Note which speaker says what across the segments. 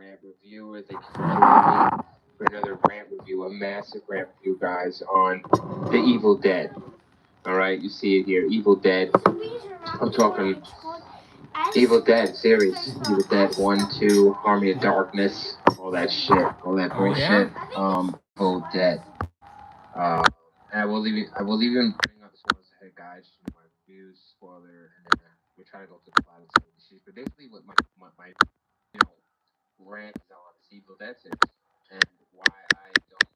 Speaker 1: rant reviewer. Thank you for joining me for another rant review, a massive rant review, guys, on The Evil Dead. All right, you see it here, Evil Dead. I'm talking Evil Dead series, Evil Dead 1, 2, Army of Darkness, all that shit, all that bullshit. Evil Dead. And I will even bring up spoilers ahead, guys. My reviews, spoiler, and then we're trying to go to the bottom of the issues. But basically, what my rant is on is Evil Dead series and why I don't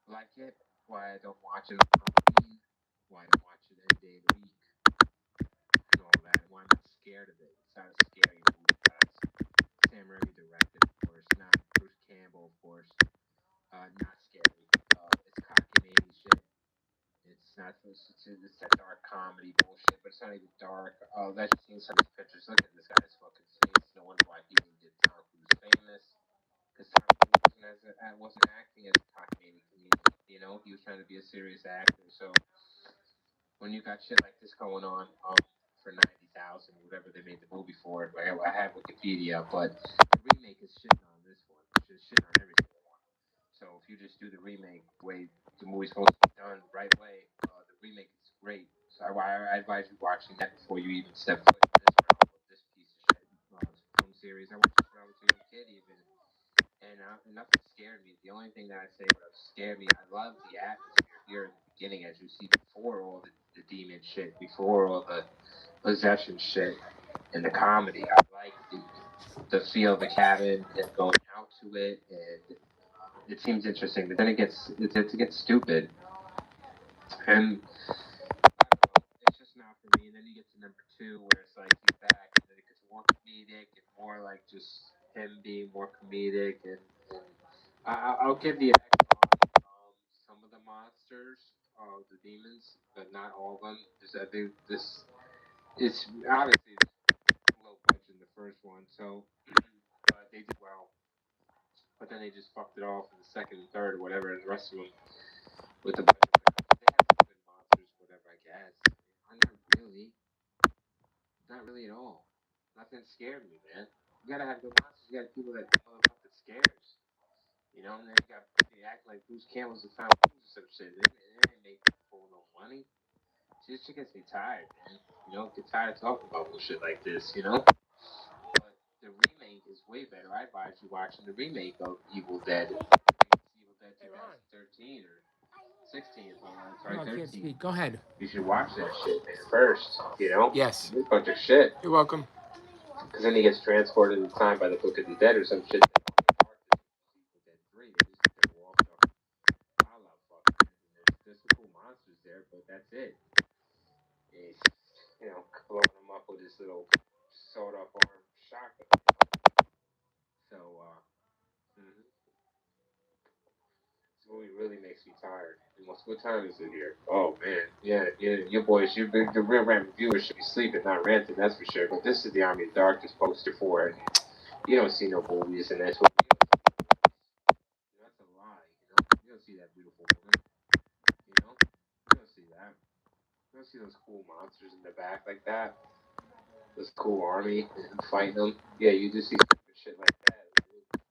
Speaker 1: like it, why I don't watch it on Halloween, why I don't watch it any day of the week, and all that, and why I'm not scared of it. It's not a scary movie, guys. Sam Raimi directed, of course, not Bruce Campbell, of course. Not scary. It's cockamamie shit. It's not. It's that dark comedy bullshit, but it's not even dark. Oh, that's just seen some of these pictures. Look at this guy's fucking face. No wonder why he even did Tom Cruise famous. Because Tom Cruise wasn't acting as a cockamamie comedian. You know, he was trying to be a serious actor. So when you got shit like this going on, for 90,000, whatever they made the movie for it, right? I have Wikipedia, but the remake is shitting on this one. It's just shitting on every single one. So if you just do the remake way the movie's supposed to be done right way, the remake is great. So I advise you watching that before you even step foot in this realm of this piece of shit film series. I watched this when I was a young kid even, and nothing scared me. The only thing that I say would have scared me, I love the atmosphere here in the beginning, as you see before all the demon shit, before all the possession shit, and the comedy. I like the feel of the cabin and going out to it, and it seems interesting, but then it gets stupid, and I don't know, it's just not for me. And then you get to number 2, where it's like he's back, and then it gets more comedic and more like just him being more comedic, and I'll give the X on some of the monsters, the demons, but not all of them. Because I think this it's obviously low budget in the first one, so but they did well. But then they just fucked it off in the second and third or whatever, and the rest of them with the budget. They had some good monsters, whatever, I guess. Not really at all. Nothing scared me, man. You gotta have good monsters. You gotta people that motherfucking scares. You know, and then they act like Bruce Campbell's a found fools or some shit. They ain't make people no money. Just shit gets me tired, man. You know, get tired of talking about bullshit like this, you know? But the remake is way better. I advise you watching the remake of Evil Dead. It's Evil Dead 2013 or 16, sorry,
Speaker 2: No, I
Speaker 1: 13.
Speaker 2: can't speak. Go ahead.
Speaker 1: You should watch that shit, man, first, you know?
Speaker 2: Yes.
Speaker 1: It's a bunch of shit.
Speaker 2: You're welcome.
Speaker 1: Because then he gets transported in time by the Book of the Dead or some shit. Evil Dead 3, they just did the wall stuff. I love fucking. There's some cool monsters there, but that's it. He's, blowing him up with his little sawed-off arm shotgun. So, mm-hmm. This movie really makes me tired. What time is it here? Oh man, yeah, your boys, the real rant reviewers should be sleeping, not ranting, that's for sure. But this is the Army of Darkness poster for it. You don't see no movies, and that's what you don't see. That's a lie, you know. You don't see that beautiful woman, you know. You don't see that. You don't see those cool monsters in the back like that. This cool army and fighting them. Yeah, you do see stupid shit like that.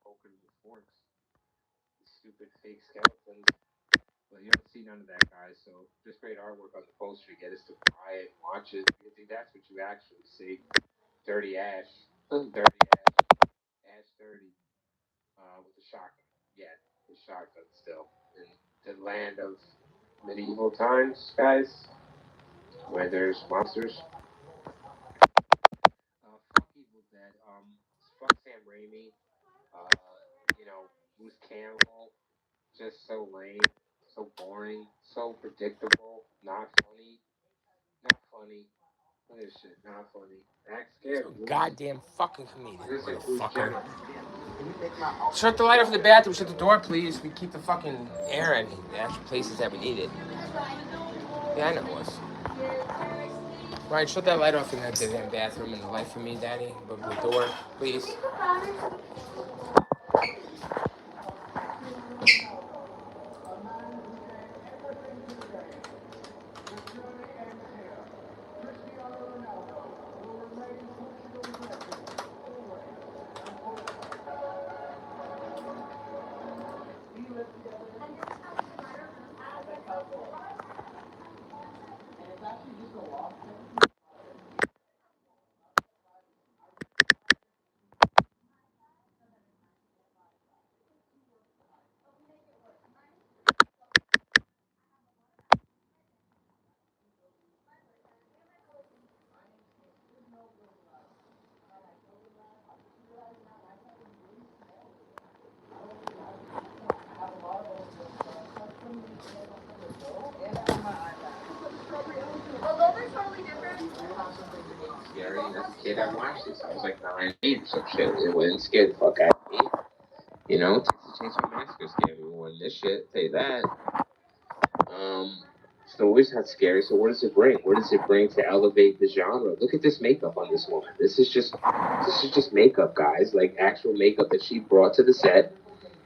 Speaker 1: Poking with forks. Stupid fake skeletons. But you don't see none of that, guys. So just great artwork on the poster. Get us to buy it, watch it. I think that's what you actually see. Dirty Ash. Dirty Ash. Ash 30. With the shotgun. Yeah, the shotgun still. In the land of medieval times, guys. Where there's monsters. Fuck Evil Dead. Fuck Sam Raimi. Bruce Campbell. Just so lame. So boring, so predictable, not funny. Not funny. Look at this shit, not funny. Act scared.
Speaker 2: So goddamn fucking comedian, motherfucker. Shut the light off in the bathroom. Shut the door, please. We keep the fucking air in the actual places that we need it. Yeah, I know it was. Right, shut that light off in that damn bathroom and the light for me, Daddy. But the door, please.
Speaker 1: mean, as a kid, I watched this. I was like 9, 8 or some shit. It wouldn't scare the fuck out of me. You know, Texas Chainsaw Massacre scared me more than this shit. Tell you that. Stories not scary. So what does it bring? What does it bring to elevate the genre? Look at this makeup on this woman. This is just makeup, guys. Like actual makeup that she brought to the set.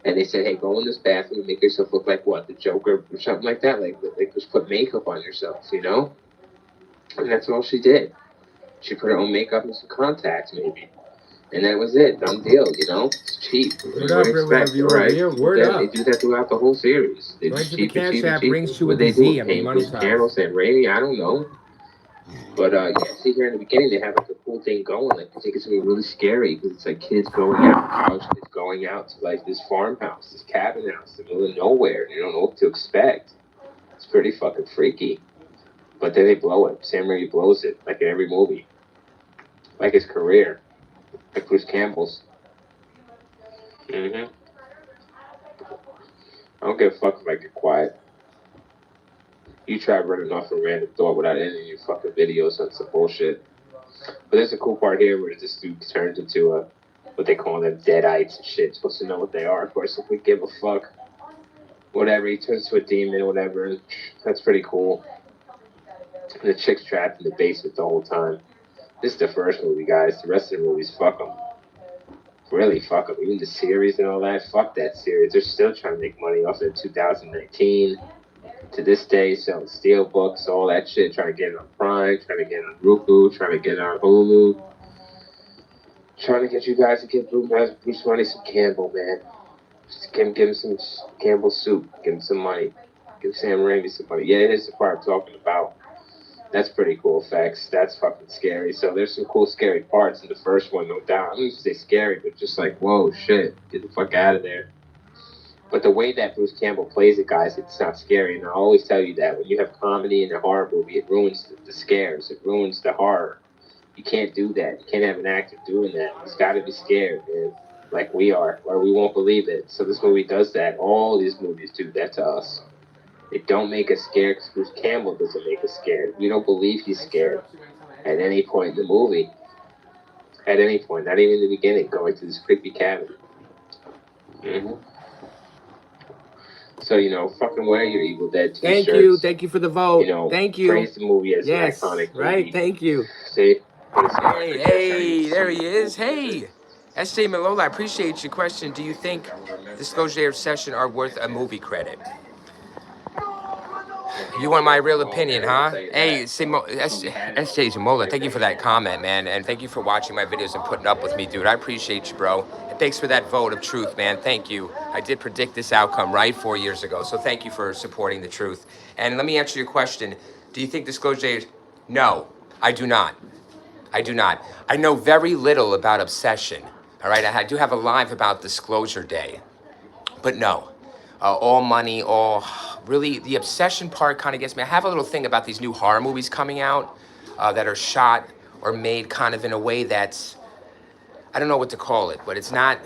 Speaker 1: And they said, hey, go in this bathroom and make yourself look like what, the Joker or something like that. Like just put makeup on yourself, you know. And that's all she did. She put her own makeup and some contacts, maybe. And that was it. Done deal, you know? It's cheap.
Speaker 2: Word up, real viewer. Word up.
Speaker 1: They do that throughout the whole series. They
Speaker 2: Right
Speaker 1: do
Speaker 2: to the
Speaker 1: cheaper,
Speaker 2: Cash
Speaker 1: cheaper,
Speaker 2: App,
Speaker 1: cheaper.
Speaker 2: rings to
Speaker 1: What
Speaker 2: a
Speaker 1: they do?
Speaker 2: Z. I'm
Speaker 1: Paying Bruce
Speaker 2: monetized.
Speaker 1: Campbell, Sam Raimi, I don't know. But yeah, see here in the beginning, they have like a cool thing going. Like they think it's gonna be really scary because it's like kids going out, college kids going out to like this farmhouse, this cabin house in the middle of nowhere. And you don't know what to expect. It's pretty fucking freaky. But then they blow it. Sam Raimi blows it, like in every movie. Like his career. Like Bruce Campbell's. Mm-hmm. I don't give a fuck if I get quiet. You try running off a random thought without ending your fucking videos on some bullshit. But there's a cool part here where this dude turns into what they call them deadites and shit. Supposed to know what they are, of course, if we give a fuck. Whatever, he turns into a demon or whatever. That's pretty cool. And the chick's trapped in the basement the whole time. This is the first movie, guys. The rest of the movies, fuck them. Really, fuck them. Even the series and all that, fuck that series. They're still trying to make money off it in 2019. To this day, selling steel books, all that shit, trying to get it on Prime, trying to get it on Roku, trying to get it on Hulu. Trying to get you guys to give Bruce Money some Campbell, man. Just give him some Campbell soup. Give him some money. Give Sam Raimi some money. Yeah, here's the part I'm talking about. That's pretty cool effects. That's fucking scary. So there's some cool scary parts in the first one, no doubt. I'm gonna say scary, but just like, whoa, shit, get the fuck out of there. But the way that Bruce Campbell plays it, guys, it's not scary. And I always tell you that when you have comedy in a horror movie, it ruins the scares. It ruins the horror. You can't do that. You can't have an actor doing that. He's got to be scared, man, like we are, or we won't believe it. So this movie does that. All these movies do that to us. They don't make us scared because Bruce Campbell doesn't make us scared. We don't believe he's scared at any point in the movie. At any point, not even in the beginning, going to this creepy cabin. Mm-hmm. So, fucking wear your Evil Dead t-shirts.
Speaker 2: Thank you for the vote. Thank you.
Speaker 1: Praise the movie as an iconic movie.
Speaker 2: Right, thank you.
Speaker 1: See?
Speaker 2: Hey, there he is. Hey, S.J. Malola, I appreciate your question. Do you think Disclosure Session are worth a movie credit? You want my real opinion, huh? Hey, S.J. Jamola, thank you for that comment, man. And thank you for watching my videos and putting up with me, dude. I appreciate you, bro. And thanks for that vote of truth, man. Thank you. I did predict this outcome, right, 4 years ago. So thank you for supporting the truth. And let me answer your question. Do you think Disclosure? No, I do not. I do not. I know very little about Obsession. All right, I do have a live about Disclosure Day. But no. All money, really, the obsession part kind of gets me. I have a little thing about these new horror movies coming out that are shot or made kind of in a way that's, I don't know what to call it, but it's not,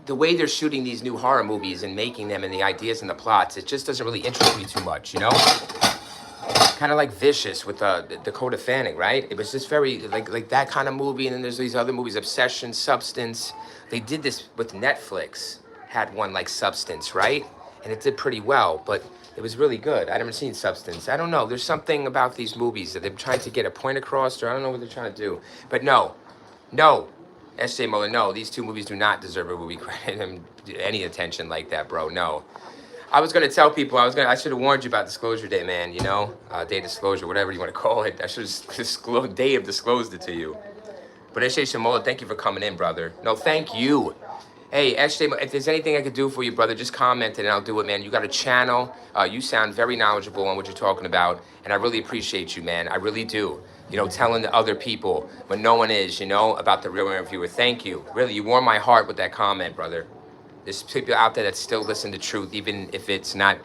Speaker 2: the way they're shooting these new horror movies and making them and the ideas and the plots, it just doesn't really interest me too much, you know? Kind of like Vicious with Dakota Fanning, right? It was just very, like that kind of movie, and then there's these other movies, Obsession, Substance. They did this with Netflix. Had one like Substance, right? And it did pretty well, but it was really good. I never seen Substance. I don't know. There's something about these movies that they're trying to get a point across, or I don't know what they're trying to do. But no, S.J. Muller, no. These two movies do not deserve a movie credit and any attention like that, bro. No. I was gonna tell people. I should have warned you about Disclosure Day, man. You know, day of disclosure, whatever you want to call it. I should have day of disclosed it to you. But S.J. Shamola, thank you for coming in, brother. No, thank you. Hey, SJ, if there's anything I could do for you, brother, just comment it and I'll do it, man. You got a channel. You sound very knowledgeable on what you're talking about. And I really appreciate you, man. I really do. You know, telling the other people when no one is, about the real interviewer. Thank you. Really, you warmed my heart with that comment, brother. There's people out there that still listen to truth, even if it's not,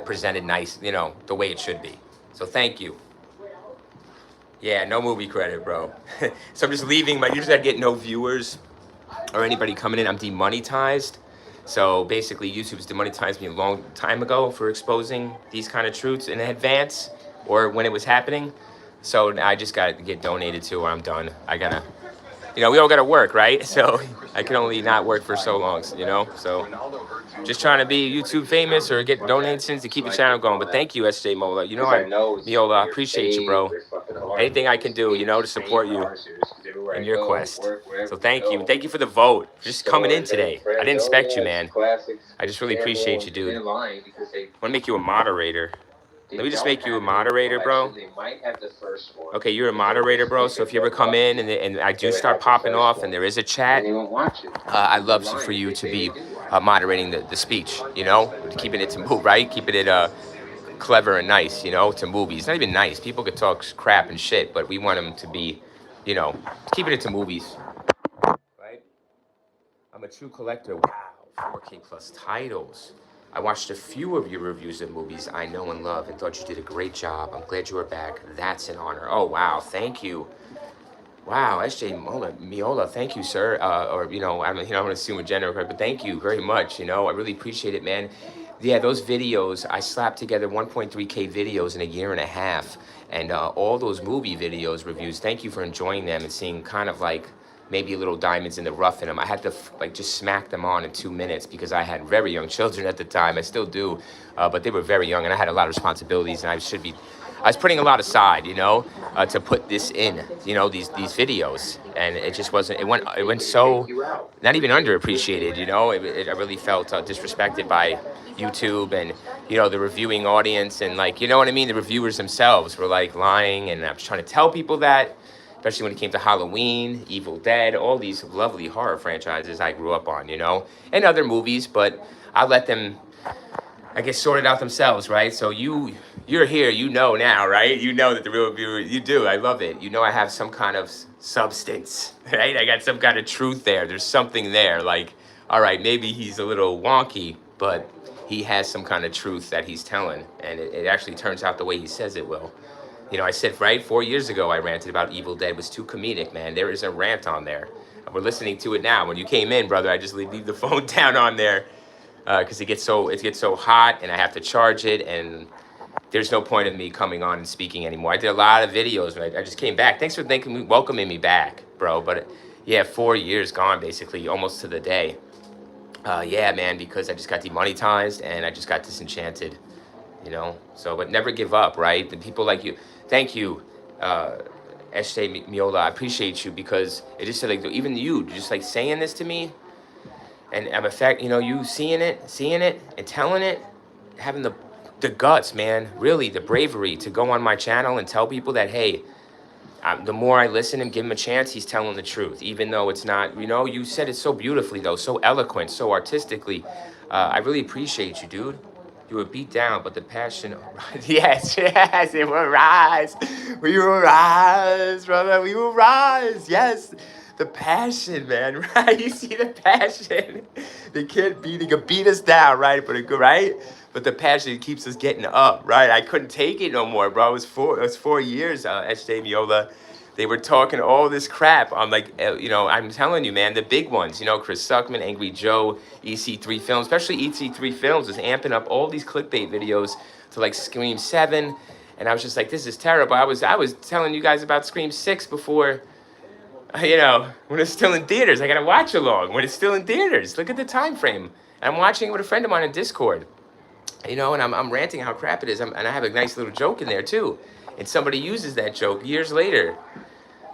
Speaker 2: presented nice, the way it should be. So thank you. Yeah, no movie credit, bro. So I'm just leaving. Usually I get no viewers or anybody coming in. I'm demonetized. So basically YouTube's demonetized me a long time ago for exposing these kind of truths in advance or when it was happening. So I just got to get donated to, or I'm done. I gotta, we all gotta work, right? So I can only not work for so long, So just trying to be YouTube famous or get donations to keep the channel going. But thank you, SJ Mola. Miola, I appreciate you, bro. Anything I can do, to support you in your quest. So thank you. And thank you for the vote. For just coming in today. I didn't expect you, man. I just really appreciate you, dude. I want to make you a moderator. Let me just make you a moderator, bro. Okay, you're a moderator, bro. So if you ever come in and I do start popping off and there is a chat, I'd love for you to be moderating the speech, keeping it to move, right? Keeping it clever and nice, to movies. Not even nice. People could talk crap and shit, but we want them to be, keeping it to movies, right? I'm a true collector. Wow, 4K plus titles. I watched a few of your reviews of movies I know and love and thought you did a great job. I'm glad you are back. That's an honor. Oh, wow. Thank you. Wow, SJ Miola, thank you, sir. I don't want to assume a gender, but thank you very much. I really appreciate it, man. Yeah, those videos, I slapped together 1.3K videos in a year and a half. And all those movie videos, reviews, thank you for enjoying them and seeing kind of like maybe little diamonds in the rough in them. I had to just smack them on in 2 minutes because I had very young children at the time. I still do, but they were very young and I had a lot of responsibilities and I was putting a lot aside, to put this in, these videos, and it just wasn't. It went so not even underappreciated, I really felt disrespected by YouTube and the reviewing audience and what I mean. The reviewers themselves were like lying, and I was trying to tell people that. Especially when it came to Halloween, Evil Dead, all these lovely horror franchises I grew up on, and other movies, but I let them, I guess, sort it out themselves, right? So you're here, now, right? That the real viewer, you do, I love it. I have some kind of substance, right? I got some kind of truth there. There's something there, like, all right, maybe he's a little wonky, but he has some kind of truth that he's telling, and it actually turns out the way he says it will. I said, right, 4 years ago, I ranted about Evil Dead was too comedic, man. There is a rant on there. We're listening to it now. When you came in, brother, I just leave the phone down on there because it gets so hot, and I have to charge it, and there's no point in me coming on and speaking anymore. I did a lot of videos, but I just came back. Thanks for welcoming me back, bro. But yeah, 4 years gone, basically, almost to the day. Yeah, man, because I just got demonetized, and I just got disenchanted, So, but never give up, right? The people like you. Thank you, SJ Miola. I appreciate you because it just said like even you just like saying this to me, and I'm you seeing it and telling it, having the guts, man, really the bravery to go on my channel and tell people that hey, the more I listen and give him a chance, he's telling the truth, even though it's not. You said it so beautifully though, so eloquent, so artistically. I really appreciate you, dude. You were beat down, but the passion, yes, it will rise. We will rise, brother. We will rise. Yes, the passion, man. Right? You see the passion. They could beat us down, right? But the passion keeps us getting up, right? I couldn't take it no more, bro. It was 4 years, SJ Miola. They were talking all this crap. I'm like, I'm telling you, man, the big ones, Chris Suckman, Angry Joe, EC3 Films, especially EC3 Films was amping up all these clickbait videos to like Scream 7. And I was just like, this is terrible. I was telling you guys about Scream 6 before, when it's still in theaters. I got to watch along when it's still in theaters. Look at the time frame. I'm watching it with a friend of mine on Discord, and I'm ranting how crap it is. And I have a nice little joke in there too. And somebody uses that joke years later,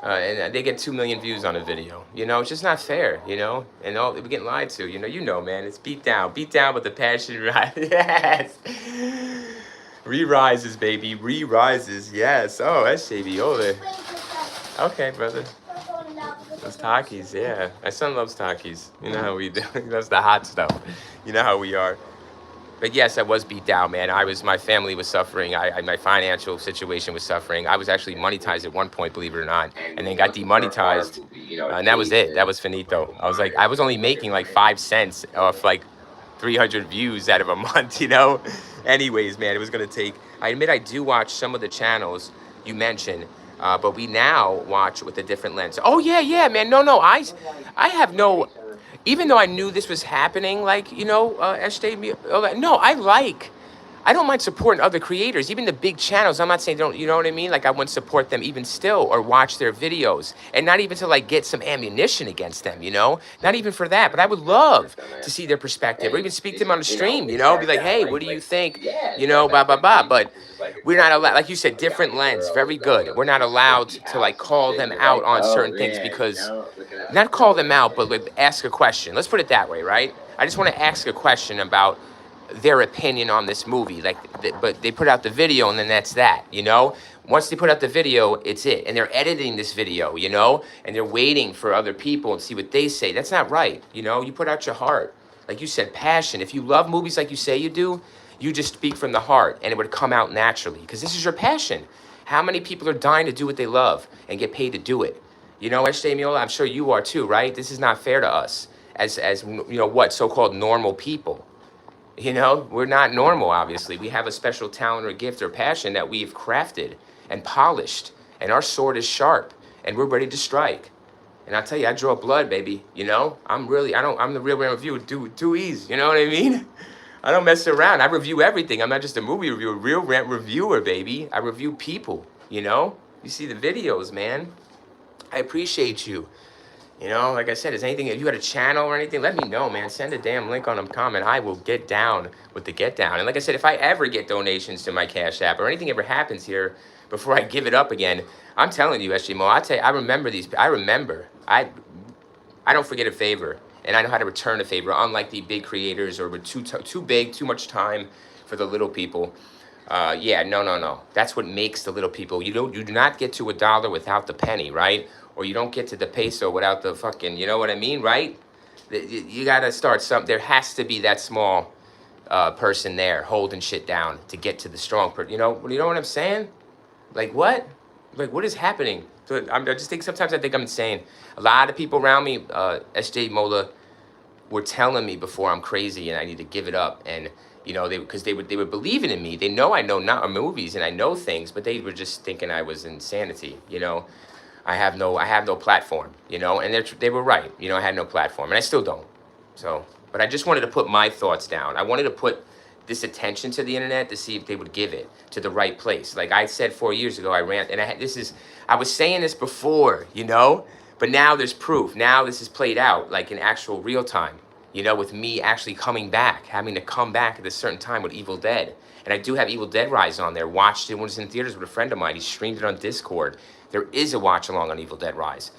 Speaker 2: and they get 2 million views on a video. It's just not fair, and we're getting lied to. Man, it's beat down, but the passion rises. Yes, re-rises, baby, re-rises. Yes. Oh, that's Shaviola. Okay, brother. Those Takis, yeah. My son loves Takis. You know how we do. He loves the hot stuff. You know how we are. But yes, I was beat down, man. My family was suffering. My financial situation was suffering. I was actually monetized at one point, believe it or not, and then got demonetized, and that was it. That was finito. I was only making like 5 cents off like 300 views out of a month, Anyways, man, it was gonna take. I admit I do watch some of the channels you mentioned, but we now watch with a different lens. Oh yeah, man. No, I have no. Even though I knew this was happening, no, I I don't mind supporting other creators, even the big channels. I'm not saying don't, you know what I mean? Like I wouldn't support them even still or watch their videos, and not even to like get some ammunition against them, you know? Not even for that, but I would love to see their perspective or even speak to them on the stream, you know? Be like, hey, what do you think? You know, blah, blah, blah. But we're not allowed, like you said, different lens, very good. We're not allowed to like call them out on certain things because, not call them out, but like ask a question. Let's put it that way, right? I just want to ask a question about their opinion on this movie. Like, but they put out the video and then that's that, you know? Once they put out the video, it's it. And they're editing this video, you know? And they're waiting for other people and see what they say. That's not right, you know? You put out your heart. Like you said, passion. If you love movies like you say you do, you just speak from the heart and it would come out naturally because this is your passion. How many people are dying to do what they love and get paid to do it? You know, SJ Miola, I'm sure you are too, right? This is not fair to us as you know, what, so-called normal people. You know, we're not normal, obviously. We have a special talent or gift or passion that we've crafted and polished. And our sword is sharp and we're ready to strike. And I tell you, I draw blood, baby. You know, I'm the real rant reviewer, too easy. You know what I mean? I don't mess around. I review everything. I'm not just a movie reviewer, real rant reviewer, baby. I review people, you know? You see the videos, man. I appreciate you. You know, like I said, is anything, if you got a channel or anything, let me know, man. Send a damn link on a comment. I will get down with the get down. And like I said, if I ever get donations to my Cash App or anything ever happens here before I give it up again, I'm telling you, SG Mo, I tell you, I remember these. I remember. I don't forget a favor. And I know how to return a favor, unlike the big creators or with too big, too much time for the little people. Yeah, no. That's what makes the little people. You do not get to $1 without the penny, right? Or you don't get to the peso without the fucking, you know what I mean, right? You gotta start something. There has to be that small person there holding shit down to get to the strong person. You know what I'm saying? Like what? Like what is happening? So I just think sometimes I think I'm insane. A lot of people around me, SJ Mola, were telling me before I'm crazy and I need to give it up. And you know, because they were believing in me. They know I know not movies and I know things, but they were just thinking I was insanity. You know, I have no platform. You know, and they were right. You know, I had no platform, and I still don't. So, but I just wanted to put my thoughts down. I wanted to put this attention to the internet to see if they would give it to the right place. Like I said 4 years ago, I ran, and I was saying this before, you know, but now there's proof. Now this is played out like in actual real time, you know, with me actually coming back, having to come back at a certain time with Evil Dead. And I do have Evil Dead Rise on there. Watched it when it was in theaters with a friend of mine. He streamed it on Discord. There is a watch along on Evil Dead Rise.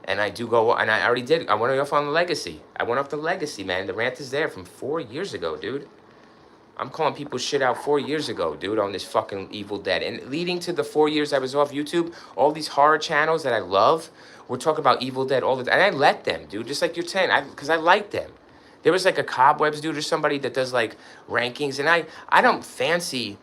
Speaker 2: And I do go, and I already did. I went off on the Legacy. I went off the Legacy, man. The rant is there from 4 years ago, dude. I'm calling people shit out 4 years ago, dude, on this fucking Evil Dead. And leading to the 4 years I was off YouTube, all these horror channels that I love, we're talking about Evil Dead all the time. And I let them, dude, just like you're saying, because I like them. There was like a Cobwebs dude or somebody that does like rankings, and I don't fancy,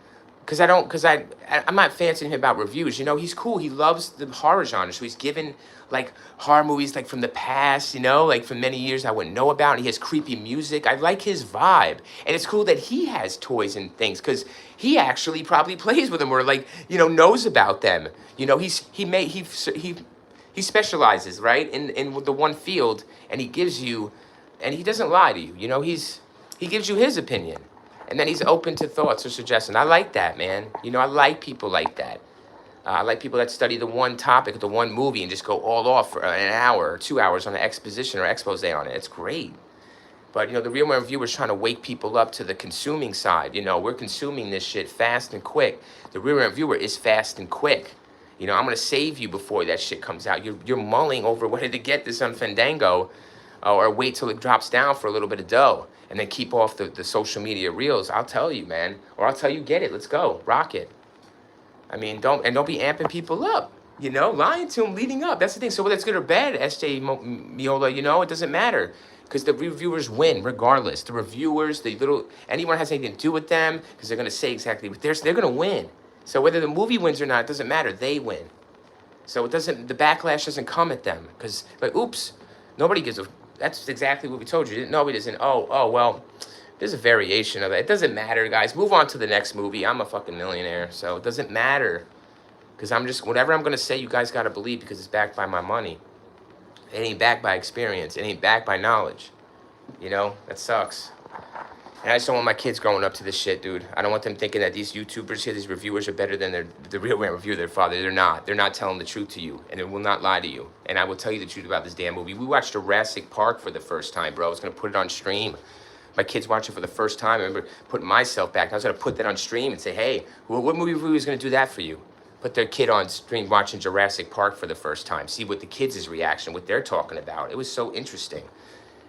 Speaker 2: I'm not fancying him about reviews. You know, he's cool. He loves the horror genre, so he's given like horror movies like from the past, you know, like from many years I wouldn't know about. And he has creepy music. I like his vibe, and it's cool that he has toys and things because he actually probably plays with them or like, you know, knows about them. You know, he specializes, right, in the one field, and he gives you, and he doesn't lie to you. You know, he gives you his opinion, and then he's open to thoughts or suggestions. I like that, man. You know, I like people like that. I like people that study the one topic, the one movie, and just go all off for an hour or 2 hours on an exposition or expose on it. It's great. But, you know, the Real Man Reviewer is trying to wake people up to the consuming side. You know, we're consuming this shit fast and quick. The Real Man Reviewer is fast and quick. You know, I'm going to save you before that shit comes out. You're mulling over whether to get this on Fandango or wait till it drops down for a little bit of dough and then keep off the social media reels. I'll tell you, man. Or I'll tell you, get it. Let's go. Rock it. I mean, don't be amping people up, you know, lying to them leading up. That's the thing. So whether it's good or bad, SJ Miola, you know, it doesn't matter because the reviewers win regardless. The reviewers, anyone has anything to do with them because they're going to say exactly what they're going to win. So whether the movie wins or not, it doesn't matter. They win. So the backlash doesn't come at them because, like, oops, nobody gives a, that's exactly what we told you. Nobody doesn't, oh, well, there's a variation of it. It doesn't matter, guys. Move on to the next movie. I'm a fucking millionaire, so it doesn't matter. Because whatever I'm going to say, you guys got to believe because it's backed by my money. It ain't backed by experience. It ain't backed by knowledge. You know, that sucks. And I just don't want my kids growing up to this shit, dude. I don't want them thinking that these YouTubers here, these reviewers are better than the real man reviewer, their father. They're not. They're not telling the truth to you, and they will not lie to you. And I will tell you the truth about this damn movie. We watched Jurassic Park for the first time, bro. I was gonna put it on stream. My kids watched it for the first time. I remember putting myself back. I was gonna put that on stream and say, hey, what movie reviewer is gonna do that for you? Put their kid on stream watching Jurassic Park for the first time. See what the kids' reaction, what they're talking about. It was so interesting.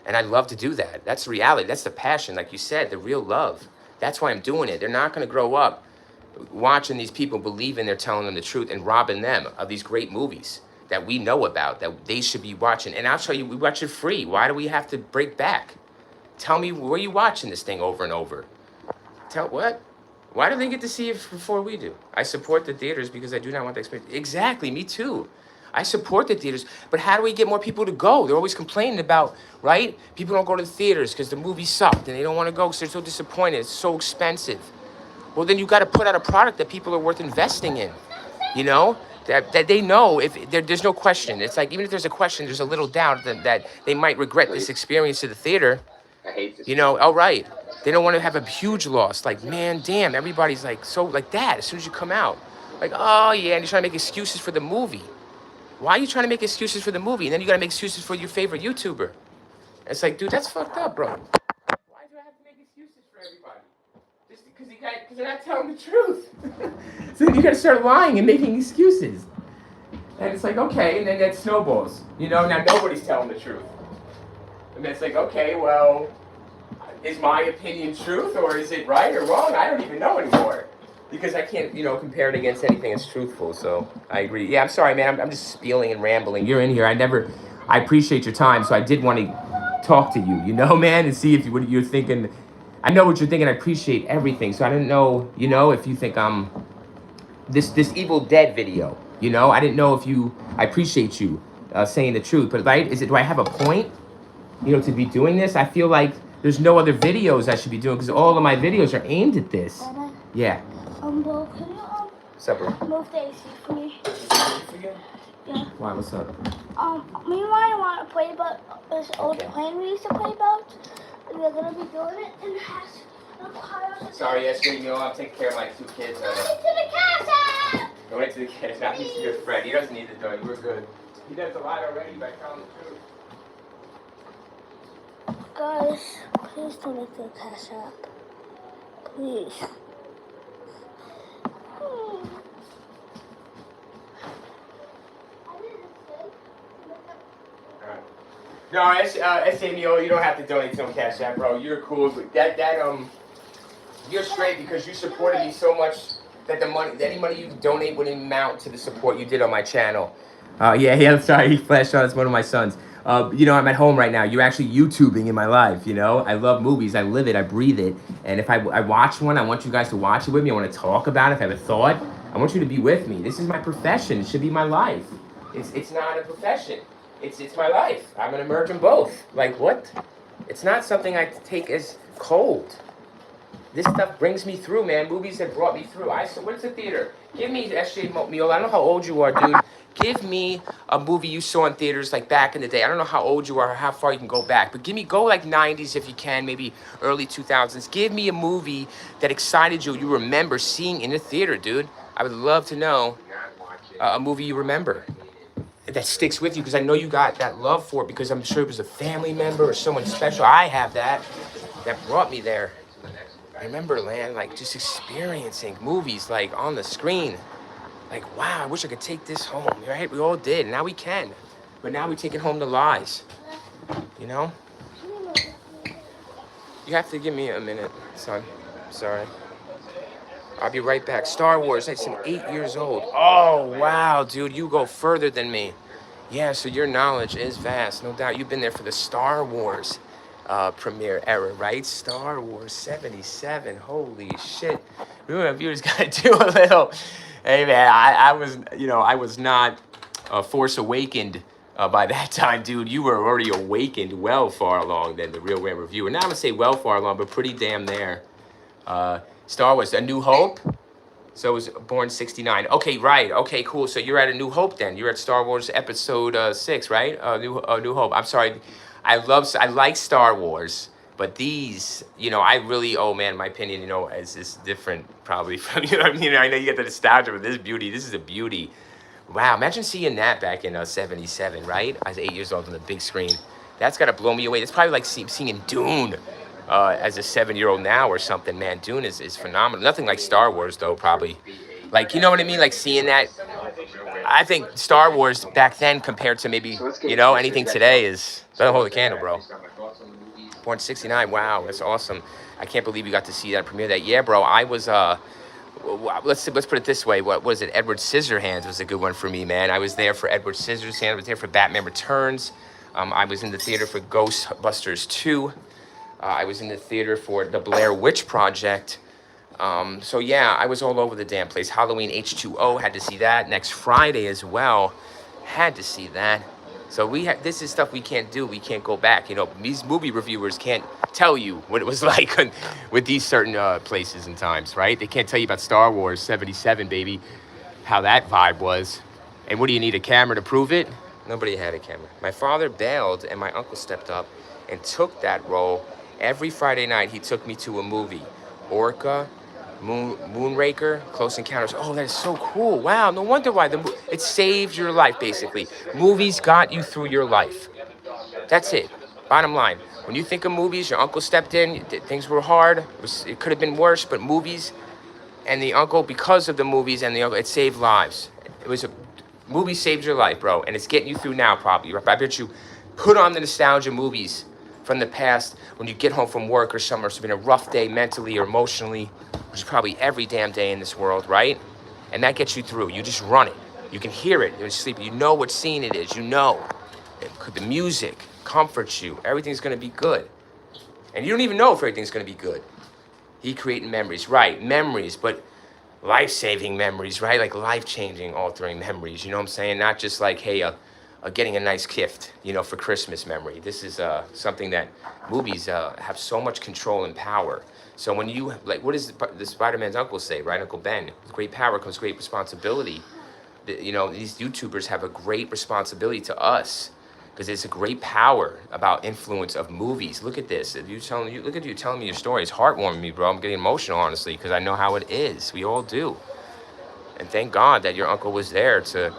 Speaker 2: And I'd love to do that. That's the reality. That's the passion, like you said, the real love. That's why I'm doing it. They're not going to grow up watching these people believing they're telling them the truth and robbing them of these great movies that we know about, that they should be watching. And I'll tell you, we watch it free. Why do we have to break back? Tell me, where you watching this thing over and over? Tell what? Why do they get to see it before we do? I support the theaters because I do not want the experience. Exactly, me too. I support the theaters, but how do we get more people to go? They're always complaining about, right? People don't go to the theaters because the movie sucked and they don't want to go because they're so disappointed. It's so expensive. Well, then you got to put out a product that people are worth investing in, you know? That they know if there's no question. It's like, even if there's a question, there's a little doubt that they might regret this experience to the theater.
Speaker 1: I hate this.
Speaker 2: You know, all right. They don't want to have a huge loss. Like, man, damn, everybody's like so like that as soon as you come out. Like, oh yeah, and you're trying to make excuses for the movie. Why are you trying to make excuses for the movie? And then you gotta make excuses for your favorite YouTuber. It's like, dude, that's fucked up, bro. Why do I have to make excuses for everybody? Just because they're not telling the truth. So then you gotta start lying and making excuses. And it's like, okay, and then that snowballs. You know, now nobody's telling the truth. And then it's like, okay, well, is my opinion truth or is it right or wrong? I don't even know anymore. Because I can't, you know, compare it against anything that's truthful. So I agree. Yeah, I'm sorry, man. I'm just spieling and rambling. You're in here. I appreciate your time. So I did want to talk to you, you know, man, and see if what you're thinking. I know what you're thinking. I appreciate everything. So I didn't know, you know, if you think I'm this Evil Dead video, you know, I didn't know if I appreciate you saying the truth. But right, do I have a point, you know, to be doing this? I feel like there's no other videos I should be doing because all of my videos are aimed at this. Yeah.
Speaker 3: Bro, can you
Speaker 2: What's up, bro?
Speaker 3: move the AC for me? Yeah.
Speaker 2: Why? What's up?
Speaker 3: Me and Ryan want to play about this old plane we used to play about. We're gonna be doing it in the house.
Speaker 2: Sorry, yes, you know, I'm taking care of my 2 kids.
Speaker 3: Go to the casa!
Speaker 2: Going to the kids. Now he's a good friend. He doesn't need the dog. We're good. He does a lot already by telling the truth.
Speaker 3: Guys, please don't make the cash app. Please.
Speaker 2: No, SMEO, you don't have to donate to Cash App, bro. You're cool. You're straight because you supported me so much that any money you donate wouldn't amount to the support you did on my channel. Yeah, I'm sorry, he flashed on. It's one of my sons. You know, I'm at home right now. You're actually YouTubing in my life, you know? I love movies. I live it. I breathe it. And if I watch one, I want you guys to watch it with me. I want to talk about it. If I have a thought, I want you to be with me. This is my profession. It should be my life. It's not a profession. It's my life. I'm gonna merge them both. Like, what? It's not something I take as cold. This stuff brings me through, man. Movies have brought me through. What's the theater? Give me S.J. Miola. I don't know how old you are, dude. Give me a movie you saw in theaters like back in the day. I don't know how old you are or how far you can go back, but go like 90s if you can, maybe early 2000s. Give me a movie that excited you remember seeing in the theater, dude. I would love to know a movie you remember that sticks with you because I know you got that love for it because I'm sure it was a family member or someone special. I have that brought me there. I remember, man, like just experiencing movies like on the screen. Like, wow, I wish I could take this home, right? We all did. Now we can. But now we're taking home the lies. You know? You have to give me a minute, son. Sorry. I'll be right back. Star Wars, I'm 8 years old. Oh, wow, dude, you go further than me. Yeah, so your knowledge is vast, no doubt. You've been there for the Star Wars premiere era, right? Star Wars 77, holy shit. Remember, viewers gotta do a little. Hey, man, I was not Force Awakened by that time, dude. You were already awakened well far along than the Real Rare Reviewer. Now I'm gonna say well far along, but pretty damn there. Star Wars, A New Hope. So it was born 69. Okay, right. Okay, cool. So you're at A New Hope then. You're at Star Wars Episode 6, right? New Hope. I'm sorry. I like Star Wars, But these, I really, oh man, my opinion, is different probably from, you know what I mean? I know you get the nostalgia of this beauty. This is a beauty. Wow, imagine seeing that back in 77, right? I was 8 years old on the big screen. That's got to blow me away. It's probably like seeing Dune as a 7-year-old now or something, man. Dune is phenomenal. Nothing like Star Wars, though, probably. Like, you know what I mean? Like seeing that. I think Star Wars back then compared to maybe, anything today is, doesn't hold a candle, bro. Born 69, wow, that's awesome. I can't believe you got to see that premiere that. Yeah, bro, I was, let's put it this way. What was it? Edward Scissorhands was a good one for me, man. I was there for Edward Scissorhands. I was there for Batman Returns. I was in the theater for Ghostbusters 2. I was in the theater for The Blair Witch Project. So yeah, I was all over the damn place. Halloween H2O, had to see that. Next Friday as well, had to see that. So this is stuff we can't do. We can't go back. These movie reviewers can't tell you what it was like with these certain places and times, right? They can't tell you about Star Wars 77, baby, how that vibe was. And what do you need, a camera to prove it? Nobody had a camera. My father bailed, and my uncle stepped up and took that role. Every Friday night, he took me to a movie. Orca, Moonraker, Close Encounters. Oh, that is so cool. Wow, no wonder why it saved your life, basically. Movies got you through your life. That's it. Bottom line. When you think of movies, your uncle stepped in, things were hard. It could have been worse, but movies and the uncle, because of the movies and the uncle, it saved lives. Movie saved your life, bro, and it's getting you through now, probably. I bet you put on the nostalgia movies from the past when you get home from work or somewhere. It's been a rough day mentally or emotionally, which is probably every damn day in this world, right? And that gets you through. You just run it. You can hear it. You're asleep. You know what scene it is. The music comforts you. Everything's going to be good. And you don't even know if everything's going to be good. He creating memories, right? Memories, but life-saving memories, right? Like life-changing, altering memories. You know what I'm saying? Not just like, hey, getting a nice gift, for Christmas memory. This is something that movies have so much control and power. So when you, like, what does the Spider-Man's uncle say, right? Uncle Ben, with great power comes great responsibility. These YouTubers have a great responsibility to us because there's a great power about influence of movies. Look at this. Look at you telling me your story. It's heartwarming me, bro. I'm getting emotional, honestly, because I know how it is. We all do. And thank God that your uncle was there to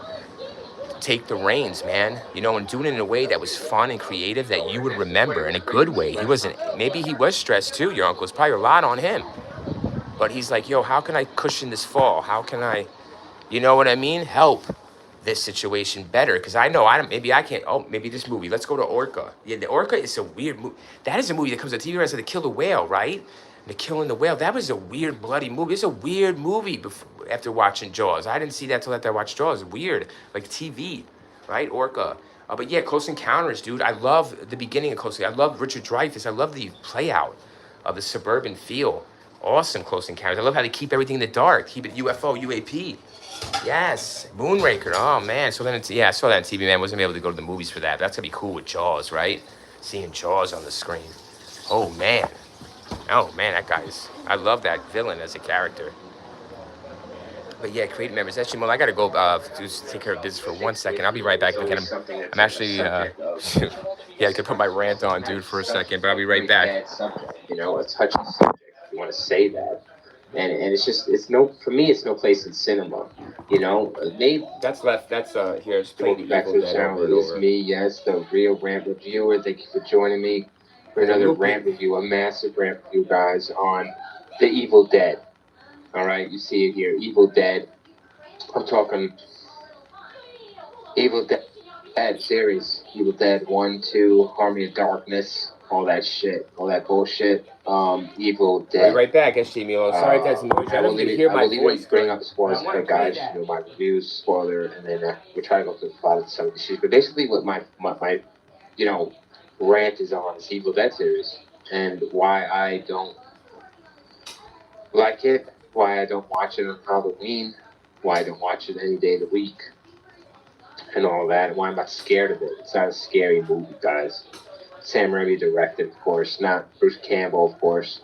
Speaker 2: take the reins, man, and doing it in a way that was fun and creative that you would remember in a good way. Maybe he was stressed too, your uncle. It's probably a lot on him. But he's like, yo, how can I cushion this fall? How can I, you know what I mean? Help this situation better. Because maybe I can't, maybe this movie. Let's go to Orca. Yeah, the Orca is a weird movie. That is a movie that comes on TV where I said to kill the whale, right? The Killing the Whale. That was a weird, bloody movie. It's a weird movie after watching Jaws. I didn't see that till after I watched Jaws. Weird. Like TV, right? Orca. But yeah, Close Encounters, dude. I love the beginning of Close Encounters. I love Richard Dreyfuss. I love the play out of the suburban feel. Awesome Close Encounters. I love how they keep everything in the dark. Keep it UFO, UAP. Yes. Moonraker. Oh, man. So then I saw that on TV, man. Wasn't able to go to the movies for that. That's going to be cool with Jaws, right? Seeing Jaws on the screen. Oh, man. I love that villain as a character. But yeah, create memories. Actually, Mo, I gotta go just take care of business for 1 second. I'll be right back. I'm actually, yeah, I could put my rant on, dude, for a second, but I'll be right back.
Speaker 1: A touchy subject. You want to say that, and for me, it's no place in cinema.
Speaker 2: That's left. That's here. It's playing
Speaker 1: back to the channel. It is me, yes, the real rant reviewer. Thank you for joining me for another rant review, a massive rant review, guys, on The Evil Dead. All right, you see it here, Evil Dead. I'm talking Evil Dead series, Evil Dead 1, 2, Army of Darkness, all that shit, all that bullshit. Evil Dead.
Speaker 2: I'll be right back, Milo. Sorry if that's noise. I don't hear my voice.
Speaker 1: Bring up the spoilers, guys. My reviews, spoiler, and then we're trying to go through the plot of some of the shit. But basically, what my rant is on is Evil Dead series and why I don't like it. Why I don't watch it on Halloween, why I don't watch it any day of the week, and all that, and why I'm not scared of it. It's not a scary movie, guys. Sam Raimi directed, of course, not Bruce Campbell, of course.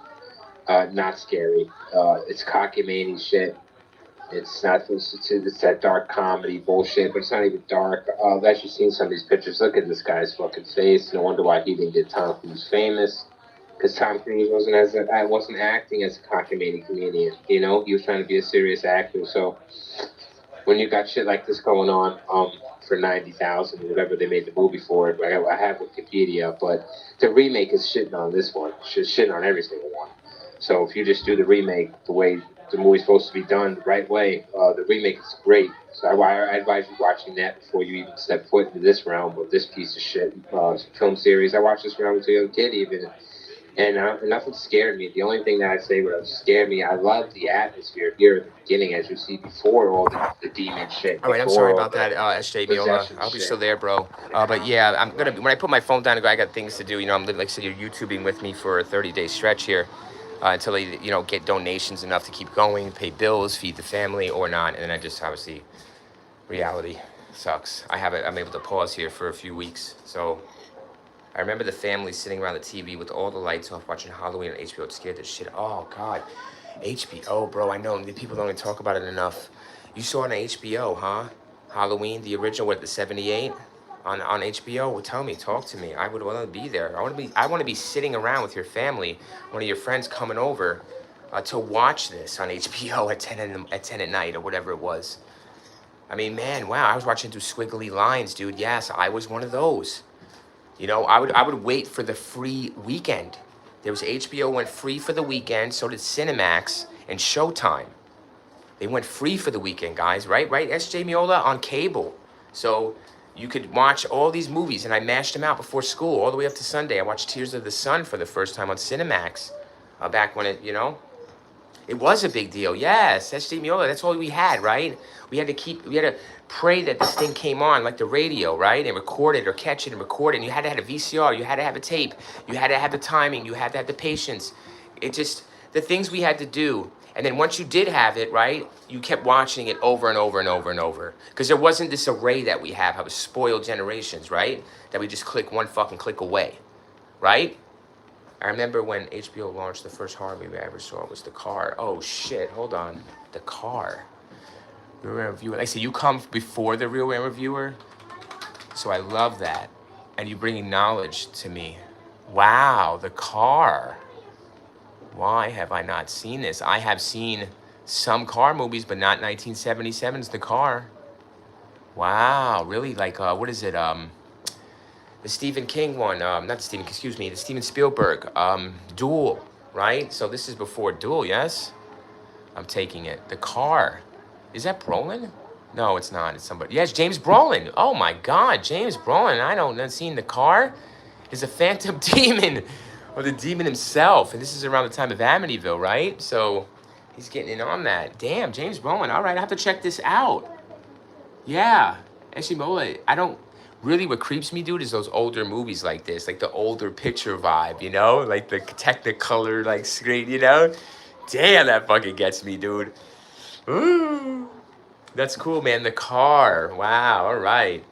Speaker 1: Not scary. It's cockamamie shit. It's that dark comedy bullshit, but it's not even dark. I've actually seen some of these pictures. Look at this guy's fucking face. No wonder why he didn't get Tom Cruise famous. because Tom Cruise wasn't acting as a cockamamie comedian. You know, he was trying to be a serious actor. So when you got shit like this going on, for 90,000 or whatever they made the movie for it, I have Wikipedia, but the remake is shitting on this one, shitting on every single one. So if you just do the remake the way the movie's supposed to be done, the right way, the remake is great. So I advise you watching that before you even step foot into this realm of this piece of shit film series. I watched this when I was a young kid, even, and nothing scared me. The only thing that I'd say would scare me, I love the atmosphere here at the beginning, as you see before all the demon shit.
Speaker 2: All right, I'm sorry about that, SJ Miola. I hope you're still there, bro. But yeah, I'm gonna when I put my phone down and go, I got things to do. You know, I'm like I said, you're YouTubing with me for a 30-day stretch here until I, get donations enough to keep going, pay bills, feed the family, or not. And then I just obviously reality sucks. I'm able to pause here for a few weeks. So I remember the family sitting around the TV with all the lights off, watching Halloween on HBO. It scared the shit. Oh God, HBO, bro. I know the people don't even talk about it enough. You saw it on HBO, huh? Halloween, the original, what, the '78 on HBO. Well, tell me, talk to me. I would want to be there. I want to be sitting around with your family, one of your friends coming over to watch this on HBO at 10 at night or whatever it was. I mean, man, wow, I was watching through squiggly lines, dude. Yes, I was one of those. I would wait for the free weekend. There was HBO went free for the weekend. So did Cinemax and Showtime. They went free for the weekend, guys. Right? SJ Miola on cable. So you could watch all these movies, and I mashed them out before school all the way up to Sunday. I watched Tears of the Sun for the first time on Cinemax, back when it was a big deal. Yes, SJ Miola, that's all we had, right? We had to pray that this thing came on like the radio, right? And record it or catch it and record it. And you had to have a VCR, you had to have a tape, you had to have the timing, you had to have the patience. The things we had to do. And then once you did have it, right, you kept watching it over and over and over and over. Because there wasn't this array that we have, how we spoiled generations, right? That we just click one fucking click away, right? I remember when HBO launched, the first horror movie I ever saw was The Car. Oh shit, hold on. The Car. Real Rare Reviewer. Like I said, you come before the Real Rare Reviewer. So I love that. And you bringing knowledge to me. Wow, The Car. Why have I not seen this? I have seen some car movies, but not 1977's The Car. Wow, really? Like, what is it? The Stephen King one, not Stephen, excuse me, the Steven Spielberg, Duel, right? So this is before Duel, yes? I'm taking it. The Car. Is that Brolin? No, it's not. It's somebody. Yes, James Brolin. Oh my God, James Brolin. I don't seen The Car. Is a phantom demon, or the demon himself. And this is around the time of Amityville, right? So he's getting in on that. Damn, James Brolin. All right, I have to check this out. Yeah. Eshimola, I don't... Really, what creeps me, dude, is those older movies like this, like the older picture vibe, like the Technicolor, like screen, Damn, that fucking gets me, dude. Ooh, that's cool, man. The Car. Wow. All right.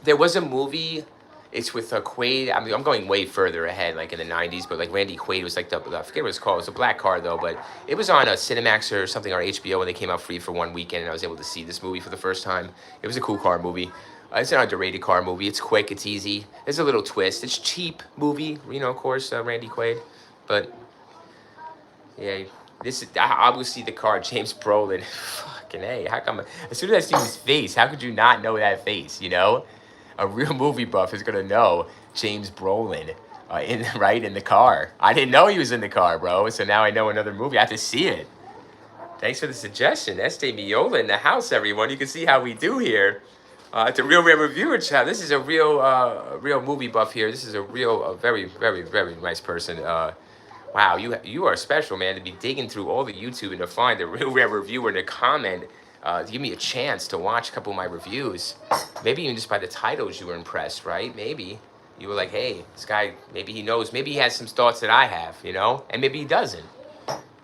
Speaker 2: There was a movie. It's with Quaid. I mean, I'm going way further ahead, like in the '90s, but like Randy Quaid was like I forget what it's called. It's a black car though, but it was on a Cinemax or something or HBO when they came out free for one weekend, and I was able to see this movie for the first time. It was a cool car movie. It's an underrated car movie. It's quick. It's easy. There's a little twist. It's cheap movie, of course, Randy Quaid. But, yeah, this is obviously The Car. James Brolin. Fucking A. How come? As soon as I see his face, how could you not know that face, A real movie buff is going to know James Brolin in The Car. I didn't know he was in The Car, bro. So now I know another movie. I have to see it. Thanks for the suggestion. SJ Miola in the house, everyone. You can see how we do here. It's a Real Rare Reviewer channel. This is a real movie buff here. This is a very, very, very nice person. Wow, you are special, man, to be digging through all the YouTube and to find a Real Rare Reviewer and to comment, to give me a chance to watch a couple of my reviews. Maybe even just by the titles you were impressed, right? Maybe you were like, hey, this guy, maybe he knows, maybe he has some thoughts that I have, and maybe he doesn't.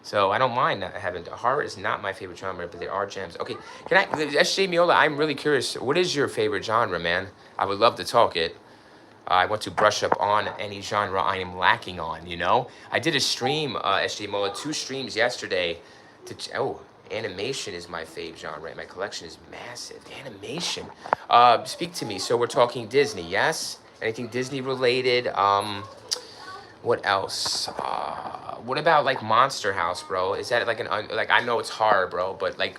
Speaker 2: So I don't mind not having horror is not my favorite genre, but there are gems. Okay, SJ Miola, I'm really curious. What is your favorite genre, man? I would love to talk it. I want to brush up on any genre I am lacking on, I did a stream, SJ Miola, 2 streams yesterday. Animation is my fave genre. My collection is massive. Animation. Speak to me. So we're talking Disney, yes? Anything Disney related? What else? What about like Monster House, bro? Is that like like I know it's horror, bro, but like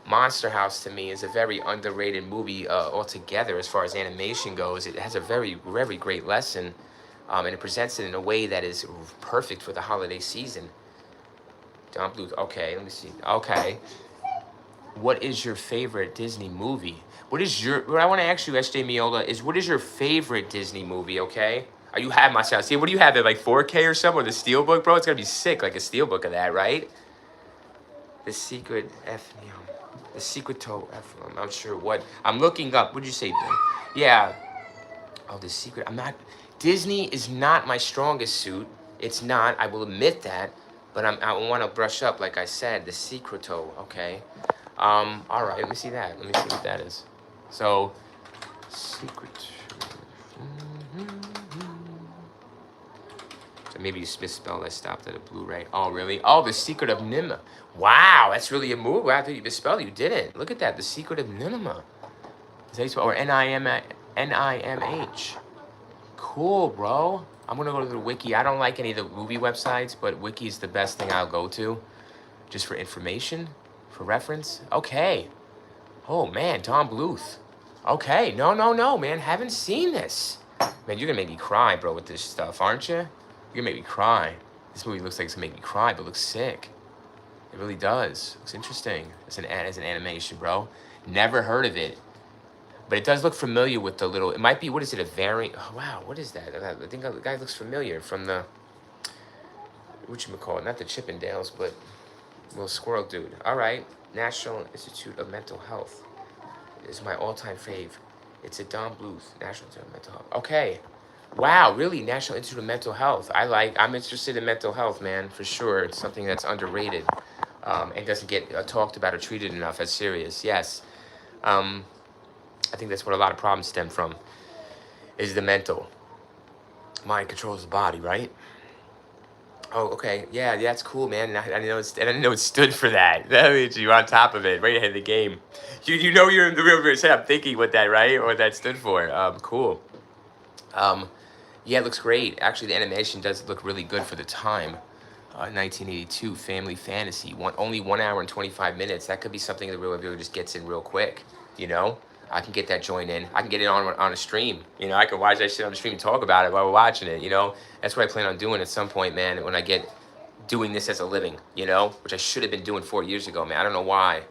Speaker 2: Monster House to me is a very underrated movie altogether as far as animation goes. It has a very great lesson, and it presents it in a way that is perfect for the holiday season. Don Bluth. Okay, let me see. Okay, what is your favorite Disney movie? What I want to ask you, SJ Miola, is what is your favorite Disney movie, okay? Are you have my sound? See, what do you have? It like 4K or something, or the Steelbook, bro? It's gonna be sick, like a Steelbook of that, right? The Secret F, the Secret Toe F. I'm not sure what. I'm looking up. What'd you say, Ben? Yeah. Oh, the Secret. I'm not. Disney is not my strongest suit. It's not. I will admit that. But I want to brush up, like I said, the Secret Toe. Okay. All right. Let me see that. Let me see what that is. So, Secret. So maybe you misspelled. I stopped at a Blu-ray. Oh, really? Oh, The Secret of Nimma. Wow, that's really a movie. I thought you misspelled it. You didn't. Look at that. The Secret of Ninema. Is that how you spell? Or Nimh. Cool, bro. I'm gonna go to the wiki. I don't like any of the movie websites, but wiki is the best thing I'll go to, just for information, for reference. Okay. Oh man, Don Bluth. Okay. No, man. Haven't seen this. Man, you're gonna make me cry, bro, with this stuff, aren't you? You're gonna make me cry. This movie looks like it's gonna make me cry, but looks sick. It really does. Looks interesting. As an animation, bro. Never heard of it. But it does look familiar with the little. It might be. What is it? A variant? Oh, wow. What is that? I think the guy looks familiar from the. Whatchamacallit? Not the Chippendales, but little squirrel dude. All right. National Institute of Mental Health is my all-time fave. It's a Don Bluth. National Institute of Mental Health. Okay. Wow, really? National Institute of Mental Health. I'm interested in mental health, man, for sure. It's something that's underrated and doesn't get talked about or treated enough as serious. Yes. I think that's what a lot of problems stem from, is the mental. Mind controls the body, right? Oh, okay. Yeah, that's cool, man. I didn't know it stood for that. That means you're on top of it, right ahead of the game. You know you're in the real set. I'm thinking what that, right? Or what that stood for. Cool. Yeah, it looks great. Actually, the animation does look really good for the time. 1982, family fantasy. Only 1 hour and 25 minutes. That could be something the real viewer just gets in real quick. You know, I can get that joint in. I can get it on a stream. You know, I can watch that shit on the stream and talk about it while we're watching it. You know, that's what I plan on doing at some point, man. When I get doing this as a living, you know, which I should have been doing 4 years ago, man. I don't know why.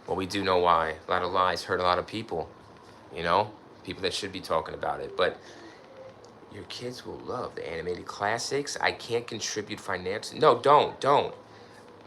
Speaker 2: Well, we do know why. A lot of lies hurt a lot of people. You know, people that should be talking about it, but. Your kids will love the animated classics. I can't contribute financially. No, don't.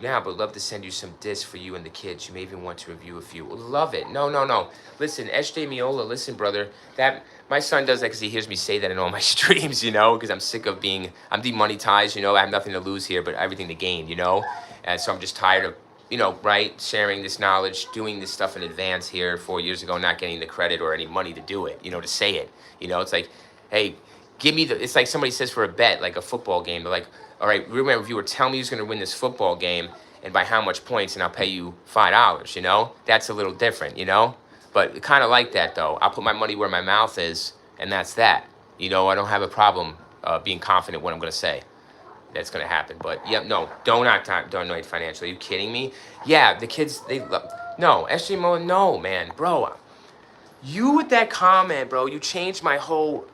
Speaker 2: Now, but love to send you some discs for you and the kids. You may even want to review a few. Love it. No. Listen, SJ Miola, listen, brother. That my son does that because he hears me say that in all my streams, you know, because I'm sick of I'm demonetized, you know. I have nothing to lose here, but everything to gain, you know. And so I'm just tired of, you know, right, sharing this knowledge, doing this stuff in advance here 4 years ago, not getting the credit or any money to do it, you know, to say it. You know, it's like, hey, give me it's like somebody says for a bet, like a football game. They're like, all right, remember, viewer, tell me who's going to win this football game and by how much points, and I'll pay you $5, you know? That's a little different, you know? But kind of like that, though. I'll put my money where my mouth is, and that's that. You know, I don't have a problem being confident what I'm going to say. That's going to happen. But, yeah, no, don't donate financially. Are you kidding me? Yeah, the kids, they love. No, SJ Moa, no, man. Bro, you with that comment, bro, you changed my whole.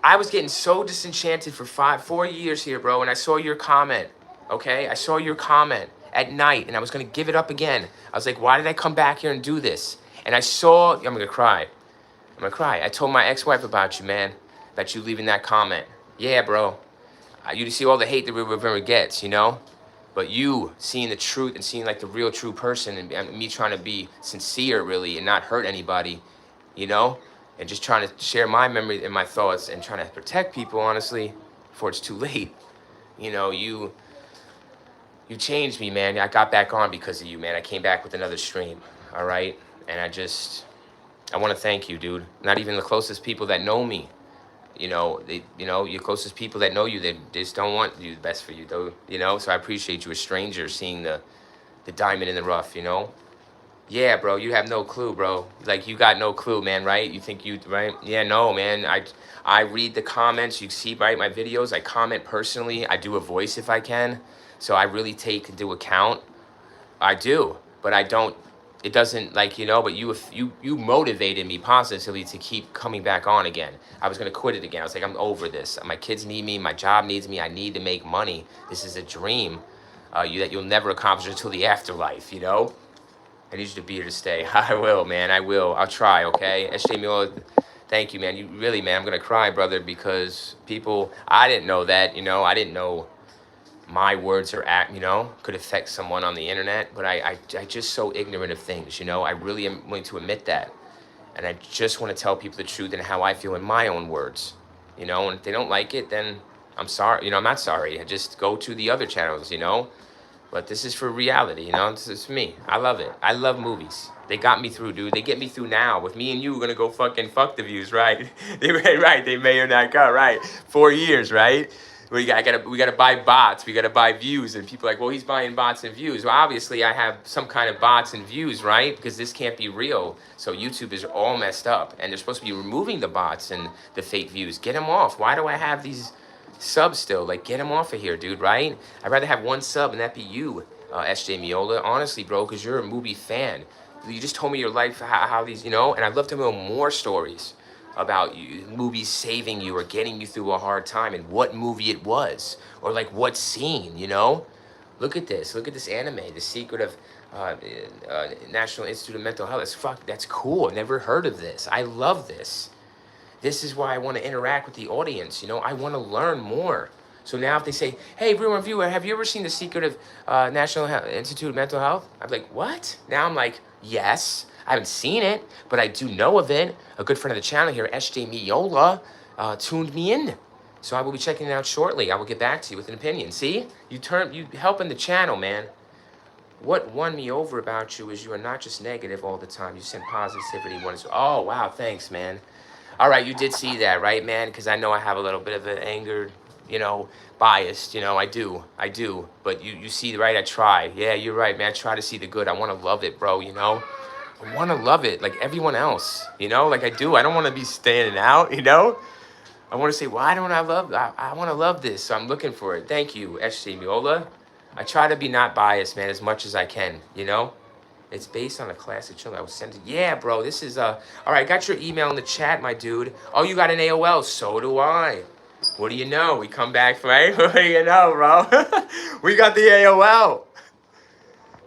Speaker 2: I was getting so disenchanted for 4 years here, bro, and I saw your comment, okay? I saw your comment at night, and I was going to give it up again. I was like, why did I come back here and do this? And I saw, I'm going to cry. I told my ex-wife about you, man, about you leaving that comment. Yeah, bro. You see all the hate that River gets, you know? But you seeing the truth and seeing, like, the real true person and me trying to be sincere, really, and not hurt anybody, you know? And just trying to share my memory and my thoughts and trying to protect people, honestly, before it's too late. You know, you changed me, man. I got back on because of you, man. I came back with another stream, all right? And I want to thank you, dude. Not even the closest people that know me. You know, your closest people that know you, they just don't want you the best for you, though. You know, so I appreciate you, a stranger, seeing the diamond in the rough, you know? Yeah, bro, you have no clue, bro. Like you got no clue, man, right? You think you right? Yeah, no, man. I read the comments. You see, right? My videos. I comment personally. I do a voice if I can. So I really take into account. I do, but I don't. It doesn't like but you motivated me positively to keep coming back on again. I was gonna quit it again. I was like, I'm over this. My kids need me. My job needs me. I need to make money. This is a dream, that you'll never accomplish until the afterlife. I need you to be here to stay. I will, man. I will. I'll try, okay? SJ Mueller, thank you, man. You really, man, I'm going to cry, brother, because I didn't know that, I didn't know my words could affect someone on the internet, but I just so ignorant of things, I really am willing to admit that. And I just want to tell people the truth and how I feel in my own words, and if they don't like it, then I'm sorry, I'm not sorry. I just go to the other channels. But this is for reality, This is me. I love it. I love movies. They got me through, dude. They get me through now. With me and you, we're gonna go fucking fuck the views, right? Right. They may or not go, right? 4 years, right? We gotta buy bots. We gotta buy views, and people are like, well, he's buying bots and views. Well, obviously, I have some kind of bots and views, right? Because this can't be real. So YouTube is all messed up, and they're supposed to be removing the bots and the fake views. Get them off. Why do I have these sub still? Like, get him off of here, dude, right? I'd rather have one sub and that be you, SJ Miola. Honestly, bro, because you're a movie fan. You just told me your life, how these, and I'd love to know more stories about movies saving you or getting you through a hard time and what movie it was or like what scene, Look at this. Look at this anime, The Secret of National Institute of Mental Health. That's cool. Never heard of this. I love this. This is why I want to interact with the audience. I want to learn more. So now if they say, hey, everyone viewer, have you ever seen The Secret of National Institute of Mental Health? I'm like, what? Now I'm like, yes. I haven't seen it, but I do know of it. A good friend of the channel here, SJ Miola, tuned me in. So I will be checking it out shortly. I will get back to you with an opinion. See? You helping the channel, man. What won me over about you is you are not just negative all the time. You send positivity. Oh, wow. Thanks, man. All right, you did see that, right, man? Because I know I have a little bit of an anger, biased. I do. But you see, right? I try. Yeah, you're right, man. I try to see the good. I want to love it, bro. I want to love it like everyone else. Like I do. I don't want to be standing out. I want to say, why don't I love? I want to love this. So I'm looking for it. Thank you, SC Miola. I try to be not biased, man, as much as I can. It's based on a classic children. I was sent to. Yeah, bro. This is all right. I got your email in the chat, my dude. Oh, you got an AOL. So do I. What do you know? We come back, right? What do you know, bro? We got the AOL.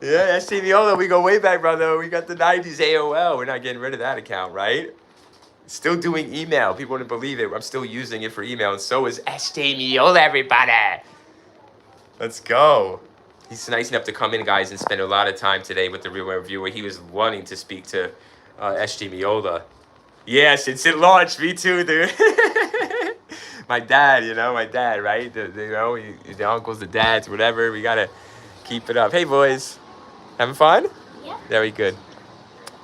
Speaker 2: Yeah, SC Miola. We go way back, brother. We got the 90s AOL. We're not getting rid of that account, right? Still doing email. People wouldn't believe it. I'm still using it for email, and so is SJ Miola, everybody. Let's go. He's nice enough to come in, guys, and spend a lot of time today with the Real Reviewer. He was wanting to speak to SJ Miola. Yeah, since it launched, me too, dude. My dad, right? The uncles, the dads, whatever. We got to keep it up. Hey, boys. Having fun?
Speaker 3: Yeah.
Speaker 2: Very good.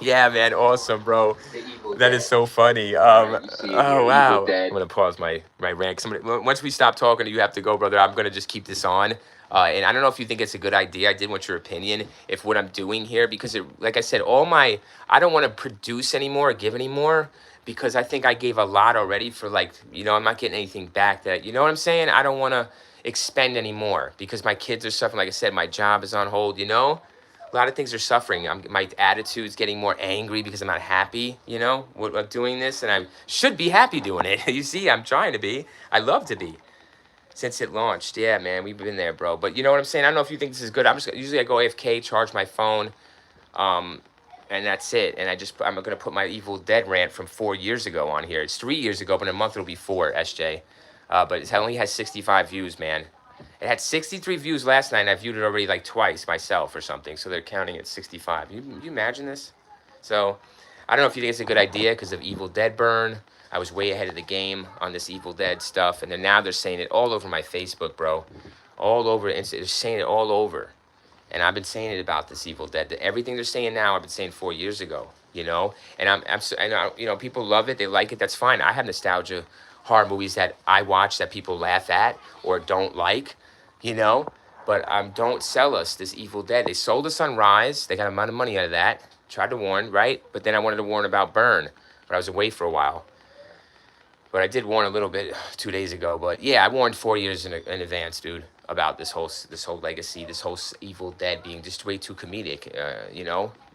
Speaker 2: Yeah, man, awesome, bro. That is so funny. Oh wow. I'm gonna pause my rant. Once we stop talking, you have to go, brother. I'm gonna just keep this on. And I don't know if you think it's a good idea. I did want your opinion if what I'm doing here, because like I said, I don't want to produce anymore or give anymore because I think I gave a lot already for I'm not getting anything back that, you know what I'm saying? I don't want to expend anymore because my kids are suffering. Like I said, my job is on hold, A lot of things are suffering. My attitude's getting more angry because I'm not happy, with doing this. And I should be happy doing it. You see, I'm trying to be. I love to be. Since it launched. Yeah, man, we've been there, bro. But you know what I'm saying? I don't know if you think this is good. Usually I go AFK, charge my phone, and that's it. And I'm going to put my Evil Dead rant from 4 years ago on here. It's 3 years ago, but in a month it'll be 4, SJ. But it only has 65 views, man. It had 63 views last night, and I viewed it already twice myself or something. So they're counting at 65. You imagine this? So I don't know if you think it's a good idea because of Evil Dead burn. I was way ahead of the game on this Evil Dead stuff. And then now they're saying it all over my Facebook, bro. All over. They're saying it all over. And I've been saying it about this Evil Dead. Everything they're saying now, I've been saying 4 years ago, And people love it. They like it. That's fine. I have nostalgia horror movies that I watch that people laugh at or don't like, But don't sell us this Evil Dead. They sold us on Rise. They got a amount of money out of that. Tried to warn, right? But then I wanted to warn about Burn, but I was away for a while. But I did warn a little bit 2 days ago. But yeah, I warned 4 years in advance, dude, about this whole legacy, this whole Evil Dead being just way too comedic,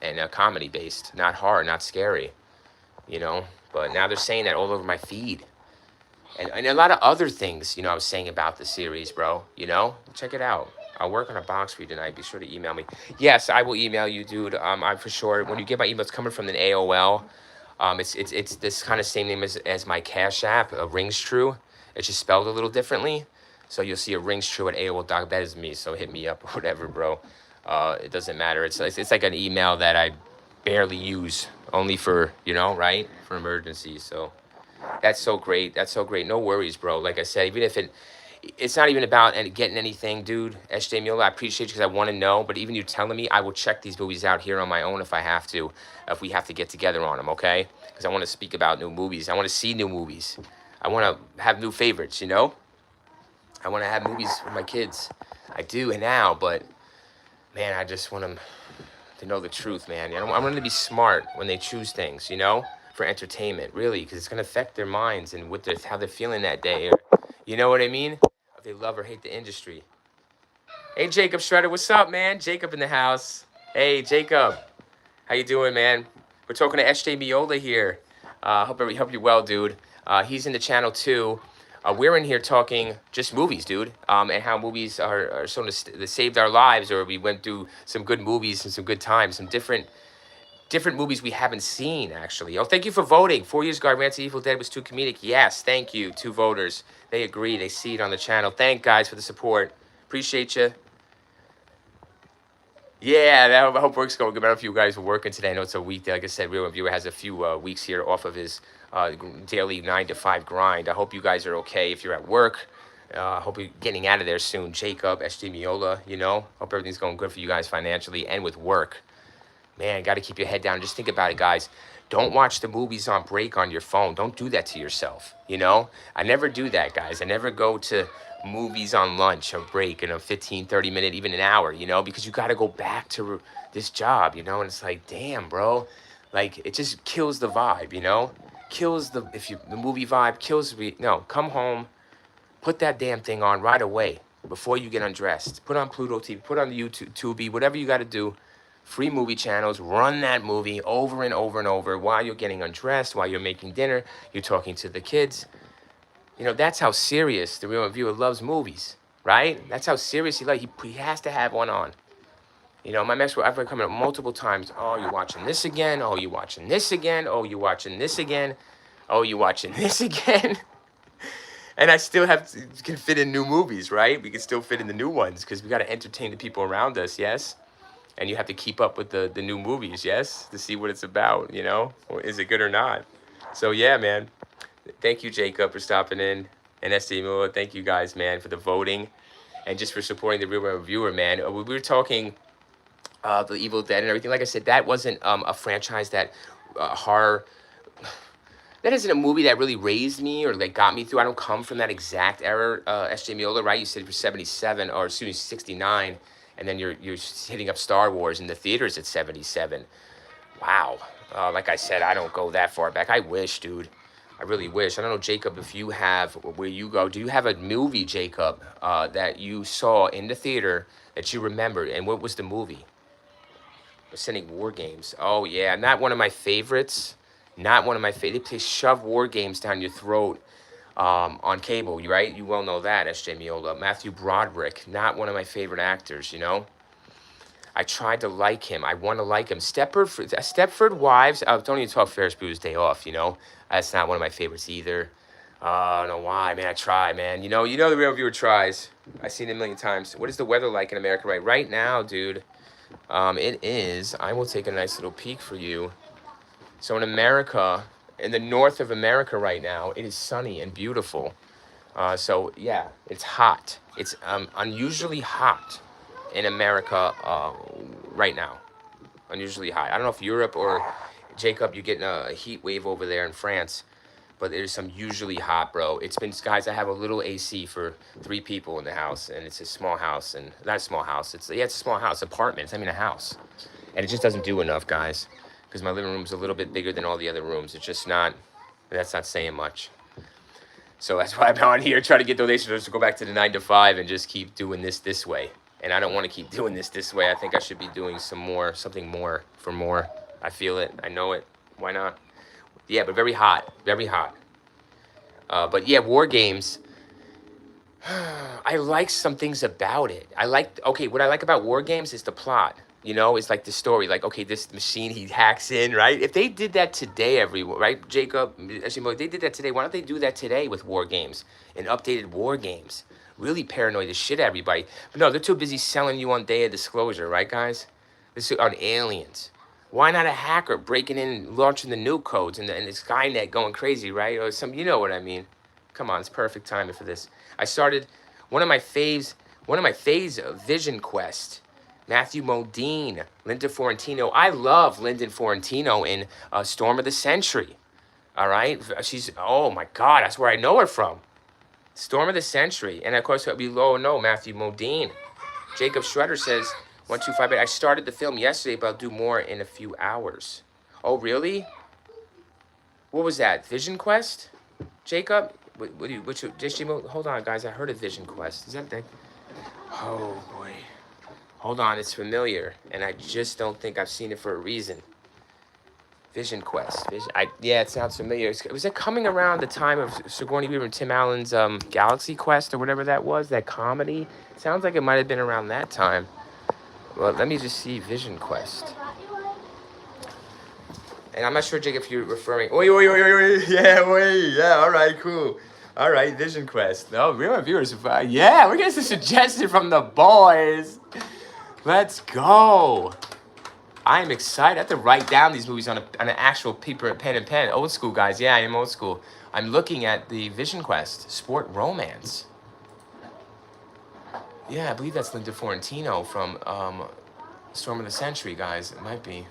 Speaker 2: and comedy based, not horror, not scary, you know. But now they're saying that all over my feed, and a lot of other things, I was saying about the series, bro. Check it out. I'll work on a box for you tonight. Be sure to email me. Yes, I will email you, dude. I'm for sure. When you get my email, it's coming from an AOL. It's this kind of same name as my Cash App, Rings True. It's just spelled a little differently. So you'll see a Rings True at AOL Doc. That is me. So hit me up or whatever, bro. It doesn't matter. It's like an email that I barely use, only for right, for emergencies. So that's so great. That's so great. No worries, bro. Like I said, even if it's not even about getting anything, dude. SJ Mule, I appreciate you because I want to know. But even you telling me, I will check these movies out here on my own if I have to, if we have to get together on them, okay? Because I want to speak about new movies. I want to see new movies. I want to have new favorites, I want to have movies with my kids. I do now, but man, I just want them to know the truth, man. I want them to be smart when they choose things, for entertainment, really, because it's going to affect their minds and how they're feeling that day. Or, you know what I mean? If they love or hate the industry. Hey, Jacob Shredder, what's up, man? Jacob in the house. Hey, Jacob. How you doing, man? We're talking to SJ Miola here. Hope you're well, dude. He's in the channel, too. We're in here talking just movies, dude, and how movies are sort of that saved our lives, or we went through some good movies and some good times, some different movies we haven't seen, actually. Oh, thank you for voting. 4 years ago, I ran to Evil Dead was too comedic. Yes, thank you. 2 voters. They agree. They see it on the channel. Thank guys for the support. Appreciate you. Yeah, I hope work's going good. I don't know if you guys are working today. I know it's a weekday. Like I said, Real Reviewer has a few weeks here off of his daily 9 to 5 grind. I hope you guys are okay if you're at work. I hope you're getting out of there soon. Jacob, SJ Miola, Hope everything's going good for you guys financially and with work. Man, got to keep your head down. Just think about it, guys. Don't watch the movies on break on your phone. Don't do that to yourself, I never do that, guys. I never go to movies on lunch or break in a 15, 30 minute, even an hour, because you got to go back to this job, and it's like, damn, bro. Like, it just kills the vibe, Kills the movie vibe, come home, put that damn thing on right away before you get undressed. Put on Pluto TV, put on the YouTube, Tubi, whatever you got to do. Free movie channels, run that movie over and over and over while you're getting undressed, while you're making dinner, you're talking to the kids. That's how serious the Real Reviewer loves movies, right? That's how serious he has to have one on. My mess, I've been coming up multiple times. Oh, you're watching this again? Oh, you're watching this again? Oh, you're watching this again? Oh, you're watching this again? And I still can fit in new movies, right? We can still fit in the new ones because we got to entertain the people around us, yes? And you have to keep up with the new movies, yes? To see what it's about, Or is it good or not? So, yeah, man. Thank you, Jacob, for stopping in. And ST Miller, thank you guys, man, for the voting. And just for supporting the Real Reviewer, man. We were talking the Evil Dead and everything. Like I said, that wasn't a franchise that horror... That isn't a movie that really raised me or got me through. I don't come from that exact era, SJ Miola, right? You said you're 77, or excuse me, 69. And then you're hitting up Star Wars in the theaters at 77. Wow. Like I said, I don't go that far back. I wish, dude. I really wish. I don't know, Jacob, if you have, where you go, do you have a movie, Jacob, that you saw in the theater that you remembered? And what was the movie? Sending War Games. Oh, yeah. Not one of my favorites. Not one of my favorites. They shove War Games down your throat. On cable, right? You well know that, SJ Miola. Matthew Broderick, not one of my favorite actors, I tried to like him. I want to like him. Stepford Wives, don't even talk Ferris Bueller's Day Off, That's not one of my favorites either. I don't know why, man. I try, man. The Real Reviewer tries. I've seen it a million times. What is the weather like in America right now, dude? It is, I will take a nice little peek for you. So in America, in the north of America right now, it is sunny and beautiful. So yeah, it's hot. It's unusually hot in America right now. Unusually hot. I don't know if Europe or Jacob, you're getting a heat wave over there in France, but there's some usually hot, bro. It's been, guys, I have a little AC for 3 people in the house, and it's a small house, and not a small house. It's a small house, apartment. It's not even a house, and it just doesn't do enough, guys. because my living room's a little bit bigger than all the other rooms. It's just not, that's not saying much. So that's why I'm on here trying to get donations to go back to the 9 to 5 and just keep doing this way. And I don't want to keep doing this way. I think I should be doing something more for more. I feel it. I know it. Why not? Yeah, but very hot. Very hot. But yeah, War Games. I like some things about it. What I like about War Games is the plot. You know, it's like the story. Like, okay, this machine he hacks in, right? If they did that today, everyone, right, Jacob, if they did that today, why don't they do that today with War Games and updated War Games? Really paranoid the shit out of everybody. But no, they're too busy selling you on Day of Disclosure, right, guys? This is on aliens. Why not a hacker breaking in, launching the nuke codes and the Skynet going crazy, right? Or some, you know what I mean? Come on, it's perfect timing for this. I started one of my faves, Vision Quest. Matthew Modine, Linda Fiorentino. I love Lyndon Fiorentino in Storm of the Century. All right, she's, oh my God, that's where I know her from. Storm of the Century, and of course we all know Matthew Modine. Jacob Shredder says 1258. I started the film yesterday, but I'll do more in a few hours. Oh really? What was that? Vision Quest, Jacob? Hold on, guys. I heard of Vision Quest. Is that thing? Oh boy. Hold on, it's familiar, and I just don't think I've seen it for a reason. Vision Quest. Yeah, it sounds familiar. Was it coming around the time of Sigourney Weaver and Tim Allen's Galaxy Quest or whatever that was? That comedy? It sounds like it might have been around that time. Well, let me just see Vision Quest. And I'm not sure, Jake, if you're referring. Yeah, all right, cool. All right, Vision Quest. Oh, real viewers. Yeah, we're getting some suggestion from the boys. Let's go. I am excited. I have to write down these movies on an actual paper, pen and pen. Old school, guys. Yeah, I am old school. I'm looking at the Vision Quest sport romance. Yeah, I believe that's Linda Fiorentino from Storm of the Century, guys. It might be.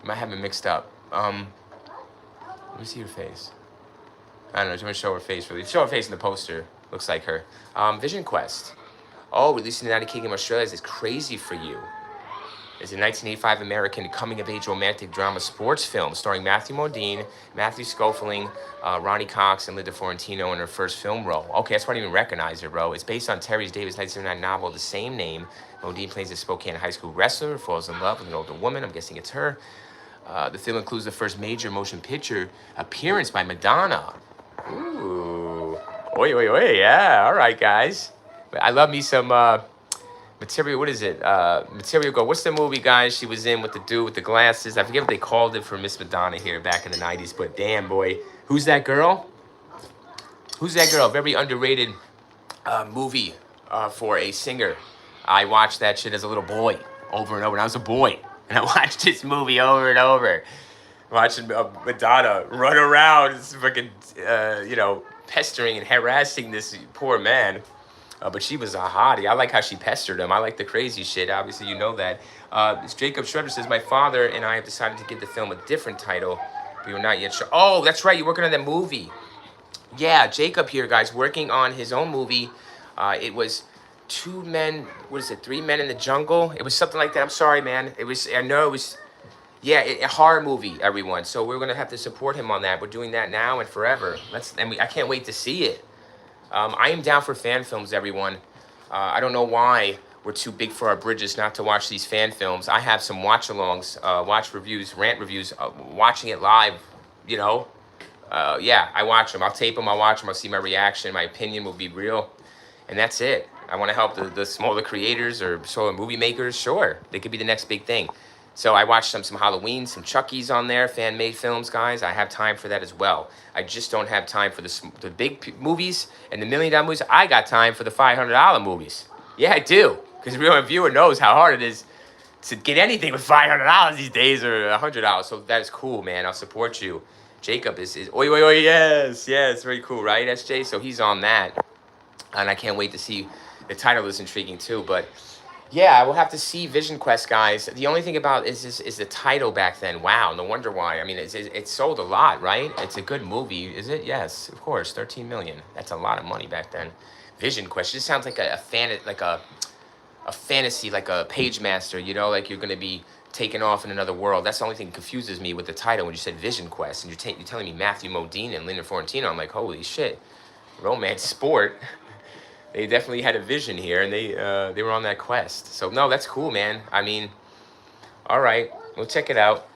Speaker 2: I might have it mixed up. Let me see her face. I don't know. Do you want to show her face? Really? Show her face in the poster. Looks like her. Vision Quest. Oh, released in the United Kingdom, Australia, is Crazy for You. It's a 1985 American coming-of-age romantic drama sports film starring Matthew Modine, Matthew Schofield, Ronnie Cox, and Linda Fiorentino in her first film role. Okay, that's why I didn't even recognize her, bro. It's based on Terry Davis' 1979 novel of the same name. Modine plays a Spokane high school wrestler, falls in love with an older woman. I'm guessing it's her. The film includes the first major motion picture appearance by Madonna. Ooh. Oi, yeah. All right, guys. I love me some Material. What is it? Material Girl. What's the movie, guys, she was in with the dude with the glasses? I forget what they called it for Miss Madonna here back in the 90s, but damn, boy. Who's that girl? Who's that girl? Very underrated movie for a singer. I watched that shit as a little boy over and over. And I was a boy, and I watched this movie over and over. Watching Madonna run around, fucking, pestering and harassing this poor man. But she was a hottie. I like how she pestered him. I like the crazy shit. Obviously, you know that. Jacob Shredder says, my father and I have decided to give the film a different title. We were not yet sure. Oh, that's right. You're working on that movie. Yeah, Jacob here, guys, working on his own movie. It was Three Men in the Jungle? It was something like that. I'm sorry, man. Yeah, a horror movie, everyone. So we're going to have to support him on that. We're doing that now and forever. I can't wait to see it. I am down for fan films, everyone. I don't know why we're too big for our bridges not to watch these fan films. I have some watch-alongs, watch reviews, rant reviews, watching it live, yeah, I watch them. I'll tape them, I'll watch them, I'll see my reaction. My opinion will be real, and that's it. I want to help the smaller creators or smaller movie makers. Sure, they could be the next big thing. So I watched some Halloween, some Chucky's on there, fan-made films, guys. I have time for that as well. I just don't have time for the big movies and the $1 million movies. I got time for the $500 movies. Yeah, I do. Because every viewer knows how hard it is to get anything with $500 these days or $100. So that is cool, man. I'll support you. Jacob is yes, very cool, right, SJ? So he's on that. And I can't wait to see. The title is intriguing too, but yeah, I will have to see Vision Quest, guys. The only thing about is the title back then. Wow, no wonder why. I mean, it sold a lot, right? It's a good movie, is it? Yes, of course, 13 million. That's a lot of money back then. Vision Quest just sounds like a fantasy, like a page master. Like you're gonna be taking off in another world. That's the only thing that confuses me with the title when you said Vision Quest, and you're telling me Matthew Modine and Linda Fiorentino. I'm like, holy shit, romance sport. They definitely had a vision here, and they were on that quest. So no, that's cool, man. I mean, all right, we'll check it out.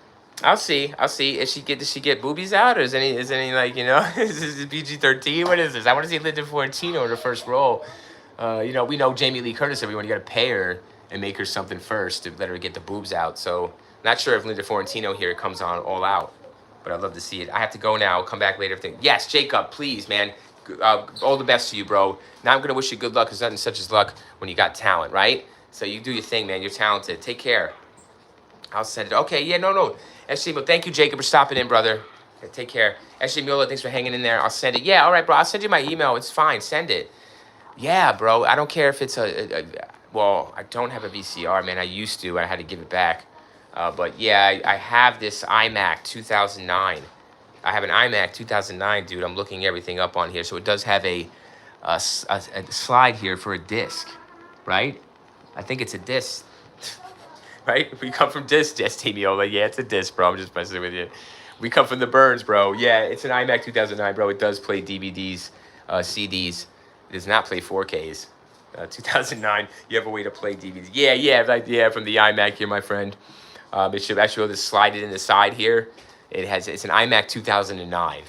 Speaker 2: I'll see. Does she get boobies out, or is any like, you know, is this PG-13? What is this? I want to see Linda Fiorentino in her first role. You know, we know Jamie Lee Curtis. Everyone, you got to pay her and make her something first to let her get the boobs out. So, not sure if Linda Fiorentino here comes on all out, but I'd love to see it. I have to go now. I'll come back later. Yes, Jacob, please, man. All the best to you, bro. Now I'm gonna wish you good luck, because nothing such as luck when you got talent, right? So you do your thing, man. You're talented. Take care. I'll send it. Okay, yeah, no. SJ, but thank you, Jacob, for stopping in, brother. Okay, take care. SJ Miola, thanks for hanging in there. I'll send it. Yeah, all right, bro. I'll send you my email. It's fine. Send it. Yeah, bro. I don't care if it's well, I don't have a VCR, man. I used to. I had to give it back. But yeah, I have this iMac 2009. I have an iMac 2009, dude. I'm looking everything up on here. So it does have a slide here for a disc, right? I think it's a disc, right? We come from disc, Miola. Yeah, it's a disc, bro. I'm just messing with you. We come from the Burns, bro. Yeah, it's an iMac 2009, bro. It does play DVDs, CDs. It does not play 4Ks. 2009, you have a way to play DVDs. Yeah, from the iMac here, my friend. It should actually just slide it in the side here. It's an iMac 2009.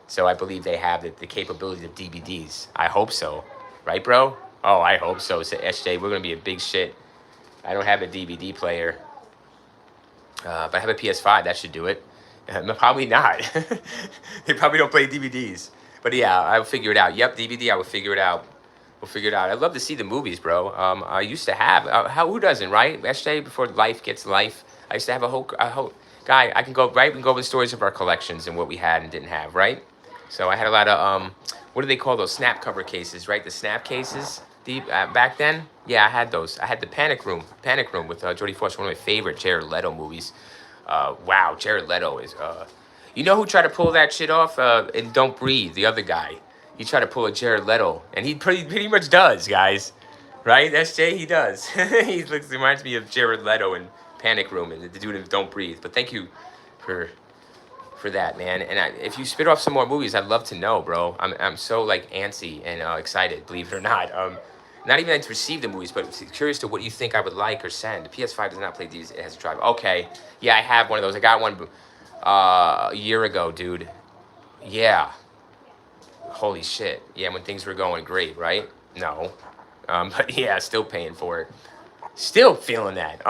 Speaker 2: So I believe they have the capability of DVDs. I hope so. Right, bro? Oh, I hope so. So SJ, we're going to be a big shit. I don't have a DVD player. But I have a PS5. That should do it. Probably not. They probably don't play DVDs. But yeah, I'll figure it out. Yep, DVD, I will figure it out. We'll figure it out. I'd love to see the movies, bro. I used to have, who doesn't, right? SJ, before life gets life, I used to have a whole guy, I can go, right? We can go over the stories of our collections and what we had and didn't have, right? So I had a lot of, what do they call those? Snap cover cases, right? The snap cases back then. Yeah, I had those. I had the Panic Room with Jodie Foster, one of my favorite Jared Leto movies. Wow, Jared Leto is, you know who tried to pull that shit off in Don't Breathe, the other guy? He tried to pull a Jared Leto, and he pretty much does, guys. Right, SJ? He does. He reminds me of Jared Leto in Panic Room and the dude in Don't Breathe. But thank you for that, man. And if you spit off some more movies, I'd love to know, bro. I'm so like antsy and excited, believe it or not. Not even to receive the movies, but curious to what you think I would like or send. The PS5 does not play these. It has a drive. Okay, yeah, I have one of those. I got one a year ago, dude. Yeah. Holy shit. Yeah, when things were going great, right? No. But yeah, still paying for it. Still feeling that.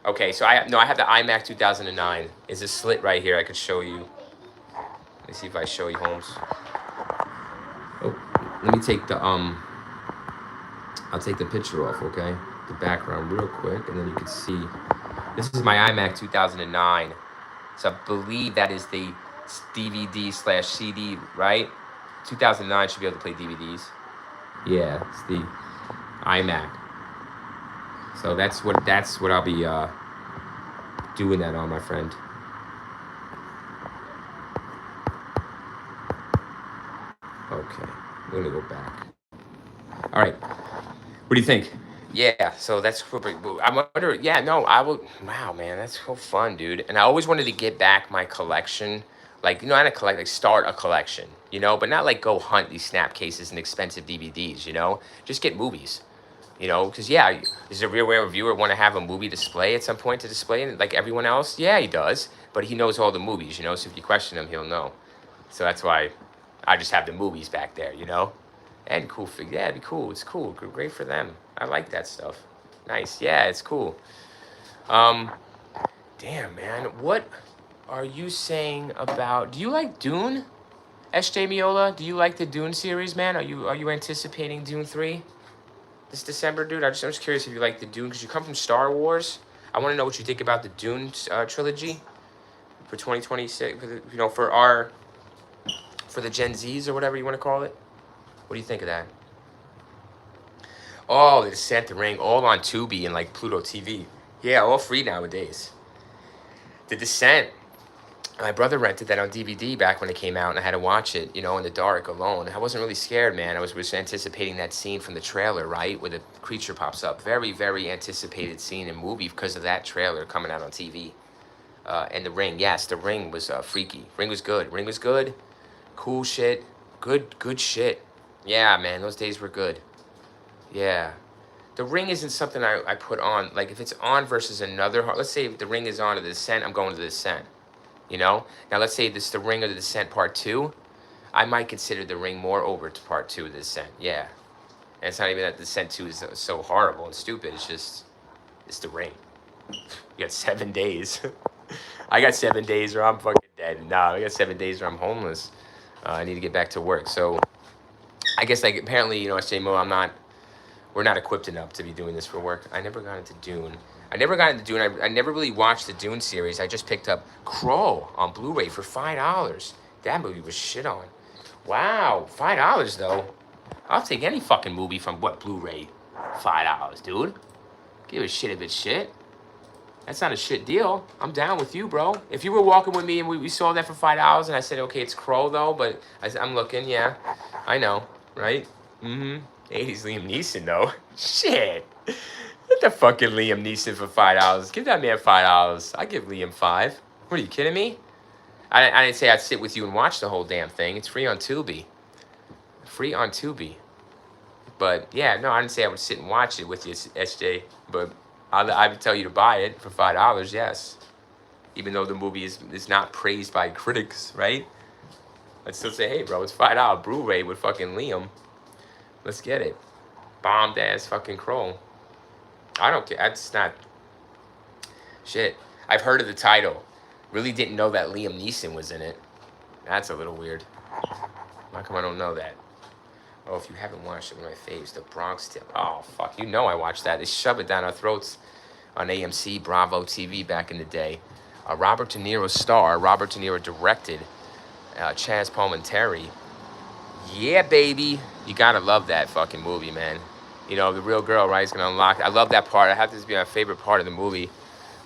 Speaker 2: Okay, so I have the iMac 2009. Is a slit right here I could show you. Let me see if I show you, Holmes. Oh, let me take the I'll take the picture off, okay? The background real quick, and then you can see. This is my iMac 2009. So I believe that is the DVD/CD, right? 2009 should be able to play DVDs. Yeah, it's the iMac. So that's what I'll be doing that on, my friend. Okay, we're gonna go back. All right, what do you think? Yeah, so that's I wonder. Yeah, no, I will. Wow, man, that's so fun, dude. And I always wanted to get back my collection, like, you know, not collect, like start a collection, you know, but not like go hunt these snap cases and expensive DVDs, you know. Just get movies, you know, because yeah, does a real reviewer want to have a movie display at some point to display it like everyone else? Yeah, he does, but he knows all the movies, you know. So if you question him, he'll know. So that's why I just have the movies back there, you know. And cool, yeah, it'd be cool. It's cool, great for them. I like that stuff. Nice, yeah, it's cool. Damn, man, what are you saying about? Do you like Dune, SJ Miola? Do you like the Dune series, man? Are you anticipating Dune 3 this December, dude? I'm just curious if you like the Dune, because you come from Star Wars. I want to know what you think about the Dune trilogy for 2026. You know, for the Gen Zs or whatever you want to call it. What do you think of that? Oh, The Descent, The Ring, all on Tubi and like Pluto TV. Yeah, all free nowadays. The Descent. My brother rented that on DVD back when it came out, and I had to watch it, you know, in the dark alone. I wasn't really scared, man. I was anticipating that scene from the trailer, right, where the creature pops up. Very, very anticipated scene in movie because of that trailer coming out on TV. And The Ring, yes, The Ring was freaky. Ring was good. Ring was good. Cool shit. Good shit. Yeah, man, those days were good. Yeah. The Ring isn't something I put on. Like, if it's on versus another, let's say if The Ring is on to The Descent, I'm going to The Descent. You know? Now, let's say this is The Ring or The Descent Part 2. I might consider The Ring more over to Part 2 of The Descent. Yeah. And it's not even that Descent 2 is so horrible and stupid. It's just, it's The Ring. You got 7 days. I got 7 days or I'm fucking dead. Nah, I got 7 days or I'm homeless. I need to get back to work. So, I guess, like, apparently, you know, SJ we're not equipped enough to be doing this for work. I never got into Dune. I never really watched the Dune series. I just picked up Crow on Blu-ray for $5. That movie was shit on. Wow, $5 though. I'll take any fucking movie from Blu-ray. $5, dude. Give a shit if it's shit. That's not a shit deal. I'm down with you, bro. If you were walking with me and we saw that for $5 and I said, okay, it's Crow though, but I'm looking, yeah. I know, right? Mm-hmm. 80s Liam Neeson, though. Shit. Get the fucking Liam Neeson for $5. Give that man $5. I give Liam 5. What, are you kidding me? I didn't say I'd sit with you and watch the whole damn thing. It's free on Tubi. Free on Tubi. But, yeah, no, I didn't say I would sit and watch it with you, SJ. But I would tell you to buy it for $5, yes. Even though the movie is not praised by critics, right? I'd still say, hey, bro, it's $5 Blu-ray with fucking Liam. Let's get it. Bombed ass fucking Crow. I don't care. That's not shit. I've heard of the title. Really didn't know that Liam Neeson was in it. That's a little weird. How come I don't know that? Oh, if you haven't watched it, one of my faves, The Bronx Tale. Oh, fuck. You know I watched that. They shove it down our throats on AMC, Bravo TV back in the day. Robert De Niro star. Robert De Niro directed. Chaz Palminteri. Yeah, baby. You gotta love that fucking movie, man. You know, the real girl, right, is gonna unlock. I love that part. I have this be my favorite part of the movie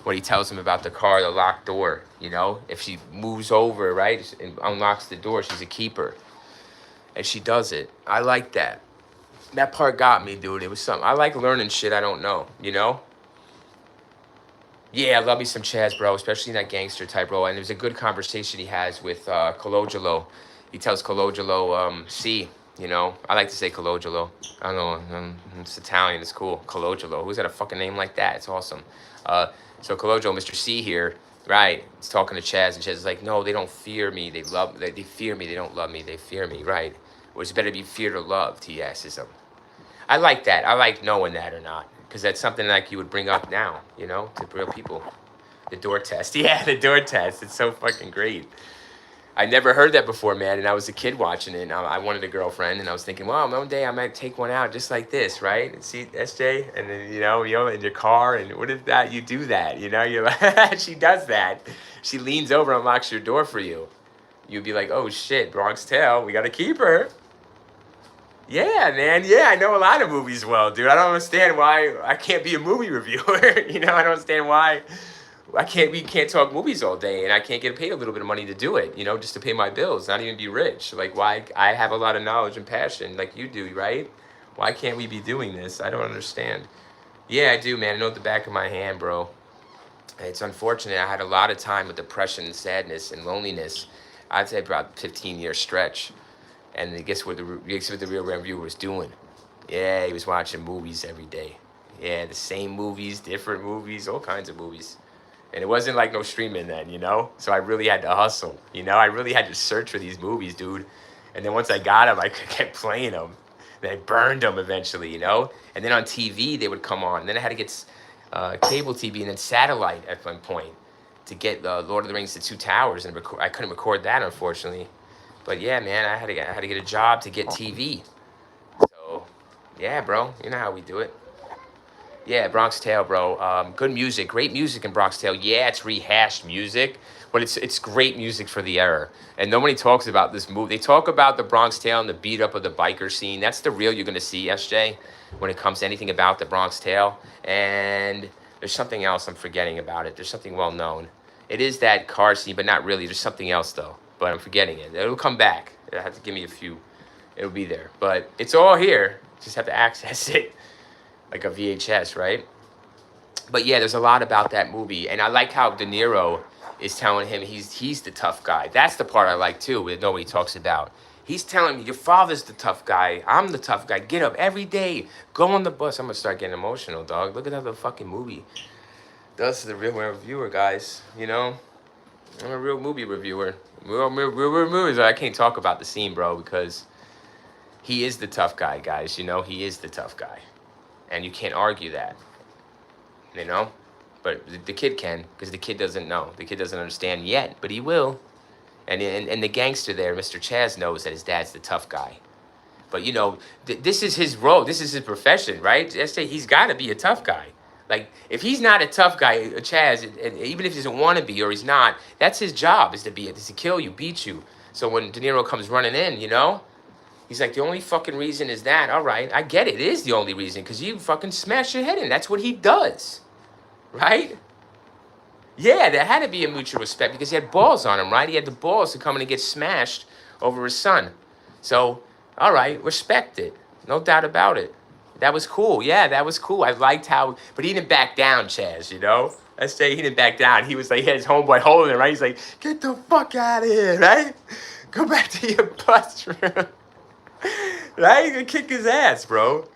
Speaker 2: when he tells him about the car, the locked door. You know, if she moves over, right, and unlocks the door, she's a keeper. And she does it. I like that. That part got me, dude. It was something. I like learning shit I don't know, you know? Yeah, I love me some Chaz, bro, especially in that gangster type role. And there's a good conversation he has with Colangelo. He tells Colangelo, see, you know, I like to say Colangelo. I don't know, it's Italian, it's cool. Colangelo, who's got a fucking name like that? It's awesome. So Colangelo, Mr. C here, right, he's talking to Chaz, and Chaz is like, no, they don't fear me, they fear me, they don't love me, they fear me, right? Or is it better to be feared or loved, he asks him. I like that, I like knowing that or not, because that's something like you would bring up now, you know, to real people. The door test, yeah, the door test, it's so fucking great. I never heard that before, man, and I was a kid watching it, and I wanted a girlfriend, and I was thinking, well, one day I might take one out just like this, right? And see, SJ, and then, you know, in your car, and what if that, you do that, you know, you're like, she does that. She leans over and locks your door for you. You'd be like, oh, shit, Bronx Tale, we gotta keep her. Yeah, man, yeah, I know a lot of movies well, dude. I don't understand why I can't be a movie reviewer, you know, I don't understand why we can't talk movies all day, and I can't get paid a little bit of money to do it, you know, just to pay my bills, not even be rich. Like, why? I have a lot of knowledge and passion like you do, right? Why can't we be doing this? I don't understand. Yeah, I do, man. I know at the back of my hand, bro. It's unfortunate. I had a lot of time with depression and sadness and loneliness. I'd say about a 15-year stretch. And guess what the real reviewer was doing? Yeah, he was watching movies every day. Yeah, the same movies, different movies, all kinds of movies. And it wasn't like no streaming then, you know? So I really had to hustle, you know? I really had to search for these movies, dude. And then once I got them, I kept playing them. Then I burned them eventually, you know? And then on TV, they would come on. And then I had to get cable TV and then satellite at one point to get Lord of the Rings: The Two Towers. And I couldn't record that, unfortunately. But yeah, man, I had to get a job to get TV. So, yeah, bro, you know how we do it. Yeah, Bronx Tale, bro. Good music, great music in Bronx Tale. Yeah, it's rehashed music, but it's great music for the era. And nobody talks about this movie. They talk about the Bronx Tale and the beat up of the biker scene. That's the real you're gonna see, SJ, when it comes to anything about the Bronx Tale. And there's something else I'm forgetting about it. There's something well known. It is that car scene, but not really. There's something else though, but I'm forgetting it. It'll come back. I have to give me a few. It'll be there, but it's all here. Just have to access it like a VHS, right? But yeah, there's a lot about that movie, and I like how De Niro is telling him he's the tough guy. That's the part I like too, that nobody talks about. He's telling me your father's the tough guy. I'm the tough guy. Get up every day. Go on the bus. I'm gonna start getting emotional, dog. Look at how the fucking movie does to the real reviewer, guys. You know, I'm a real movie reviewer. Real movies. I can't talk about the scene, bro, because he is the tough guy, guys. You know, he is the tough guy, and you can't argue that. You know, but the kid can, because the kid doesn't know. The kid doesn't understand yet, but he will. And the gangster there, Mr. Chaz, knows that his dad's the tough guy. But you know, this is his role. This is his profession, right? He's got to be a tough guy. Like, if he's not a tough guy, Chaz, and even if he doesn't want to be or he's not, that's his job, is to kill you, beat you. So when De Niro comes running in, you know, he's like, the only fucking reason is that. All right, I get it. It is the only reason, because you fucking smash your head in. That's what he does. Right? Yeah, there had to be a mutual respect because he had balls on him, right? He had the balls to come in and get smashed over his son. So, all right, respect it. No doubt about it. That was cool. Yeah, that was cool. I liked how, but he didn't back down, Chaz, you know? Let's say he didn't back down. He was like, he had his homeboy holding him, right? He's like, get the fuck out of here, right? Go back to your bus room. Right? He could kick his ass, bro.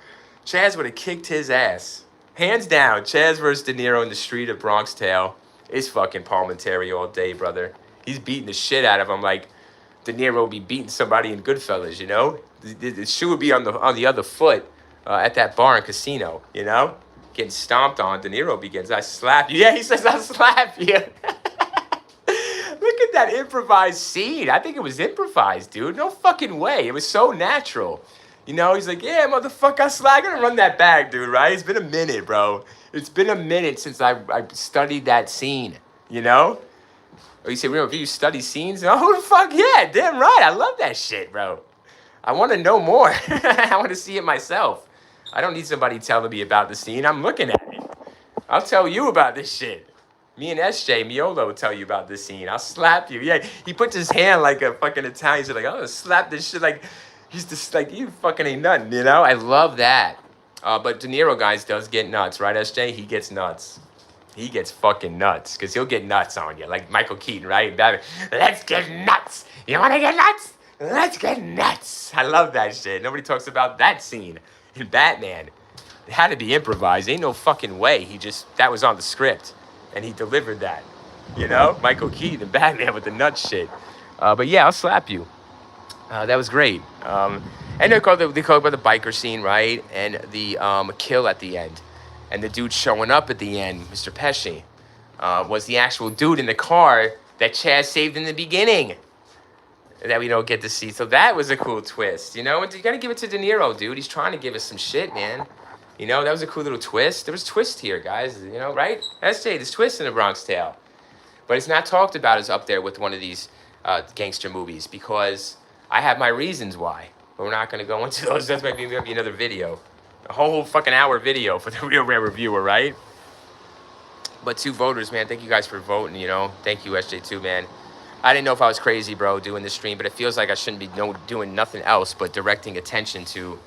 Speaker 2: Chaz would have kicked his ass. Hands down, Chaz versus De Niro in the street of Bronx Tale is fucking parliamentary all day, brother. He's beating the shit out of him like De Niro would be beating somebody in Goodfellas, you know? The shoe would be on the other foot at that bar and casino, you know? Getting stomped on. De Niro begins, I slap you. Yeah, he says, I slap you. Look at that improvised scene. I think it was improvised, dude. No fucking way. It was so natural. You know, he's like, yeah, motherfucker, I'm gonna run that back, dude, right? It's been a minute, bro. It's been a minute since I studied that scene, you know? Or you say, real, you study scenes? Oh, fuck yeah, damn right. I love that shit, bro. I want to know more. I want to see it myself. I don't need somebody telling me about the scene. I'm looking at it. I'll tell you about this shit. Me and SJ, Miolo will tell you about this scene. I'll slap you. Yeah, he puts his hand like a fucking Italian. He's like, I'm gonna slap this shit like... He's just like, you fucking ain't nothing, you know? I love that. But De Niro, guys, does get nuts, right, SJ? He gets nuts. He gets fucking nuts, because he'll get nuts on you, like Michael Keaton, right? Batman, let's get nuts. You want to get nuts? Let's get nuts. I love that shit. Nobody talks about that scene in Batman. It had to be improvised. Ain't no fucking way. That was on the script, and he delivered that. You know? Michael Keaton and Batman with the nuts shit. But yeah, I'll slap you. That was great. And they called about the biker scene, right? And the kill at the end. And the dude showing up at the end, Mr. Pesci, was the actual dude in the car that Chaz saved in the beginning. That we don't get to see. So that was a cool twist, you know? You gotta give it to De Niro, dude. He's trying to give us some shit, man. You know, that was a cool little twist. There was a twist here, guys, you know, right? SJ, there's twist in the Bronx Tale. But it's not talked about as up there with one of these gangster movies because... I have my reasons why, but we're not going to go into those. That's maybe another video. A whole fucking hour video for the Real Rare Reviewer, right? But 2 voters, man. Thank you guys for voting, you know. Thank you, SJ2, man. I didn't know if I was crazy, bro, doing this stream, but it feels like I shouldn't be doing nothing else but directing attention to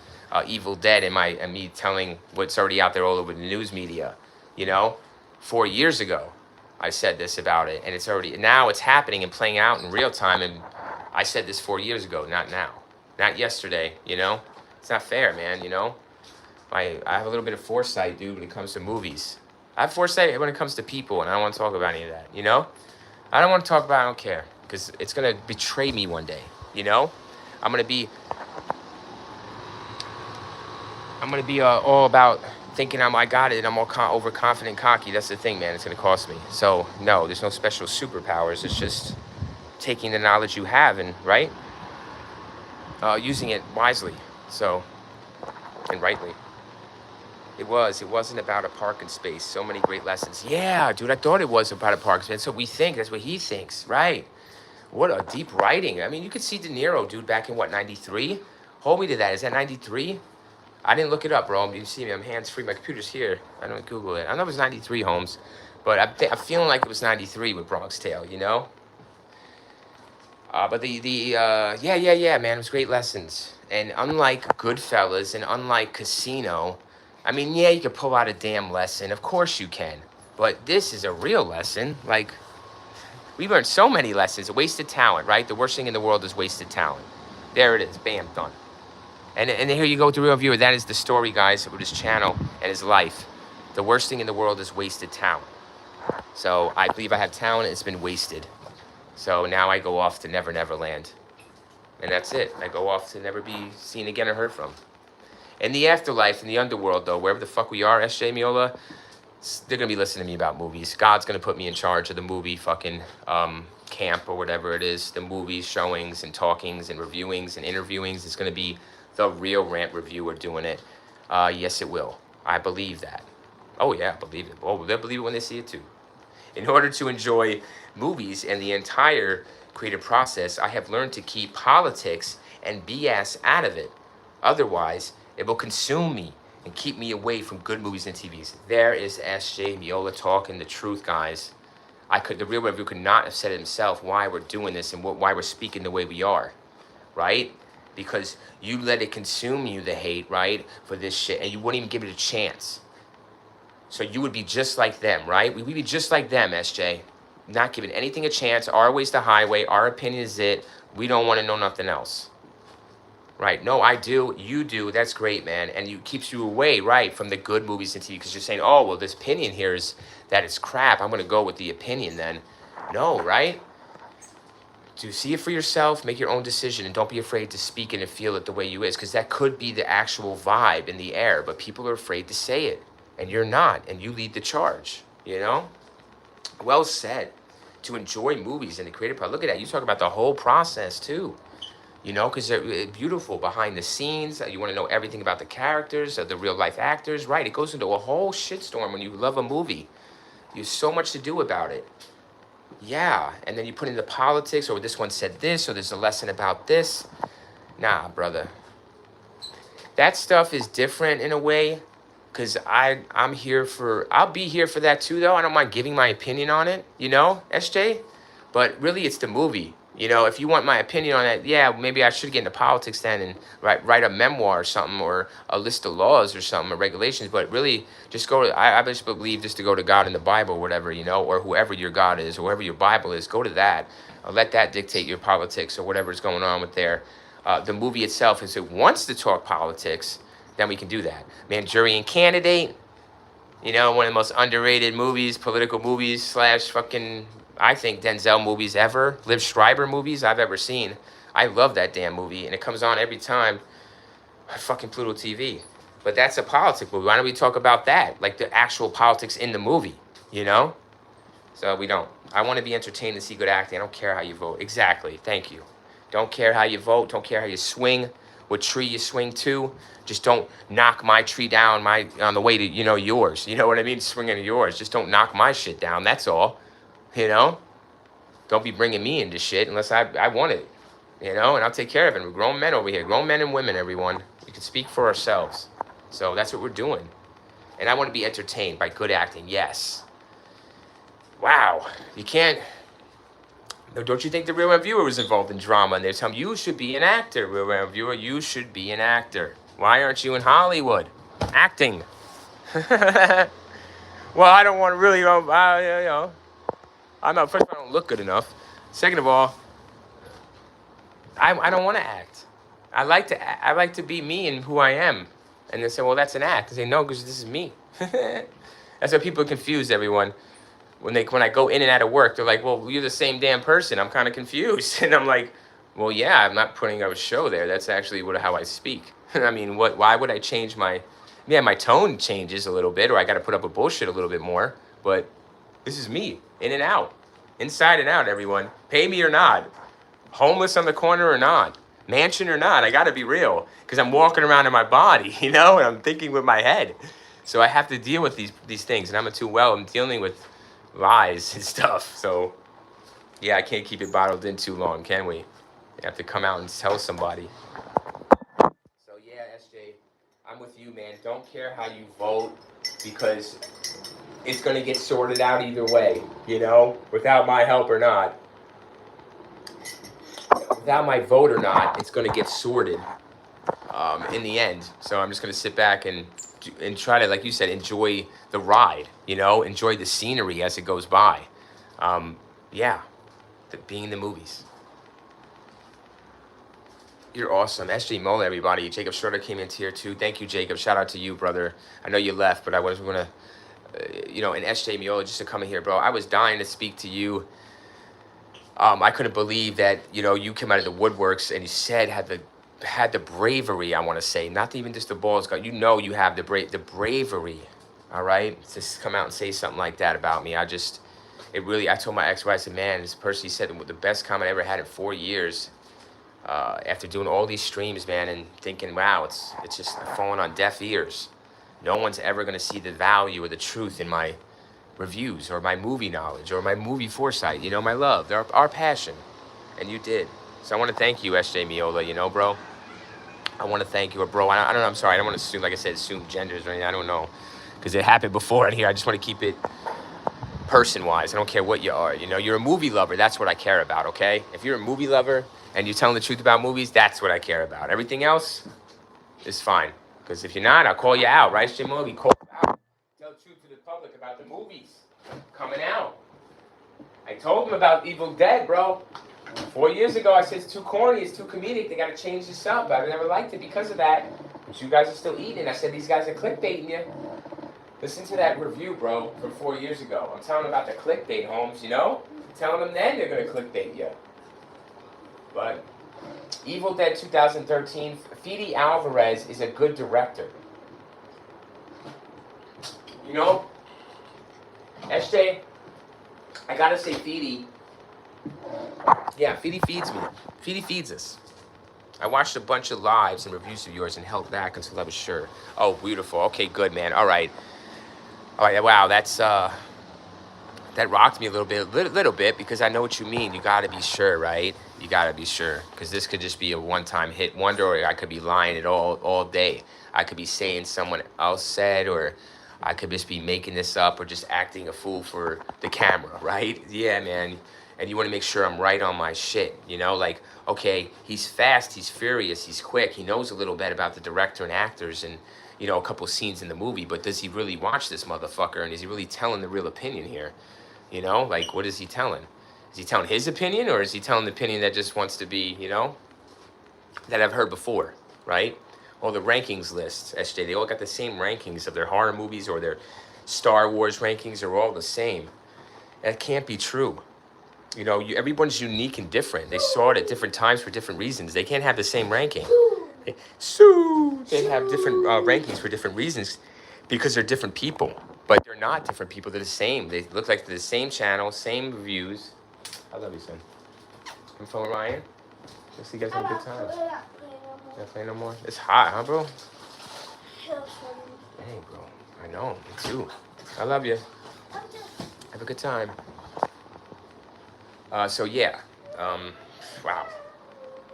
Speaker 2: Evil Dead and me telling what's already out there all over the news media, you know? 4 years ago, I said this about it, and now it's happening and playing out in real time, and I said this 4 years ago, not now. Not yesterday, you know? It's not fair, man, you know? I have a little bit of foresight, dude, when it comes to movies. I have foresight when it comes to people, and I don't want to talk about any of that, you know? I don't want to talk about it, I don't care, because it's going to betray me one day, you know? I'm going to be all about thinking I got it, and I'm all overconfident, cocky. That's the thing, man. It's going to cost me. So, no, there's no special superpowers. It's just... taking the knowledge you have and using it wisely, so, and rightly. It wasn't about a parking space. So many great lessons. Yeah, dude, I thought it was about a parking space. That's what we think. That's what he thinks, right? What a deep writing. I mean, you could see De Niro, dude, back in what, 93? Hold me to that. Is that 93? I didn't look it up, bro. You see me, I'm hands-free. My computer's here. I don't Google it. I know it was 93, Holmes. But I'm feeling like it was 93 with Bronx Tale, you know? But yeah, man, it was great lessons. And unlike Goodfellas and unlike Casino, I mean, yeah, you could pull out a damn lesson. Of course you can. But this is a real lesson. Like, we learned so many lessons. Wasted talent, right? The worst thing in the world is wasted talent. There it is. Bam, done. And here you go with the real viewer. That is the story, guys, of his channel and his life. The worst thing in the world is wasted talent. So I believe I have talent. It's been wasted. So now I go off to Never Never Land. And that's it. I go off to never be seen again or heard from. In the afterlife, in the underworld, though, wherever the fuck we are, SJ Miola, they're going to be listening to me about movies. God's going to put me in charge of the movie fucking camp or whatever it is. The movies, showings, and talkings, and reviewings, and interviewings. It's going to be the real rant reviewer doing it. Yes, it will. I believe that. Oh, yeah, I believe it. Oh, they'll believe it when they see it, too. In order to enjoy movies and the entire creative process, I have learned to keep politics and BS out of it. Otherwise, it will consume me and keep me away from good movies and TVs. There is SJ Miola talking the truth, guys. The real review could not have said it himself why we're doing this and why we're speaking the way we are, right? Because you let it consume you, the hate, right, for this shit, and you wouldn't even give it a chance. So you would be just like them, right? We'd be just like them, SJ. Not giving anything a chance. Our way's the highway. Our opinion is it. We don't want to know nothing else. Right? No, I do. You do. That's great, man. And it keeps you away, right, from the good movies and TV. Because you're saying, oh, well, this opinion here is that it's crap. I'm going to go with the opinion then. No, right? To see it for yourself, make your own decision, and don't be afraid to speak it and feel it the way you is. Because that could be the actual vibe in the air. But people are afraid to say it. And you're not, and you lead the charge, you know? Well said. To enjoy movies and the creative part. Look at that. You talk about the whole process, too. You know, because they're beautiful behind the scenes. You want to know everything about the characters, the real-life actors. Right, it goes into a whole shitstorm when you love a movie. You have so much to do about it. Yeah, and then you put in the politics, or this one said this, or there's a lesson about this. Nah, brother. That stuff is different in a way. Because I'll be here for that too, though. I don't mind giving my opinion on it, you know, SJ? But really, it's the movie. You know, if you want my opinion on it, yeah, maybe I should get into politics then and write a memoir or something, or a list of laws or something, or regulations. But really, just I just believe just to go to God in the Bible or whatever, you know, or whoever your God is, or whoever your Bible is, go to that. Let that dictate your politics or whatever's going on with there. The movie itself, if it wants to talk politics, then we can do that. Manchurian Candidate, you know, one of the most underrated movies, political movies / fucking, I think, Denzel movies ever. Liv Schreiber movies I've ever seen. I love that damn movie, and it comes on every time. Fucking Pluto TV. But that's a politics movie. Why don't we talk about that? Like the actual politics in the movie, you know? So we don't. I want to be entertained and see good acting. I don't care how you vote. Exactly. Thank you. Don't care how you vote. Don't care how you swing. What tree you swing to. Just don't knock my tree down on the way to, you know, yours. You know what I mean? Swinging to yours. Just don't knock my shit down. That's all. You know? Don't be bringing me into shit unless I want it. You know? And I'll take care of it. We're grown men over here. Grown men and women, everyone. We can speak for ourselves. So that's what we're doing. And I want to be entertained by good acting. Yes. Wow. You can't... Don't you think the Real Reviewer was involved in drama? And they're telling you should be an actor, Real Reviewer. You should be an actor. Why aren't you in Hollywood? Acting. Well, I don't want to really, you know, I'm not, first of all, I don't look good enough. Second of all, I don't want to act. I like to be me and who I am. And they say, well, that's an act. I say, no, because this is me. That's why people are confused, everyone. When I go in and out of work, they're like, well, you're the same damn person. I'm kind of confused. And I'm like, well, yeah, I'm not putting up a show there. That's actually how I speak. I mean, why would I change my tone changes a little bit, or I got to put up a bullshit a little bit more. But this is me, in and out, inside and out, everyone. Pay me or not. Homeless on the corner or not. Mansion or not. I got to be real, because I'm walking around in my body, you know, and I'm thinking with my head. So I have to deal with these things, and I'm dealing with lies and stuff. So yeah, I can't keep it bottled in too long, can we? You have to come out and tell somebody. So yeah, SJ, I'm with you, man. Don't care how you vote, because it's going to get sorted out either way, you know, without my help or not. Without my vote or not, it's going to get sorted in the end. So I'm just going to sit back and try to, like you said, enjoy the ride, you know, enjoy the scenery as it goes by. Yeah, being in the movies. You're awesome. SJ Mola, everybody. Jacob Schroeder came in here too. Thank you, Jacob. Shout out to you, brother. I know you left, but I was going to, you know, and SJ Miola, just to come in here, bro. I was dying to speak to you. I couldn't believe that, you know, you came out of the woodworks and you said had the bravery, I want to say, not even just the balls, you know, you have the bravery, all right, to come out and say something like that about me. I told my ex-wife, I said, man, this person, he said the best comment I ever had in 4 years. After doing all these streams, man, and thinking, wow, it's just falling on deaf ears. No one's ever going to see the value or the truth in my reviews or my movie knowledge or my movie foresight, you know, my love, our passion. And you did. So I want to thank you, SJ Miola, you know, bro. I want to thank you, or bro. I don't know, I'm sorry. I don't want to assume, like I said, assume genders or anything. I don't know. Because it happened before in here. I just want to keep it person-wise. I don't care what you are. You know, you're a movie lover. That's what I care about, okay? If you're a movie lover and you're telling the truth about movies, that's what I care about. Everything else is fine. Because if you're not, I'll call you out, right, SJ Miola? Call you out. Tell the truth to the public about the movies coming out. I told them about Evil Dead, bro. 4 years ago, I said it's too corny, it's too comedic. They got to change this up. I never liked it because of that. But you guys are still eating. I said these guys are clickbaiting you. Listen to that review, bro, from 4 years ago. I'm telling them about the clickbait, Holmes, you know? I'm telling them then they're going to clickbait you. But Evil Dead 2013, Fede Alvarez is a good director. You know, SJ, I got to say Fede. Yeah, Fede feeds me. Fede feeds us. I watched a bunch of lives and reviews of yours and held back until I was sure. Oh, beautiful. Okay, good, man. All right. Wow, that rocked me a little bit because I know what you mean. You got to be sure, right? You got to be sure because this could just be a one-time hit wonder, or I could be lying it all day. I could be saying someone else said, or I could just be making this up or just acting a fool for the camera, right? Yeah, man. And you want to make sure I'm right on my shit, you know? Like, okay, he's fast, he's furious, he's quick. He knows a little bit about the director and actors and, you know, a couple scenes in the movie, but does he really watch this motherfucker? And is he really telling the real opinion here? You know, like, what is he telling? Is he telling his opinion, or is he telling the opinion that just wants to be, you know, that I've heard before, right? All the rankings lists, SJ, they all got the same rankings of their horror movies or their Star Wars rankings are all the same. That can't be true. You know, everyone's unique and different. They saw it at different times for different reasons. They can't have the same ranking. They have different rankings for different reasons because they're different people. But they're not different people. They're the same. They look like they're the same channel, same reviews. I love you, son. I'm phone Ryan. Let's see you guys have a good time. Not playing no more? It's hot, huh, bro? Dang, bro. I know. Me too. I love you. Have a good time. So yeah, wow.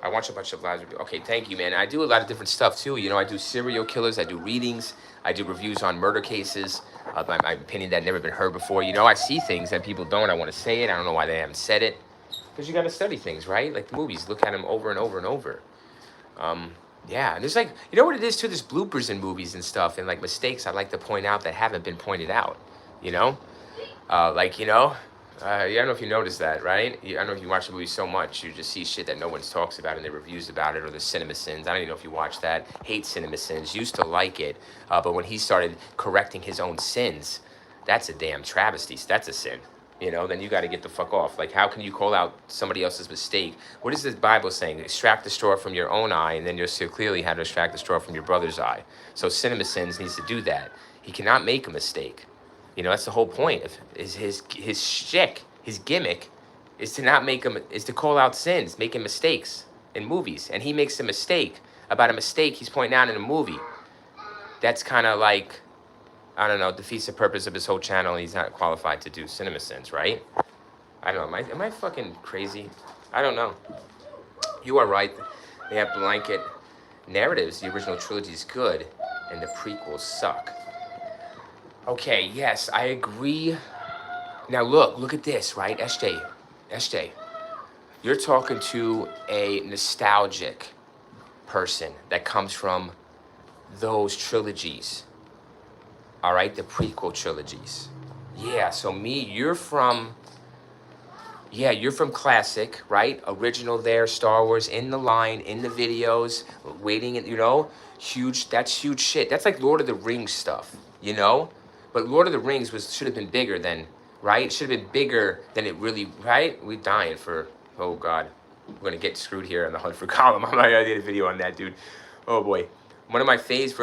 Speaker 2: I watch a bunch of lives. Okay, thank you, man. I do a lot of different stuff too. You know, I do serial killers. I do readings. I do reviews on murder cases. My opinion that never been heard before. You know, I see things that people don't. I want to say it. I don't know why they haven't said it. Because you got to study things, right? Like the movies. Look at them over and over and over. Yeah, and there's like, you know what it is too? There's bloopers in movies and stuff, and like mistakes I like to point out that haven't been pointed out. You know, like you know. I don't know if you noticed that, right? I don't know if you watch the movie so much, you just see shit that no one talks about in their reviews about it, or the Cinema Sins. I don't even know if you watch that. Hate Cinema Sins. Used to like it, but when he started correcting his own sins, that's a damn travesty. That's a sin. You know, then you got to get the fuck off. Like, how can you call out somebody else's mistake? What is the Bible saying? Extract the straw from your own eye, and then you'll see clearly how to extract the straw from your brother's eye. So Cinema Sins needs to do that. He cannot make a mistake. You know, that's the whole point of his shtick, his gimmick, is to not make him, is to call out sins, making mistakes in movies. And he makes a mistake about a mistake he's pointing out in a movie. That's kind of like, I don't know, defeats the purpose of his whole channel, and he's not qualified to do Cinema Sins, right? I don't know, am I fucking crazy? I don't know. You are right. They have blanket narratives. The original trilogy is good, and the prequels suck. Okay, yes, I agree. Now look at this, right? SJ, you're talking to a nostalgic person that comes from those trilogies, all right? The prequel trilogies. Yeah, so you're from classic, right? Original there, Star Wars in the line, in the videos, waiting, huge, that's huge shit. That's like Lord of the Rings stuff, you know? But Lord of the Rings should have been bigger than, right? Should have been bigger than it really, right? We're dying for, oh God. We're gonna get screwed here on the Hunt for Column. I'm not gonna get a video on that, dude. Oh boy. One of my faves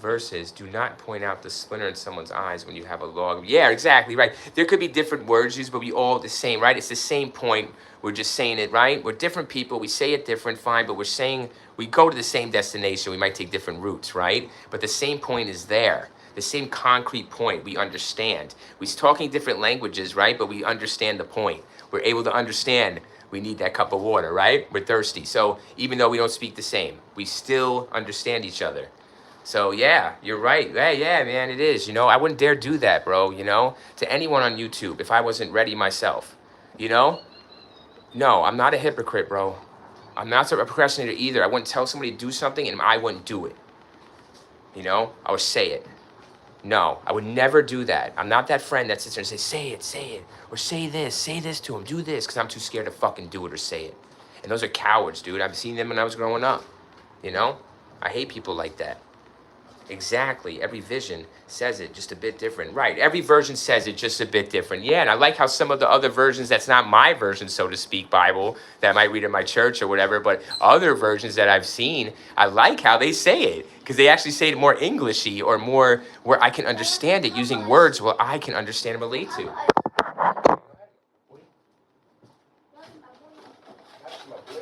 Speaker 2: verses, do not point out the splinter in someone's eyes when you have a log. Yeah, exactly, right. There could be different words used, but we all the same, right? It's the same point. We're just saying it, right? We're different people. We say it different, fine, but we're saying we go to the same destination. We might take different routes, right? But the same point is there. The same concrete point we understand. We're talking different languages, right? But we understand the point. We're able to understand we need that cup of water, right? We're thirsty. So even though we don't speak the same, we still understand each other. So yeah, you're right. Yeah, man, it is. I wouldn't dare do that, bro, to anyone on YouTube if I wasn't ready myself. You know? No, I'm not a hypocrite, bro. I'm not a procrastinator either. I wouldn't tell somebody to do something and I wouldn't do it. I would say it. No, I would never do that. I'm not that friend that sits there and says, say it, or say this to him, do this, because I'm too scared to fucking do it or say it. And those are cowards, dude. I've seen them when I was growing up. I hate people like that. Exactly. Every vision says it just a bit different. Right. Every version says it just a bit different. Yeah, and I like how some of the other versions, that's not my version, so to speak, Bible, that I might read in my church or whatever, but other versions that I've seen, I like how they say it. Because they actually say it more Englishy or more where I can understand it using words where I can understand and relate to.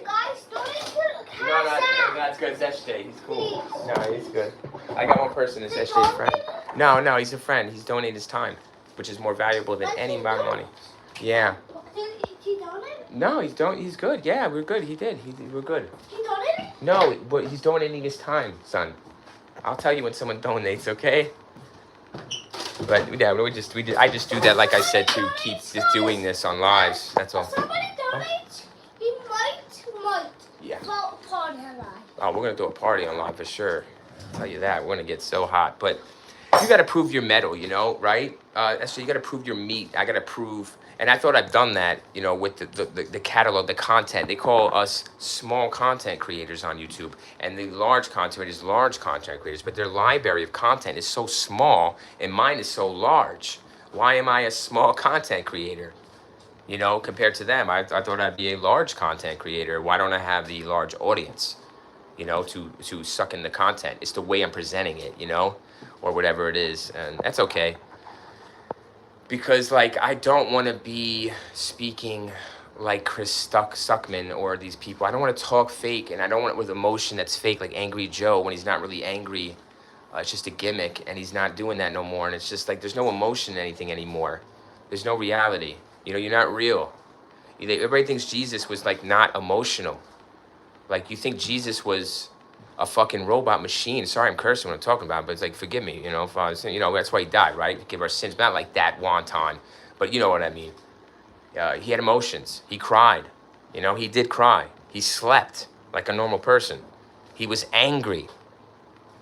Speaker 3: Guys, don't put
Speaker 2: No, that's good. It's SJ. He's cool. No, he's good. I got one person that's SJ's friend. No, he's a friend. He's donated his time, which is more valuable than any amount of money. Yeah.
Speaker 3: Did he donate?
Speaker 2: No, he's good. Yeah, we're good. He did. We're good.
Speaker 3: He donated?
Speaker 2: No, but he's donating his time, son. I'll tell you when someone donates, okay? But yeah, I just do that, like I said, to keep just doing this on lives. That's all.
Speaker 3: Somebody donates. He might.
Speaker 2: Yeah.
Speaker 3: Party on live.
Speaker 2: Oh, we're gonna do a party on live for sure. I'll tell you that. We're gonna get so hot. But you gotta prove your mettle, right? So you gotta prove your meat. I gotta prove, and I thought I've done that, with the catalog, the content. They call us small content creators on YouTube, and the large content creators. But their library of content is so small, and mine is so large. Why am I a small content creator? Compared to them, I thought I'd be a large content creator. Why don't I have the large audience, to suck in the content? It's the way I'm presenting it, or whatever it is. And that's okay. Because, I don't want to be speaking like Chris Stuckman or these people. I don't want to talk fake, and I don't want it with emotion that's fake, like Angry Joe, when he's not really angry. It's just a gimmick, and he's not doing that no more. And it's just there's no emotion in anything anymore. There's no reality. You're not real. Everybody thinks Jesus was not emotional. You think Jesus was a fucking robot machine. Sorry, I'm cursing when I'm talking about it, but it's forgive me, if I was, that's why he died, right? Forgive our sins. Not like that wonton, but you know what I mean. He had emotions. He cried. He did cry. He slept like a normal person. He was angry.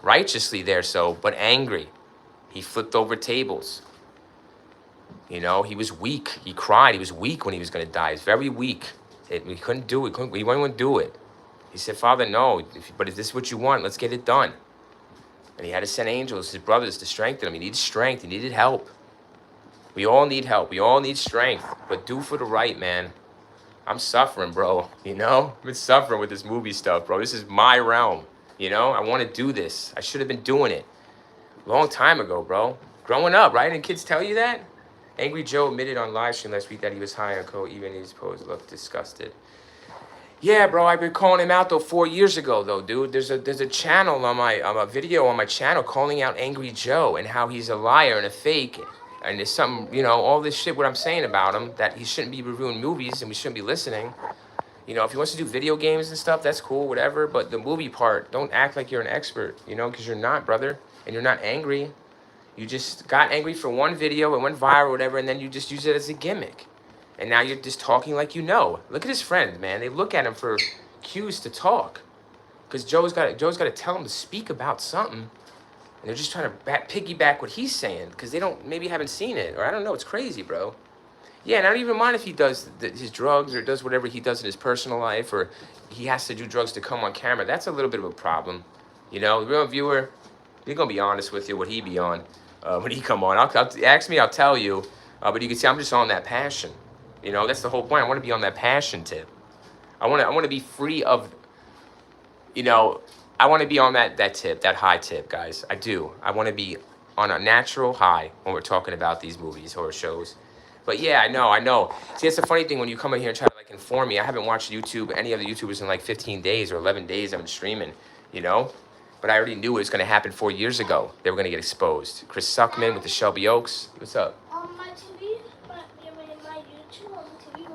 Speaker 2: Righteously there, but angry. He flipped over tables. He was weak. He cried. He was weak when he was going to die. He was very weak. We couldn't do it. We wouldn't do it. He said, Father, no, but if this is what you want, let's get it done. And he had to send angels, his brothers, to strengthen him. He needed strength. He needed help. We all need help. We all need strength. But do for the right, man. I'm suffering, bro. I've been suffering with this movie stuff, bro. This is my realm. I want to do this. I should have been doing it a long time ago, bro. Growing up, right? And kids tell you that? Angry Joe admitted on live stream last week that he was high on coke, even his pose looked disgusted. Yeah, bro, I've been calling him out 4 years ago, dude. There's a channel on a video on my channel calling out Angry Joe and how he's a liar and a fake, and there's something, all this shit what I'm saying about him, that he shouldn't be reviewing movies and we shouldn't be listening. If he wants to do video games and stuff, that's cool, whatever. But the movie part, don't act like you're an expert, because you're not, brother. and you're not angry. You just got angry for one video, it went viral or whatever, and then you just use it as a gimmick. And now you're just talking like you know. Look at his friend, man. They look at him for cues to talk. Because Joe's got to tell him to speak about something. And they're just trying to piggyback what he's saying. Because they maybe haven't seen it. Or I don't know, it's crazy, bro. Yeah, and I don't even mind if he does his drugs or does whatever he does in his personal life. Or he has to do drugs to come on camera. That's a little bit of a problem. You know, the real viewer, you're going to be honest with you what he be on. When he come on, ask me, I'll tell you. But you can see I'm just on that passion. You know, that's the whole point. I want to be on that passion tip. I want to be free of, you know, I want to be on that tip, that high tip, guys. I do. I want to be on a natural high when we're talking about these movies, horror shows. But yeah, I know. See, that's the funny thing when you come in here and try to like inform me. I haven't watched YouTube, any other YouTubers in like 15 days or 11 days I've been streaming, you know? But I already knew it was going to happen 4 years ago. They were going to get exposed. Chris Suckman with the Shelby Oaks. What's up?
Speaker 3: On my TV, my YouTube on the TV.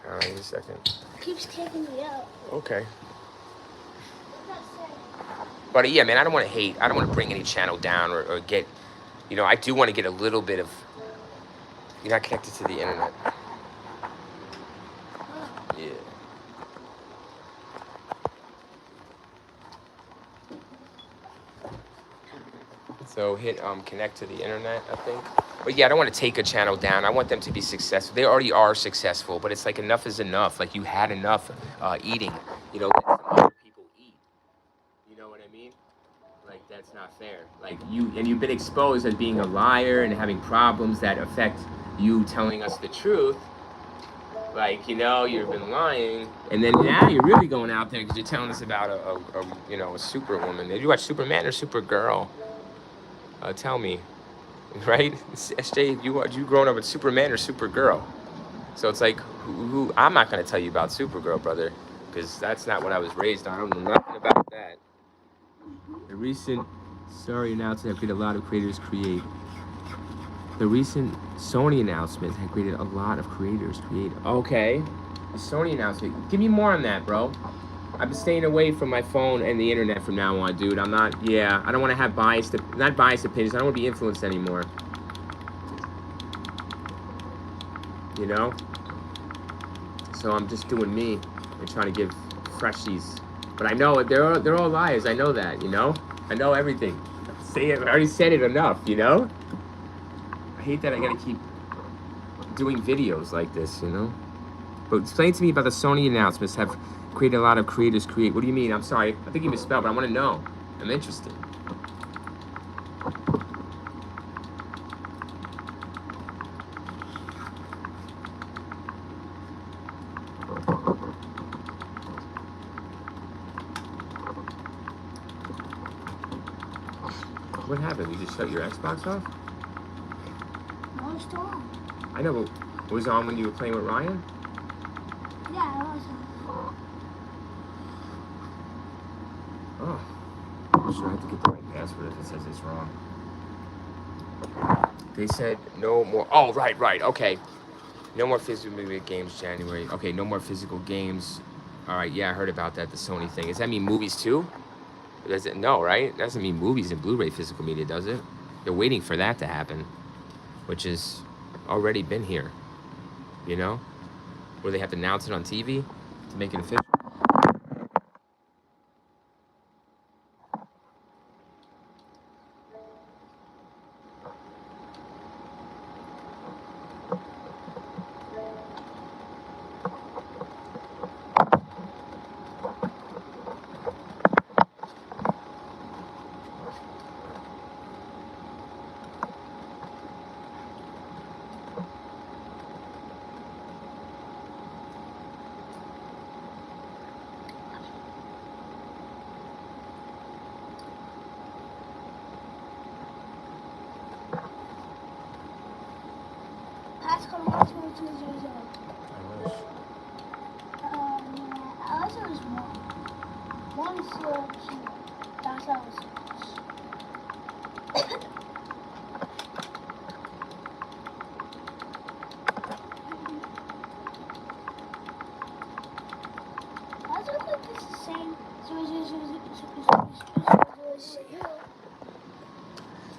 Speaker 2: All right, in a second.
Speaker 3: Keeps taking me out.
Speaker 2: Okay. But yeah, man, I don't want to hate. I don't want to bring any channel down or get, you know, I do want to get a little bit of, you're not connected to the internet. Yeah. So hit connect to the internet, I think. But yeah, I don't want to take a channel down. I want them to be successful. They already are successful, but it's like enough is enough. Like you had enough eating, you know, let some other people eat. You know what I mean? Like that's not fair. Like you've been exposed as being a liar and having problems that affect you telling us the truth. Like, you know, you've been lying, and then now you're really going out there because you're telling us about a superwoman. Did you watch Superman or Supergirl? Tell me, right? SJ, you grown up with Superman or Supergirl? So it's like, who? I'm not gonna tell you about Supergirl, brother, because that's not what I was raised on. I don't know nothing about that. The recent announcement that created a lot of creators create. The recent Sony announcement had created a lot of creators create. Okay, a Sony announcement. Give me more on that, bro. I've been staying away from my phone and the internet from now on, dude. I don't want to have not biased opinions. I don't want to be influenced anymore. You know? So I'm just doing me and trying to give freshies. But I know they're all liars. I know that, you know? I know everything. I already said it enough, you know? I hate that I gotta keep doing videos like this, you know? But explain to me about the Sony announcements have created a lot of creators create. What do you mean? I'm sorry. I think you misspelled, but I want to know. I'm interested. What happened? You just shut your Xbox off?
Speaker 3: No, it's still on.
Speaker 2: I know, but it was on when you were playing with Ryan?
Speaker 3: Yeah, it was on.
Speaker 2: Oh. I'm sure I have to get the right password if it says it's wrong. They said no more. Oh, right. Okay. No more physical games January. Okay, no more physical games. All right, yeah, I heard about that, the Sony thing. Does that mean movies too? Does it? No, right? That doesn't mean movies and Blu-ray physical media, does it? They're waiting for that to happen, which has already been here, you know? Where they have to announce it on TV to make it official.
Speaker 3: That's gonna watch me to the zoo.
Speaker 2: I wish.
Speaker 3: I wish it was one. One is that's how it's. I just look like it's the same.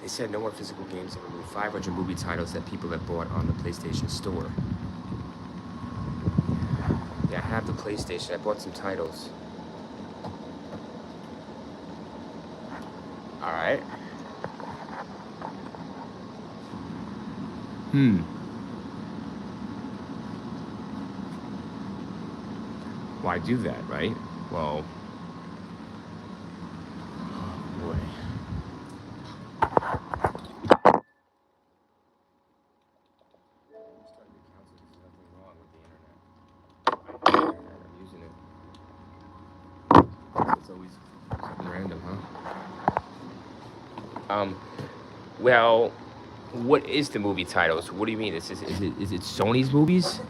Speaker 2: They said no more physical games have removed 500 movie titles that people have bought on the PlayStation Store. Yeah, I have the PlayStation. I bought some titles. All right. Why do that, right? Well, oh boy. I'm using it. It's always something random, huh? Well, what is the movie titles? What do you mean? Is it Sony's movies?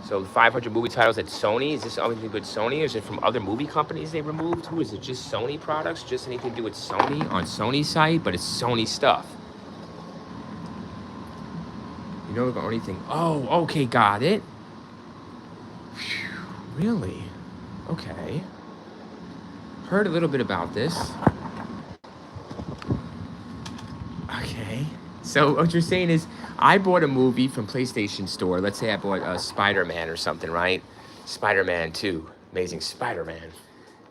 Speaker 2: So 500 movie titles at Sony? Is this anything with Sony? Or is it from other movie companies they removed? Who is it? Just Sony products? Just anything to do with Sony on Sony's site? But it's Sony stuff. You know the only thing. Oh, okay, got it. Really? Okay. Heard a little bit about this. Okay. So what you're saying is, I bought a movie from PlayStation Store. Let's say I bought Spider-Man or something, right? Spider-Man 2, Amazing Spider-Man,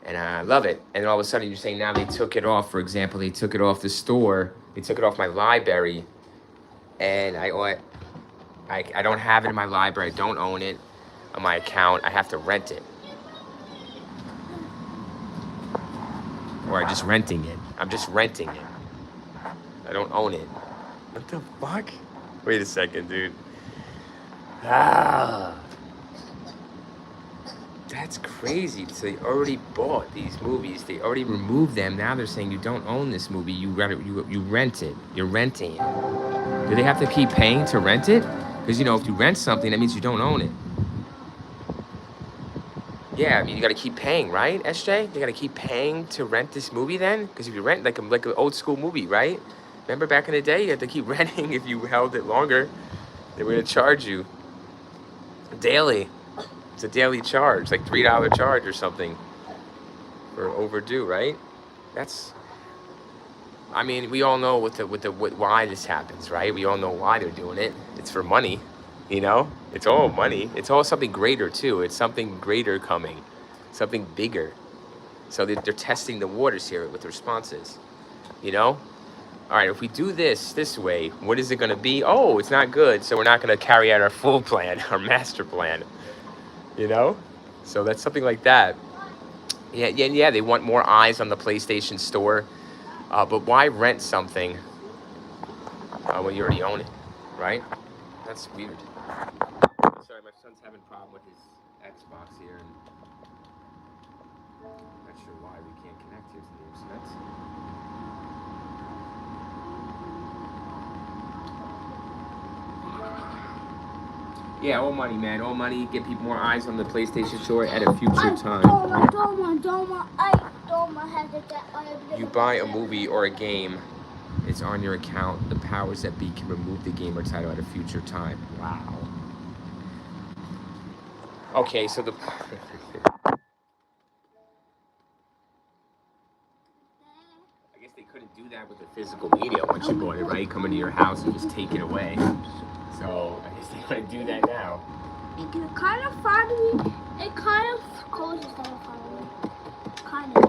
Speaker 2: and I love it. And all of a sudden, you're saying now they took it off. For example, they took it off the store. They took it off my library, and I don't have it in my library. I don't own it on my account. I have to rent it, or I'm just renting it. I'm just renting it. I don't own it. What the fuck? Wait a second, dude. That's crazy. So they already bought these movies. They already removed them. Now they're saying you don't own this movie. You rent it. You're renting it. Do they have to keep paying to rent it? Because, if you rent something, that means you don't own it. Yeah, I mean, you got to keep paying, right, SJ? You got to keep paying to rent this movie then? Because if you rent like an old school movie, right? Remember back in the day, you had to keep renting if you held it longer. They were going to charge you daily. It's a daily charge, like $3 charge or something for overdue, right? I mean, we all know why this happens, right? We all know why they're doing it. It's for money, It's all money. It's all something greater too. It's something greater coming, something bigger. So they're testing the waters here with the responses, All right, if we do this way, what is it going to be? Oh, it's not good, so we're not going to carry out our full plan, our master plan, So that's something like that. Yeah, they want more eyes on the PlayStation Store. But why rent something when you already own it, right? That's weird. Sorry, my son's having a problem with his Xbox here, and I'm not sure why we can't connect here to the internet. Yeah, all money, man. All money. Get people more eyes on the PlayStation Store at a future time. You buy a movie or a game, it's on your account. The powers that be can remove the game or title at a future time. Wow. Okay, so I guess they couldn't do that with the physical media once you bought it, right? Come into your house and just take it away. So I guess they couldn't do that now.
Speaker 3: It can kind of follow me. It kind of closes down follow me. Kind of.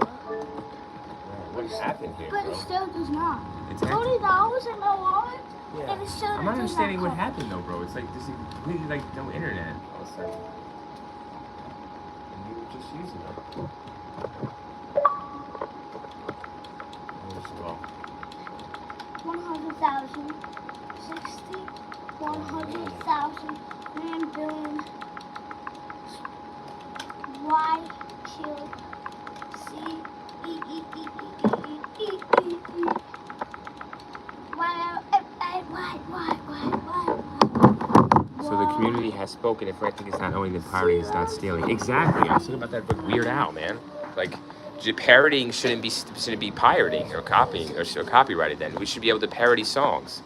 Speaker 2: What happened here,
Speaker 3: but
Speaker 2: bro?
Speaker 3: It still does not.
Speaker 2: It's
Speaker 3: $20 in my wallet,
Speaker 2: yeah.
Speaker 3: And it still
Speaker 2: I'm not understanding what happened though, bro. It's like this is completely like no internet all of a sudden. And we were just using it. Well.
Speaker 3: 100,000, 60, 100,000, million, billion, Y, Q, C, E, E, E, E, E, E, E, E, E, Y.
Speaker 2: So the community has spoken. If I think it's not owning the pirating, it's not stealing. Exactly. I was thinking about that book Weird Al, man. Like, parroting shouldn't be pirating or copying or copyrighted. Then we should be able to parody songs.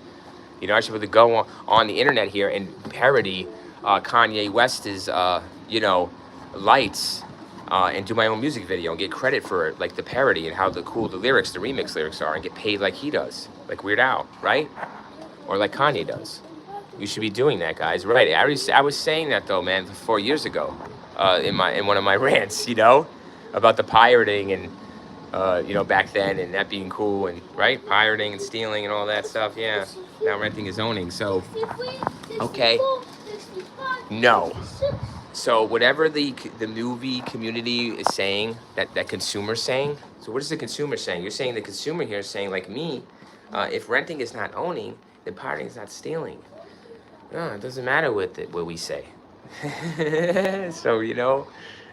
Speaker 2: I should be able to go on the internet here and parody Kanye West's, Lights and do my own music video and get credit for it, like the parody and how cool the lyrics, the remix lyrics are, and get paid like he does, like Weird Al, right? Or like Kanye does. You should be doing that, guys. Right? I was saying that though, man, 4 years ago, in one of my rants, about the pirating and back then and that being cool and right, pirating and stealing and all that stuff. Yeah. Now renting is owning. So, okay. No. So whatever the movie community is saying, that consumer's saying. So what is the consumer saying? You're saying the consumer here is saying, like me, if renting is not owning, then pirating is not stealing. No, it doesn't matter what we say. So, it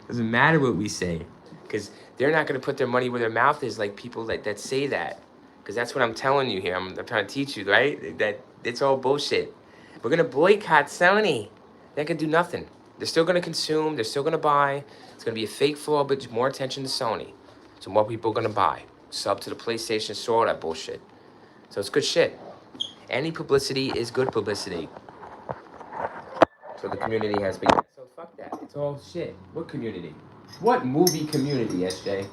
Speaker 2: doesn't matter what we say. Because they're not going to put their money where their mouth is, like people that say that. Because that's what I'm telling you here. I'm trying to teach you, right? That it's all bullshit. We're going to boycott Sony. They're going to do nothing. They're still going to consume. They're still going to buy. It's going to be a fake flaw, but more attention to Sony. So more people are going to buy. Sub to the PlayStation Store, all that bullshit. So it's good shit. Any publicity is good publicity. So the community has been. So fuck that. It's all shit. What community? What movie community, SJ?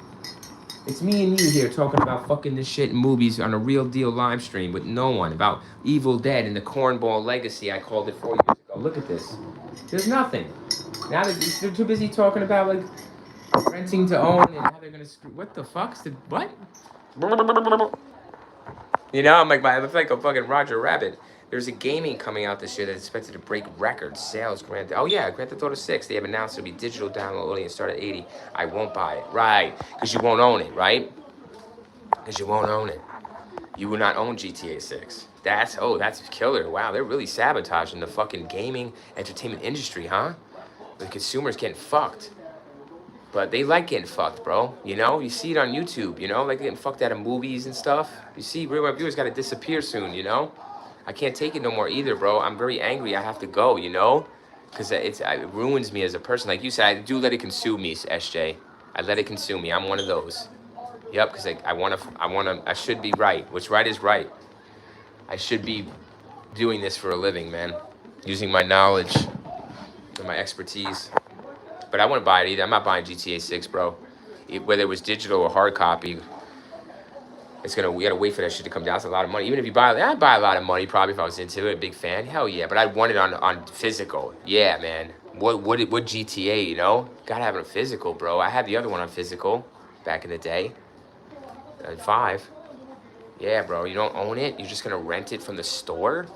Speaker 2: It's me and you here talking about fucking this shit in movies on a real deal live stream with no one. About Evil Dead and the Cornball Legacy I called it 4 years ago. Look at this. There's nothing. Now they're too busy talking about like renting to own and how they're gonna screw. What the fuck's the what? I'm like I look like a fucking Roger Rabbit. There's a gaming coming out this year that's expected to break records. Sales, Grand Theft Auto 6. They have announced it'll be digital download only and start at $80. I won't buy it. Right, because you won't own it, right? Because you won't own it. You will not own GTA 6. That's killer. Wow, they're really sabotaging the fucking gaming entertainment industry, huh? The consumers getting fucked. But they like getting fucked, bro. You see it on YouTube, like getting fucked out of movies and stuff. You see, real reviewers got to disappear soon, I can't take it no more either, bro. I'm very angry. I have to go, because it ruins me as a person. Like you said, I do let it consume me, SJ. I let it consume me. I'm one of those. Yep, because I should be right. What's right is right. I should be doing this for a living, man. Using my knowledge and my expertise. But I wouldn't buy it either. I'm not buying GTA 6, bro. Whether it was digital or hard copy, we gotta wait for that shit to come down. It's a lot of money. Even if you buy it, I'd buy a lot of money probably if I was into it, a big fan. Hell yeah. But I'd want it on physical. Yeah, man. What GTA, Gotta have it on physical, bro. I had the other one on physical back in the day. 5. Yeah, bro. You don't own it. You're just gonna rent it from the store.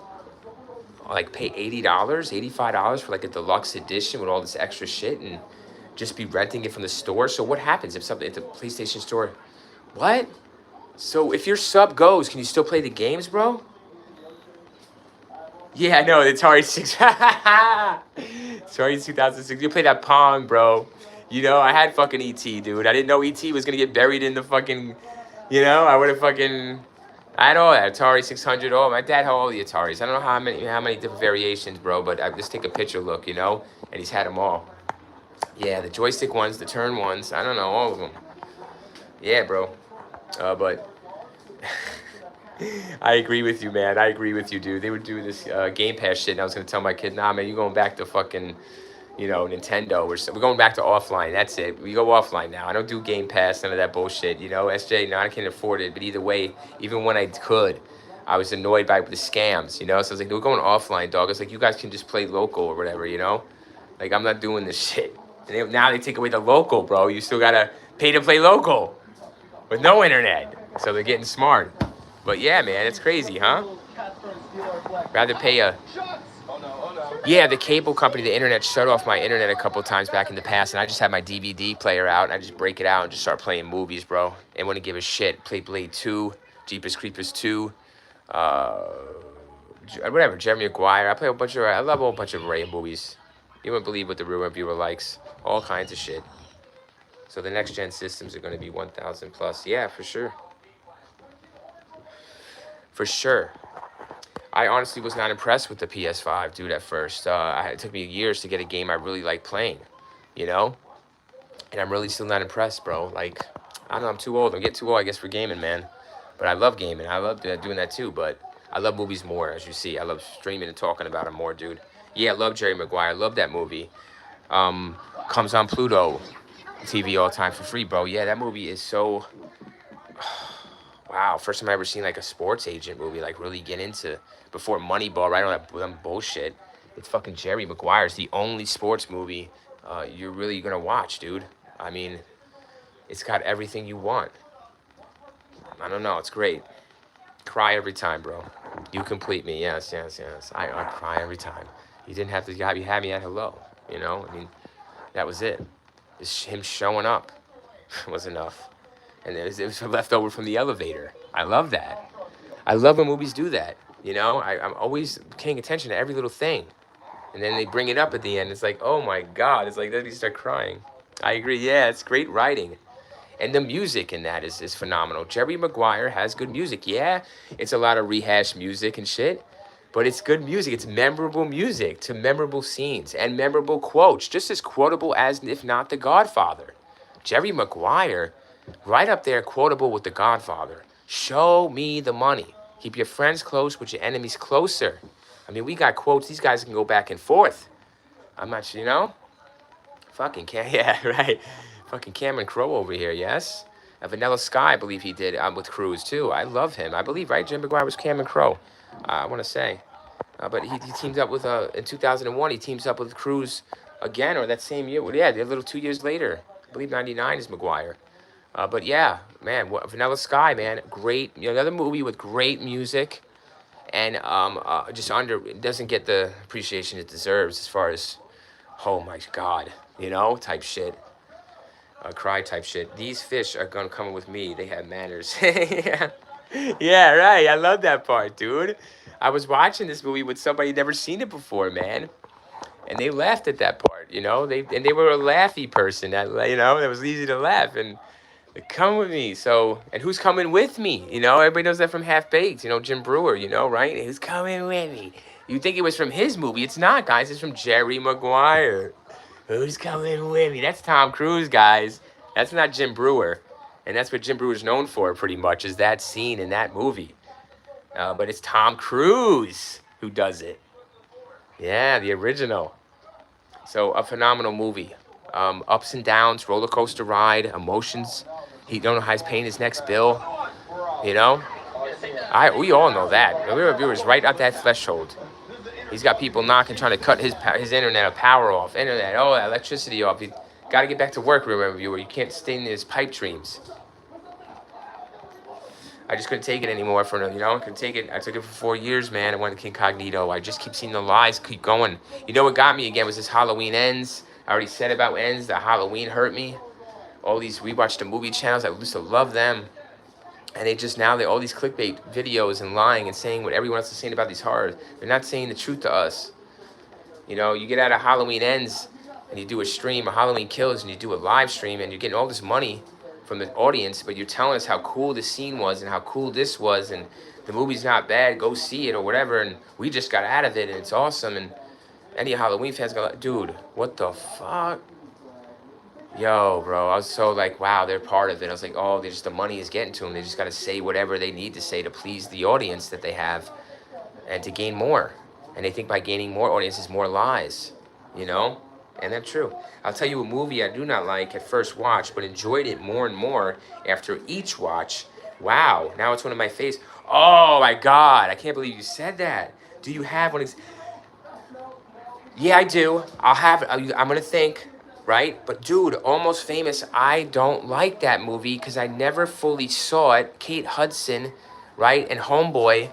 Speaker 2: Like pay $80, $85 for like a deluxe edition with all this extra shit and just be renting it from the store. So what happens if the PlayStation Store? What? So if your sub goes, can you still play the games, bro? Yeah, I know. The Atari 6. Atari 2006. You play that Pong, bro. I had fucking E.T., dude. I didn't know E.T. was going to get buried in the fucking... I would have fucking... I had all that. Atari 600. Oh, my dad had all the Ataris. I don't know how many different variations, bro, but I just take a picture look, and he's had them all. Yeah, the joystick ones, the turn ones. I don't know, all of them. Yeah, bro. But... I agree with you, man. I agree with you, dude. They would do this Game Pass shit, and I was going to tell my kid, nah, man, you're going back to fucking, Nintendo. We're going back to offline. That's it. We go offline now. I don't do Game Pass, none of that bullshit. SJ, no, I can't afford it. But either way, even when I could, I was annoyed by the scams, So I was like, we're going offline, dog. It's like, you guys can just play local or whatever, Like, I'm not doing this shit. And now they take away the local, bro. You still got to pay to play local with no internet. So they're getting smart. But yeah, man, it's crazy, huh? Rather pay a... Yeah, the cable company, the internet, shut off my internet a couple times back in the past, and I just had my DVD player out, and I just break it out and just start playing movies, bro. And wouldn't give a shit. Play Blade 2, Jeepers Creepers 2, whatever, Jeremy Maguire. I love a whole bunch of Ray movies. You wouldn't believe what the real reviewer likes. All kinds of shit. So the next-gen systems are going to be 1,000 plus. Yeah, for sure. For sure. I honestly was not impressed with the PS5, dude, at first. It took me years to get a game I really like playing, And I'm really still not impressed, bro. Like, I don't know, I'm too old. I'm getting too old, I guess, for gaming, man. But I love gaming. I love doing that, too. But I love movies more, as you see. I love streaming and talking about them more, dude. Yeah, I love Jerry Maguire. I love that movie. Comes on Pluto. TV all the time for free, bro. Yeah, that movie is so. Wow, first time I ever seen like a sports agent movie, like really get into before Moneyball, right on that bullshit. It's fucking Jerry Maguire's the only sports movie you're really gonna watch, dude. I mean, it's got everything you want. I don't know, it's great. Cry every time, bro. You complete me, yes, yes, yes. I cry every time. You didn't have to, you had me at hello, you know? I mean, that was it. Just him showing up was enough. And it was left over from the elevator. I love that. I love when movies do that. You know, I'm always paying attention to every little thing. And then they bring it up at the end. It's like, oh my God. It's like, then you start crying. I agree. Yeah, it's great writing. And the music in that is phenomenal. Jerry Maguire has good music. Yeah, it's a lot of rehash music and shit. But it's good music. It's memorable music to memorable scenes and memorable quotes. Just as quotable as, if not, The Godfather. Jerry Maguire, right up there, quotable with The Godfather. Show me the money. Keep your friends close, but your enemies closer. I mean, we got quotes. These guys can go back and forth. I'm not sure, you know? Fucking yeah, right. Fucking Cameron Crowe over here, yes? Vanilla Sky, I believe he did with Cruise, too. I love him. I believe, right? Jim Maguire was Cameron Crowe, I want to say. But he teamed up with, in 2001, he teams up with Cruise again, or that same year. Well, yeah, a little 2 years later. I believe 99 is Maguire. But yeah, man, Vanilla Sky, man, great. You know, another movie with great music, and just doesn't get the appreciation it deserves as far as, oh my God, you know, type shit, cry type shit. These fish are gonna come with me. They have manners. Yeah. Yeah, right. I love that part, dude. I was watching this movie with somebody never seen it before, man, and they laughed at that part. You know, they were a laughy person. That that was easy to laugh and. Come with me. So, and who's coming with me? You know, everybody knows that from Half Baked. You know, Jim Brewer. You know, right? Who's coming with me? You think it was from his movie? It's not, guys. It's from Jerry Maguire. Who's coming with me? That's Tom Cruise, guys. That's not Jim Brewer, and that's what Jim Brewer's known for, pretty much, is that scene in that movie. But it's Tom Cruise who does it. Yeah, the original. So a phenomenal movie. Ups and downs, roller coaster ride, emotions. He don't know how he's paying his next bill. You know, we all know that. The reviewer's right at that threshold. He's got people knocking, trying to cut his internet power off, electricity off. He got to get back to work, reviewer. You can't stay in his pipe dreams. I just couldn't take it anymore I couldn't take it. I took it for 4 years, man. I went to Incognito. I just keep seeing the lies keep going. You know what got me again was this Halloween Ends. I already said about Ends that Halloween hurt me. We watched the movie channels. I used to love them. And all these clickbait videos and lying and saying what everyone else is saying about these horrors. They're not saying the truth to us. You know, you get out of Halloween Ends and you do a stream, or Halloween Kills, and you do a live stream, and you're getting all this money from the audience, but you're telling us how cool this scene was and how cool this was, and the movie's not bad, go see it or whatever, and we just got out of it and it's awesome, and any Halloween fans go, dude, what the fuck? Yo, bro, I was so like, wow, they're part of it. I was like, oh, the money is getting to them. They just got to say whatever they need to say to please the audience that they have and to gain more. And they think by gaining more audiences, more lies, you know? And that's true. I'll tell you a movie I do not like at first watch, but enjoyed it more and more after each watch. Wow, now it's one of my faves. Oh my God, I can't believe you said that. Do you have one? Yeah, I do. I'm going to think, right? But dude, Almost Famous, I don't like that movie because I never fully saw it. Kate Hudson, right? And Homeboy.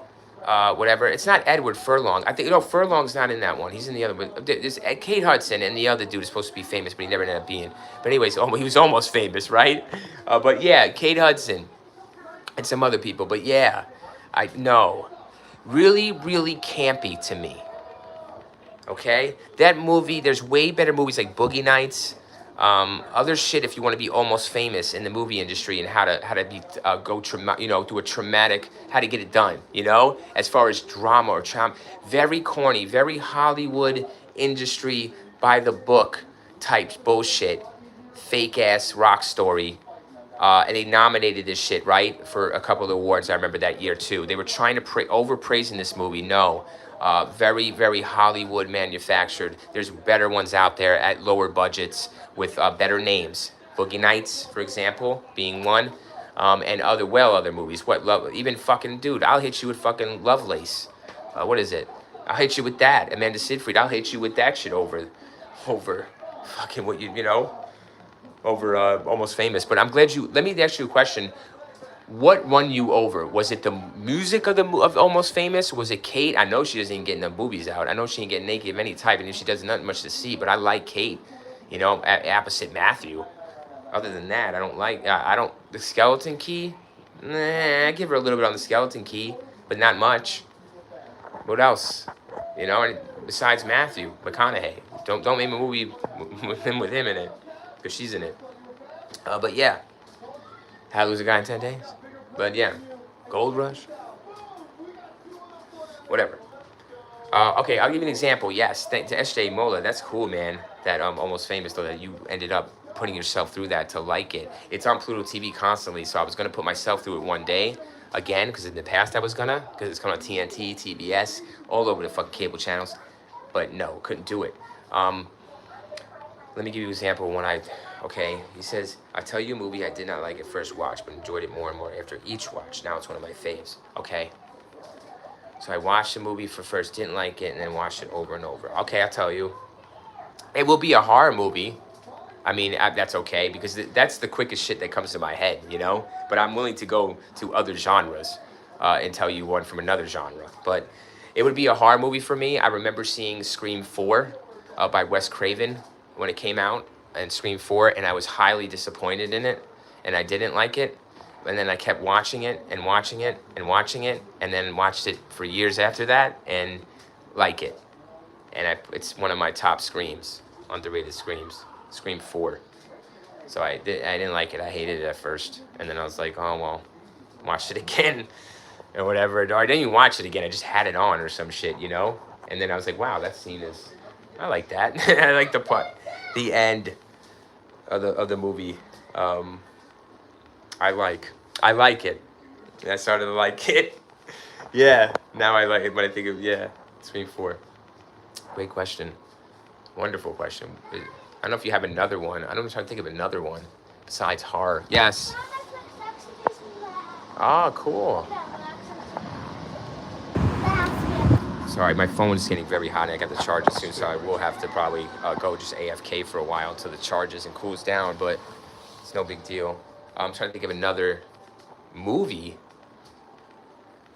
Speaker 2: Whatever. It's not Edward Furlong. I think, Furlong's not in that one. He's in the other one. There's Kate Hudson, and the other dude is supposed to be famous, but he never ended up being. But anyways, he was almost famous, right? But yeah, Kate Hudson and some other people. But yeah, no. Really, really campy to me. Okay? That movie, there's way better movies like Boogie Nights. Other shit if you want to be almost famous in the movie industry and how to do a traumatic, how to get it done, as far as drama or trauma. Very corny, very Hollywood industry by the book type bullshit, fake ass rock story. And they nominated this shit, right, for a couple of awards. I remember that year too. They were trying to overpraising this movie. No. Very, very Hollywood manufactured. There's better ones out there at lower budgets with better names. Boogie Nights, for example, being one. And other movies. What love? Even fucking dude, I'll hit you with fucking Lovelace. What is it? I'll hit you with that. Amanda Seyfried. I'll hit you with that shit over fucking what you know, over Almost Famous. But I'm glad you. Let me ask you a question. What won you over? Was it the music of Almost Famous? Was it Kate? I know she doesn't even get no boobies out. I know she ain't get naked of any type, and she does not much to see. But I like Kate. You know, opposite Matthew. Other than that, I don't like. I don't. The Skeleton Key. Nah, I give her a little bit on the Skeleton Key, but not much. What else? You know, and besides Matthew McConaughey, don't make a movie with him in it, because she's in it. But yeah, How to Lose a Guy in 10 Days. But yeah, Gold Rush. Whatever. Okay, I'll give you an example. Yes, to S.J. Mola. That's cool, man. That Almost Famous, though, that you ended up putting yourself through that to like it. It's on Pluto TV constantly, so I was gonna put myself through it one day again, because in the past I was gonna, because it's coming on TNT, TBS, all over the fucking cable channels. But no, couldn't do it. Let me give you an example when okay, he says, I tell you a movie I did not like at first watch, but enjoyed it more and more after each watch. Now it's one of my faves. Okay. So I watched the movie for first, didn't like it, and then watched it over and over. Okay, I'll tell you. It will be a horror movie. I mean, that's okay, because that's the quickest shit that comes to my head, you know? But I'm willing to go to other genres and tell you one from another genre. But it would be a horror movie for me. I remember seeing Scream 4 by Wes Craven when it came out, and Scream 4, and I was highly disappointed in it, and I didn't like it. And then I kept watching it and watching it and watching it, and then watched it for years after that and like it. And it's one of my top Screams, underrated Screams, Scream 4. So I didn't like it. I hated it at first, and then I was like, oh well, watched it again or whatever. Or I didn't even watch it again. I just had it on or some shit, you know. And then I was like, wow, that scene is, I like that. I like the end of the movie. I like it. And I started to like it. Yeah, now I like it when I think of, Scream 4. Great question. Wonderful question. I don't know if you have another one. I'm trying to think of another one besides horror. Yes. Oh, cool. Sorry, my phone's getting very hot and I got the charger soon, so I will have to probably go just AFK for a while until the charges and cools down, but it's no big deal. I'm trying to think of another movie.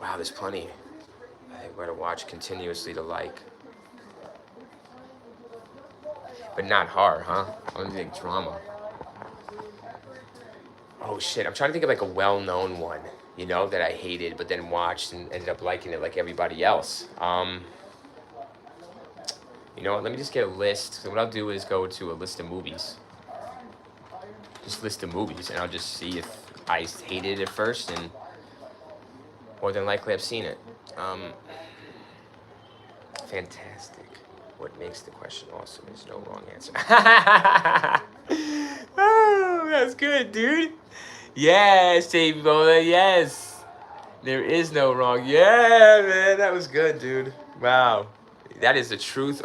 Speaker 2: Wow, there's plenty. I gotta watch continuously to like. But not horror, huh? I don't think drama. Oh shit, I'm trying to think of like a well-known one, you know, that I hated but then watched and ended up liking it like everybody else. You know what, let me just get a list. So what I'll do is go to a list of movies. Just list of movies, and I'll just see if I hated it at first, and more than likely I've seen it. Fantastic. What makes the question awesome is no wrong answer. Oh, that's good, dude. Yes, J.B. Bola, yes. There is no wrong. Yeah, man, that was good, dude. Wow. That is the truth.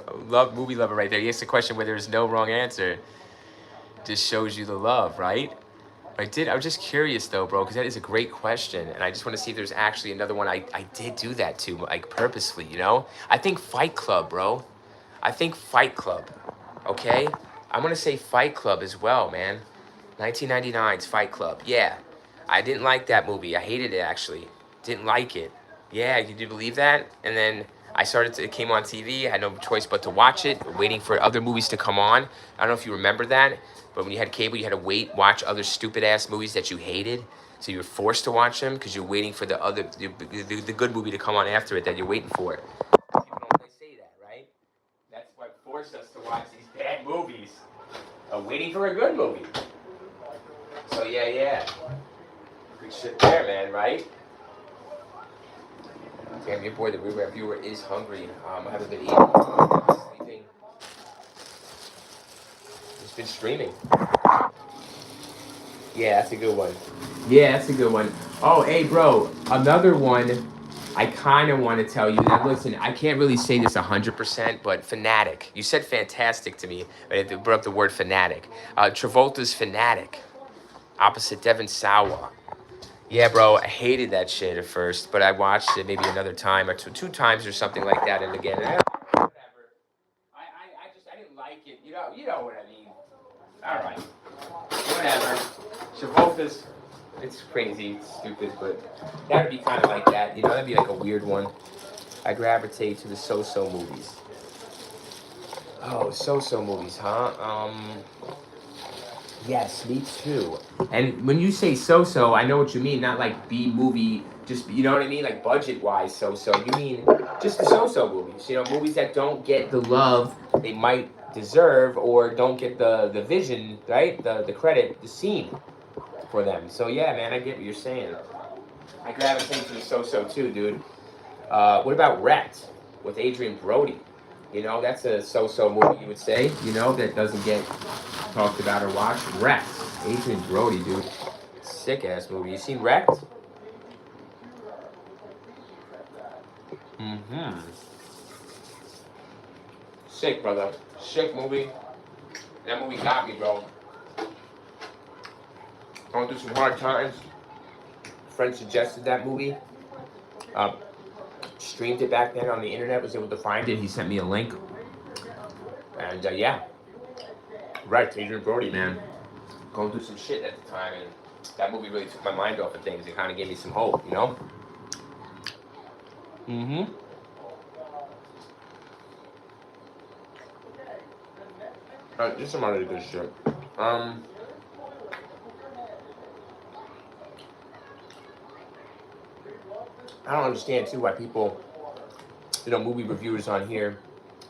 Speaker 2: Movie lover right there. He asked the question where there's no wrong answer. Just shows you the love, right? I was just curious though, bro, because that is a great question, and I just want to see if there's actually another one I did do that to, like purposely, you know? I think Fight Club, bro. I think Fight Club, okay? I'm gonna say Fight Club as well, man. 1999's Fight Club, yeah. I didn't like that movie. I hated it, actually. Didn't like it. Yeah, you do believe that? And then it came on TV. I had no choice but to watch it, waiting for other movies to come on. I don't know if you remember that, but when you had cable, you had to watch other stupid-ass movies that you hated. So you were forced to watch them because you're waiting for the good movie to come on after it that you're waiting for. People don't say that, right? That's what forced us to watch these bad movies. Waiting for a good movie. So yeah. Good shit there, man, right? Damn, your boy, the reviewer, is hungry. I haven't been eating. Sleeping. Just been streaming. Yeah, that's a good one. Oh, hey, bro, another one I kind of want to tell you that. Listen, I can't really say this 100%, but fanatic. You said fantastic to me, but it brought up the word fanatic. Travolta's Fanatic, opposite Devon Sawa. Yeah, bro, I hated that shit at first, but I watched it maybe another time or two times or something like that, and again, whatever. I didn't like it. You know what I mean. All right, whatever. Travolta's, it's crazy, it's stupid, but that would be kind of like that. That'd be like a weird one. I gravitate to the so-so movies. Oh, so-so movies, huh? Yes, me too. And when you say so-so, I know what you mean. Not like B movie, just you know what I mean, like budget-wise so-so. You mean just the so-so movies? Movies that don't get the love they might deserve or don't get the vision, right? The credit, the scene for them. So yeah, man, I get what you're saying. I gravitate to the so-so too, dude. What about Wrecked with Adrian Brody? That's a so-so movie, you would say, that doesn't get talked about or watched. Wrecked. Adrian Brody, dude. Sick-ass movie. You seen Wrecked? Mm-hmm. Sick, brother. Sick movie. That movie got me, bro. Going through some hard times. A friend suggested that movie. Streamed it back then on the internet, was able to find it. He sent me a link. And yeah. Right, Adrian Brody, man. Going through some shit at the time, and that movie really took my mind off of things. It kind of gave me some hope, Mm-hmm. Just some other good shit. I don't understand too why people, movie reviewers on here,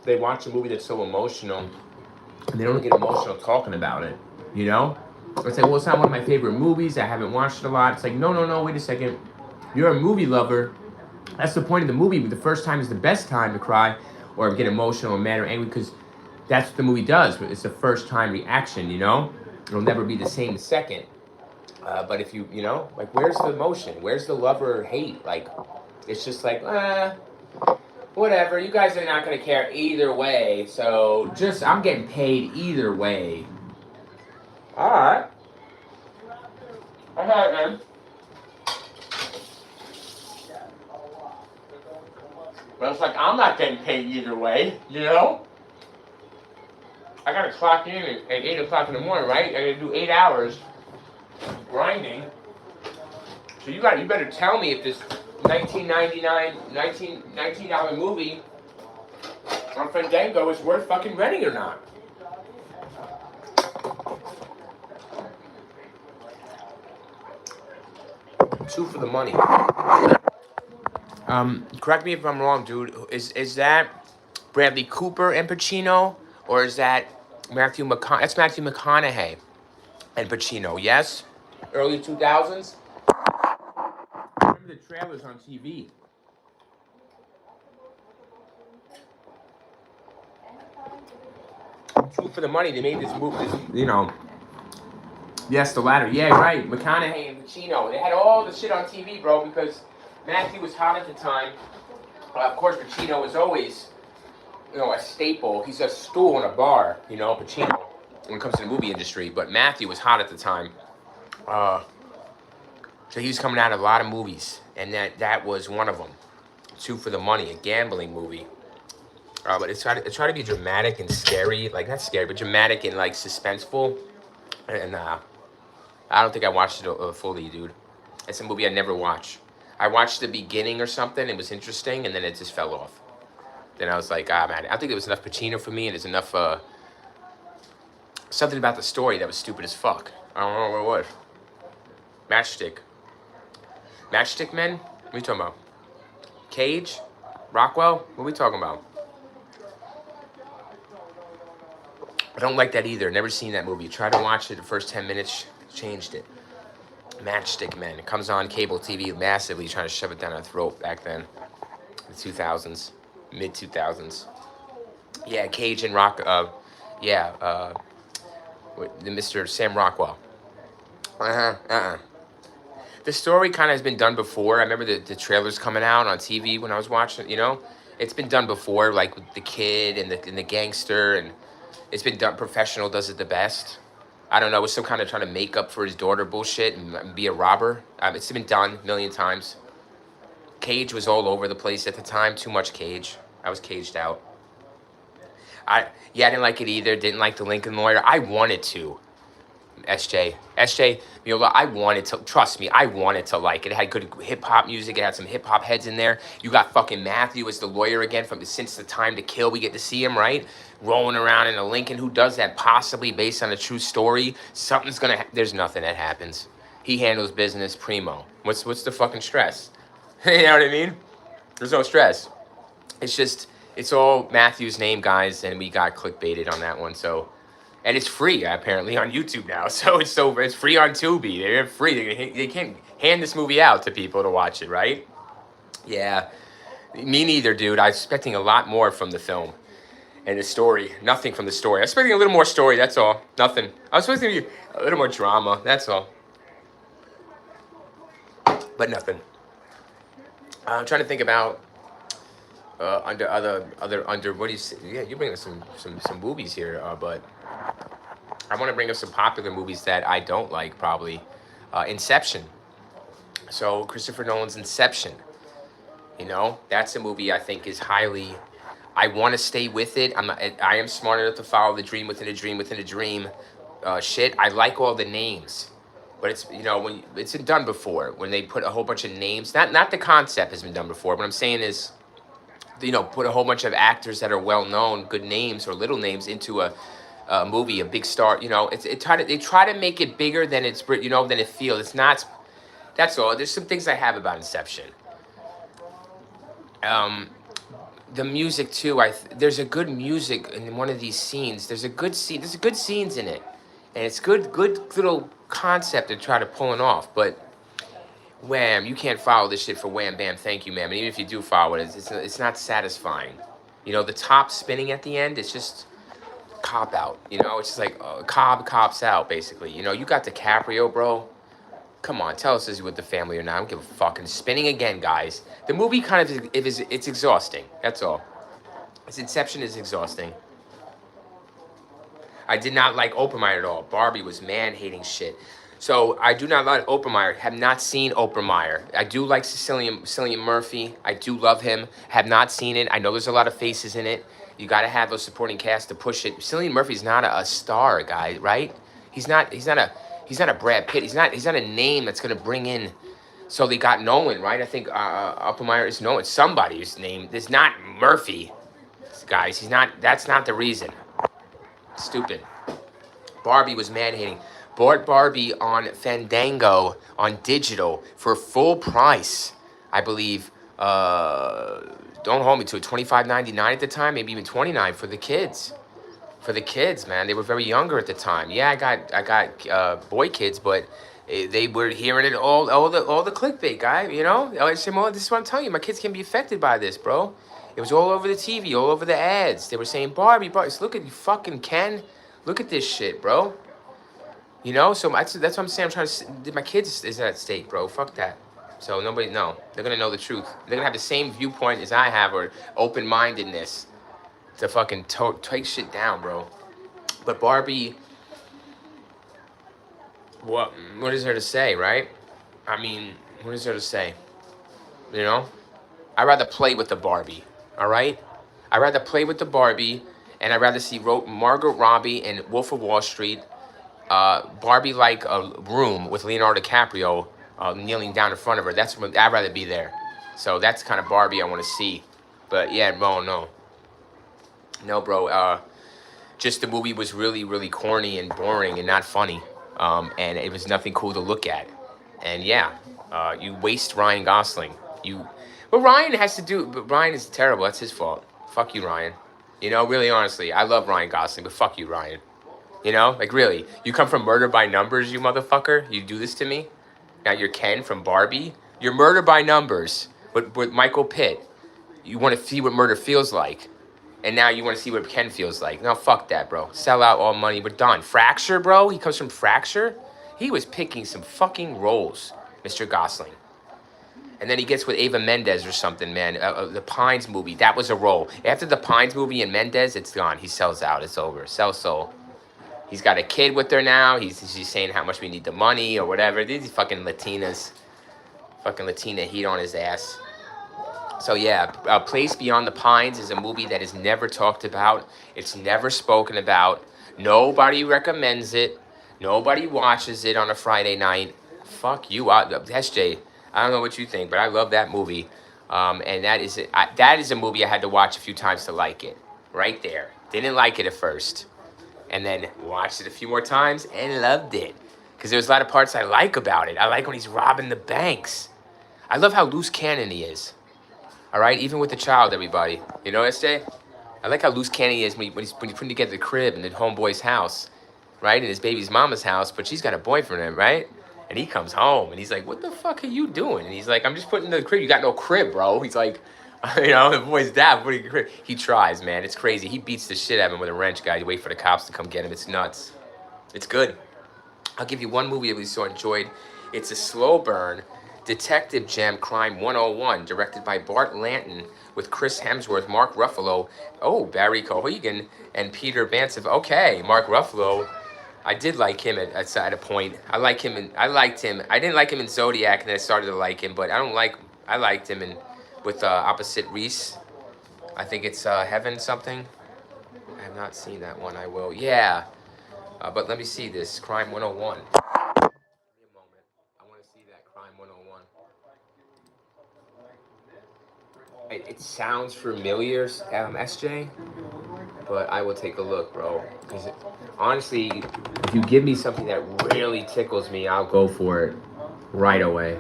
Speaker 2: they watch a movie that's so emotional, and they don't get emotional talking about it. It's like, well, it's not one of my favorite movies. I haven't watched it a lot. It's like, no, wait a second. You're a movie lover. That's the point of the movie. But the first time is the best time to cry or get emotional or mad or angry because that's what the movie does. It's the first time reaction, It'll never be the same the second. But if you, like, where's the emotion? Where's the love or hate? Like, it's just like, whatever. You guys are not going to care either way. So I'm getting paid either way. All right. All right, man. But it's like, I'm not getting paid either way, I gotta clock in at 8 o'clock in the morning, right? I gotta do 8 hours of grinding. So you better tell me if this $19 movie on Fandango is worth fucking renting or not. Two for the money. Correct me if I'm wrong, dude. Is that Bradley Cooper and Pacino, or is that Matthew McConaughey? That's Matthew McConaughey and Pacino. Yes, early 2000s. I remember the trailers on TV. Two for the money. They made this movie. Yes, the latter. Yeah, right. McConaughey and Pacino. They had all the shit on TV, bro, because Matthew was hot at the time. Of course, Pacino was always, a staple. He's a stool in a bar, Pacino, when it comes to the movie industry. But Matthew was hot at the time. So he was coming out of a lot of movies, and that was one of them. Two for the Money, a gambling movie. But it tried to be dramatic and scary, like not scary, but dramatic and like suspenseful. And I don't think I watched it fully, dude. It's a movie I never watch. I watched the beginning or something. It was interesting, and then it just fell off. Then I was like, man, I think there was enough Pacino for me, and there's enough something about the story that was stupid as fuck. I don't know what it was. Matchstick. Matchstick Men? What are you talking about? Cage? Rockwell? What are we talking about? I don't like that either. Never seen that movie. Tried to watch it the first 10 minutes, changed it. Matchstick Men. It comes on cable TV massively, trying to shove it down our throat back then. The 2000s. Mid-2000s. Yeah, Cage and Rock... the Mr. Sam Rockwell. The story kind of has been done before. I remember the trailers coming out on TV when I was watching. It's been done before, like with the kid and the gangster, and it's been done. Professional does it the best. I don't know. It was some kind of trying to make up for his daughter bullshit and be a robber. It's been done a million times. Cage was all over the place at the time. Too much Cage. I was caged out. I didn't like it either. Didn't like the Lincoln Lawyer. I wanted to. SJ, Miola, I wanted to, trust me, I wanted to like it. It had good hip-hop music. It had some hip-hop heads in there. You got fucking Matthew as the lawyer again from Since the Time to Kill. We get to see him, right? Rolling around in a Lincoln. Who does that? Possibly based on a true story. Something's gonna, there's nothing that happens. He handles business primo. What's the fucking stress? You know what I mean? There's no stress. It's just, it's all Matthew's name, guys, and we got clickbaited on that one, so... And it's free, apparently, on YouTube now. So it's free on Tubi. They're free. They can't hand this movie out to people to watch it, right? Yeah. Me neither, dude. I was expecting a lot more from the film. And the story. Nothing from the story. I was expecting a little more story, that's all. Nothing. I was expecting a little more drama, that's all. But nothing. I'm trying to think about... under what do you say? Yeah, you bring us some movies here, but I want to bring up some popular movies that I don't like, probably. Inception. So Christopher Nolan's Inception. That's a movie I think is highly. I want to stay with it. I am smart enough to follow the dream within a dream within a dream. Shit. I like all the names, but it's when it's been done before when they put a whole bunch of names. Not the concept has been done before. What I'm saying is. Put a whole bunch of actors that are well-known, good names or little names into a movie, a big star. They try to make it bigger than than it feels. It's not. That's all. There's some things I have about Inception. The music too. There's a good music in one of these scenes. There's a good scene. There's good scenes in it, and it's good little concept to try to pull it off, but. Wham, you can't follow this shit for wham, bam, thank you, ma'am. And even if you do follow it, it's not satisfying. The top spinning at the end, it's just cop out. It's just like cops out, basically. You got DiCaprio, bro. Come on, tell us this is with the family or not. I don't give a fuck. And spinning again, guys. The movie kind of it's exhausting. That's all. Its Inception is exhausting. I did not like Oppenheimer at all. Barbie was man-hating shit. So I do not like Oppenheimer. Have not seen Oppenheimer. I do like Cillian Murphy. I do love him. Have not seen it. I know there's a lot of faces in it. You got to have a supporting cast to push it. Cillian Murphy's not a star guy, right? He's not a Brad Pitt. He's not a name that's gonna bring in. So they got Nolan, right? I think Oppenheimer is Nolan. Somebody's name. There's not Murphy, guys. He's not. That's not the reason. Stupid. Barbie was man-hating. Bought Barbie on Fandango on digital for full price. I believe, don't hold me to it, $25.99 at the time, maybe even $29 for the kids. For the kids, man. They were very younger at the time. Yeah, I got boy kids, but they were hearing it all the clickbait, guy, I said, well, this is what I'm telling you. My kids can be affected by this, bro. It was all over the TV, all over the ads. They were saying, Barbie. So look at you fucking Ken. Look at this shit, bro. So that's what I'm saying. I'm trying to. My kids is at stake, bro. Fuck that. So nobody, no. They're gonna know the truth. They're gonna have the same viewpoint as I have, or open-mindedness to fucking take shit down, bro. But Barbie, what is there to say, right? I mean, what is there to say? I'd rather play with the Barbie. All right. I'd rather play with the Barbie, and I'd rather see Margot Robbie in Wolf of Wall Street. Barbie-like a room with Leonardo DiCaprio kneeling down in front of her. I'd rather be there. So that's the kind of Barbie I want to see. But yeah, bro, no, bro. Just the movie was really, really corny and boring and not funny. And it was nothing cool to look at. And yeah, you waste Ryan Gosling. But Ryan but Ryan is terrible. That's his fault. Fuck you, Ryan. Really, honestly, I love Ryan Gosling, but fuck you, Ryan. Like really, you come from Murder by Numbers, you motherfucker. You do this to me. Now you're Ken from Barbie. You're Murder by Numbers with Michael Pitt. You want to see what murder feels like, and now you want to see what Ken feels like. No, fuck that, bro. Sell out all money. We're done. Fracture, bro. He comes from Fracture. He was picking some fucking roles. Mr. Gosling. And then he gets with Ava Mendes or something, man. The Pines movie, that was a role. After the Pines movie and Mendes, it's gone. He sells out. It's over. Sell soul. He's got a kid with her now. She's saying how much we need the money or whatever. These fucking Latinas. Fucking Latina heat on his ass. So yeah, Place Beyond the Pines is a movie that is never talked about. It's never spoken about. Nobody recommends it. Nobody watches it on a Friday night. Fuck you, SJ. I don't know what you think, but I love that movie. And that is a movie I had to watch a few times to like it. Right there. Didn't like it at first. And then watched it a few more times and loved it. Because there's a lot of parts I like about it. I like when he's robbing the banks. I love how loose cannon he is. All right, even with the child, everybody. You know, SJ? I like how loose cannon he is when he's putting together the crib in the homeboy's house, right? In his baby's mama's house, but she's got a boyfriend, right? And he comes home and he's like, "What the fuck are you doing?" And he's like, "I'm just putting the crib. You got no crib, bro." He's like, you know, the boy's dad putting the crib. He tries, man. It's crazy. He beats the shit out of him with a wrench, guy. You wait for the cops to come get him. It's nuts. It's good. I'll give you one movie I really so enjoyed. It's a slow burn. Detective Gem Crime 101, directed by Bart Lanton, with Chris Hemsworth, Mark Ruffalo, Barry Cohegan, and Peter Bancroft. Okay, Mark Ruffalo. I did like him at a point. I liked him. I didn't like him in Zodiac, and then I started to like him. But I liked him with opposite Reese. I think it's Heaven something. I have not seen that one. I will. Yeah. But let me see this Crime 101. Give me a moment. I want to see that Crime 101. It sounds familiar, SJ, but I will take a look, bro. Because honestly, if you give me something that really tickles me, I'll go for it right away.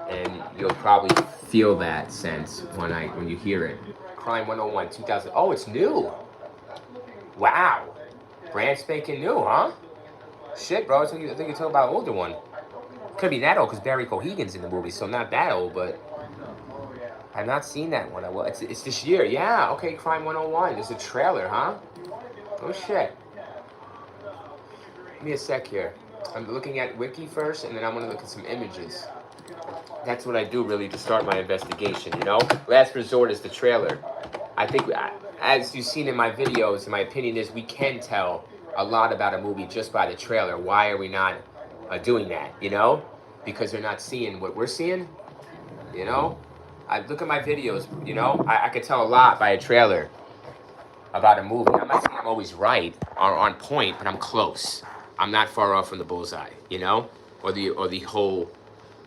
Speaker 2: And you'll probably feel that sense when you hear it. Crime 101, 2000. Oh, it's new. Wow. Brand spanking new, huh? Shit, bro. I think you're talking about an older one. Could be that old because Barry Cohegan's in the movie, so not that old, but I've not seen that one. It's this year. Yeah, okay, Crime 101. There's a trailer, huh? Oh, shit. Give me a sec here. I'm looking at Wiki first, and then I'm going to look at some images. That's what I do, really, to start my investigation, you know? Last resort is the trailer. I think, as you've seen in my videos, in my opinion is we can tell a lot about a movie just by the trailer. Why are we not doing that, you know? Because they're not seeing what we're seeing, you know? I look at my videos, you know? I can tell a lot by a trailer about a movie. I'm not saying I'm always right or on point, but I'm close. I'm not far off from the bullseye, you know? Or the whole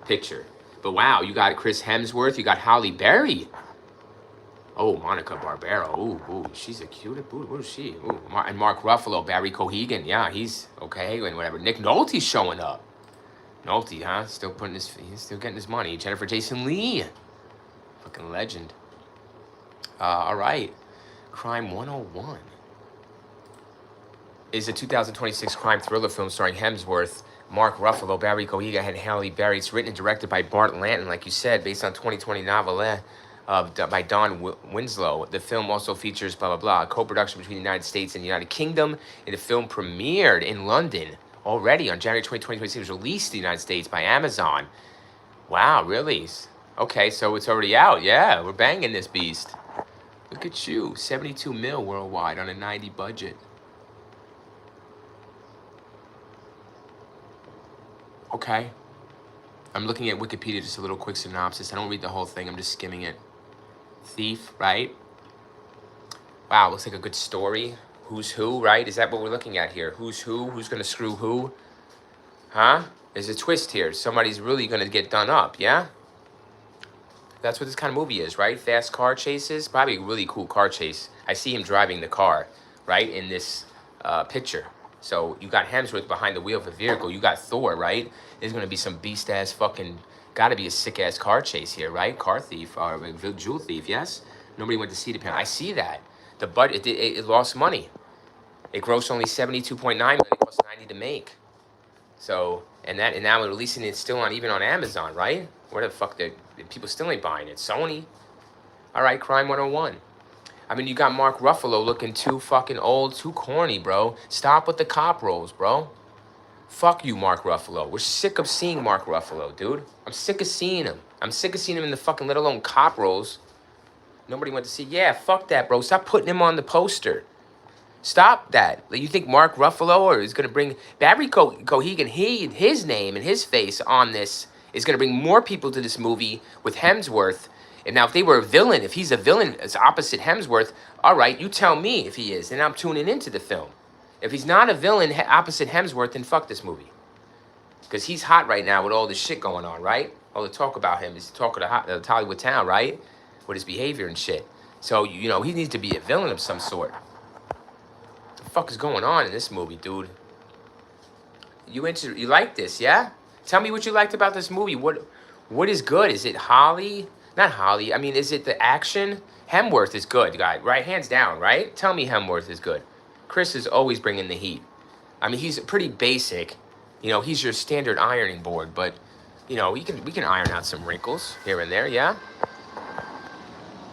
Speaker 2: picture. But wow, you got Chris Hemsworth, you got Halle Berry. Oh, Monica Barbera. Ooh, she's a cute. What is she? Ooh, and Mark Ruffalo, Barry Cohegan. Yeah, he's okay and whatever. Nick Nolte's showing up. Nolte, huh? He's still getting his money. Jennifer Jason Leigh. Fucking legend. All right. Crime 101 is a 2026 crime thriller film starring Hemsworth, Mark Ruffalo, Barry Cohegan, and Halle Berry. It's written and directed by Bart Lanton, like you said, based on 2020 novelette by Don Winslow. The film also features a co-production between the United States and the United Kingdom. And the film premiered in London already on January 2026. It was released in the United States by Amazon. Wow, really? Okay, so it's already out. Yeah, we're banging this beast. Look at you, 72 mil worldwide on a 90 budget. Okay. I'm looking at Wikipedia, just a little quick synopsis. I don't read the whole thing, I'm just skimming it. Thief, right? Wow, looks like a good story. Who's who, right? Is that what we're looking at here? Who's who? Who's gonna screw who? Huh? There's a twist here. Somebody's really gonna get done up, yeah? That's what this kind of movie is, right? Fast car chases. Probably a really cool car chase. I see him driving the car, right, in this picture. So you got Hemsworth behind the wheel of a vehicle. You got Thor, right? There's going to be some beast-ass fucking... Got to be a sick-ass car chase here, right? Car thief, or jewel thief, yes? Nobody went to see it. I see that. The budget, it lost money. It grossed only $72.9 million. It cost $90 to make. So, and now releasing it still even on Amazon, right? Where the fuck people still ain't buying it? Sony. All right, Crime 101. I mean, you got Mark Ruffalo looking too fucking old, too corny, bro. Stop with the cop roles, bro. Fuck you, Mark Ruffalo. We're sick of seeing Mark Ruffalo, dude. I'm sick of seeing him. I'm sick of seeing him in the fucking, let alone cop roles. Nobody went to see. Yeah, fuck that, bro. Stop putting him on the poster. Stop that. You think Mark Ruffalo or is going to bring Barry Cohegan, his name and his face on this is going to bring more people to this movie with Hemsworth. And now if they were a villain, if he's a villain as opposite Hemsworth, all right, you tell me if he is, and I'm tuning into the film. If he's not a villain opposite Hemsworth, then fuck this movie. Because he's hot right now with all this shit going on, right? All the talk about him is the talk of the Hollywood town, right? With his behavior and shit. So, you know, he needs to be a villain of some sort. What the fuck is going on in this movie, dude? You like this, yeah? Tell me what you liked about this movie. What is good? Is it Holly? Not Holly. I mean, is it the action? Hemsworth is good, guy. Right? Hands down, right? Tell me Hemsworth is good. Chris is always bringing the heat. I mean, he's pretty basic. You know, he's your standard ironing board, but, you know, we can iron out some wrinkles here and there, yeah?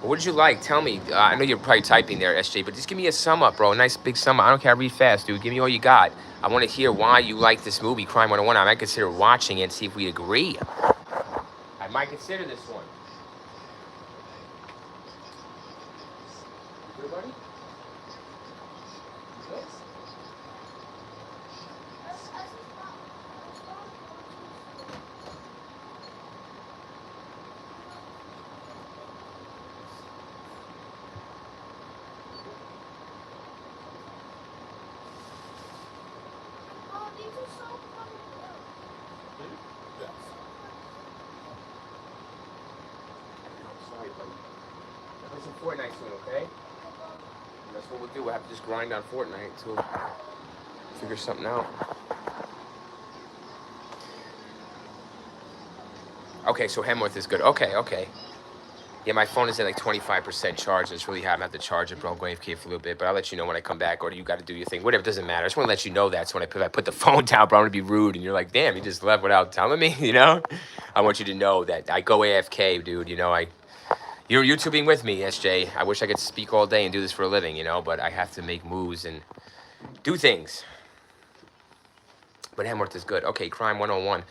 Speaker 2: What did you like? Tell me. I know you're probably typing there, SJ, but just give me a sum up, bro. A nice big sum up. I don't care. Read fast, dude. Give me all you got. I want to hear why you like this movie, Crime 101. I might consider watching it and see if we agree. I might consider this one. You good, buddy? You good? Sorry, buddy. Play some Fortnite soon, okay? And that's what we'll do. We'll have to just grind on Fortnite until figure something out. Okay, so Hemsworth is good. Okay. Yeah, my phone is at like 25% charge. It's really hot. I'm going to have to charge it, bro. I'm going AFK for a little bit, but I'll let you know when I come back, or you got to do your thing. Whatever, it doesn't matter. I just want to let you know that. So when I put the phone down, bro, I'm going to be rude, and you're like, damn, you just left without telling me, you know? I want you to know that I go AFK, dude. You know, you're YouTubing with me, SJ. I wish I could speak all day and do this for a living, you know, but I have to make moves and do things. But Hemsworth is good. Okay, Crime 101.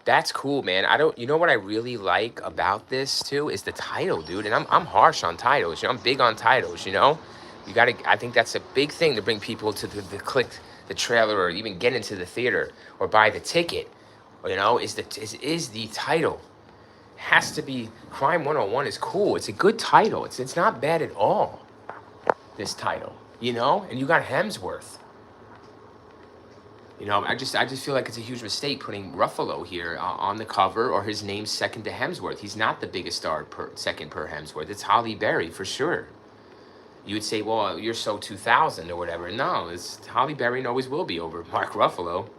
Speaker 2: That's cool, man. You know what I really like about this too is the title, dude. And I'm harsh on titles. You know, I'm big on titles. You know, I think that's a big thing to bring people to the click the trailer or even get into the theater or buy the ticket. You know, is the title. Has to be. Crime 101 is cool. It's a good title. It's not bad at all. This title, you know, and you got Hemsworth. You know, I just feel like it's a huge mistake putting Ruffalo here on the cover or his name's second to Hemsworth. He's not the biggest star second per Hemsworth. It's Halle Berry for sure. You would say, well, you're so 2000 or whatever. No, it's Halle Berry and always will be over Mark Ruffalo.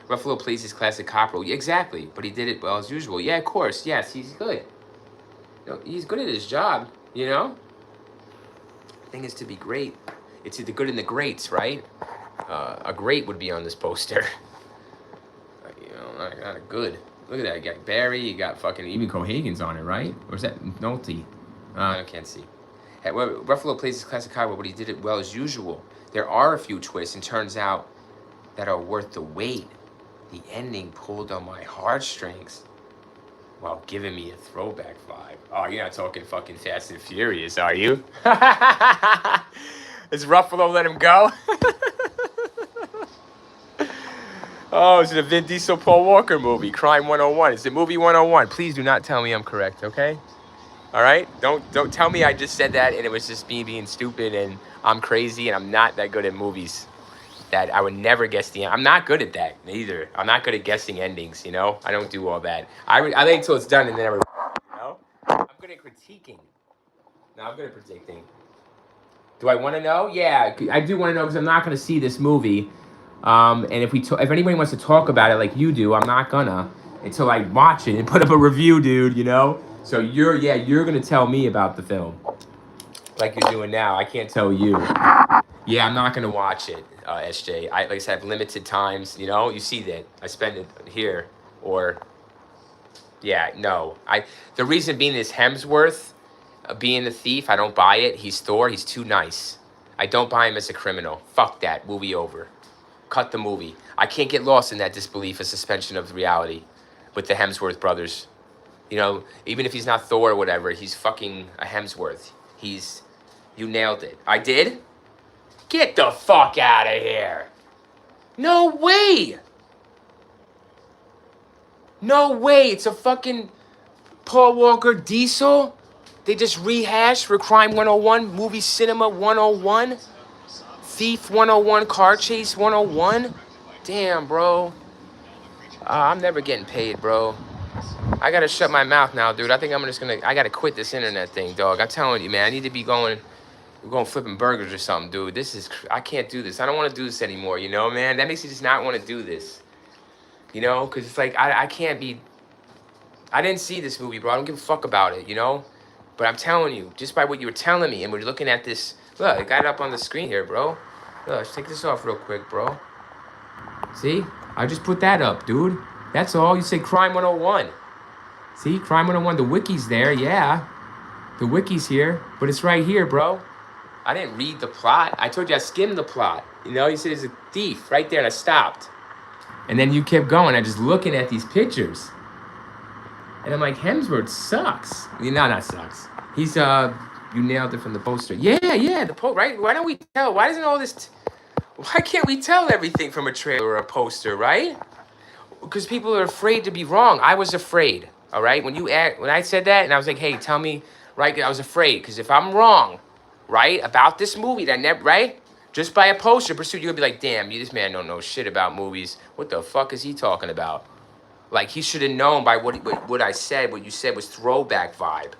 Speaker 2: Ruffalo plays his classic cop role. Exactly, but he did it well as usual. Yeah, of course. Yes, he's good. You know, he's good at his job, you know? The thing is to be great. It's the good and the greats, right? A great would be on this poster. You know, not a good. Look at that. You got Barry. You got fucking even Cohagen's on it, right? Or is that Nolte? I can't see. Hey, well, Ruffalo plays his classic cowboy, but he did it well as usual. There are a few twists, and turns out that are worth the wait. The ending pulled on my heartstrings while giving me a throwback vibe. Oh, you're not talking fucking Fast and Furious, are you? Is Ruffalo let him go? Oh, is it a Vin Diesel Paul Walker movie? Crime 101. It's the movie 101. Please do not tell me I'm correct, okay? All right? Don't tell me I just said that and it was just me being stupid and I'm crazy and I'm not that good at movies. That I would never guess the end. I'm not good at that either. I'm not good at guessing endings, you know? I don't do all that. I wait until it's done and then you know? I'm good at critiquing. No, I'm good at predicting. Do I want to know? Yeah, I do want to know because I'm not going to see this movie. And if anybody wants to talk about it like you do, I'm not gonna until I watch it and put up a review, dude. You know. So you're gonna tell me about the film, like you're doing now. I can't tell you. Yeah, I'm not gonna watch it, SJ. Like I said, I have limited times. You know, you see that I spend it here or. Yeah, no. The reason being is Hemsworth being the thief. I don't buy it. He's Thor. He's too nice. I don't buy him as a criminal. Fuck that. Movie over. Cut the movie. I can't get lost in that disbelief of suspension of reality with the Hemsworth brothers. You know, even if he's not Thor or whatever, he's fucking a Hemsworth. You nailed it. I did? Get the fuck out of here. No way. No way. It's a fucking Paul Walker Diesel. They just rehashed for Crime 101, Movie Cinema 101, Thief 101, Car Chase 101. Damn, bro. I'm never getting paid, bro. I gotta shut my mouth now, dude. I think I gotta quit this internet thing, dog. I'm telling you, man. I need to be going flipping burgers or something, dude. I can't do this. I don't want to do this anymore, you know, man. That makes me just not want to do this, you know? Because it's like, I can't be... I didn't see this movie, bro. I don't give a fuck about it, you know? But I'm telling you, just by what you were telling me, and we're looking at this... Look, I got it up on the screen here, bro. Look, let's take this off real quick, bro. See? I just put that up, dude. That's all. You say Crime 101. See? Crime 101. The wiki's there, yeah. The wiki's here. But it's right here, bro. I didn't read the plot. I told you I skimmed the plot. You know, you said there's a thief right there, and I stopped. And then you kept going. I'm just looking at these pictures. And I'm like, Hemsworth sucks. No, not sucks. He's, you nailed it from the poster. Yeah, the right? Why don't we tell? Why doesn't all this... Why can't we tell everything from a trailer or a poster, right? Because people are afraid to be wrong. I was afraid, all right? When I said that, and I was like, hey, tell me, right? I was afraid, because if I'm wrong, right, about this movie, right? Just by a poster pursuit, you're gonna be like, damn, this man don't know shit about movies. What the fuck is he talking about? Like, he should have known by what I said, what you said was throwback vibe.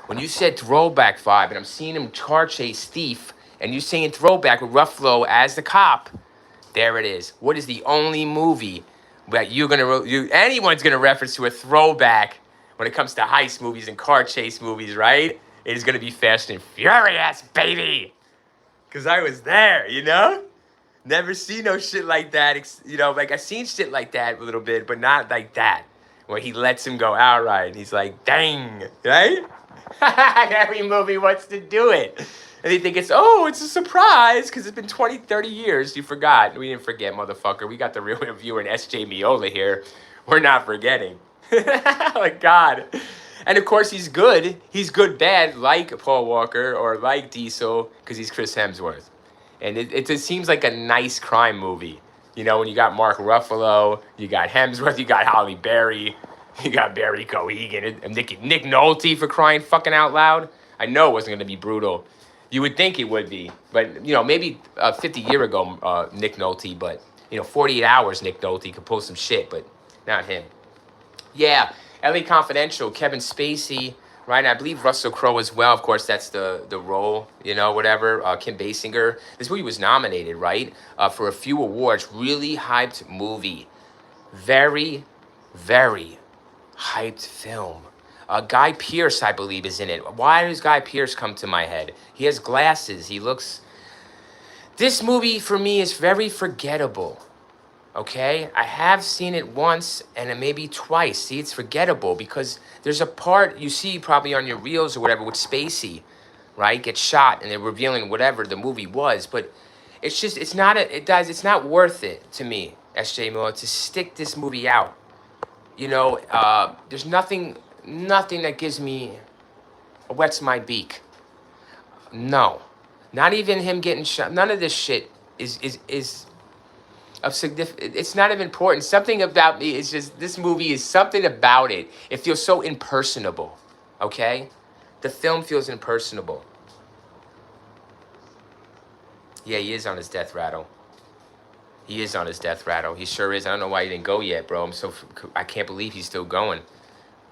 Speaker 2: When you said throwback vibe, and I'm seeing him car chase Thief, and you're saying throwback with Ruffalo as the cop, there it is. What is the only movie that anyone's gonna reference to a throwback when it comes to heist movies and car chase movies, right? It is gonna be Fast and Furious, baby! Because I was there, you know? Never seen no shit like that. You know, like I seen shit like that a little bit, but not like that. Where he lets him go outright. He's like, dang, right? Every movie wants to do it. And they think it's a surprise because it's been 20, 30 years. You forgot. We didn't forget, motherfucker. We got the real viewer and S.J. Miola here. We're not forgetting. Like, God. And, of course, he's good. He's good bad like Paul Walker or like Diesel because he's Chris Hemsworth. And it just seems like a nice crime movie. You know, when you got Mark Ruffalo, you got Hemsworth, you got Halle Berry, you got Barry Cohegan, and Nick Nolte for crying fucking out loud. I know it wasn't going to be brutal. You would think it would be. But, you know, maybe 50 years ago, Nick Nolte, but, 48 hours Nick Nolte could pull some shit, but not him. Yeah, LA Confidential, Kevin Spacey, right? And I believe Russell Crowe as well. Of course, that's the role, whatever. Kim Basinger. This movie was nominated, right, for a few awards. Really hyped movie. Very, very hyped film. Guy Pearce, I believe, is in it. Why does Guy Pearce come to my head? He has glasses. He looks... This movie, for me, is very forgettable. Okay? I have seen it once and maybe twice. See, it's forgettable because there's a part you see probably on your reels or whatever with Spacey, right? Gets shot and they're revealing whatever the movie was. But it's just, it's not worth it to me, S.J. Miller, to stick this movie out. There's nothing that gives me, wets my beak. No. Not even him getting shot. None of this shit is of significant. It's not even important. Something about me is just, this movie is something about it. It feels so impersonable, okay? The film feels impersonable. Yeah, he is on his death rattle. He is on his death rattle. He sure is. I don't know why he didn't go yet, bro. I can't believe he's still going.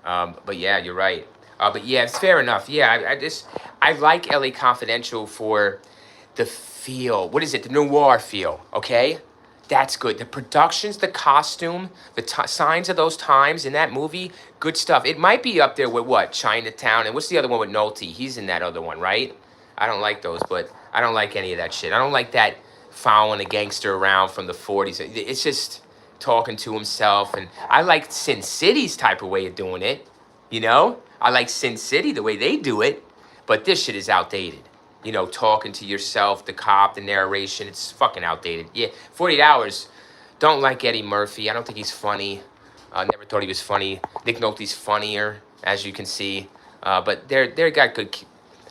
Speaker 2: But yeah, you're right. But yeah, it's fair enough. Yeah, I like LA Confidential for the feel. What is it? The noir feel, okay? That's good. The productions, the costume, the signs of those times in that movie, good stuff. It might be up there with what? Chinatown. And what's the other one with Nolte? He's in that other one, right? I don't like those, but I don't like any of that shit. I don't like that following a gangster around from the 40s. It's just talking to himself. And I like Sin City's type of way of doing it, I like Sin City, the way they do it. But this shit is outdated. you know, talking to yourself, the cop, the narration. It's fucking outdated. Yeah, 48 Hours. Don't like Eddie Murphy. I don't think he's funny. Never thought he was funny. Nick Nolte's funnier, as you can see. But they're got good.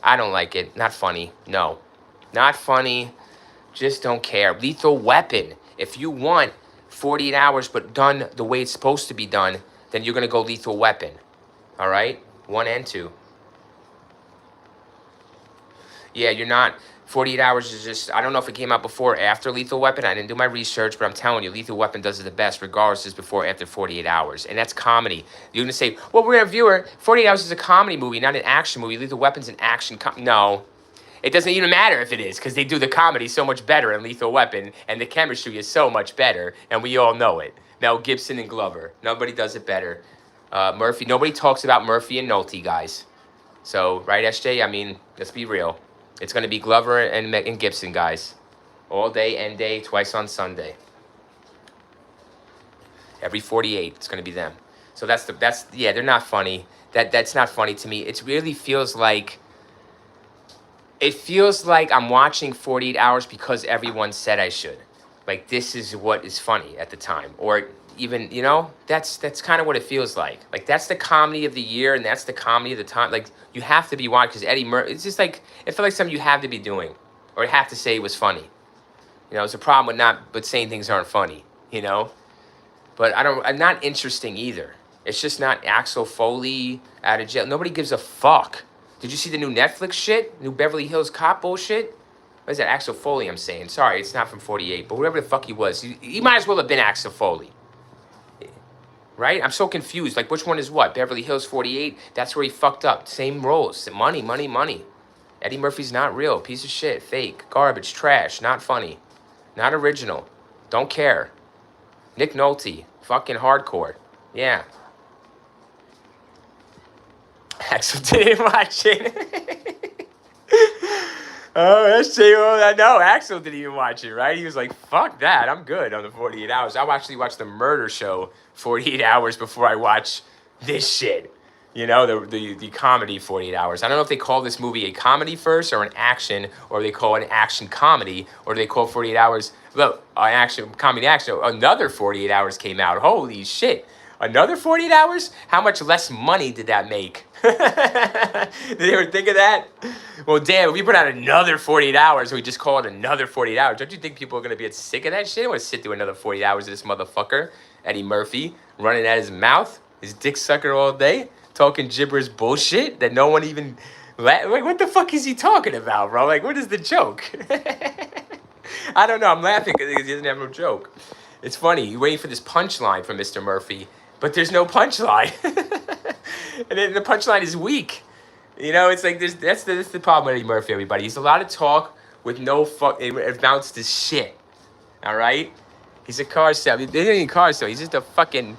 Speaker 2: I don't like it. Not funny. No, not funny. Just don't care. Lethal Weapon. If you want 48 Hours but done the way it's supposed to be done, then you're gonna go Lethal Weapon. All right, 1 and 2. Yeah, you're not. 48 Hours is just, I don't know if it came out before or after Lethal Weapon. I didn't do my research, but I'm telling you, Lethal Weapon does it the best, regardless, is before or after 48 Hours. And that's comedy. You're going to say, well, we're a viewer. 48 Hours is a comedy movie, not an action movie. Lethal Weapon's an action no. It doesn't even matter if it is, because they do the comedy so much better in Lethal Weapon, and the chemistry is so much better, and we all know it. Mel Gibson and Glover. Nobody does it better. Murphy, nobody talks about Murphy and Nolte, guys. So, right, SJ? I mean, let's be real. It's going to be Glover and Gibson, guys. All day, end day, twice on Sunday. Every 48, it's going to be them. So yeah, they're not funny. That's not funny to me. It really feels like, I'm watching 48 Hours because everyone said I should. Like, this is what is funny at the time. Or even, you know, that's kind of what it feels like. Like, that's the comedy of the year, and that's the comedy of the time. Like, you have to be watching, because Eddie Murphy, it's just like, it felt like something you have to be doing, or have to say it was funny. You know, it's a problem with saying things aren't funny, you know? But I'm not interesting either. It's just not Axel Foley out of jail. Nobody gives a fuck. Did you see the new Netflix shit? New Beverly Hills Cop bullshit? What is that? Axel Foley, I'm saying. Sorry, it's not from 48, but whatever the fuck he was. He might as well have been Axel Foley. Right? I'm so confused. Like, which one is what? Beverly Hills 48? That's where he fucked up. Same roles. Money, money, money. Eddie Murphy's not real. Piece of shit. Fake. Garbage. Trash. Not funny. Not original. Don't care. Nick Nolte. Fucking hardcore. Yeah. Axel didn't watch it. Oh, that's J. I know. Axel didn't even watch it, right? He was like, fuck that. I'm good on the 48 Hours. I'll actually watch the murder show 48 hours before I watch this shit. You know, the comedy 48 Hours. I don't know if they call this movie a comedy first or an action, or they call it an action comedy, or they call 48 Hours, look, action, comedy action. Another 48 Hours came out. Holy shit. Another 48 Hours? How much less money did that make? Did you ever think of that? Well, damn, if we put out another 48 Hours, we just call it another 48 Hours. Don't you think people are going to be sick of that shit? I want to sit through another 48 Hours of this motherfucker, Eddie Murphy, running at his mouth, his dick sucker all day, talking gibberish bullshit that no one even... Like, what the fuck is he talking about, bro? Like, what is the joke? I don't know. I'm laughing because he doesn't have no joke. It's funny. You're waiting for this punchline from Mr. Murphy, but there's no punchline. And then the punchline is weak. You know, it's like that's the problem with Eddie Murphy, everybody. He's a lot of talk with no fuck. It amounts to shit. All right? He's a car salesman. He isn't even car salesman. He's just a fucking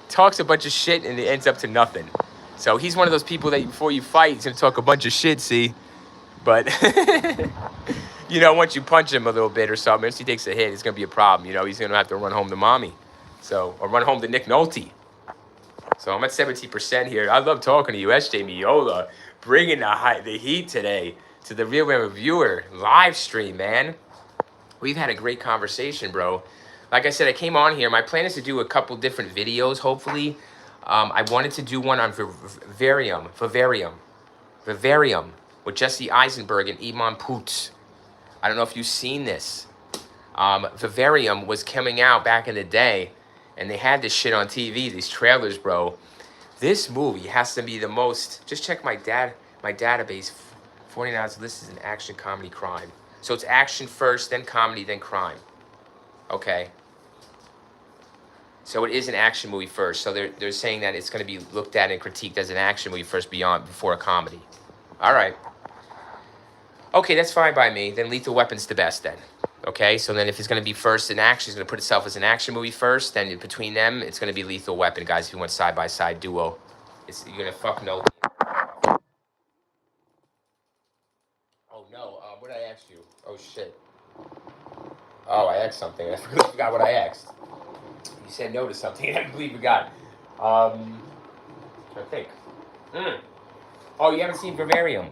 Speaker 2: talks a bunch of shit and it ends up to nothing. So he's one of those people that before you fight, he's gonna talk a bunch of shit, see? But you know, once you punch him a little bit or something, once he takes a hit, it's gonna be a problem. You know, he's gonna have to run home to mommy. So, or run home to Nick Nolte. So I'm at 70% here. I love talking to you, SJ Miola, bringing the heat today to the Real Man Reviewer live stream, man. We've had a great conversation, bro. Like I said, I came on here. My plan is to do a couple different videos, hopefully. I wanted to do one on Vivarium, with Jesse Eisenberg and Iman Poots. I don't know if you've seen this. Vivarium was coming out back in the day, and they had this shit on TV, these trailers, bro. This movie has to be the most... Just check my database. 49 is listed as an action, comedy, crime. So it's action first, then comedy, then crime. Okay. So it is an action movie first. So they're saying that it's going to be looked at and critiqued as an action movie first before a comedy. All right. Okay, that's fine by me. Then Lethal Weapon's the best then. Okay, so then if it's going to be first in action, it's going to put itself as an action movie first. Then between them, it's going to be Lethal Weapon, guys, if you want side-by-side duo. You're going to fuck no. Oh, no. What did I ask you? Oh, shit. Oh, I asked something. I forgot what I asked. You said no to something. I completely forgot. I think. Oh, you haven't seen Vivarium.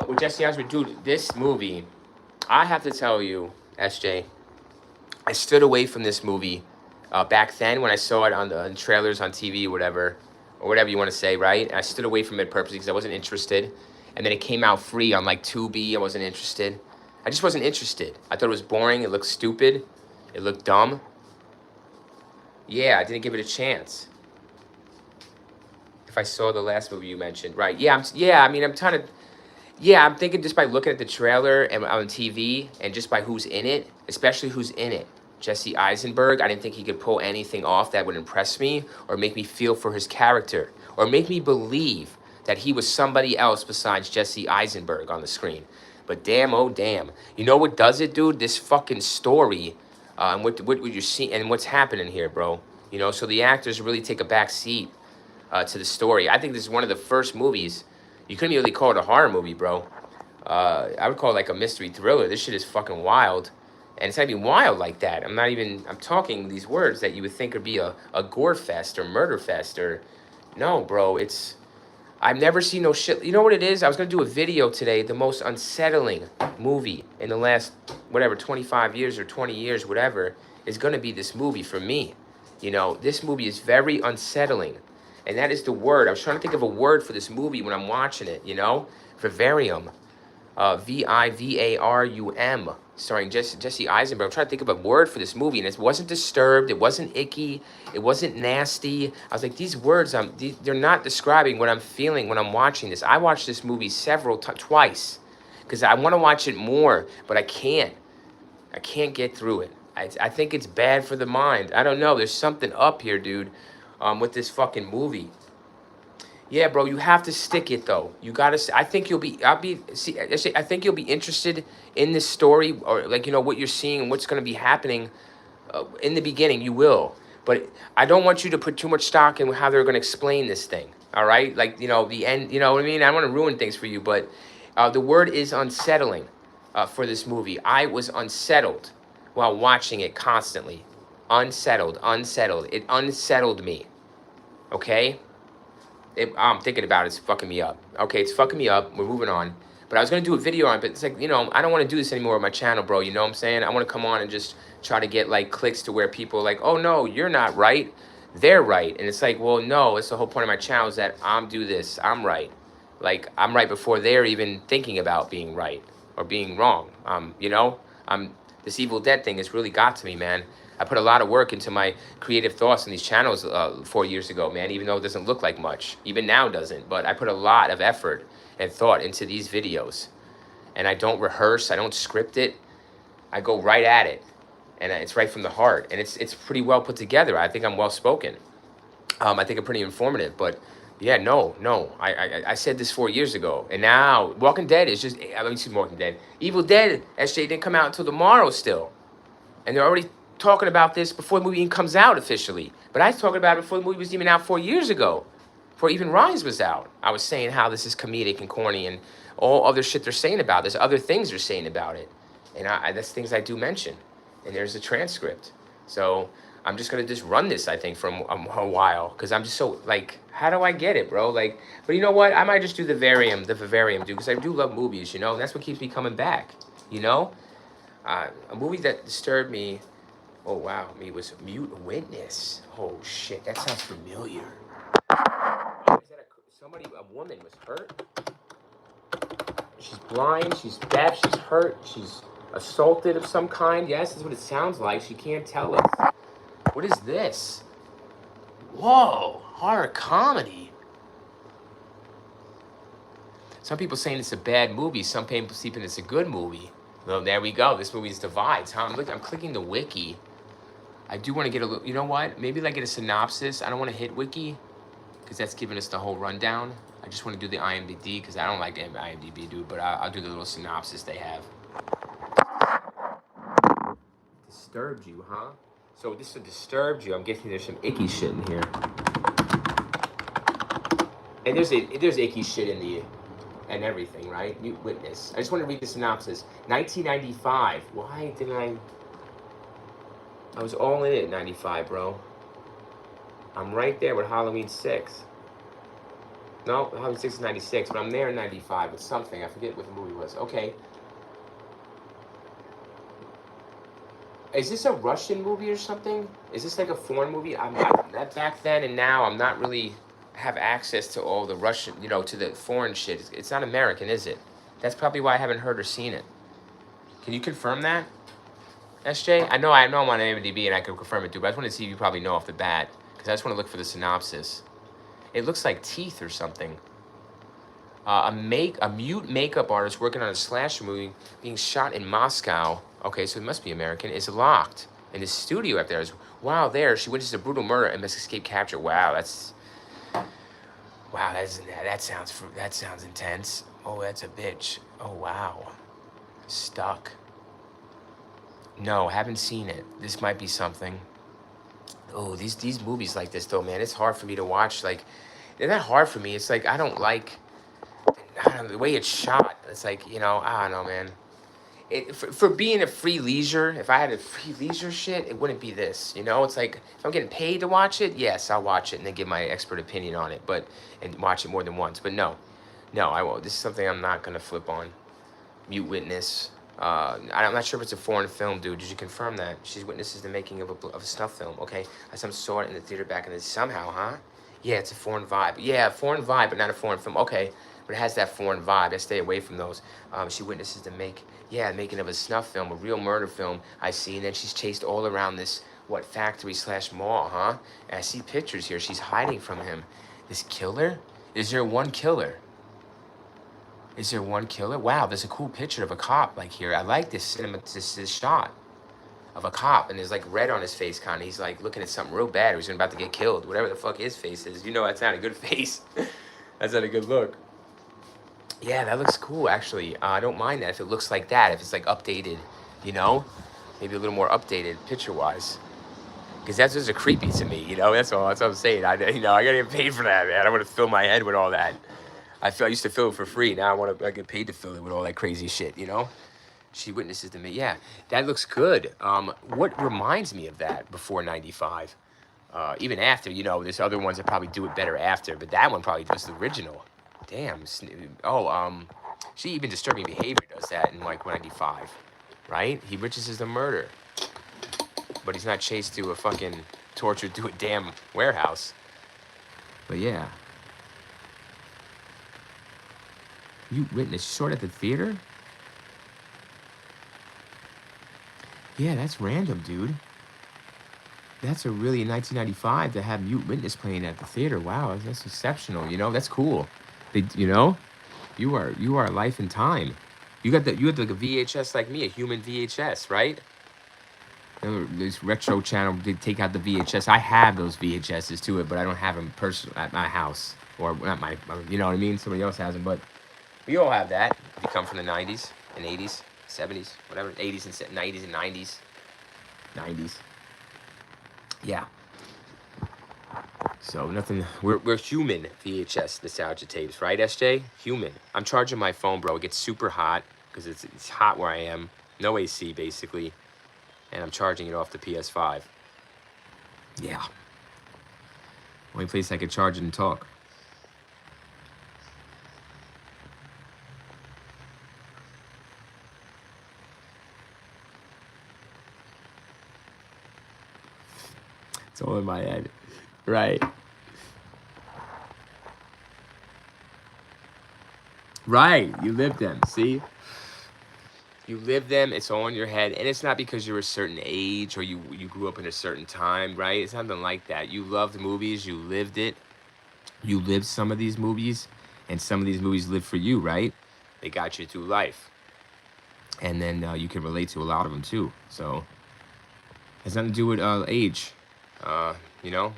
Speaker 2: With Jesse Eisenberg, dude, this movie, I have to tell you, SJ, I stood away from this movie back then when I saw it on the trailers on TV, or whatever you want to say, right? I stood away from it purposely because I wasn't interested. And then it came out free on like Tubi. I wasn't interested. I just wasn't interested. I thought it was boring. It looked stupid. It looked dumb. Yeah, I didn't give it a chance. If I saw the last movie you mentioned, right? Yeah, I'm thinking just by looking at the trailer and on TV and just by who's in it, especially who's in it. Jesse Eisenberg, I didn't think he could pull anything off that would impress me or make me feel for his character or make me believe that he was somebody else besides Jesse Eisenberg on the screen. But damn, oh damn. You know what does it, dude? This fucking story and what you're seeing and what's happening here, bro. You know, so the actors really take a back seat to the story. I think this is one of the first movies. You couldn't really call it a horror movie, bro. I would call it like a mystery thriller. This shit is fucking wild. And it's not even wild like that. I'm talking these words that you would think would be a gore fest or murder fest or... No, bro, I've never seen no shit. You know what it is? I was going to do a video today, the most unsettling movie in the last, 25 years or 20 years, whatever, is going to be this movie for me. You know, this movie is very unsettling. And that is the word. I was trying to think of a word for this movie when I'm watching it, you know? Vivarium. Vivarum. Starring Jesse Eisenberg. I'm trying to think of a word for this movie, and it wasn't disturbed. It wasn't icky. It wasn't nasty. I was like, these words, they're not describing what I'm feeling when I'm watching this. I watched this movie twice because I want to watch it more, but I can't. I can't get through it. I think it's bad for the mind. I don't know. There's something up here, dude, with this fucking movie. Yeah, bro, you have to stick it though. You gotta. I think you'll be. I think you'll be interested in this story, or like what you're seeing and what's gonna be happening. In the beginning, you will. But I don't want you to put too much stock in how they're gonna explain this thing. All right, like the end. You know what I mean? I don't want to ruin things for you, but the word is unsettling for this movie. I was unsettled while watching it constantly. Unsettled. It unsettled me. Okay. I'm thinking about it. It's fucking me up. Okay, it's fucking me up. We're moving on. But I was going to do a video on it, but it's like, I don't want to do this anymore with my channel, bro. You know what I'm saying? I want to come on and just try to get, like, clicks to where people are like, oh, no, you're not right. They're right. And it's like, well, no, it's the whole point of my channel is that I'm right. Like, I'm right before they're even thinking about being right or being wrong. This Evil Dead thing has really got to me, man. I put a lot of work into my creative thoughts in these channels 4 years ago, man, even though it doesn't look like much. Even now doesn't, but I put a lot of effort and thought into these videos. And I don't rehearse, I don't script it. I go right at it. And it's right from the heart. And it's pretty well put together. I think I'm well spoken. I think I'm pretty informative, but yeah, no. I said this 4 years ago. And now, Walking Dead is just, Walking Dead. Evil Dead, SJ, didn't come out until tomorrow still. And they're already talking about this before the movie even comes out officially. But I was talking about it before the movie was even out 4 years ago. Before even Rise was out. I was saying how this is comedic and corny and all other shit they're saying about this. Other things they're saying about it. And that's things I do mention. And there's a transcript. So I'm just going to just run this, I think, for a while. Because I'm just so, like, how do I get it, bro? Like, but you know what? I might just do the Vivarium, dude. Because I do love movies, and that's what keeps me coming back, A movie that disturbed me. Oh, wow. Me was Mute Witness. Oh, shit. That sounds familiar. Is that a woman was hurt? She's blind. She's deaf. She's hurt. She's assaulted of some kind. Yes, that's what it sounds like. She can't tell us. What is this? Whoa. Horror comedy. Some people saying it's a bad movie. Some people saying it's a good movie. Well, there we go. This movie's divides. Huh? I'm clicking the wiki. I do want to get a little, you know what? Maybe like get a synopsis. I don't want to hit wiki because that's giving us the whole rundown. I just want to do the IMDb because I don't like the IMDb, dude, but I'll do the little synopsis they have. Disturbed you, huh? So this is disturbed you. I'm guessing there's some icky shit in here. And there's icky shit in the and everything, right? Mute Witness. I just want to read the synopsis. 1995. Why didn't I was all in it at 95, bro. I'm right there with Halloween 6. No, Halloween 6 is 96, but I'm there in 95 with something. I forget what the movie was. Okay. Is this a Russian movie or something? Is this like a foreign movie? I'm not, that back then and now I'm not really have access to all the Russian, you know, to the foreign shit. It's not American, is it? That's probably why I haven't heard or seen it. Can you confirm that, SJ? I know I'm on IMDb and I can confirm it too, but I just want to see if you probably know off the bat because I just want to look for the synopsis. It looks like Teeth or something. A mute makeup artist working on a slasher movie being shot in Moscow. Okay, so it must be American. Is locked in his studio up there. Wow, there she witnesses a brutal murder and must escape capture. Wow, that sounds intense. Oh, that's a bitch. Oh wow, stuck. No, haven't seen it. This might be something. Oh, these movies like this though, man. It's hard for me to watch. Like, they're not hard for me. It's like I don't know, the way it's shot. It's like, you know, I don't know, man. For being a free leisure, if I had a free leisure shit, it wouldn't be this. You know, it's like if I'm getting paid to watch it, yes, I'll watch it and then give my expert opinion on it, and watch it more than once. But no, I won't. This is something I'm not gonna flip on. Mute Witness. I'm not sure if it's a foreign film, dude. Did you confirm that? She's witnesses the making of a snuff film. Okay, I saw it in the theater back in the somehow, huh? Yeah, it's a foreign vibe. Yeah, a foreign vibe, but not a foreign film. Okay, but it has that foreign vibe. I stay away from those. She witnesses the making of a snuff film, a real murder film. I see, and then she's chased all around this factory / mall, huh? And I see pictures here. She's hiding from him. This killer? Is there one killer? Is there one killer? Wow, there's a cool picture of a cop like here. I like this this shot of a cop, and there's like red on his face, kind of. He's like looking at something real bad. He's about to get killed. Whatever the fuck his face is, you know, that's not a good face. That's not a good look. Yeah, that looks cool, actually. I don't mind that if it looks like that. If it's like updated, you know, maybe a little more updated picture-wise. Because that's just creepy to me, you know. That's all. That's what I'm saying. I gotta get paid for that, man. I want to fill my head with all that. I used to fill it for free. Now I get paid to fill it with all that crazy shit, you know? She witnesses to me. Yeah, that looks good. What reminds me of that before 95? Even after, you know, there's other ones that probably do it better after, but that one probably does the original. Damn. She Even Disturbing Behavior does that in like 95, right? He witnesses the murder, but he's not chased to a fucking tortured to a damn warehouse. But yeah. You witnessed short at the theater? Yeah, that's random, dude. That's a really 1995 to have Mute Witness playing at the theater. Wow, that's exceptional. You know, that's cool. You know, you are life and time. You had like a VHS like me, a human VHS, right? This retro channel did take out the VHS. I have those VHSs to it, but I don't have them personally at my house, or not my. You know what I mean? Somebody else has them, but. We all have that. If you come from the 90s and 80s, 70s, whatever, 80s and 90s and 90s. 90s. Yeah. So nothing, we're human VHS nostalgia tapes, right, SJ? Human. I'm charging my phone, bro. It gets super hot because it's hot where I am. No AC, basically. And I'm charging it off the PS5. Yeah. Only place I could charge it and talk. It's all in my head. Right. Right. You live them. See? You live them. It's all in your head. And it's not because you're a certain age or you grew up in a certain time, right? It's nothing like that. You loved movies. You lived it. You lived some of these movies. And some of these movies lived for you, right? They got you through life. And then you can relate to a lot of them, too. So it has nothing to do with age. You know,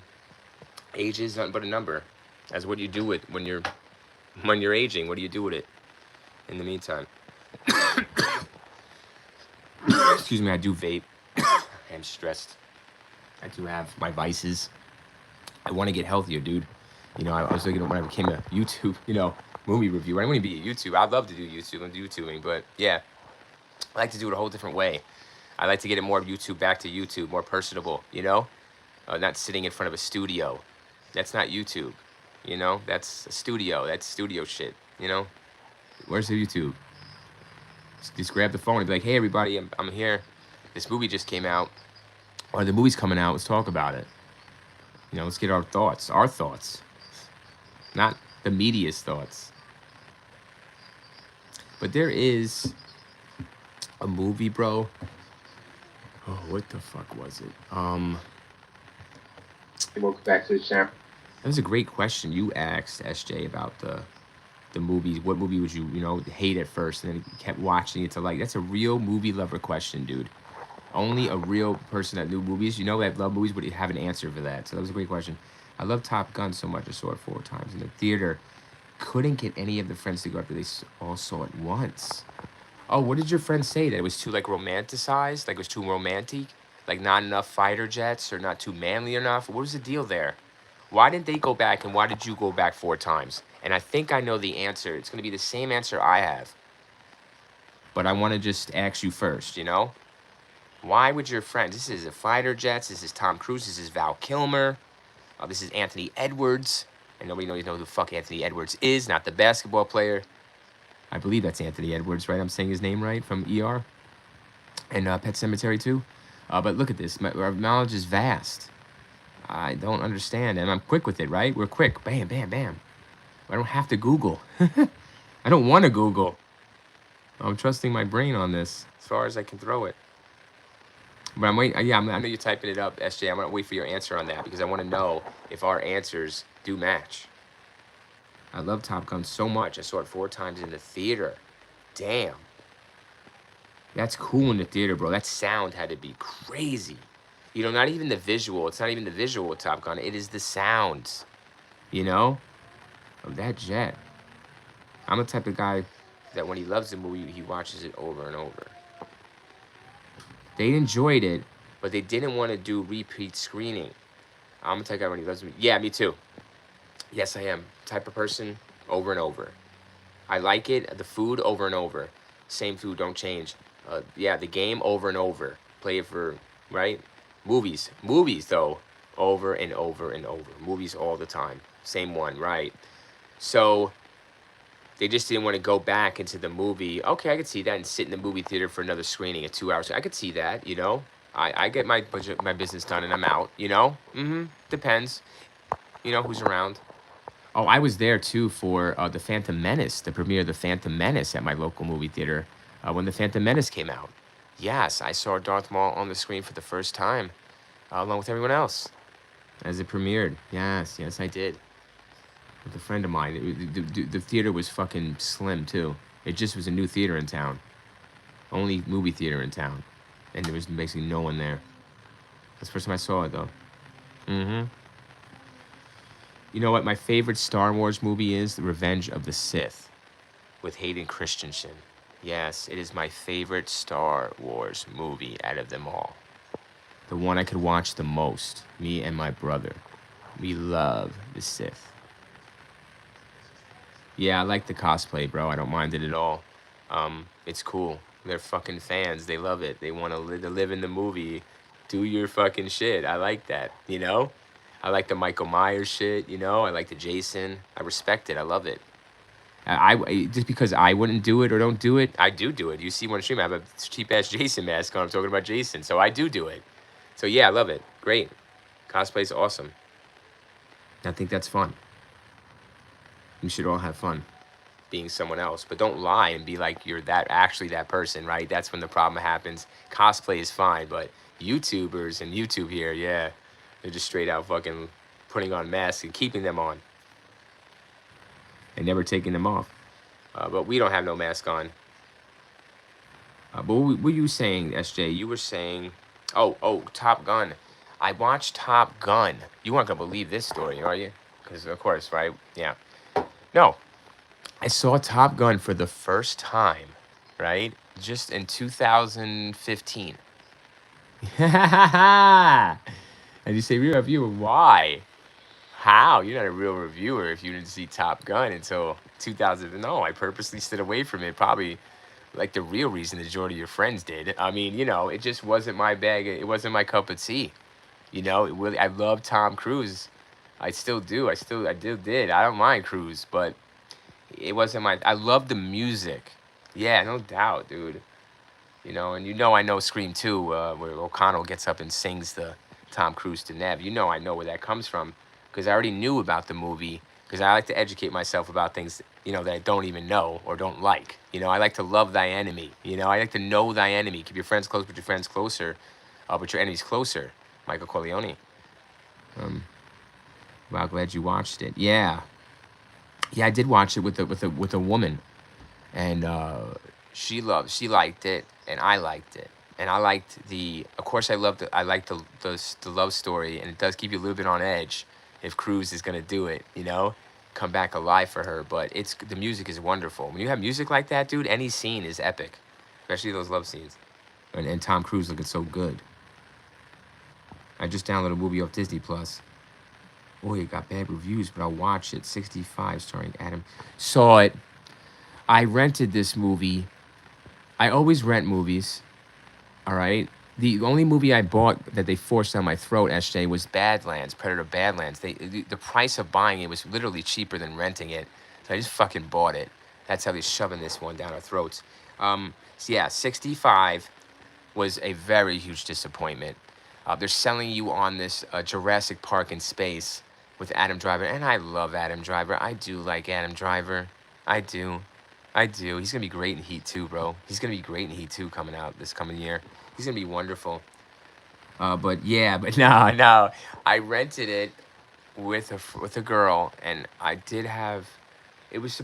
Speaker 2: age is nothing but a number. That's what you do with when you're aging. What do you do with it in the meantime? Excuse me, I do vape. I'm stressed. I do have my vices. I want to get healthier, dude. You know, I was thinking when I became a YouTube, you know, movie reviewer. I want to be a YouTuber. I'd love to do YouTube and YouTubing, but yeah, I like to do it a whole different way. I like to get it more YouTube back to YouTube, more personable, you know? Not sitting in front of a studio. That's not YouTube. You know, that's a studio. That's studio shit. You know, where's the YouTube? Just grab the phone and be like, hey, everybody, I'm here. This movie just came out, or the movie's coming out. Let's talk about it. You know, let's get our thoughts, not the media's thoughts. But there is a movie, bro. Oh, what the fuck was it?
Speaker 1: Welcome back to the channel.
Speaker 2: That was a great question you asked, SJ, about the movies. What movie would you hate at first, and then you kept watching it to like? That's a real movie lover question, dude. Only a real person that knew movies, that love movies, would have an answer for that. So that was a great question. I love Top Gun so much. I saw it 4 times in the theater. Couldn't get any of the friends to go after they all saw it once. Oh, what did your friends say? That it was too like romanticized? Like it was too romantic? Like not enough fighter jets, or not too manly enough? What was the deal there? Why didn't they go back, and why did you go back 4 times? And I think I know the answer. It's going to be the same answer I have. But I want to just ask you first, Why would your friends? This is a fighter jets. This is Tom Cruise. This is Val Kilmer. This is Anthony Edwards. And nobody knows who the fuck Anthony Edwards is. Not the basketball player. I believe that's Anthony Edwards, right? I'm saying his name right, from ER. And Pet Sematary too. But look at this. Our knowledge is vast. I don't understand. And I'm quick with it, right? We're quick. Bam, bam, bam. I don't have to Google. I don't want to Google. I'm trusting my brain on this as far as I can throw it. But I'm waiting. Yeah, I know you're typing it up, SJ. I'm going to wait for your answer on that because I want to know if our answers do match. I love Top Gun so much. I saw it 4 times in the theater. Damn. That's cool in the theater, bro. That sound had to be crazy. Not even the visual. It's not even the visual of Top Gun. It is the sounds, of that jet. I'm the type of guy that when he loves a movie, he watches it over and over. They enjoyed it, but they didn't want to do repeat screening. I'm the type of guy when he loves me. Yeah, me too. Yes, I am. Type of person, over and over. I like it. The food, over and over. Same food, don't change. Yeah, the game, over and over. Play it for, right? Movies, though, over and over and over. Movies all the time. Same one, right? So they just didn't want to go back into the movie. Okay, I could see that, and sit in the movie theater for another screening at 2 hours. I could see that, I get my business done, and I'm out, Depends, who's around. Oh, I was there, too, for The Phantom Menace, the premiere of The Phantom Menace at my local movie theater when The Phantom Menace came out. Yes, I saw Darth Maul on the screen for the first time, along with everyone else, as it premiered. Yes, I did. With a friend of mine. The theater was fucking slim, too. It just was a new theater in town. Only movie theater in town. And there was basically no one there. That's the first time I saw it, though. You know what my favorite Star Wars movie is? The Revenge of the Sith, with Hayden Christensen. Yes, it is my favorite Star Wars movie out of them all. The one I could watch the most. Me and my brother. We love the Sith. Yeah, I like the cosplay, bro. I don't mind it at all. It's cool. They're fucking fans. They love it. They want to live in the movie. Do your fucking shit. I like that, I like the Michael Myers shit, I like the Jason. I respect it. I love it. I just because I wouldn't do it or don't do it, I do it. You see one stream, I have a cheap-ass Jason mask on. I'm talking about Jason, so I do it. So yeah, I love it. Great. Cosplay's awesome. I think that's fun. We should all have fun being someone else, but don't lie and be like you're actually that person, right? That's when the problem happens. Cosplay is fine, but YouTubers and YouTube here, yeah, they're just straight out fucking putting on masks and keeping them on and never taking them off. But we don't have no mask on. But what were you saying, SJ? You were saying, oh, Top Gun. I watched Top Gun. You aren't gonna believe this story, are you? Because of course, right? Yeah. No, I saw Top Gun for the first time, right? Just in 2015. And you say, real reviewer, why? How? You're not a real reviewer if you didn't see Top Gun until 2000. No, I purposely stood away from it. Probably like the real reason the majority of your friends did. I mean, it just wasn't my bag. It wasn't my cup of tea. I love Tom Cruise. I still do. Did. I don't mind Cruise, but it wasn't my. I love the music. Yeah, no doubt, dude. You know, and I know Scream 2, where O'Connell gets up and sings the Tom Cruise to Nev. I know where that comes from because I already knew about the movie because I like to educate myself about things, that I don't even know or don't like. I like to love thy enemy. I like to know thy enemy. Keep your friends close, but your friends closer, but your enemies closer. Michael Corleone. Um, wow, glad you watched it. Yeah, yeah, I did watch it with a woman, and she liked it, and I liked it, and I liked of course I liked the love story, and it does keep you a little bit on edge if Cruz is gonna do it, come back alive for her. But the music is wonderful. When you have music like that, dude, any scene is epic, especially those love scenes, and Tom Cruise looking so good. I just downloaded a movie off Disney Plus. Boy, it got bad reviews, but I'll watch it. 65, starring Adam. Saw it. I rented this movie. I always rent movies. All right. The only movie I bought that they forced down my throat, SJ, was Badlands, Predator Badlands. The price of buying it was literally cheaper than renting it. So I just fucking bought it. That's how they're shoving this one down our throats. So yeah, 65 was a very huge disappointment. They're selling you on this Jurassic Park in space with Adam Driver, and I love Adam Driver. I do like Adam Driver. I do. I do. He's gonna be great in Heat 2, bro. He's gonna be great in Heat 2 coming out this coming year. He's gonna be wonderful. But yeah, but no. I rented it with a girl, and I did have. It was.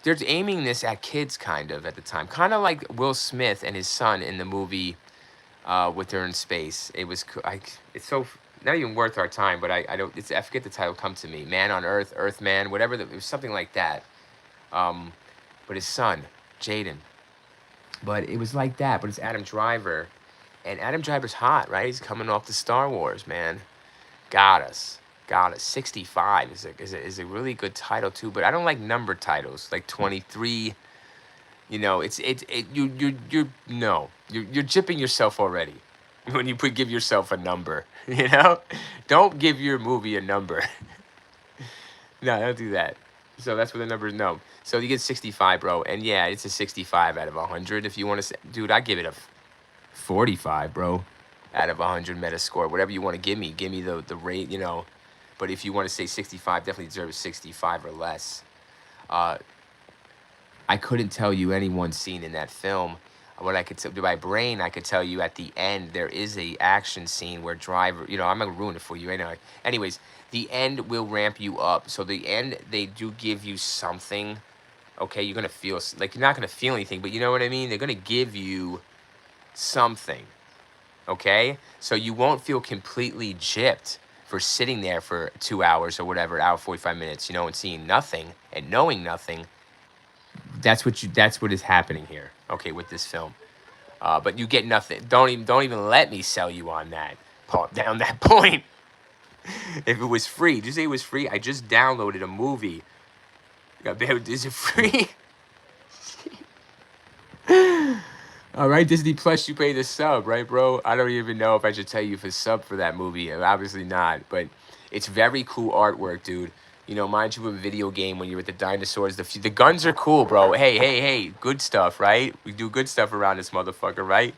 Speaker 2: They're aiming this at kids, kind of at the time, kind of like Will Smith and his son in the movie with her in space. It was. It's so not even worth our time. But I don't. I forget the title. Come to me, Man on Earth, Earthman, whatever. It was something like that. But his son, Jaden. But it was like that. But it's Adam Driver, and Adam Driver's hot, right? He's coming off the Star Wars, man. Got us. 65 is a really good title too. But I don't like number titles like 23. You're jipping yourself already when you give yourself a number. Don't give your movie a number. No, don't do that. So that's what the number is. No. So you get 65, bro. And yeah, it's a 65 out of 100. If you want to say, dude, I give it a 45, bro, out of 100 Metascore. Whatever you want to give me. Give me the rate, But if you want to say 65, definitely deserves 65 or less. I couldn't tell you any one scene in that film. What I could tell by brain, I could tell you at the end there is a action scene where Driver, I'm not gonna ruin it for you anyway. Anyways, the end will ramp you up. So the end, they do give you something. Okay, you're gonna feel like you're not gonna feel anything, but you know what I mean. They're gonna give you something. Okay, so you won't feel completely gypped for sitting there for 2 hours or whatever, hour 45 minutes, and seeing nothing and knowing nothing. That's what is happening here. Okay, with this film. But you get nothing. Don't even let me sell you on that. Down that point. If it was free, did you say it was free? I just downloaded a movie. Is it free? All right, Disney Plus, you pay the sub, right, bro? I don't even know if I should tell you if it's sub for that movie. Obviously not, but it's very cool artwork, dude. Mind you, a video game when you're with the dinosaurs. The guns are cool, bro. Hey, good stuff, right? We do good stuff around this motherfucker, right?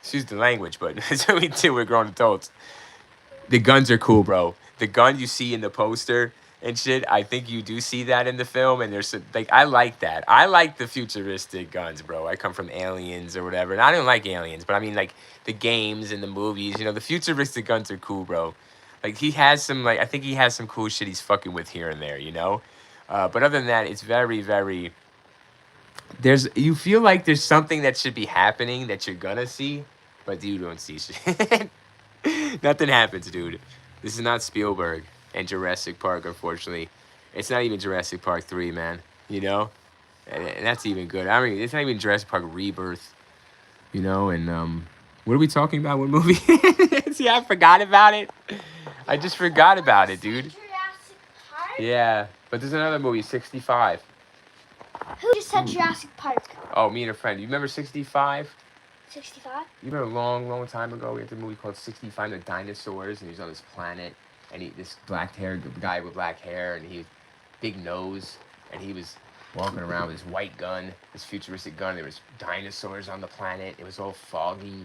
Speaker 2: Excuse the language, but that's what we do. We're grown adults. The guns are cool, bro. The gun you see in the poster and shit, I think you do see that in the film, and there's I like that. I like the futuristic guns, bro. I come from Aliens or whatever, and I don't like Aliens, but I mean like the games and the movies. The futuristic guns are cool, bro. Like he has some I think he has some cool shit he's fucking with here and there, But other than that, it's very, very. You feel like there's something that should be happening that you're gonna see, but you don't see shit. Nothing happens, dude. This is not Spielberg and Jurassic Park, unfortunately. It's not even Jurassic Park 3, man. And that's even good. I mean, it's not even Jurassic Park Rebirth. And what are we talking about? What movie? See, I forgot about it. I just forgot about it, dude.
Speaker 3: Jurassic Park?
Speaker 2: Yeah, but there's another movie, 65.
Speaker 3: Who just said Jurassic Park?
Speaker 2: Oh, me and a friend. You remember 65?
Speaker 3: 65?
Speaker 2: You remember a long, long time ago, we had the movie called 65, the dinosaurs, and he's on this planet. and this black-haired guy with black hair, and he big nose, and he was walking around with his white gun, this futuristic gun. There was dinosaurs on the planet. It was all foggy,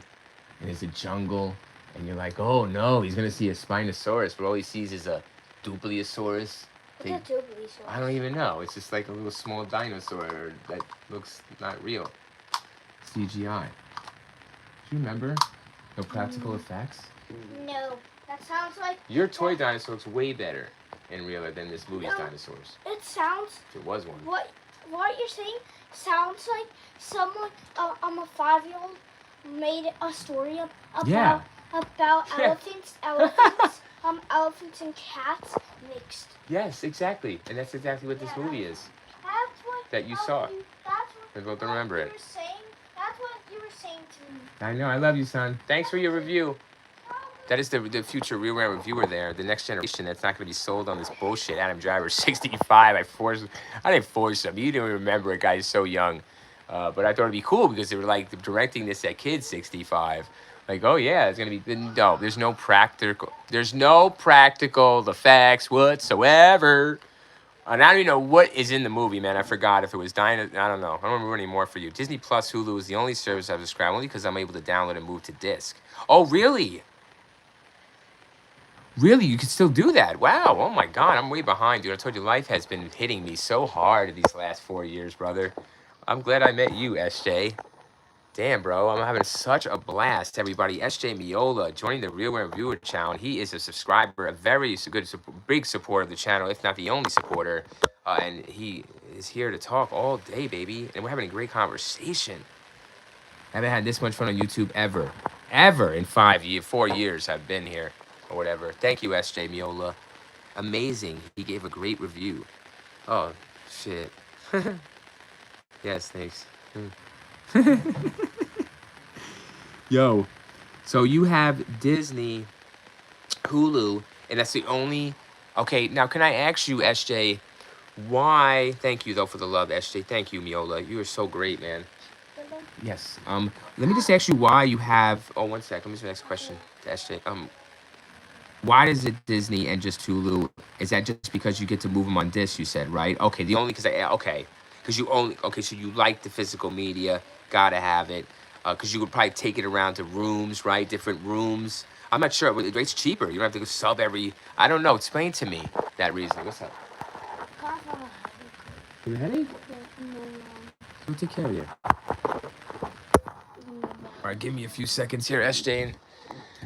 Speaker 2: and there's a jungle, and you're like, oh no, he's gonna see a Spinosaurus, but all he sees is a Dupliosaurus.
Speaker 3: What's a Dupliosaurus?
Speaker 2: I don't even know. It's just like a little small dinosaur that looks not real. CGI. Do you remember? No practical effects?
Speaker 3: No. That sounds like...
Speaker 2: Your toy dinosaur looks way better and realer than this movie's dinosaurs.
Speaker 3: It sounds...
Speaker 2: If it was one.
Speaker 3: What you're saying sounds like someone, a 5-year-old made a story about elephants, elephants and cats mixed.
Speaker 2: Yes, exactly. And that's exactly what this movie is.
Speaker 3: That's what...
Speaker 2: That you saw.
Speaker 3: That's
Speaker 2: what don't remember it.
Speaker 3: That's what you were saying to me.
Speaker 2: I know. I love you, son. Thanks for your review. That is the future real round reviewer there. The next generation that's not going to be sold on this bullshit. Adam Driver, 65. I didn't force him. You didn't remember it, guy. He's so young. But I thought it'd be cool because they were like directing this at kids 65. Like, oh yeah, it's going to be... No, there's no practical effects whatsoever. And I don't even know what is in the movie, man. I forgot if it was I don't know. I don't remember any more for you. Disney Plus Hulu is the only service I've subscribed, only because I'm able to download and move to disc. Oh, really? Really? You can still do that? Wow. Oh, my God. I'm way behind, dude. I told you life has been hitting me so hard these last 4 years, brother. I'm glad I met you, SJ. Damn, bro. I'm having such a blast, everybody. SJ Miola joining the Real World Viewer channel. He is a subscriber, a very good, big supporter of the channel, if not the only supporter. And he is here to talk all day, baby. And we're having a great conversation. I haven't had this much fun on YouTube ever. Ever in 4 years I've been here. Or whatever. Thank you, SJ Miola. Amazing. He gave a great review. Oh, shit. Yes, thanks. Yo, so you have Disney, Hulu, and that's the only... Okay, now can I ask you, SJ, why... Thank you, though, for the love, SJ. Thank you, Miola. You are so great, man. Yes. Let me just ask you why you have... Oh, one sec. Let me ask the next question to SJ. Why is it Disney and just Hulu? Is that just because you get to move them on disc, you said, right? Okay, the only... Because you only... Okay, so you like the physical media. Gotta have it. Because you would probably take it around to rooms, right? Different rooms. I'm not sure. It's cheaper. You don't have to go sub every... I don't know. Explain to me that reason. What's up? You have a headache? I'll take care of you. All right, give me a few seconds here, SJ, and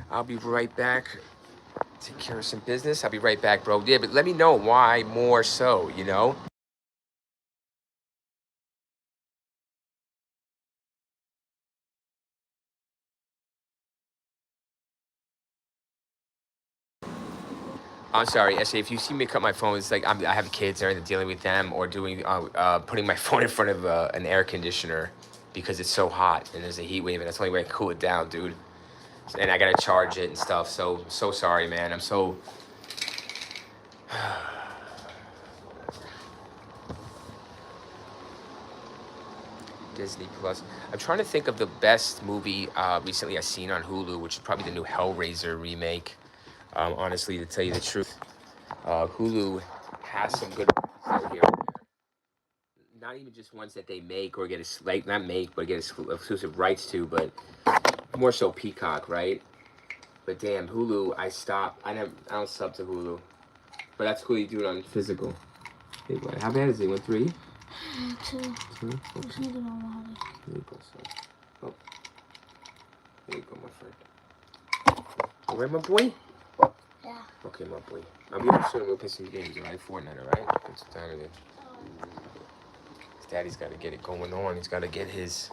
Speaker 2: I'll be right back. Take care of some business. I'll be right back, bro. Yeah, but let me know why more so, you know? I'm sorry, SJ, if you see me cut my phone, it's like I have kids and I'm dealing with them or doing putting my phone in front of an air conditioner because it's so hot and there's a heat wave and that's the only way I can cool it down, dude. And I gotta charge it and stuff, so sorry, man. I'm so... Disney Plus. I'm trying to think of the best movie recently I've seen on Hulu, which is probably the new Hellraiser remake. Honestly, to tell you the truth, Hulu has some good ones out here. Not even just ones that they make or get exclusive rights to, but more so Peacock, right? But damn, Hulu, I don't sub to Hulu. But that's cool you do it on physical. Hey, how bad is it? 1-3?
Speaker 3: 2.
Speaker 2: Okay.
Speaker 3: There you
Speaker 2: go, son. Oh. There you go, my friend. All right, my boy?
Speaker 3: Yeah.
Speaker 2: Okay, my boy. I'll be up soon. We'll play some games, all right? Fortnite, all right? Put some time in it. His daddy's got to get it going on. He's got to get his...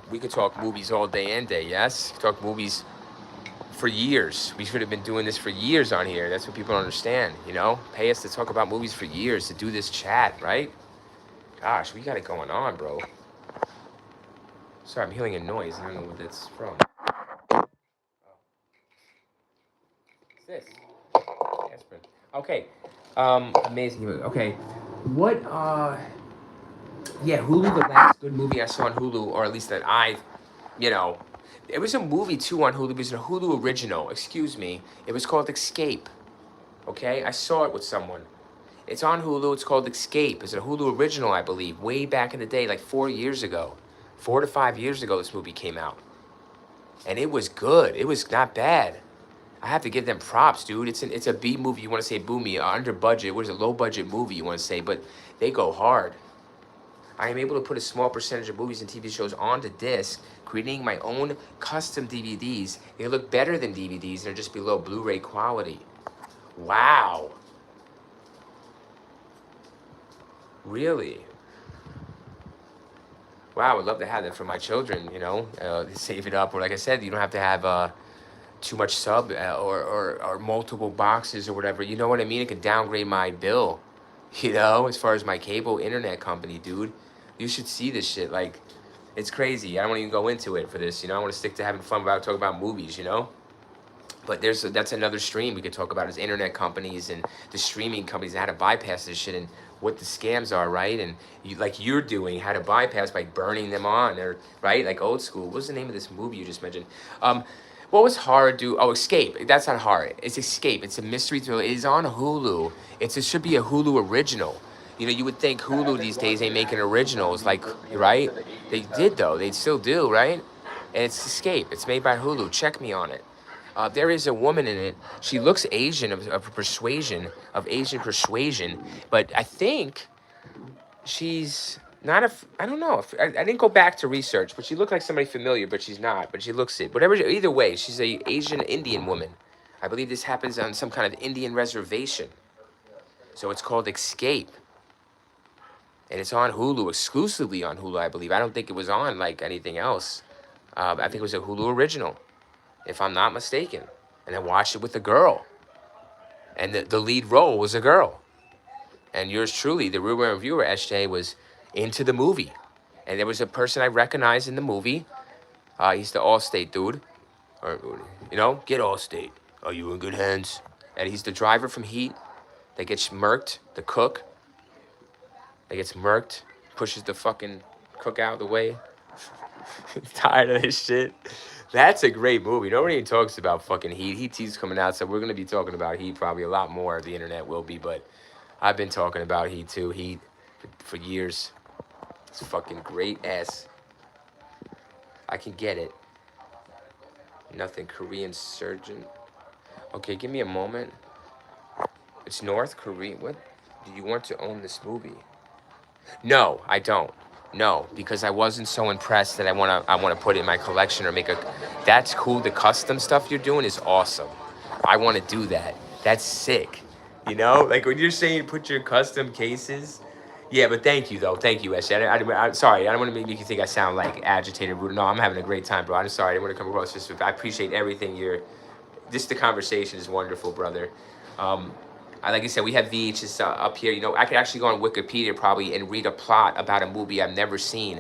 Speaker 2: We could talk movies all day and day, yes? Talk movies for years. We should have been doing this for years on here. That's what people don't understand, you know? Pay us to talk about movies for years, to do this chat, right? Gosh, we got it going on, bro. Sorry, I'm hearing a noise. I don't know what that's from. What's this? Aspirin. Okay. Amazing. Okay. What, yeah, Hulu, the last good movie I saw on Hulu, or at least that I, you know, It was a movie too on Hulu. It was a Hulu original. Excuse me. It was called Escape. Okay, I saw it with someone. It's on Hulu. It's called Escape. It's a Hulu original, I believe, way back in the day, like 4 years ago. 4 to 5 years ago, this movie came out. And it was good. It was not bad. I have to give them props, dude. It's a B movie. You want to say boomy, under budget. What is a low budget movie? You want to say, but they go hard. I am able to put a small percentage of movies and TV shows onto disc, creating my own custom DVDs. They look better than DVDs. They're just below Blu-ray quality. Wow. Really? Wow, I would love to have that for my children, you know, save it up. Or like I said, you don't have to have too much sub or multiple boxes or whatever. You know what I mean? It could downgrade my bill, you know, as far as my cable internet company, dude. You should see this shit. Like, it's crazy. I don't want to even go into it for this, you know. I want to stick to having fun about talking about movies, you know. But that's another stream we could talk about is internet companies and the streaming companies and how to bypass this shit and what the scams are, right? And you, like you're doing, how to bypass by burning them on, or right, like old school. What's the name of this movie you just mentioned? What was horror do? Oh, Escape. That's not horror. It's Escape. It's a mystery thriller. It is on Hulu. It should be a Hulu original. You know, you would think Hulu these days ain't making originals, like, right? They did though. They still do, right? And it's Escape. It's made by Hulu. Check me on it. There is a woman in it. She looks Asian of persuasion, of Asian persuasion, but I think she's not a. I don't know. I didn't go back to research, but she looked like somebody familiar, but she's not. But she looks it. Whatever. Either way, she's a Asian Indian woman. I believe this happens on some kind of Indian reservation. So it's called Escape, and it's on Hulu, exclusively on Hulu, I believe. I don't think it was on like anything else. I think it was a Hulu original, if I'm not mistaken. And I watched it with a girl. And the lead role was a girl. And yours truly, the real reviewer, SJ, was into the movie. And there was a person I recognized in the movie. He's the Allstate dude. Or, you know, get Allstate. Are you in good hands? And he's the driver from Heat that gets murked, the cook. That gets murked, pushes the fucking cook out of the way. Tired of this shit. That's a great movie. Nobody even talks about fucking Heat. Heat's coming out, so we're going to be talking about Heat probably a lot more. The internet will be, but I've been talking about Heat too. Heat for years. It's fucking great ass. I can get it. Nothing. Korean surgeon. Okay, give me a moment. It's North Korea. What? Do you want to own this movie? No, I don't. No, because I wasn't so impressed that I wanna put it in my collection or make a. That's cool. The custom stuff you're doing is awesome. I want to do that. That's sick. You know, like when you're saying put your custom cases. Yeah, but thank you though. Thank you, Ashley. I'm sorry. I don't want to make you think I sound like agitated. No, I'm having a great time, bro. I'm sorry. I didn't want to come across this. I appreciate everything you're. Just the conversation is wonderful, brother. Like I said, we have VHS up here. You know, I could actually go on Wikipedia probably and read a plot about a movie I've never seen,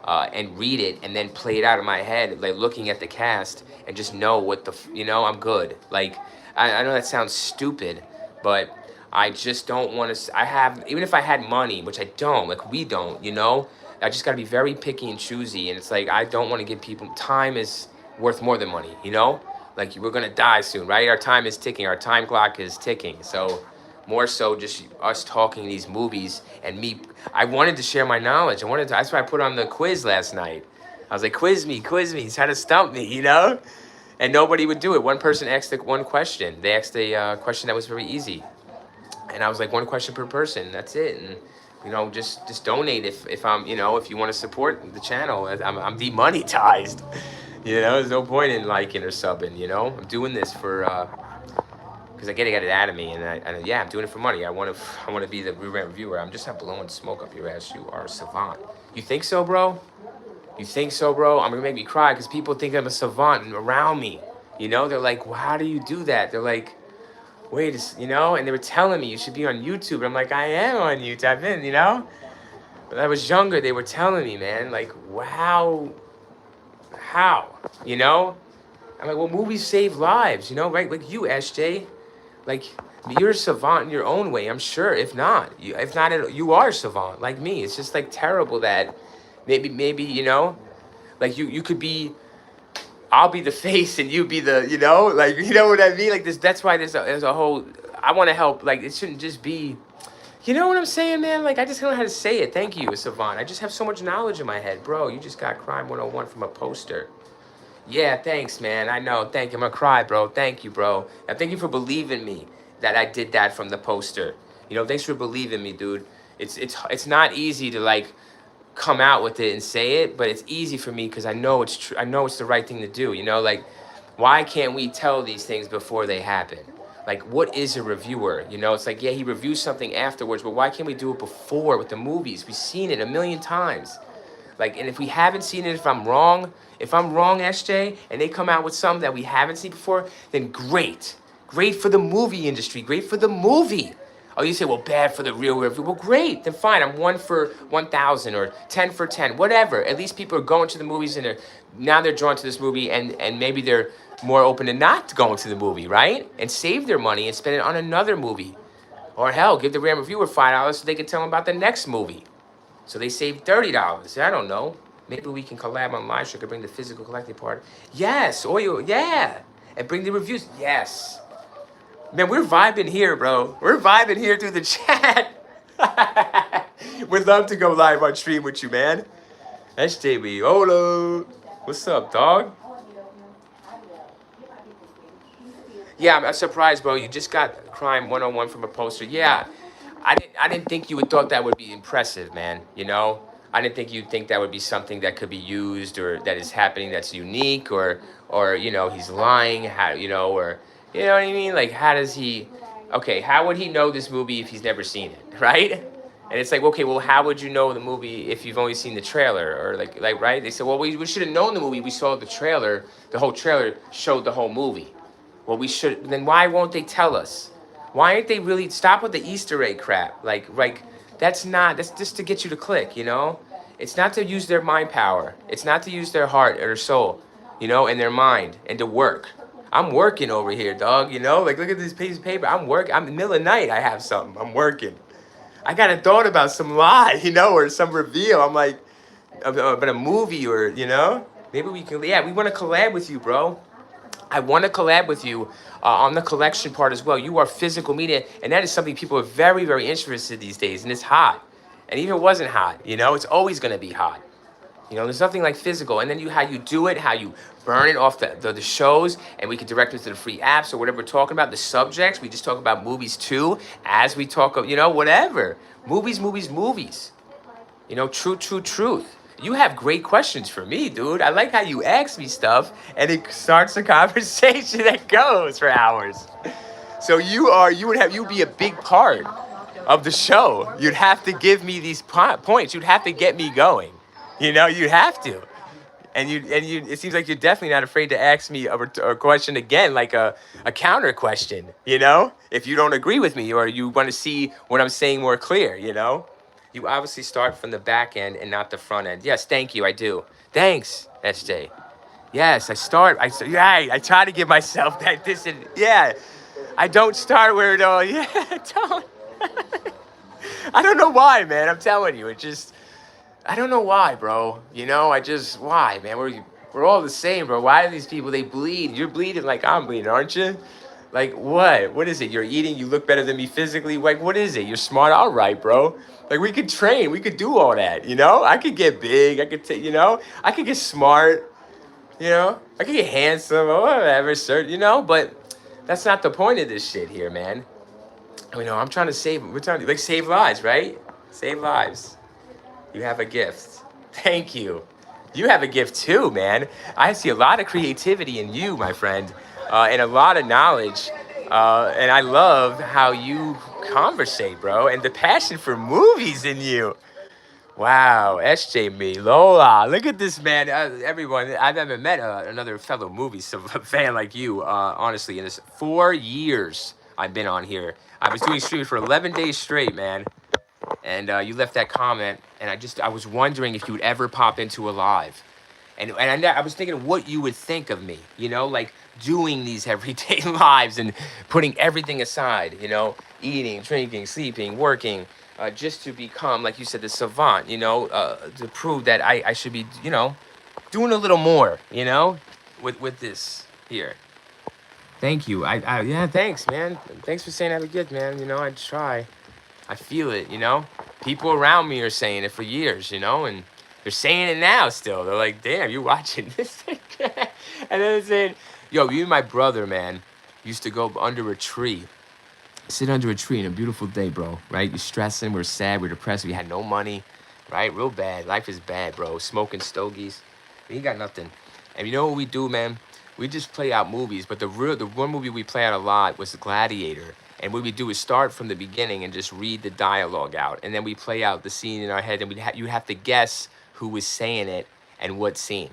Speaker 2: and read it and then play it out in my head, like looking at the cast and just know what the, you know, I'm good. Like, I know that sounds stupid, but I just don't want to. I have, even if I had money, which I don't, like we don't, you know, I just got to be very picky and choosy. And it's like, I don't want to give people, time is worth more than money, you know? Like, we're going to die soon, right? Our time is ticking. Our time clock is ticking. So, more so just us talking these movies and me. I wanted to share my knowledge. That's why I put on the quiz last night. I was like, quiz me. Try to stump me, you know? And nobody would do it. One person asked one question. They asked a question that was very easy. And I was like, one question per person. That's it. And, you know, just donate if I'm, you know, if you want to support the channel. I'm demonetized. You know, there's no point in liking or subbing, you know? I'm doing this for, because I gotta get it out of me, and yeah, I'm doing it for money. I want to be the reviewer. I'm just not blowing smoke up your ass. You are a savant. You think so, bro? You think so, bro? I'm gonna make me cry because people think I'm a savant around me. You know, they're like, well, how do you do that? They're like, wait, you know? And they were telling me you should be on YouTube. I'm like, I am on YouTube. I've been, you know? When I was younger, they were telling me, man, like, wow. How? You know? I'm like, well, movies save lives, you know, right? Like you, SJ. Like, you're a savant in your own way, I'm sure. If not, you are a savant, like me. It's just, like, terrible that maybe, you know? Like, you could be I'll be the face and you be the, like, you know what I mean? Like this, that's why there's a whole, I want to help. Like it shouldn't just be, you know what I'm saying, man? Like I just don't know how to say it. Thank you, Savant. I just have so much knowledge in my head. Bro, you just got Crime 101 from a poster. Yeah, thanks, man. I know. Thank you. I'm gonna cry, bro. Thank you, bro. And thank you for believing me that I did that from the poster. Thanks for believing me, dude. It's not easy to like come out with it and say it, but it's easy for me because I know it's true. I know it's the right thing to do. Like why can't we tell these things before they happen? Like what is a reviewer? It's like, yeah, he reviews something afterwards, but why can't we do it before with the movies? We've seen it a million times. Like, and if we haven't seen it, if I'm wrong, SJ, and they come out with something that we haven't seen before, then great. Great for the movie industry. Great for the movie. Oh, you say, well, bad for the real review. Well, great. Then fine. I'm 1 for 1,000 or 10 for 10, whatever. At least people are going to the movies and now they're drawn to this movie and maybe they're more open to not going to the movie, right? And save their money and spend it on another movie. Or hell, give the random reviewer $5 so they can tell them about the next movie. So they saved $30. I don't know. Maybe we can collab on live stream. Could bring the physical collecting part. Yes, oil, yeah. And bring the reviews. Yes. Man, we're vibing here, bro. We're vibing here through the chat. We'd love to go live on stream with you, man. That's JB. Hola. What's up, dog? Yeah, I'm surprised, bro. You just got Crime 101 from a poster. Yeah. I didn't think you would thought that would be impressive, man. I didn't think you'd think that would be something that could be used or that is happening that's unique or he's lying, how or you know what I mean? Like how would he know this movie if he's never seen it, right? And it's like, okay, well, how would you know the movie if you've only seen the trailer or like right? They said, well, we should have known the movie. We saw the trailer. The whole trailer showed the whole movie. Well, then why won't they tell us? Why aren't they really stop with the Easter egg crap? Like that's just to get you to click, It's not to use their mind power. It's not to use their heart or their soul, and their mind and to work. I'm working over here, dog, Like look at this piece of paper. I'm in the middle of the night. I have something. I'm working. I got a thought about some lie, or some reveal. I'm like, about a movie or, maybe we can, we want to collab with you, bro. I want to collab with you on the collection part as well. You are physical media, and that is something people are very, very interested in these days, and it's hot. And even if it wasn't hot, it's always going to be hot. There's nothing like physical. And then how you do it, how you burn it off the shows, and we can direct it to the free apps or whatever we're talking about, the subjects. We just talk about movies too, as we talk of, whatever. Movies. Truth. You have great questions for me, dude. I like how you ask me stuff and it starts a conversation that goes for hours. So you'd be a big part of the show. You'd have to give me these points. You'd have to get me going. You'd have to. And it seems like you're definitely not afraid to ask me a question again, like a counter question, if you don't agree with me or you want to see what I'm saying more clear, You obviously start from the back end and not the front end. Yes, thank you, I do. Thanks, SJ. Yes, I try to give myself that I don't start where it all, I don't. I don't know why, man, I'm telling you, I don't know why, bro. Why, man? We're all the same, bro. Why do these people, they bleed? You're bleeding like I'm bleeding, aren't you? Like, what? What is it? You're eating, you look better than me physically? Like, what is it? You're smart? All right, bro. Like, we could train. We could do all that, I could get big. I could take, I could get smart, I could get handsome or whatever, but that's not the point of this shit here, man. I'm trying to we're trying to, save lives, right? Save lives. You have a gift. Thank you. You have a gift too, man. I see a lot of creativity in you, my friend, and a lot of knowledge. And I love how you conversate, bro, and the passion for movies in you. Wow, SJ me, Lola. Look at this, man. Everyone, I've never met another fellow movie fan like you, honestly. In this 4 years I've been on here. I was doing streaming for 11 days straight, man. And you left that comment, and I was wondering if you would ever pop into a live. And I was thinking what you would think of me, like doing these everyday lives and putting everything aside, eating, drinking, sleeping, working, just to become, like you said, the savant, to prove that I should be, doing a little more, with this here. Thank you. Yeah, thanks, man. Thanks for saying that again, man. You know, I try. I feel it, you know? People around me are saying it for years, you know, and they're saying it now still. They're like, damn, you watching this? And then they're saying, yo, you and my brother, man, used to go under a tree, sit under a tree on a beautiful day, bro, right? You're stressing, we're sad, we're depressed, we had no money, right? Real bad. Life is bad, bro. Smoking stogies. We got nothing. And you know what we do, man? We just play out movies, but the one movie we play out a lot was Gladiator. And what we do is start from the beginning and just read the dialogue out, and then we play out the scene in our head, and you have to guess who was saying it and what scene.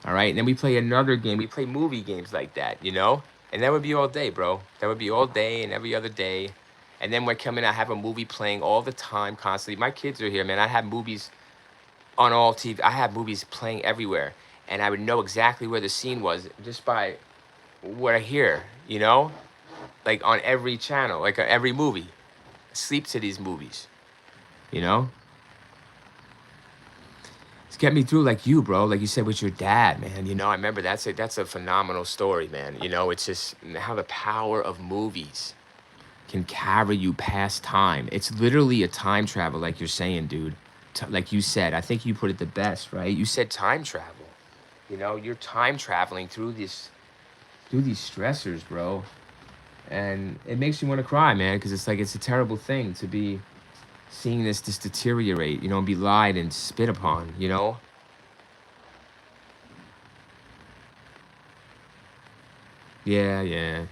Speaker 2: All right, and then we play another game. We play movie games like that, you know? And that would be all day, bro. That would be all day and every other day. And then we're coming, I have a movie playing all the time, constantly. My kids are here, man. I have movies on all TV. I have movies playing everywhere. And I would know exactly where the scene was just by what I hear, you know? Like on every channel, like every movie. Sleep to these movies, you know? It's get me through like you, bro. Like you said with your dad, man. You know, I remember that's a phenomenal story, man. You know, it's just how the power of movies can carry you past time. It's literally a time travel, like you're saying, dude. Like you said, I think you put it the best, right? You said time travel. You know, you're time traveling through these stressors, bro. And it makes you want to cry, man, because it's like it's a terrible thing to be seeing this deteriorate, you know, and be lied and spit upon, you know? Yeah.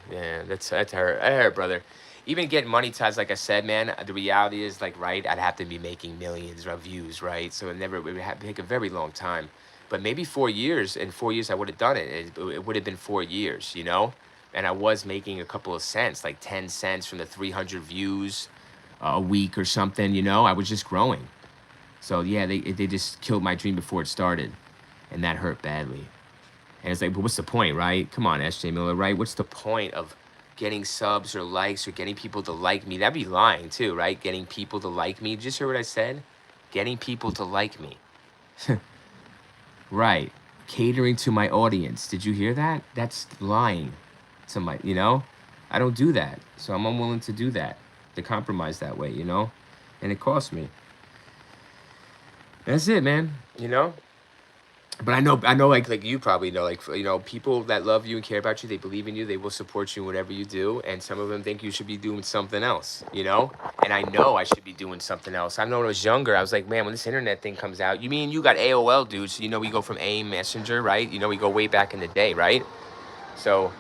Speaker 2: That's hurt. I hurt, brother. Even getting monetized, like I said, man, the reality is, like, right, I'd have to be making millions of views, right? So it would have to take a very long time. But maybe 4 years, in 4 years I would have done it. It would have been 4 years, you know? And I was making a couple of cents, like 10 cents from the 300 views a week or something, you know? I was just growing. So yeah, they just killed my dream before it started. And that hurt badly. And it's like, but what's the point, right? Come on, SJ Miller, right? What's the point of getting subs or likes or getting people to like me? That'd be lying too, right? Getting people to like me. Did you just hear what I said? Getting people to like me. Right. Catering to my audience. Did you hear that? That's lying to my, you know? I don't do that. So I'm unwilling to do that, to compromise that way, you know? And it cost me. That's it, man. You know? But I know, like you probably know, like, you know, people that love you and care about you, they believe in you, they will support you in whatever you do, and some of them think you should be doing something else, you know? And I know I should be doing something else. I know when I was younger, I was like, man, when this internet thing comes out, you mean you got AOL, dude, so you know we go from AIM Messenger, right? You know we go way back in the day, right? So,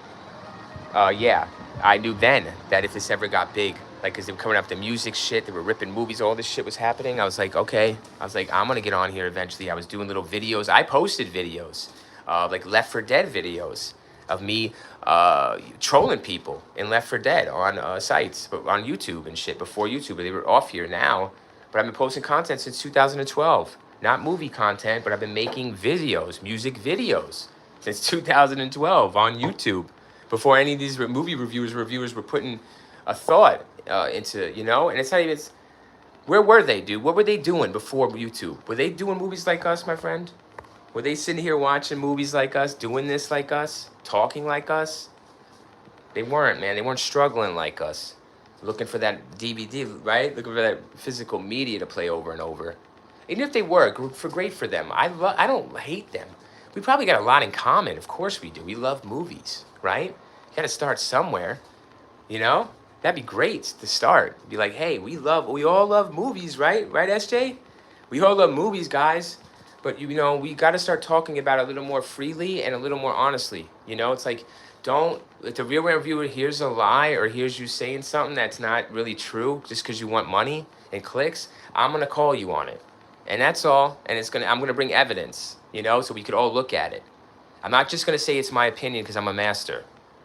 Speaker 2: yeah, I knew then that if this ever got big, like, because they were coming up the music shit, they were ripping movies, all this shit was happening. I was like, okay. I was like, I'm going to get on here eventually. I was doing little videos. I posted videos, like Left 4 Dead videos of me trolling people in Left 4 Dead on sites, but on YouTube and shit before YouTube. They were off here now, but I've been posting content since 2012. Not movie content, but I've been making videos, music videos, since 2012 on YouTube. Before any of these movie reviewers were putting a thought into, you know, and it's not even, where were they, dude? What were they doing before YouTube? Were they doing movies like us, my friend? Were they sitting here watching movies like us, doing this like us, talking like us? They weren't, man. They weren't struggling like us, looking for that DVD, right? Looking for that physical media to play over and over. Even if they were, great for them. I don't hate them. We probably got a lot in common. Of course we do. We love movies, right? You got to start somewhere, you know? That'd be great to start. Be like, hey, we all love movies, right? Right, SJ? We all love movies, guys. But, you know, we got to start talking about it a little more freely and a little more honestly. You know, it's like, don't, if the real reviewer hears a lie or hears you saying something that's not really true just because you want money and clicks, I'm going to call you on it. And that's all. And I'm going to bring evidence, you know, so we could all look at it. I'm not just going to say it's my opinion because I'm a master.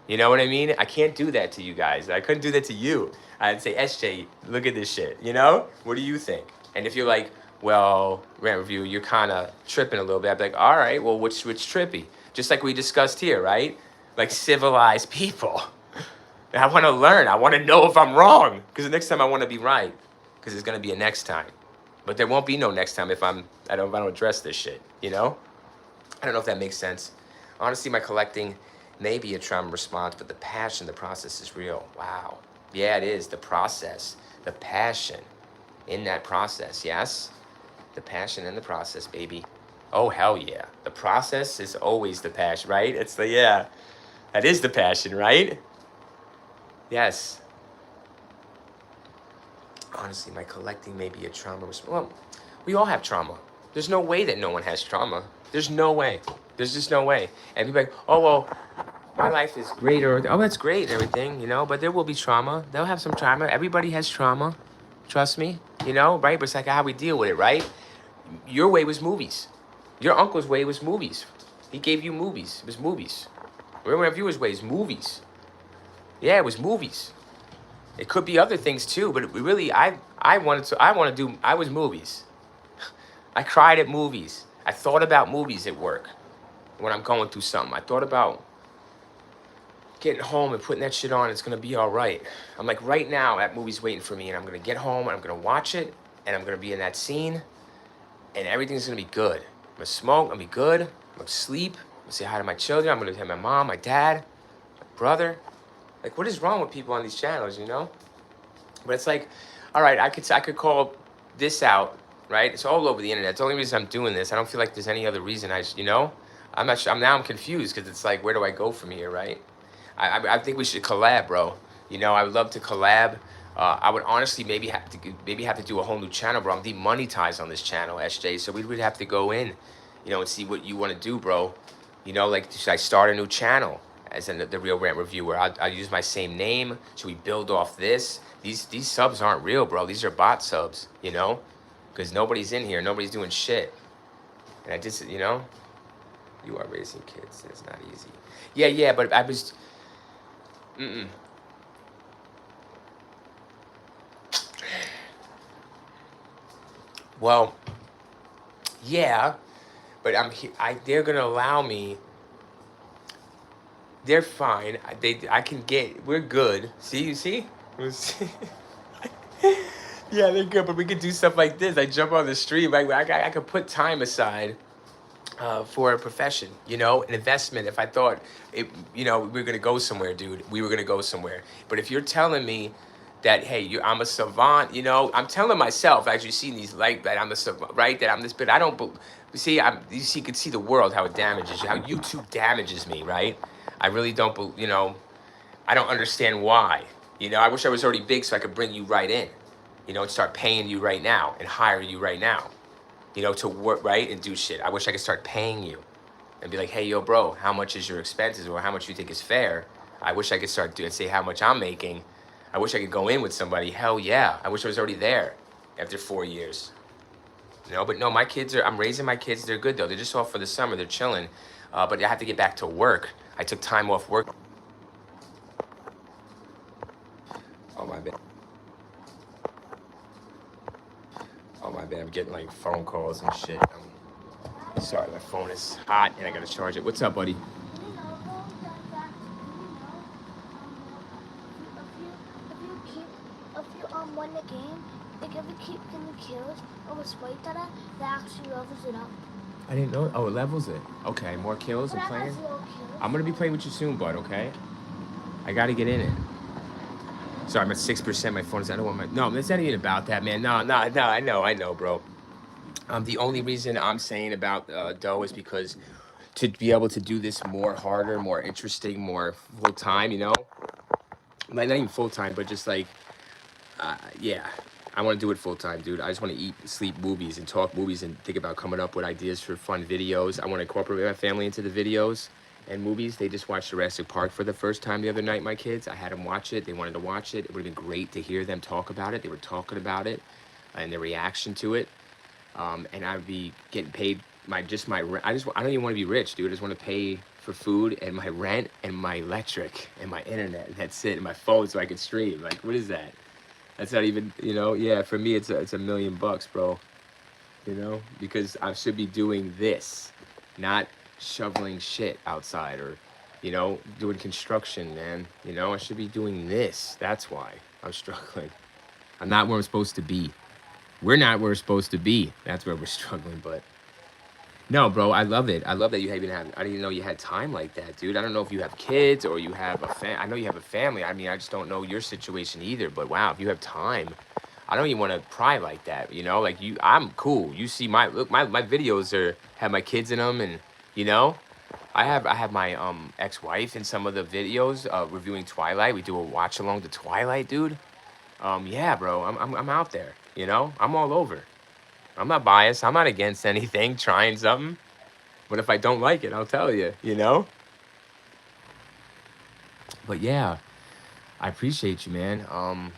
Speaker 2: You know what I mean? I can't do that to you guys. I couldn't do that to you. I'd say, SJ, look at this shit. You know? What do you think? And if you're like, well, Rant Review, you're kind of tripping a little bit, I'd be like, all right, well, what's trippy? Just like we discussed here, right? Like civilized people. I want to learn. I want to know if I'm wrong. Because the next time I want to be right. Because there's going to be a next time. But there won't be no next time if I don't address this shit, you know? I don't know if that makes sense. Honestly, my collecting may be a trauma response, but the passion, the process is real. Wow. Yeah, it is. The process, the passion in that process. Yes? The passion in the process, baby. Oh, hell yeah. The process is always the passion, right? It's the, yeah. That is the passion, right? Yes. Honestly, my collecting may be a trauma response. Well, we all have trauma. There's no way that no one has trauma. There's no way. There's just no way. And people are like, oh, well, my life is great, or oh, that's great and everything, you know, but there will be trauma. They'll have some trauma. Everybody has trauma. Trust me, you know, right? But it's like how we deal with it, right? Your way was movies. Your uncle's way was movies. He gave you movies. It was movies. Remember, my viewers' way is movies. Yeah, it was movies. It could be other things too, but really, I was movies. I cried at movies. I thought about movies at work when I'm going through something. I thought about getting home and putting that shit on. It's gonna be all right. I'm like, right now, that movie's waiting for me, and I'm gonna get home and I'm gonna watch it, and I'm gonna be in that scene, and everything's gonna be good. I'm gonna smoke. I'm gonna be good. I'm gonna sleep. I'm gonna say hi to my children. I'm gonna have my mom, my dad, my brother. Like, what is wrong with people on these channels, you know? But it's like, all right, I could call this out, right? It's all over the internet. It's the only reason I'm doing this. I don't feel like there's any other reason. You know, I'm not sure. I'm confused because it's like, where do I go from here, right? I think we should collab, bro. You know, I would love to collab. I would honestly maybe have to do a whole new channel, bro. I'm demonetized on this channel, SJ. So we would have to go in, you know, and see what you want to do, bro. You know, like, should I start a new channel as the Real Rant Reviewer? I'll use my same name. Should we build off this? These subs aren't real, bro. These are bot subs, you know, because nobody's in here. Nobody's doing shit. And I just, you know, you are raising kids. It's not easy. Yeah, but I was. Well, yeah, but they're gonna allow me. They're fine. I can get. We're good. See, you see? Yeah, they're good, but we could do stuff like this. I jump on the street. I could put time aside for a profession, you know, an investment. If I thought you know, we were gonna go somewhere, dude, we were gonna go somewhere. But if you're telling me that, hey, I'm a savant, you know, I'm telling myself, as you see these, like, that I'm a savant, right? That I'm this, but I don't. See, you can see the world, how it damages you, how YouTube damages me, right? I really don't, you know, I don't understand why. You know, I wish I was already big so I could bring you right in, you know, and start paying you right now and hire you right now, you know, to work, right, and do shit. I wish I could start paying you and be like, hey, yo, bro, how much is your expenses, or how much you think is fair? I wish I could start doing, say how much I'm making. I wish I could go in with somebody. Hell yeah. I wish I was already there after 4 years. You know, but no, I'm raising my kids. They're good though. They're just off for the summer. They're chilling. But I have to get back to work. I took time off work. Oh, my bad. Oh, my bad. I'm getting like phone calls and shit. I'm sorry, my phone is hot and I gotta charge it. What's up, buddy?
Speaker 3: If you win the game, like if you keep getting kills or was fight that actually levels it up.
Speaker 2: I didn't know. Oh, it levels it. Okay, more kills and playing. I'm gonna be playing with you soon, bud. Okay. I gotta get in it. Sorry, I'm at 6%. My phone is. I don't want my. No, it's not even about that, man. No. I know, bro. The only reason I'm saying about Doe is because to be able to do this more harder, more interesting, more full time, you know, like not even full time, but just like, yeah, I want to do it full time, dude. I just want to eat, sleep movies, and talk movies, and think about coming up with ideas for fun videos. I want to incorporate my family into the videos and movies. They just watched Jurassic Park for the first time the other night, my kids. I had them watch it. They wanted to watch it. It would have been great to hear them talk about it. They were talking about it and their reaction to it. And I'd be getting paid I don't even want to be rich, dude. I just want to pay for food and my rent and my electric and my internet. And that's it. And my phone so I can stream. Like, what is that? That's not even, you know, yeah, for me, it's $1 million, bro. You know, because I should be doing this, not shoveling shit outside or, you know, doing construction, man. You know, I should be doing this. That's why I'm struggling. I'm not where I'm supposed to be. We're not where we're supposed to be. That's where we're struggling, but No, bro, I love it. I love that you even have. I didn't even know you had time like that, dude. I don't know if you have kids or you have a I know you have a family. I mean, I just don't know your situation either. But wow, if you have time, I don't even want to pry like that. You know, like you, I'm cool. You see my look, my videos are have my kids in them, and you know, I have my ex-wife in some of the videos reviewing Twilight. We do a watch along to Twilight, dude. Yeah, bro, I'm out there. You know, I'm all over. I'm not biased. I'm not against anything. Trying something. But if I don't like it, I'll tell you, you know? But yeah, I appreciate you, man. And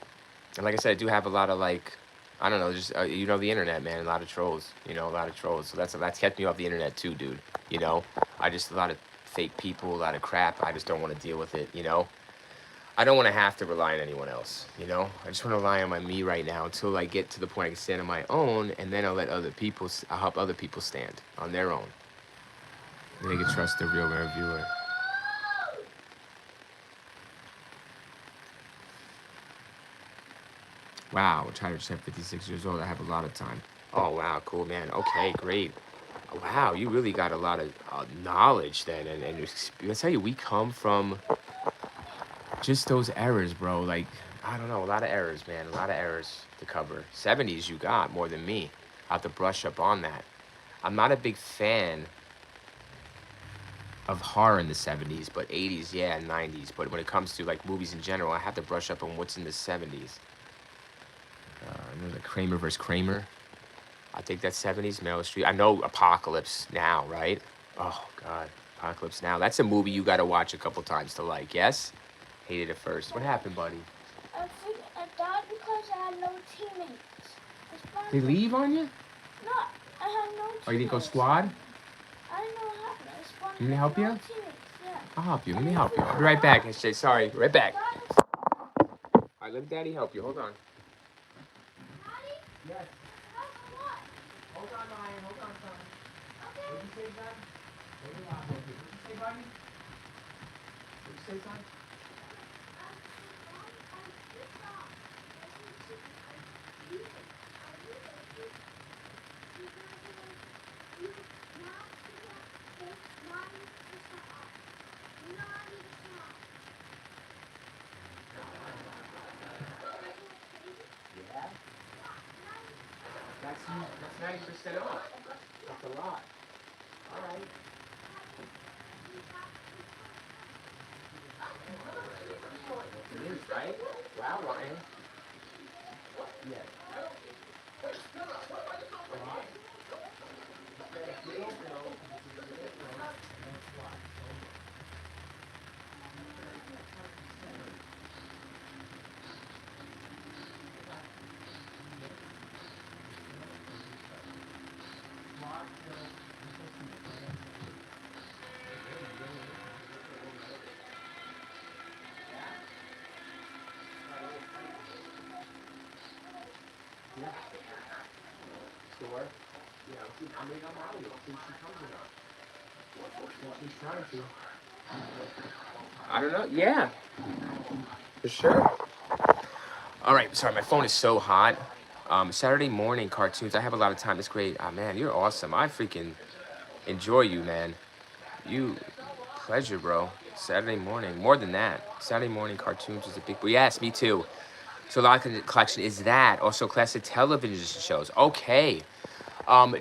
Speaker 2: like I said, I do have a lot of like, I don't know, just you know the internet, man. A lot of trolls, you know, a lot of trolls. So that's kept me off the internet too, dude. You know, I just a lot of fake people, a lot of crap. I just don't want to deal with it, you know. I don't want to have to rely on anyone else, you know. I just want to rely on my me right now until I get to the point I can stand on my own, and then I'll let other people. I'll help other people stand on their own. And they can trust the real reviewer. Wow, Tyler just 56 years old. I have a lot of time. Oh, wow, cool, man. Okay, great. Wow, you really got a lot of knowledge then. And I tell you, we come from just those errors, bro. Like, I don't know, a lot of errors, man. A lot of errors to cover. 70s, you got more than me. I have to brush up on that. I'm not a big fan of horror in the 70s, but 80s, yeah, and 90s. But when it comes to like movies in general, I have to brush up on what's in the 70s. There's a Kramer versus Kramer. I think that's 70s, Meryl Streep. I know Apocalypse Now, right? Oh, God. Apocalypse Now. That's a movie you got to watch a couple times to like, yes? Hated it first. What happened, buddy?
Speaker 3: I died because I had no teammates.
Speaker 2: They leave on you?
Speaker 3: No, I had no teammates.
Speaker 2: Oh, you didn't go squad?
Speaker 3: I didn't know what happened. I spawned
Speaker 2: You want me to help
Speaker 3: no
Speaker 2: you?
Speaker 3: teammates, yeah.
Speaker 2: I'll help you. Let me help you. I'll be right back. I say sorry. Right back. All right, let Daddy help you. Hold on.
Speaker 3: Daddy?
Speaker 2: Yes.
Speaker 3: What?
Speaker 2: Hold on, Ryan. Hold on, son.
Speaker 3: Okay.
Speaker 2: What'd you say, son? What'd you say, buddy? What'd you say, son? Yeah. That's 90% off. That's a lot. All right. It is, right? Wow, Ryan. Yes. Yeah. Store. Yeah, I'm waiting on Molly. I'll see if she comes or not. Well, she's trying to. I don't know. Yeah, for sure. All right. Sorry, my phone is so hot. Saturday morning cartoons. I have a lot of time. It's great. Ah, man, you're awesome. I freaking enjoy you, man. You, pleasure, bro. Saturday morning. More than that. Saturday morning cartoons is a big. Yes, me too. So a lot of the collection is that. Also classic television shows. Okay. Um,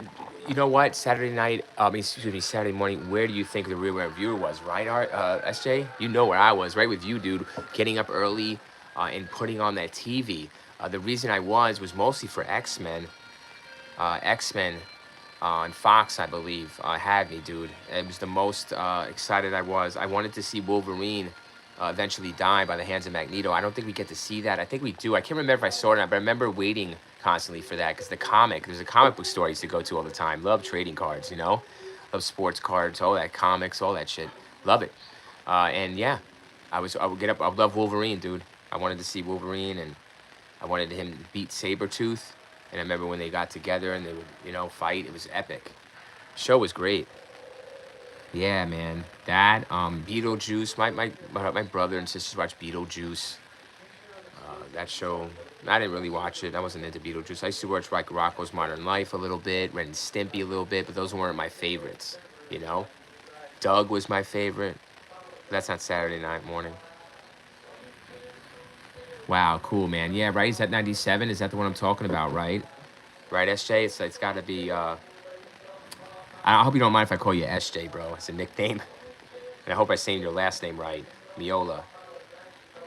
Speaker 2: you know what? Saturday night, excuse me, Saturday morning. Where do you think the real reviewer was? Right, SJ? You know where I was, right with you, dude. Getting up early, and putting on that TV. The reason I was mostly for X-Men. X-Men on Fox, I believe, had me, dude. It was the most excited I was. I wanted to see Wolverine eventually die by the hands of Magneto. I don't think we get to see that. I think we do. I can't remember if I saw it or not, but I remember waiting constantly for that because there's a comic book store I used to go to all the time. Love trading cards, you know? Love sports cards, all that, comics, all that shit. Love it. And yeah, I would get up. I would love Wolverine, dude. I wanted to see Wolverine, and I wanted him to beat Sabretooth. And I remember when they got together and they would, you know, fight. It was epic. Show was great. Yeah, man. That Beetlejuice. My brother and sisters watch Beetlejuice. That show I didn't really watch it. I wasn't into Beetlejuice. I used to watch like Rocko's Modern Life a little bit, Ren and Stimpy a little bit, but those weren't my favorites. You know, Doug was my favorite. That's not Saturday night morning. Wow, cool, man. Yeah, right. Is that 97? Is that the one I'm talking about, right? Right, SJ? It's got to be. I hope you don't mind if I call you SJ, bro. It's a nickname. And I hope I saying your last name right. Miola.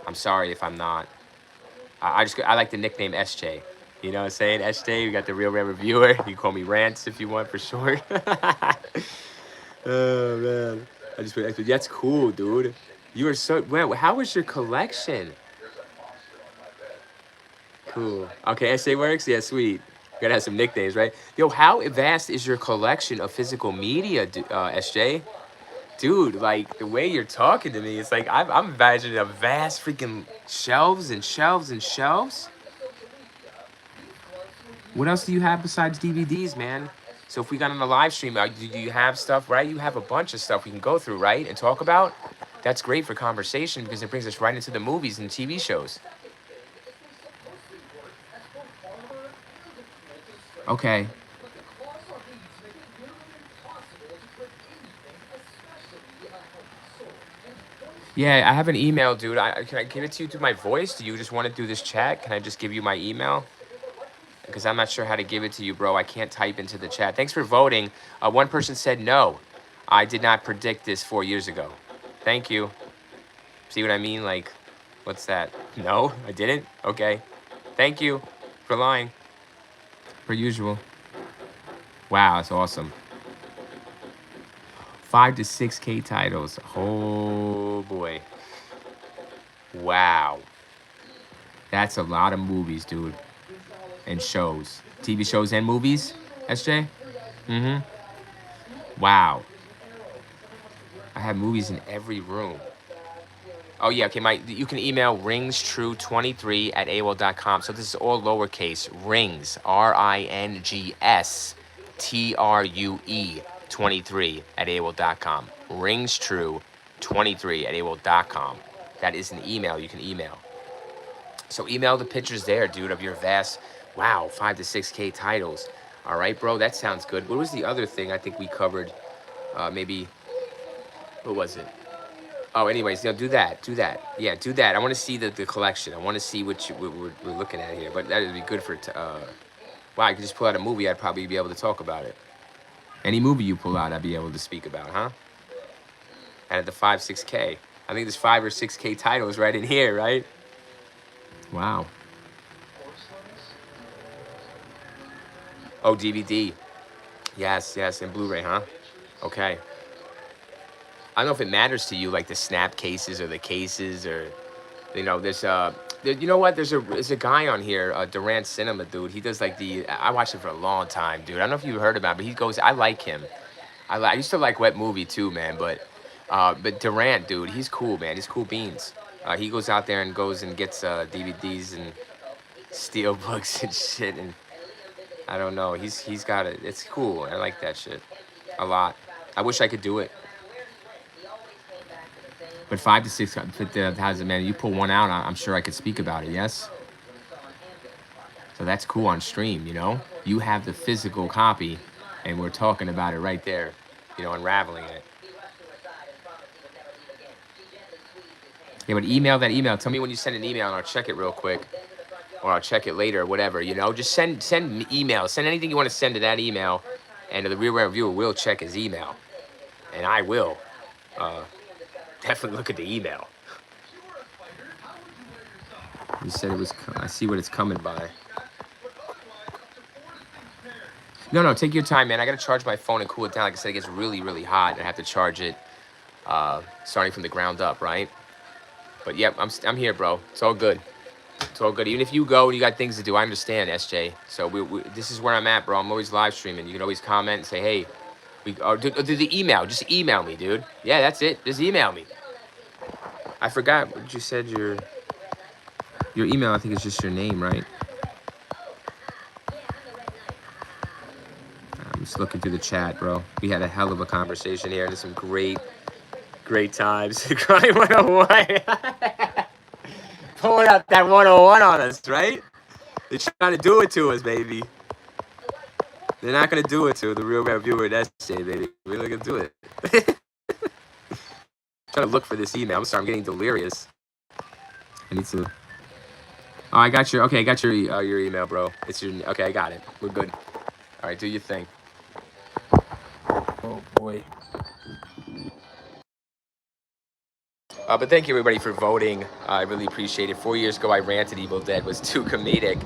Speaker 2: I'm sorry if I'm not. I like the nickname SJ. You know what I'm saying? SJ, we got the Real Rare Reviewer. You can call me Rants if you want for short. Oh, man. I just put SJ. That's cool, dude. You are so. Man, how was your collection? Cool. Okay, SJ works? Yeah, sweet. Gotta have some nicknames, right? Yo, how vast is your collection of physical media, SJ? Dude, like the way you're talking to me, it's like I'm imagining a vast freaking shelves and shelves and shelves. What else do you have besides DVDs, man? So if we got on a live stream, do you have stuff, right? You have a bunch of stuff we can go through, right? And talk about. That's great for conversation because it brings us right into the movies and TV shows. Okay. Yeah, I have an email, dude. Can I give it to you through my voice? Do you just want to do this chat? Can I just give you my email? Because I'm not sure how to give it to you, bro. I can't type into the chat. Thanks for voting. One person said no. I did not predict this 4 years ago. Thank you. See what I mean? Like, what's that? No, I didn't? Okay. Thank you for lying. Per usual. Wow, that's awesome. 5 to 6K titles. Oh, boy. Wow. That's a lot of movies, dude. And shows. TV shows and movies, SJ? Mm-hmm. Wow. I have movies in every room. Oh, yeah, okay, you can email ringstrue23@aol.com. So this is all lowercase. Rings, RINGS, TRUE23@aol.com. Ringstrue23@aol.com. That is an email you can email. So email the pictures there, dude, of your vast, wow, 5 to 6K titles. All right, bro, that sounds good. What was the other thing I think we covered? Maybe, what was it? Oh, anyways, do that. Yeah, do that. I want to see the collection. I want to see what we're looking at here. But that would be good for, wow, I could just pull out a movie. I'd probably be able to talk about it. Any movie you pull out, I'd be able to speak about, huh? And at the 5, 6K. I think there's 5 or 6K titles right in here, right? Wow. Oh, DVD. Yes, and Blu-ray, huh? Okay. I don't know if it matters to you, like the snap cases or the cases, or there's you know what? There's a guy on here, Durant Cinema, dude. He does like I watched him for a long time, dude. I don't know if you heard about him, but he goes. I like him. I used to like Wet Movie too, man. But Durant, dude, he's cool, man. He's cool beans. He goes out there and goes and gets DVDs and steel books and shit, and I don't know. He's got it. It's cool. I like that shit a lot. I wish I could do it. But 5 to 6,000, man, you pull one out, I'm sure I could speak about it, yes? So that's cool on stream, You have the physical copy, and we're talking about it right there, unraveling it. Yeah, but email that email. Tell me when you send an email, and I'll check it real quick. Or I'll check it later, or whatever, Just send email. Send anything you want to send to that email, and the Real Rare Reviewer will check his email. And I will. Definitely look at the email. You said it was. I see what it's coming by. No, take your time, man. I gotta charge my phone and cool it down. Like I said, it gets really, really hot, and I have to charge it, starting from the ground up, right? But yep, I'm here, bro. It's all good. It's all good. Even if you go and you got things to do, I understand, SJ. So this is where I'm at, bro. I'm always live streaming. You can always comment and say, hey, do the email. Just email me, dude. Yeah, that's it. Just email me. I forgot what you said. Your email, I think, is just your name, right? I'm just looking through the chat, bro. We had a hell of a conversation here. There's some great times. Crying 101. Pulling out that 101 on us, right? They're trying to do it to us, baby. They're not gonna do it to the real reviewer. That's it, baby. We're not gonna do it. Trying to look for this email. I'm sorry, I'm getting delirious. I need to. Oh, I got your. Okay, I got your email, bro. It's your. Okay, I got it. We're good. All right, do your thing. Oh boy. But thank you everybody for voting. I really appreciate it. 4 years ago, I ranted Evil Dead was too comedic,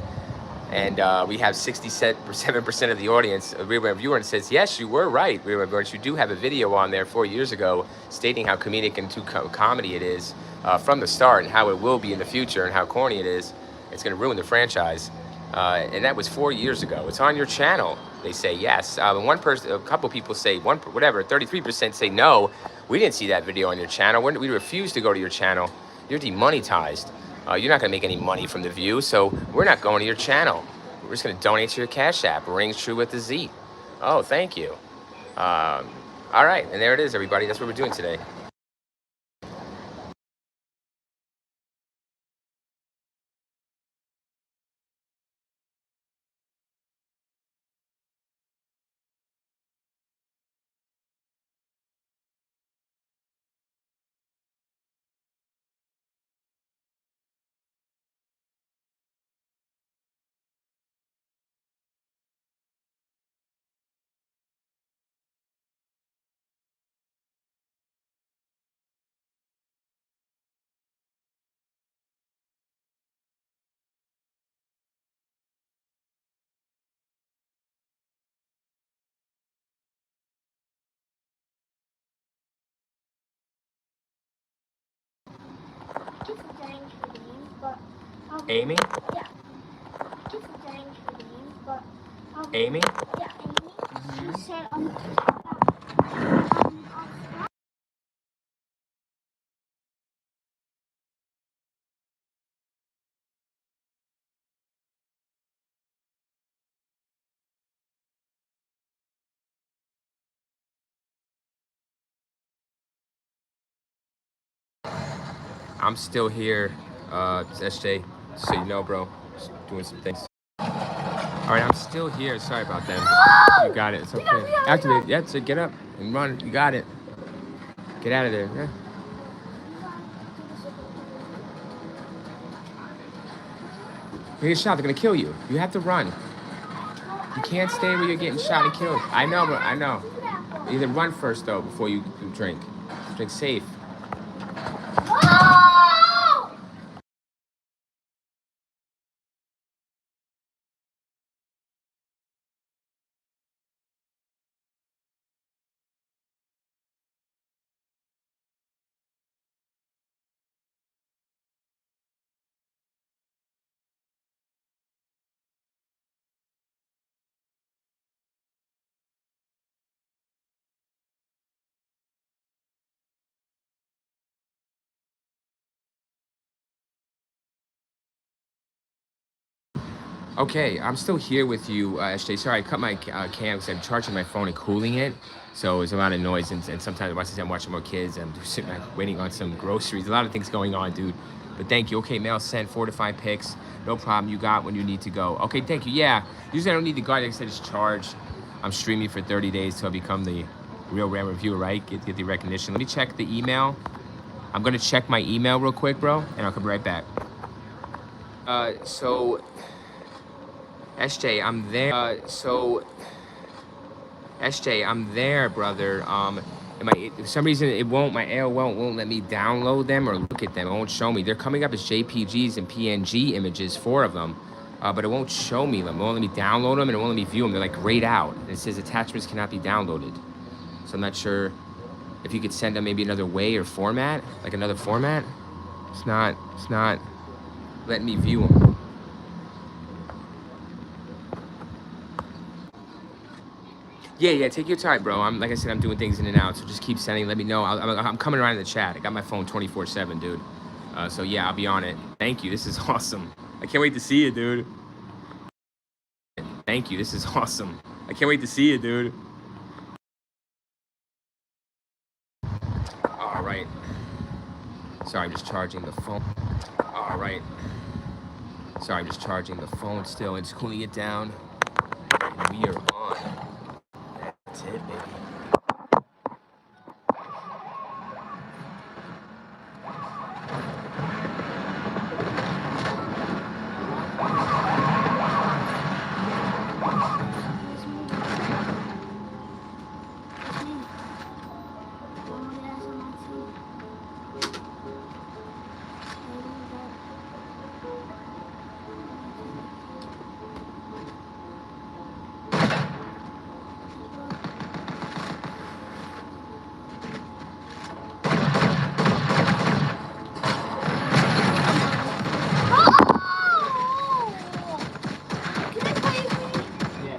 Speaker 2: and we have 67% of the audience, a real reviewer, and says, yes, you were right, real reviewers. You do have a video on there 4 years ago stating how comedic and too comedy it is from the start, and how it will be in the future, and how corny it is. It's going to ruin the franchise. And that was 4 years ago. It's on your channel. They say yes. One person, a couple people say 33% say no. We didn't see that video on your channel. We refuse to go to your channel. You're demonetized. You're not gonna make any money from the view, so we're not going to your channel. We're just gonna donate to your Cash App. Rings true with the Z. Oh, thank you. All right, and there it is, everybody. That's what we're doing today.
Speaker 3: It's a dangerous name, but
Speaker 2: Amy?
Speaker 3: yeah. It's a dangerous name, but
Speaker 2: Amy?
Speaker 3: yeah, Amy. She said
Speaker 2: I'm still here, SJ, so you know, bro. Just doing some things. All right, I'm still here. Sorry about that. You got it. It's okay. Activate. Yeah, so get up and run. You got it. Get out of there. Yeah. You're getting shot. They're gonna kill you. You have to run. You can't stay where you're getting shot and killed. I know, bro. I know. Either run first though before you drink. Drink safe. Okay, I'm still here with you, SJ. Sorry, I cut my cam because I'm charging my phone and cooling it. So there's a lot of noise, and sometimes I'm watching more kids. I'm sitting back waiting on some groceries. A lot of things going on, dude. But thank you. Okay, mail sent, 4 to 5 pics. No problem. You got when you need to go. Okay, thank you. Yeah, usually I don't need to go. Like I said, it's charged. I'm streaming for 30 days till I become the real rare reviewer, right? Get the recognition. Let me check the email. I'm gonna check my email real quick, bro, and I'll come right back. So SJ, I'm there. SJ, I'm there, brother. For some reason it won't. My AOL won't let me download them or look at them. It won't show me. They're coming up as JPGs and PNG images, 4 of them, but it won't show me them. It won't let me download them and it won't let me view them. They're like grayed out, and it says attachments cannot be downloaded. So I'm not sure if you could send them maybe another way or format, like another format. It's not letting me view them. Yeah, take your time, bro. Like I said, I'm doing things in and out, so just keep sending. Let me know. I'm coming around in the chat. I got my phone 24/7, dude. So yeah, I'll be on it. Thank you. This is awesome. I can't wait to see you, dude. Thank you. This is awesome. I can't wait to see you, dude. All right. Sorry, I'm just charging the phone. All right. Sorry, I'm just charging the phone still and just cooling it down. And we are on. That's it, baby. Yeah.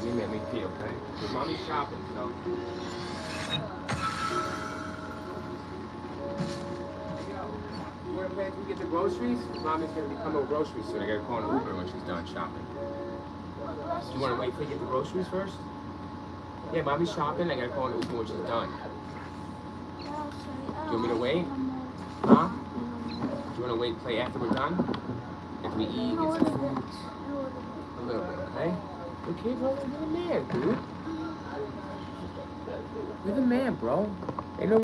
Speaker 2: You made me feel, okay? Because mommy's shopping, so. You want to play if we get the groceries? Mommy's going to be coming with groceries soon. I got to call an Uber when she's done shopping. You want to wait for you get the groceries first? Yeah, mommy's shopping. I got to call an Uber when she's done. Do you want me to wait? Huh? Do you want to wait, play after we're done? After we eat, get some food? A little bit, okay? Okay, bro, you're the man, dude. You're the man, bro. Ain't no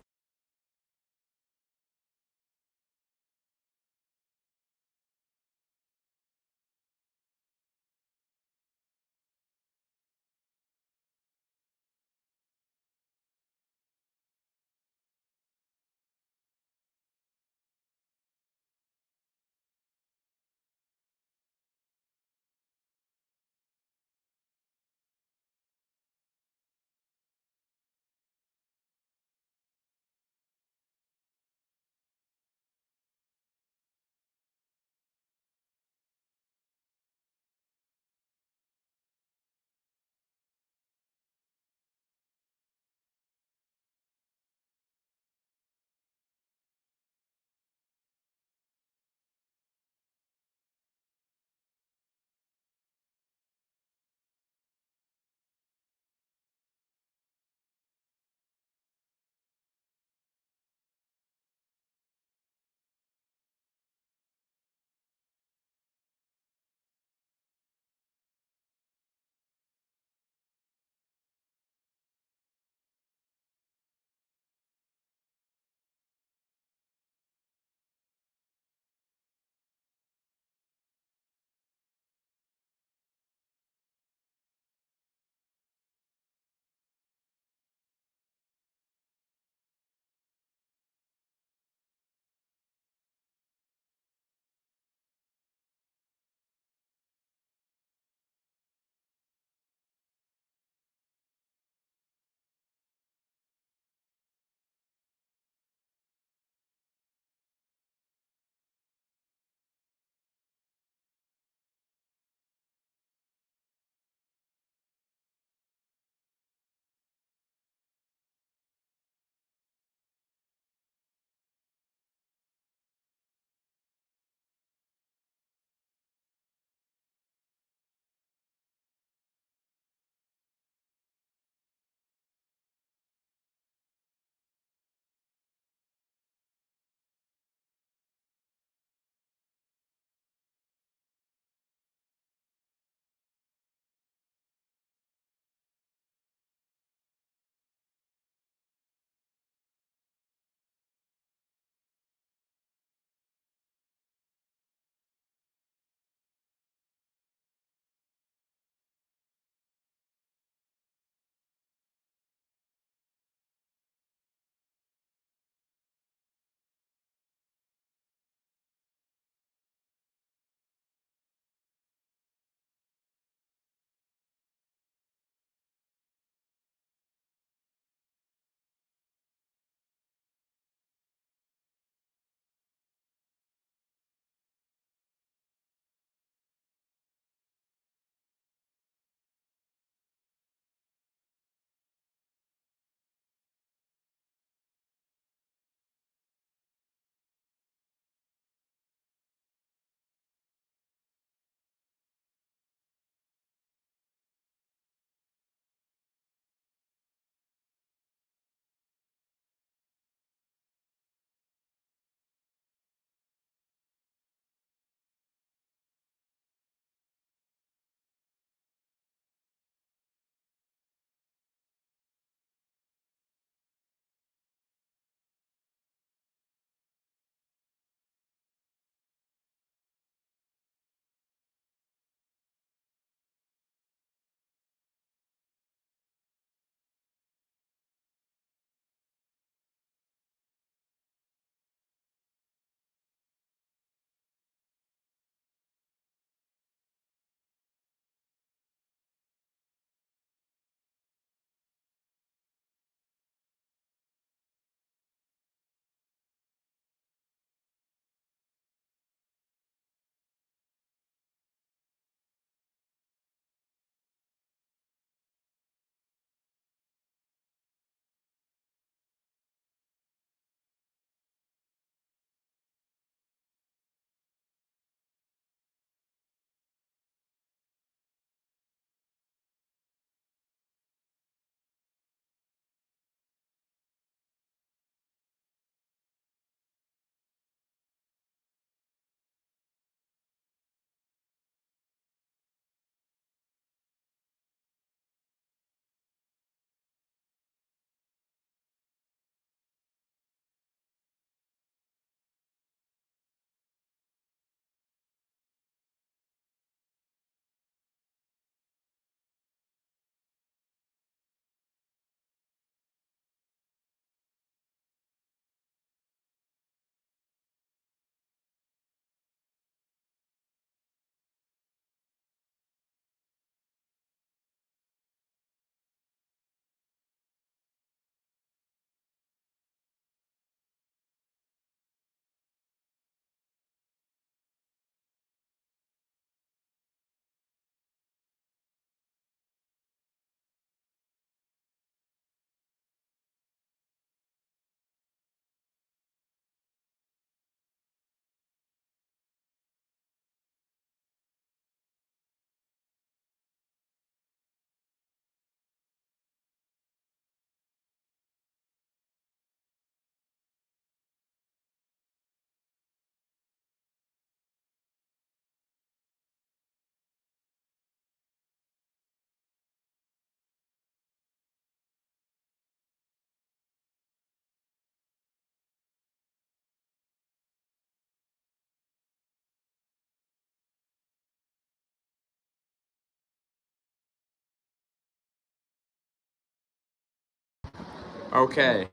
Speaker 2: Okay.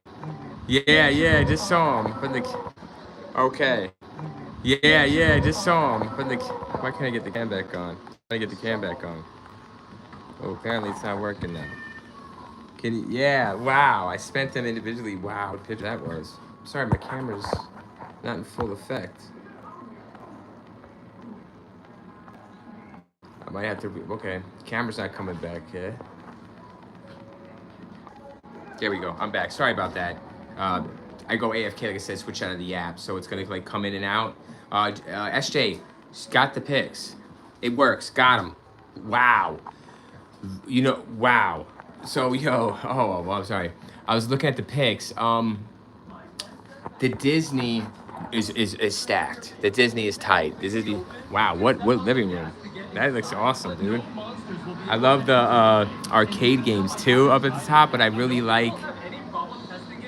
Speaker 2: Yeah, yeah, I just saw him. But the okay. Yeah, yeah, I just saw him. But the why can't I get the cam back on? I get the cam back on. Oh, apparently it's not working now. Can you? Yeah. Wow. I spent them individually. Wow, what picture that was. Sorry, my camera's not in full effect. I might have to. Okay, camera's not coming back. Yeah. There we go. I'm back. Sorry about that. Uh, I go AFK, like I said, switch out of the app, so it's gonna like come in and out. SJ got the pics. It works. Got him. Wow. You know. Wow. So yo. Oh, well, I'm sorry. I was looking at the pics. The Disney is stacked. The Disney is tight. This is the wow. What living room? That looks awesome, dude. I love the arcade games too up at the top, but I really like.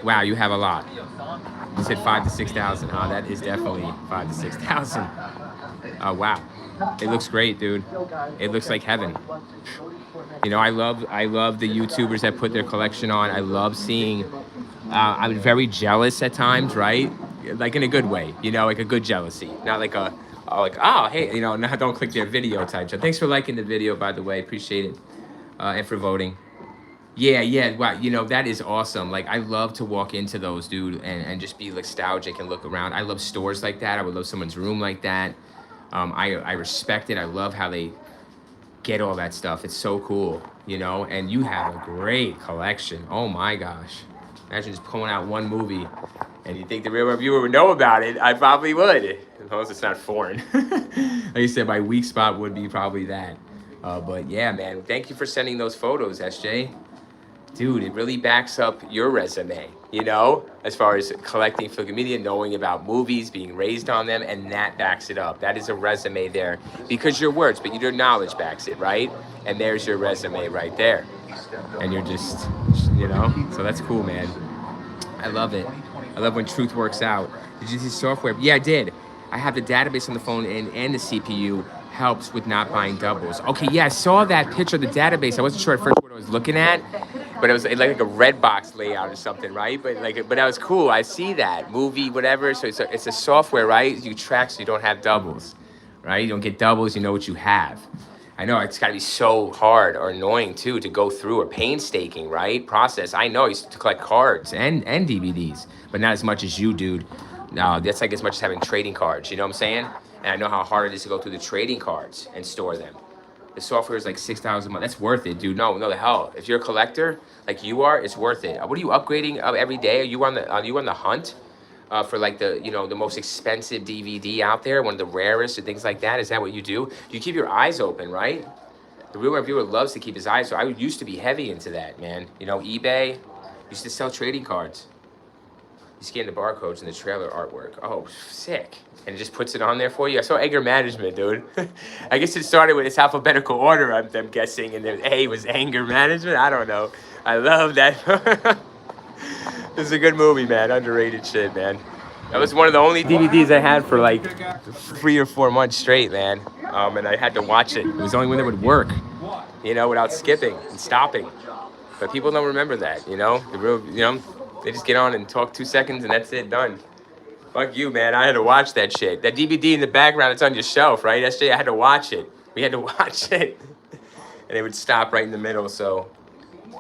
Speaker 2: Wow, you have a lot. You said 5 to 6,000. Oh, that is definitely 5 to 6,000. Oh wow, it looks great, dude. It looks like heaven. You know, I love the YouTubers that put their collection on. I love seeing. I'm very jealous at times, right? Like in a good way, you know, like a good jealousy, not like a like oh hey, you know, now don't click their video type. So thanks for liking the video, by the way, appreciate it, and for voting. Yeah, yeah, wow, you know, that is awesome. Like, I love to walk into those, dude, and just be nostalgic and look around. I love stores like that. I would love someone's room like that. I respect it. I love how they get all that stuff. It's so cool, you know, and you have a great collection. Oh my gosh. Imagine just pulling out one movie and you think the real reviewer would know about it. I probably would, as long as it's not foreign. Like you said, my weak spot would be probably that. But yeah, man, thank you for sending those photos, SJ. Dude, it really backs up your resume, you know, as far as collecting film media, knowing about movies, being raised on them, and that backs it up. That is a resume there because your words, but your knowledge backs it, right? And there's your resume right there. And you're just, you know, so that's cool, man. I love it. I love when truth works out. Did you see software? Yeah, I did. I have the database on the phone and the CPU helps with not buying doubles. Okay, yeah, I saw that picture of the database. I wasn't sure at first what I was looking at, but it was like a red box layout or something, right? But that was cool. I see that movie, whatever. So it's a software, right? You track so you don't have doubles, right? You don't get doubles. You know what you have. I know it's got to be so hard or annoying too to go through or painstaking, right? Process. I know I used to collect cards and DVDs, but not as much as you, dude. No, that's like as much as having trading cards. You know what I'm saying? And I know how hard it is to go through the trading cards and store them. The software is like 6,000 a month. That's worth it, dude. No, the hell. If you're a collector like you are, it's worth it. What are you upgrading every day? Are you on the hunt for like the most expensive DVD out there, one of the rarest or things like that? Is that what you do? You keep your eyes open, right? The real reviewer loves to keep his eyes. So I used to be heavy into that, man. You know, eBay used to sell trading cards. You scan the barcodes in the trailer artwork. Oh, sick. And it just puts it on there for you. I saw anger management, dude. I guess it started with its alphabetical order, I'm guessing, and then A was anger management. I don't know. I love that. It's a good movie, man. Underrated shit, man. That was one of the only DVDs I had for like 3 or 4 months straight, man. And I had to watch it. It was the only one that would work, you know, without skipping and stopping. But people don't remember that, you know? They just get on and talk 2 seconds and that's it, done. Fuck you, man. I had to watch that shit. That DVD in the background, it's on your shelf, right? SJ, I had to watch it. We had to watch it. And it would stop right in the middle, so...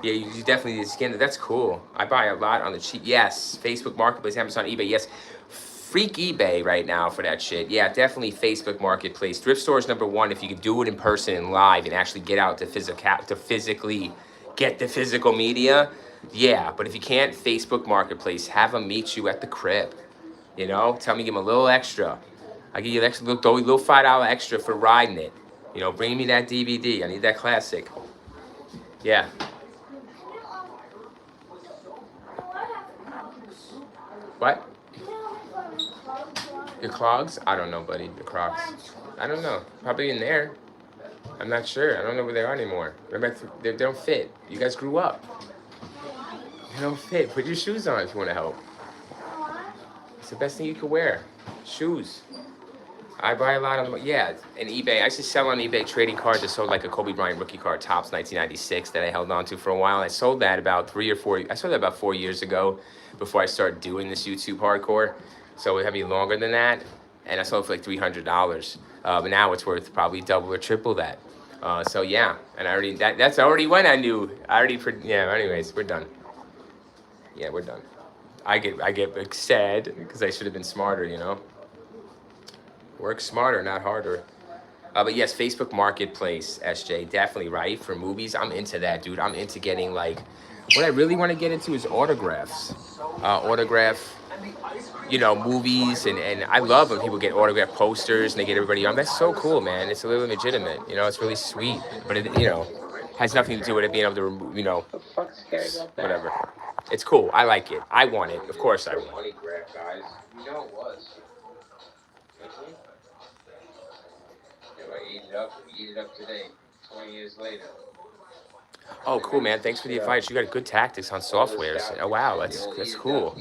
Speaker 2: Yeah, you definitely need to scan it. That's cool. I buy a lot on the cheap. Yes, Facebook Marketplace, Amazon, eBay. Yes, freak eBay right now for that shit. Yeah, definitely Facebook Marketplace. Thrift store is #1 if you could do it in person and live and actually get out to physically get the physical media. Yeah, but if you can't, Facebook Marketplace. Have them meet you at the crib. You know, tell me, give them a little extra. I give you an extra little $5 extra for riding it. You know, bring me that DVD. I need that classic. Yeah. What? Your clogs? I don't know, buddy. The Crocs. I don't know. Probably in there. I'm not sure. I don't know where they are anymore. They don't fit. You guys grew up. They don't fit. Put your shoes on if you want to help. It's the best thing you could wear. Shoes. I buy a lot on, yeah, and eBay. I used to sell on eBay trading cards. I sold like a Kobe Bryant rookie card, Topps 1996, that I held on to for a while. I sold that about 3 or 4. I sold that about 4 years ago, before I started doing this YouTube hardcore. So it had me longer than that, and I sold it for like $300. But now it's worth probably double or triple that. So yeah, and I already that's already when I knew. I already yeah. Anyways, we're done. Yeah, we're done. I get like, sad because I should have been smarter. Work smarter, not harder. But yes, Facebook Marketplace, SJ, definitely right for movies. I'm into that, dude. I'm into getting like, what I really want to get into is autographs. Autograph, movies, and I love when people get autograph posters and they get everybody on. That's so cool, man. It's a little legitimate. It's really sweet, but it has nothing to do with it being able to remove, whatever. It's cool. I like it. I want it. Of course, I want it.
Speaker 1: Money grab, guys. You know it was. Eat it up today. 20 years later.
Speaker 2: Oh, cool, man. Thanks for the advice. You got good tactics on softwares. Oh, wow, that's cool.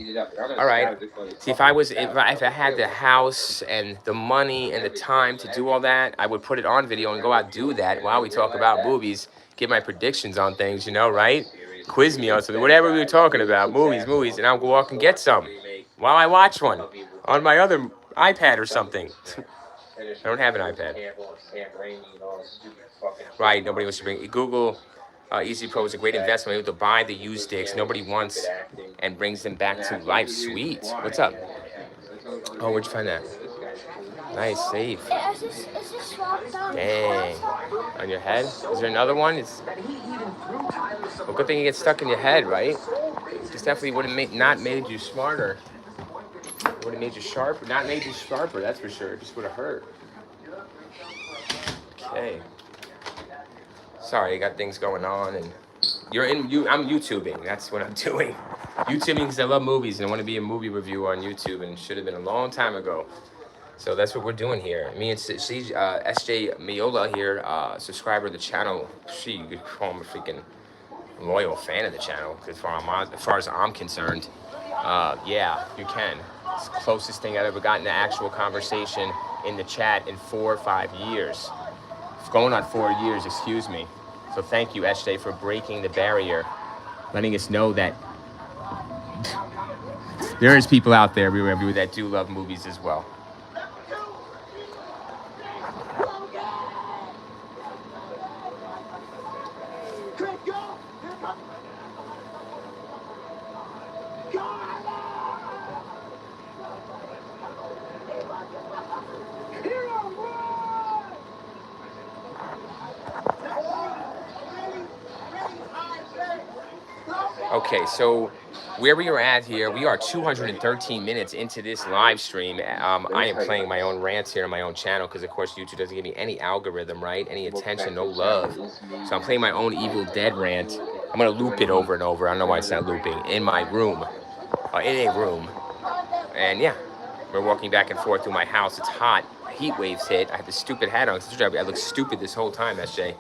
Speaker 2: All right. See, if I had the house and the money and the time to do all that, I would put it on video and go out and do that while we talk about movies, give my predictions on things, right? Quiz me on something, whatever we were talking about, movies, and I'll go walk and get some while I watch one on my other iPad or something. I don't have an iPad. Right, nobody wants to bring Google. Easy Pro is a great investment. Able to buy the used sticks nobody wants and brings them back to life. Sweet. What's up? Oh, where'd you find that? Nice, safe. Dang. On your head? Is there another one? Well, good thing you get stuck in your head, right? This definitely would have not made you smarter. Would have made you sharper. Not made you sharper, that's for sure. It just would have hurt. Okay. Sorry, I got things going on, and I'm YouTubing. That's what I'm doing. YouTubing because I love movies and I want to be a movie reviewer on YouTube, and it should have been a long time ago. So that's what we're doing here. Me and SJ Miola here, subscriber of the channel. You could call him a freaking loyal fan of the channel, as far as I'm concerned. Yeah, you can. It's the closest thing I've ever gotten to actual conversation in the chat in 4 or 5 years. It's going on 4 years, excuse me. So thank you, SJ, for breaking the barrier, letting us know that there is people out there that do love movies as well. Okay, so where we are at here, we are 213 minutes into this live stream. I am playing my own rants here on my own channel because, of course, YouTube doesn't give me any algorithm, right? Any attention, no love. So I'm playing my own Evil Dead rant. I'm going to loop it over and over. I don't know why it's not looping. In my room. In a room. And, yeah, we're walking back and forth through my house. It's hot. Heat waves hit. I have this stupid hat on. I look stupid this whole time, SJ,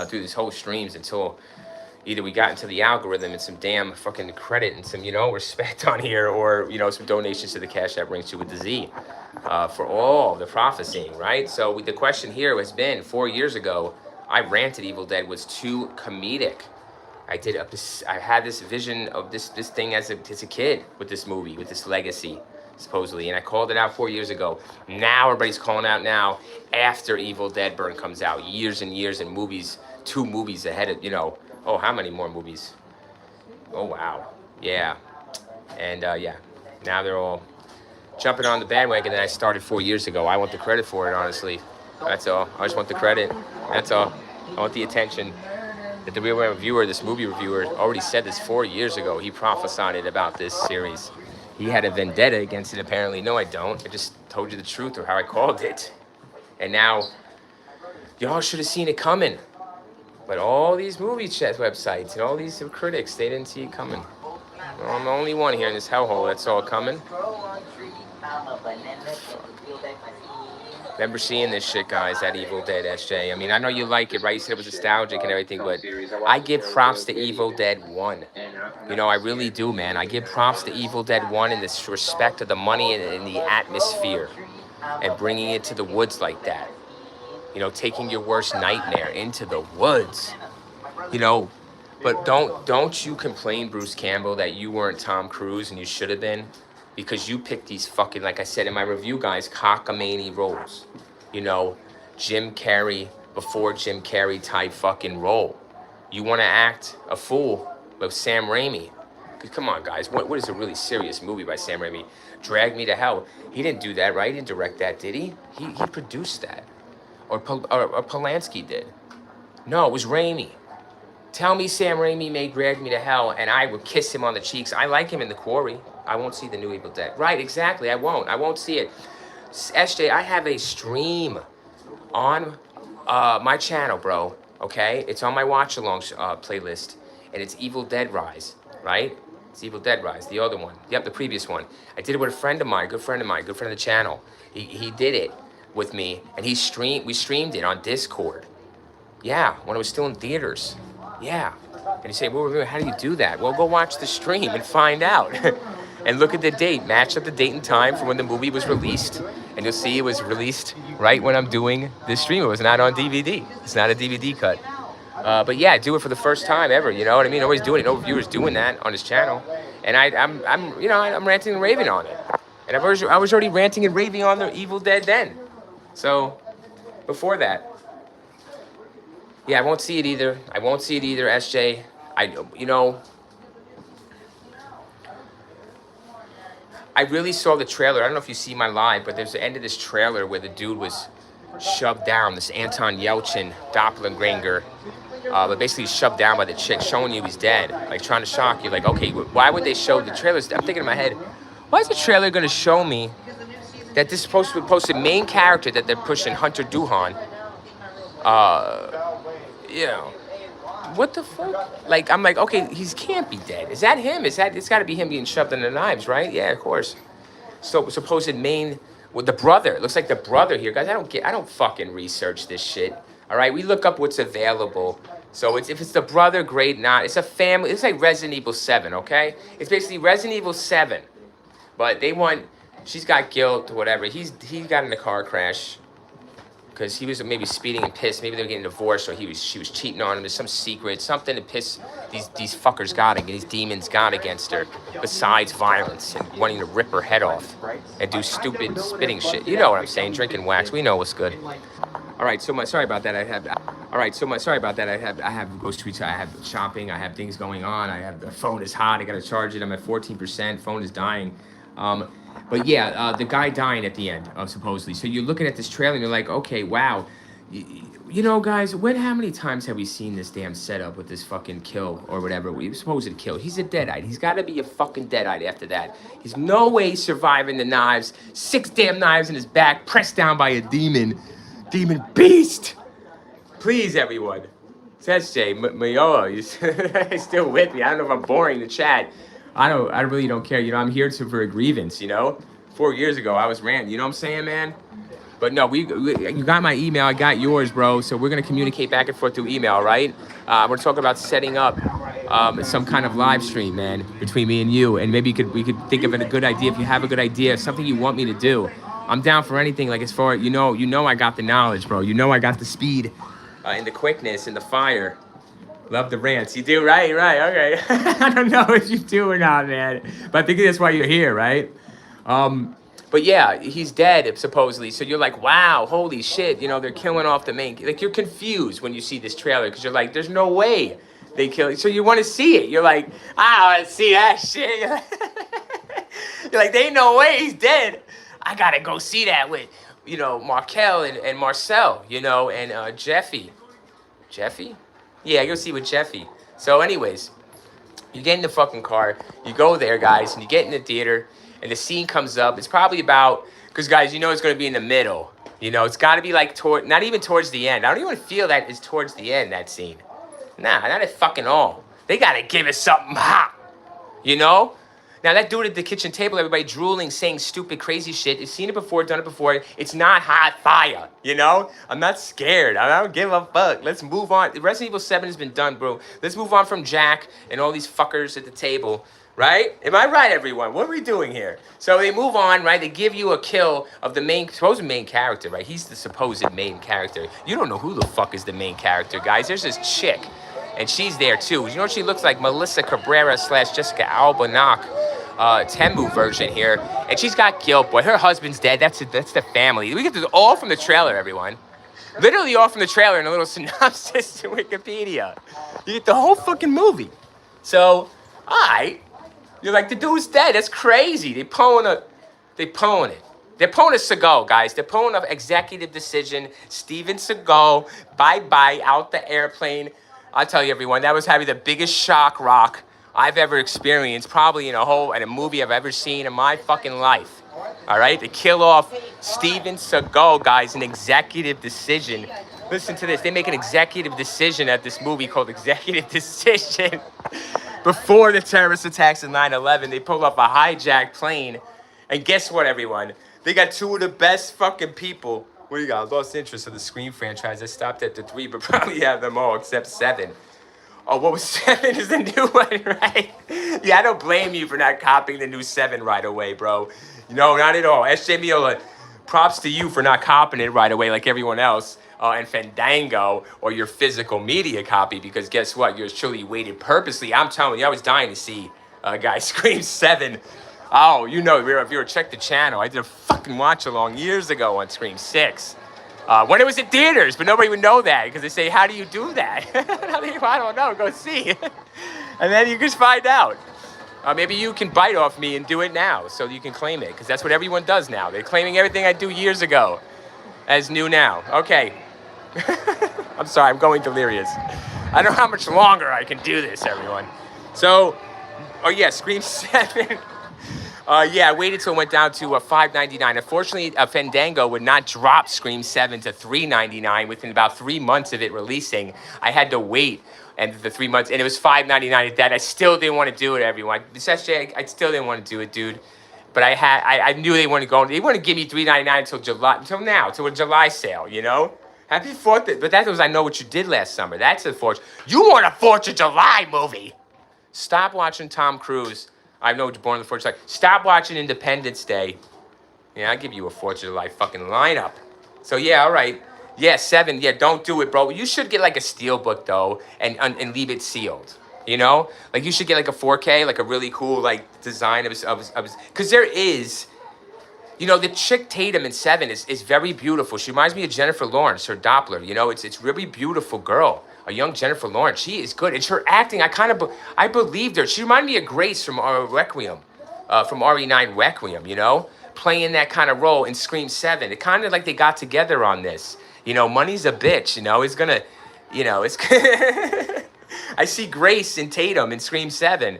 Speaker 2: through this whole streams until either we got into the algorithm and some damn fucking credit and some, respect on here, or, some donations to the Cash App Rings to with the Z for all the prophesying, right? So the question here has been 4 years ago, I ranted Evil Dead was too comedic. I had this vision of this thing as a kid with this movie, with this legacy, supposedly, and I called it out 4 years ago. Now everybody's calling out now after Evil Dead Burn comes out, years and years, and movies, 2 movies ahead of, oh, how many more movies? Oh, wow. Yeah. And, yeah, now they're all jumping on the bandwagon that I started 4 years ago. I want the credit for it, honestly. That's all. I just want the credit. That's all. I want the attention. That the real reviewer, this movie reviewer, already said this 4 years ago. He prophesied it about this series. He had a vendetta against it, apparently. No, I don't. I just told you the truth or how I called it. And now, y'all should have seen it coming. But all these movie chat websites and all these critics, they didn't see it coming. Well, I'm the only one here in this hellhole that saw it coming. Remember seeing this shit, guys, that Evil Dead, SJ. I mean, I know you like it, right? You said it was nostalgic and everything, but I give props to Evil Dead 1. I really do, man. I give props to Evil Dead 1 in this respect of the money and the atmosphere. and bringing it to the woods like that. You know, taking your worst nightmare into the woods. You know, but don't you complain, Bruce Campbell, that you weren't Tom Cruise and you should have been, because you picked these fucking, like I said in my review, guys, cockamamie roles. You know, Jim Carrey before Jim Carrey type fucking role. You want to act a fool with Sam Raimi. Come on, guys. What is a really serious movie by Sam Raimi? Drag Me to Hell. He didn't do that, right? He didn't direct that, did he? He produced that. Or Polanski did. No, it was Raimi. Tell me Sam Raimi made Drag Me to Hell and I would kiss him on the cheeks. I like him in The Quarry. I won't see the new Evil Dead. Right, exactly. I won't see it. SJ, I have a stream on my channel, bro. Okay? It's on my watch-along playlist. And it's Evil Dead Rise, right? It's Evil Dead Rise, the other one. Yep, the previous one. I did it with a friend of mine, good friend of the channel. He did it with me, and we streamed it on Discord. Yeah, when it was still in theaters. Yeah. And you say, well, how do you do that? Well, go watch the stream and find out. And look at the date. Match up the date and time from when the movie was released. And you'll see it was released right when I'm doing this stream. It was not on DVD. It's not a DVD cut. But yeah, do it for the first time ever. You know what I mean? Always doing it. No viewers doing that on his channel. And I'm ranting and raving on it. And I was already ranting and raving on the Evil Dead then. So before that. Yeah, I won't see it either. SJ. I really saw the trailer. I don't know if you see my live, but there's the end of this trailer where the dude was shoved down, this Anton Yelchin doppelganger, but basically shoved down by the chick, showing you he's dead, like trying to shock you. Like, okay, why would they show the trailers? I'm thinking in my head, why is the trailer going to show me that this is supposed to be the main character that they're pushing, Hunter Duhan, what the fuck? Like, I'm like, okay, he can't be dead. Is that him? It's got to be him being shoved in the knives, right? Yeah, of course. So supposed main with the brother. It looks like the brother here, guys. I don't fucking research this shit. All right, we look up what's available. So if it's the brother, great. Not. It's a family. It's like Resident Evil 7. Okay, it's basically Resident Evil 7, but they want. She's got guilt or whatever. He got in a car crash. Because he was maybe speeding and pissed. Maybe they were getting divorced, or she was cheating on him. There's some secret, something to piss these fuckers these demons got against her. Besides violence and wanting to rip her head off and do stupid spitting shit. You know what I'm saying? Drinking wax. We know what's good. All right. Sorry about that. I have groceries. I have shopping. I have things going on. The phone is hot. I got to charge it. I'm at 14%. Phone is dying. But yeah, the guy dying at the end, supposedly. So you're looking at this trailer and you're like, okay, wow. You know, guys, how many times have we seen this damn setup with this fucking kill or whatever? We supposed to kill. He's a deadite. He's got to be a fucking deadite after that. He's no way surviving the knives. 6 damn knives in his back, pressed down by a demon beast. Please, everyone. Says Jay, Mayoa, you're still with me. I don't know if I'm boring the chat. I really don't care. You know, I'm here for a grievance, you know? 4 years ago, I was ranting. You know what I'm saying, man? But no, you got my email. I got yours, bro. So we're going to communicate back and forth through email, right? We're talking about setting up some kind of live stream, man, between me and you. And maybe we could think of a good idea. If you have a good idea, something you want me to do, I'm down for anything. Like, as far, you know I got the knowledge, bro. You know I got the speed and the quickness and the fire. Love the rants. You do? Right, okay. I don't know if you do or not, man. But I think that's why you're here, right? But yeah, he's dead, supposedly. So you're like, wow, holy shit. You know, they're killing off the main... Like, you're confused when you see this trailer. Because you're like, there's no way they kill... So you want to see it. You're like, I want to see that shit. You're like, there ain't no way he's dead. I got to go see that with, Markel and Marcel, and Jeffy. Jeffy? Yeah, go see with Jeffy. So anyways, you get in the fucking car, you go there, guys, and you get in the theater, and the scene comes up. It's probably about, because guys, it's going to be in the middle. It's got to be like not even towards the end. I don't even feel that it's towards the end, that scene. Nah, not at fucking all. They got to give us something hot, Now, that dude at the kitchen table, everybody drooling, saying stupid, crazy shit. You've seen it before, done it before. It's not hot fire, I'm not scared. I don't give a fuck. Let's move on. Resident Evil 7 has been done, bro. Let's move on from Jack and all these fuckers at the table. Right? Am I right, everyone? What are we doing here? So they move on, right? They give you a kill of the supposed main character, right? He's the supposed main character. You don't know who the fuck is the main character, guys. There's this chick, and she's there too. You know what she looks like? Melissa Cabrera / Jessica Albanach, Temu version here. And she's got guilt, boy. Her husband's dead. That's the family. We get this all from the trailer, everyone. Literally all from the trailer and a little synopsis to Wikipedia. You get the whole fucking movie. So, alright. You're like, the dude's dead. That's crazy. They're pulling it. They're pulling a Seagal, guys. They're pulling an executive decision. Steven Seagal, bye-bye, out the airplane. I'll tell you, everyone, that was probably the biggest shock rock I've ever experienced, probably in a movie I've ever seen in my fucking life. All right? To kill off Steven Seagal, guys, an executive decision. Listen to this. They make an executive decision at this movie called Executive Decision. Before the terrorist attacks in 9/11, they pulled off a hijacked plane. And guess what, everyone? They got two of the best fucking people. What do you got? Lost interest of the Scream franchise. I stopped at the 3, but probably have them all except 7. Oh, what was 7 is the new one, right? Yeah, I don't blame you for not copying the new 7 right away, bro. No, not at all. SJ Miola, props to you for not copying it right away like everyone else. And Fandango or your physical media copy, because guess what? Yours truly waited purposely. I'm telling you, I was dying to see guys Scream 7. Oh, you know, if you were check the channel, I did a fucking watch along years ago on Scream 6. When it was in theaters, but nobody would know that because they say, how do you do that? I don't know, go see. And then you just find out. Maybe you can bite off me and do it now so you can claim it, because that's what everyone does now. They're claiming everything I do years ago as new now. Okay. I'm sorry, I'm going delirious. I don't know how much longer I can do this, everyone. So, oh yeah, Scream 7. Yeah, I waited till it went down to $5.99. Unfortunately, Fandango would not drop Scream 7 to $3.99 within about 3 months of it releasing. I had to wait, and the 3 months, and it was $5.99 at that. I still didn't want to do it, everyone. This SJ, I still didn't want to do it, dude. But I knew they weren't going. They wouldn't give me $3.99 until July, until now, until a July sale, you know. Happy 4th, but that was I Know What You Did Last Summer. That's a 4th. You want a 4th of July movie? Stop watching Tom Cruise. I Know What You're Born on the 4th of July. Stop watching Independence Day. Yeah, I'll give you a 4th of July fucking lineup. So yeah, all right. Yeah, 7. Yeah, don't do it, bro. You should get like a steelbook though, and leave it sealed. You know, like you should get like a 4K, like a really cool like design of because there is. You know, the chick Tatum in 7 is very beautiful. She reminds me of Jennifer Lawrence, her Doppler. You know, it's really beautiful girl. A young Jennifer Lawrence. She is good. It's her acting. I believed her. She reminded me of Grace from Requiem, from RE9 Requiem, you know? Playing that kind of role in Scream 7. It kind of like they got together on this. You know, money's a bitch, you know? It's gonna, you know, it's... I see Grace in Tatum in Scream 7.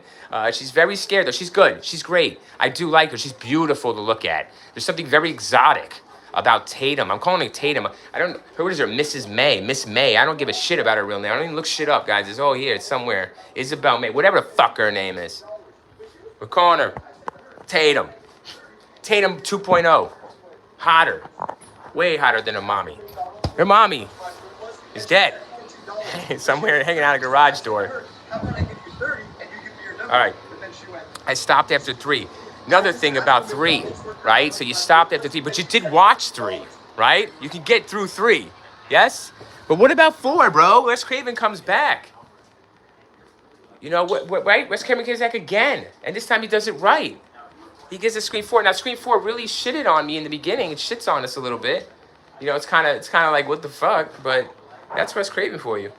Speaker 2: She's very scared, though. She's good. She's great. I do like her. She's beautiful to look at. There's something very exotic about Tatum. I'm calling her Tatum. I don't... What is her? Mrs. May. Miss May. I don't give a shit about her real name. I don't even look shit up, guys. It's all here. It's somewhere. Isabel May. Whatever the fuck her name is. We're calling her Tatum. Tatum 2.0. Hotter. Way hotter than her mommy. Her mommy is dead. Somewhere hanging out a garage door. All right. I stopped after 3. Another thing about 3, right? So you stopped after 3, but you did watch 3, right? You can get through 3, yes? But what about 4, bro? Wes Craven comes back. You know, right? Wes Craven comes back again. And this time he does it right. He gives us Scream 4. Now, Scream 4 really shitted on me in the beginning. It shits on us a little bit. You know, it's kind of like, what the fuck? But that's Wes Craven for you.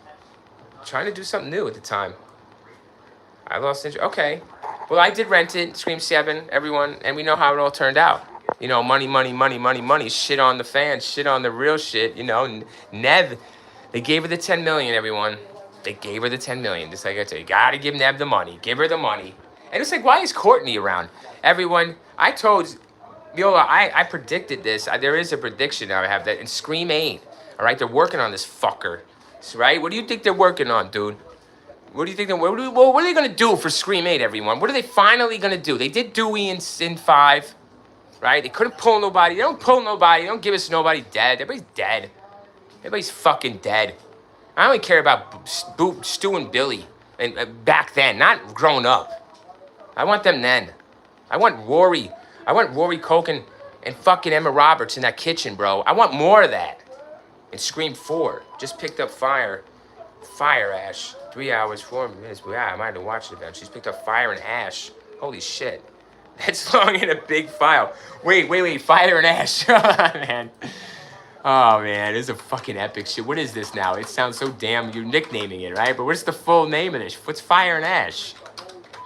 Speaker 2: Trying to do something new at the time. I lost interest. Okay. Well, I did rent it, Scream 7, everyone, and we know how it all turned out. You know, money, money, money, money, money. Shit on the fans, shit on the real shit. You know, Nev, they gave her the $10 million, everyone. They gave her the $10 million. Just like I tell you, gotta give Nev the money. Give her the money. And it's like, why is Courtney around? Everyone, I told Miola, I predicted this. There is a prediction I have that in Scream 8, all right, they're working on this fucker, right? What do you think they're working on, dude? What do you think? What are they going to do for Scream 8, everyone? What are they finally going to do? They did Dewey in 5, right? They couldn't pull nobody. They don't pull nobody. They don't give us nobody dead. Everybody's dead. Everybody's fucking dead. I only care about Stu and Billy and back then, not grown up. I want them then. I want Rory. I want Rory Culkin and fucking Emma Roberts in that kitchen, bro. I want more of that. And Scream 4 just picked up Fire Ash. 3 hours, 4 minutes. Yeah, I might have to watch it eventually. She's picked up Fire and Ash. Holy shit. That's long in a big file. Wait. Fire and Ash. Man. Oh, man. This is a fucking epic shit. What is this now? It sounds so damn... You're nicknaming it, right? But what's the full name of this? What's Fire and Ash?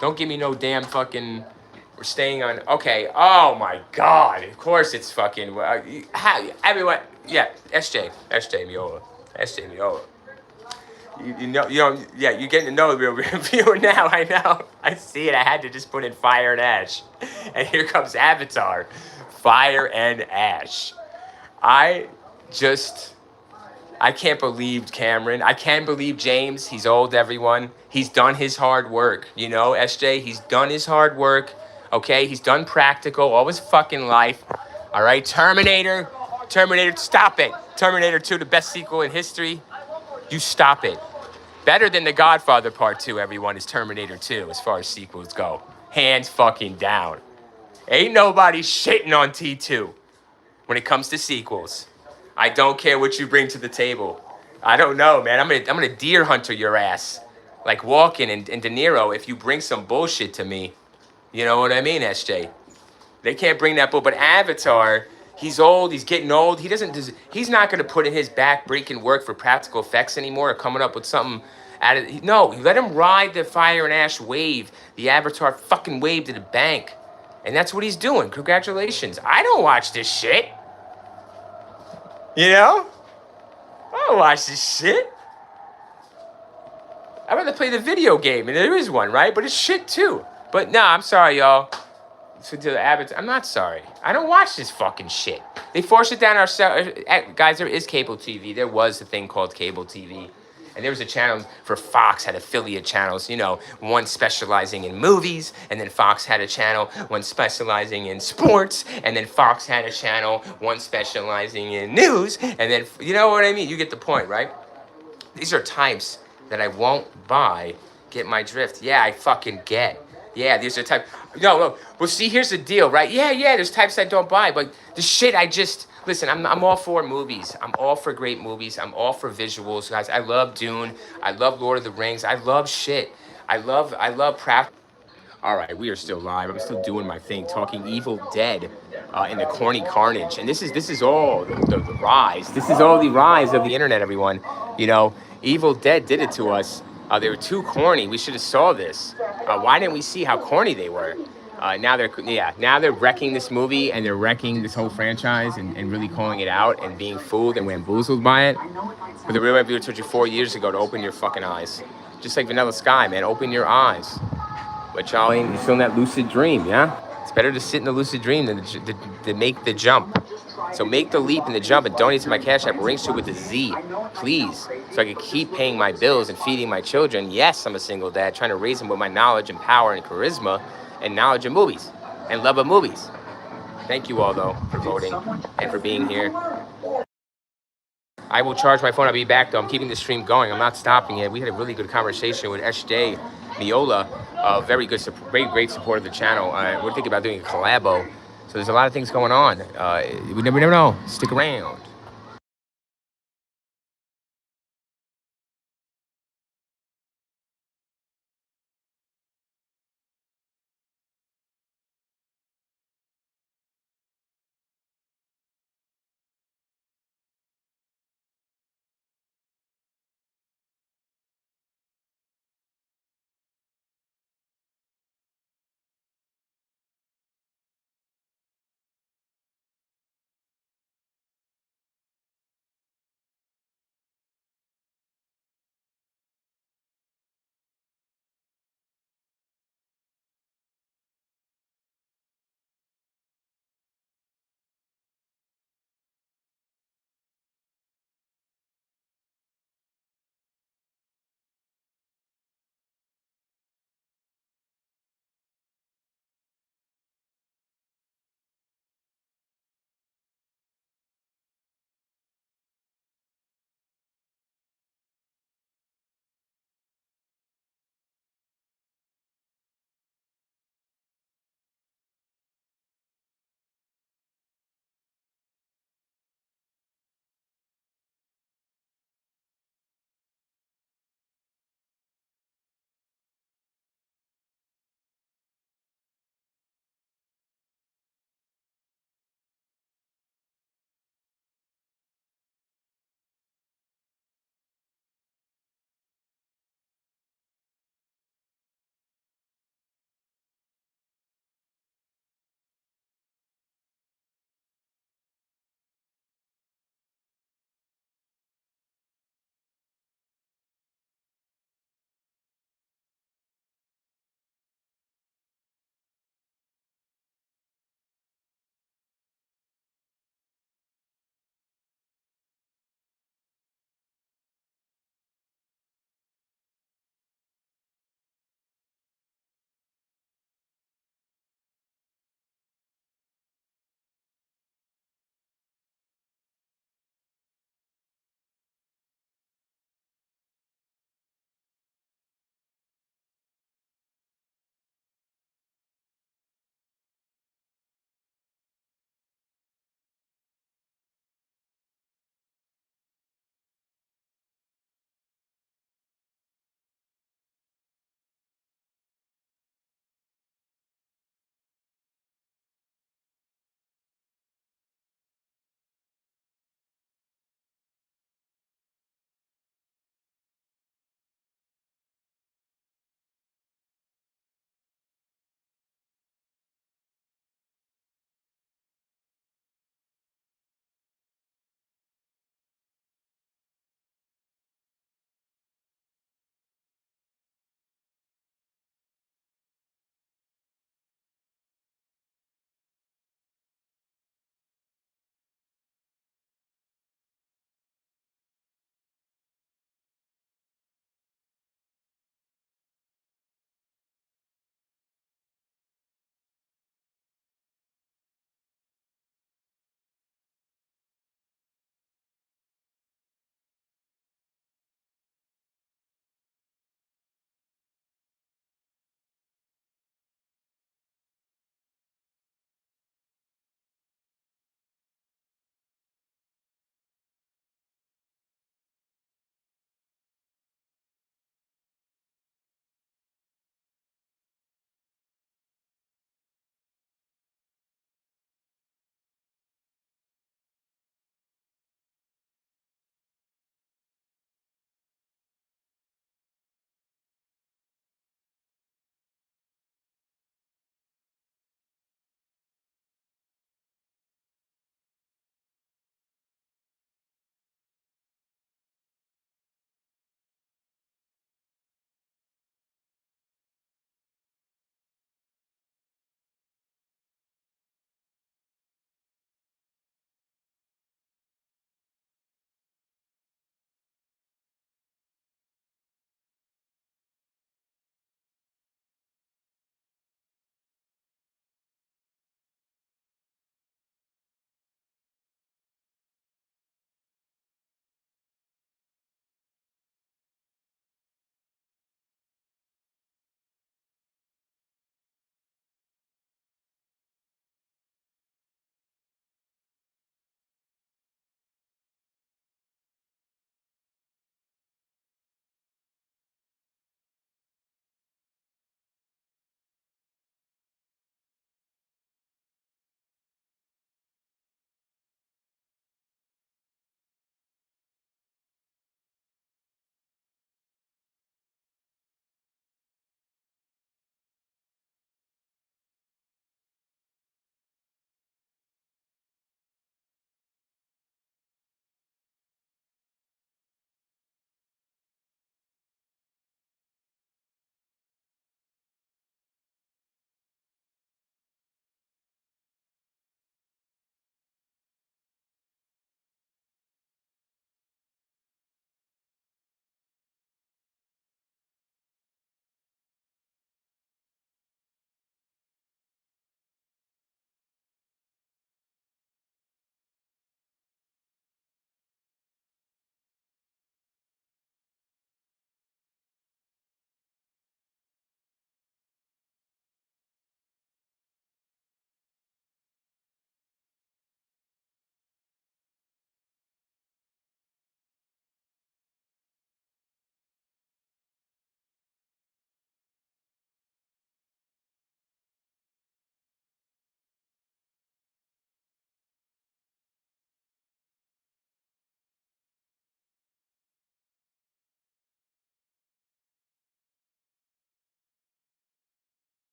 Speaker 2: Don't give me no damn fucking... We're staying on... Okay. Oh, my God. Of course it's fucking... Everyone... Yeah. SJ Miola. You know, yeah, you're getting to know the real reviewer now. I know. I see it. I had to just put in Fire and Ash. And here comes Avatar. Fire and Ash. I can't believe Cameron. I can't believe James. He's old, everyone. He's done his hard work. You know, SJ, he's done his hard work. Okay? He's done practical all his fucking life. All right? Terminator, stop it. Terminator 2, the best sequel in history. You stop it. Better than The Godfather Part 2, everyone, is Terminator 2 as far as sequels go. Hands fucking down. Ain't nobody shitting on T2 when it comes to sequels. I don't care what you bring to the table. I don't know, man. I'm gonna deer hunter your ass. Like Walken and De Niro if you bring some bullshit to me. You know what I mean, SJ? They can't bring that bull. But Avatar, he's old. He's getting old. He's not gonna put in his back-breaking work for practical effects anymore or coming up with something no, let him ride the Fire and Ash wave. The Avatar fucking wave to the bank. And that's what he's doing. Congratulations. I don't watch this shit. You know? I don't watch this shit. I'd rather play the video game, and there is one, right? But it's shit too. But nah, I'm sorry, y'all. I'm not sorry. I don't watch this fucking shit. They force it down our... Guys, there is cable TV. There was a thing called cable TV. And there was a channel for Fox, had affiliate channels, you know, one specializing in movies, and then Fox had a channel, one specializing in sports, and then Fox had a channel, one specializing in news, and then, you know what I mean? You get the point, right? These are types that I won't buy. Get my drift? Yeah, I fucking get. Yeah, these are types. No. Well, see, here's the deal, right? Yeah, there's types I don't buy, but the shit I just... Listen, I'm all for movies. I'm all for great movies. I'm all for visuals, guys. I love Dune. I love Lord of the Rings. I love shit. I love All right, we are still live. I'm still doing my thing, talking Evil Dead in the Corny Carnage. And this is all the rise. This is all the rise of the internet, everyone. You know, Evil Dead did it to us. They were too corny. We should have saw this. Why didn't we see how corny they were? Now they're wrecking this movie and they're wrecking this whole franchise and really calling it out and being fooled and bamboozled by it. But the real reviewer told you 4 years ago to open your fucking eyes. Just like Vanilla Sky, man, open your eyes. But y'all ain't feeling that lucid dream, yeah? It's better to sit in the lucid dream than to make the jump. So make the leap and the jump and donate to my Cash App, Ring to with the Z, please, so I can keep paying my bills and feeding my children. Yes, I'm a single dad, trying to raise them with my knowledge and power and charisma and knowledge of movies and love of movies. Thank you all, though, for voting and for being here. I will charge my phone. I'll be back, though. I'm keeping the stream going. I'm not stopping it. We had a really good conversation with SJ Miola, very great support of the channel. We're thinking about doing a collabo. So there's a lot of things going on. We never know. Stick around.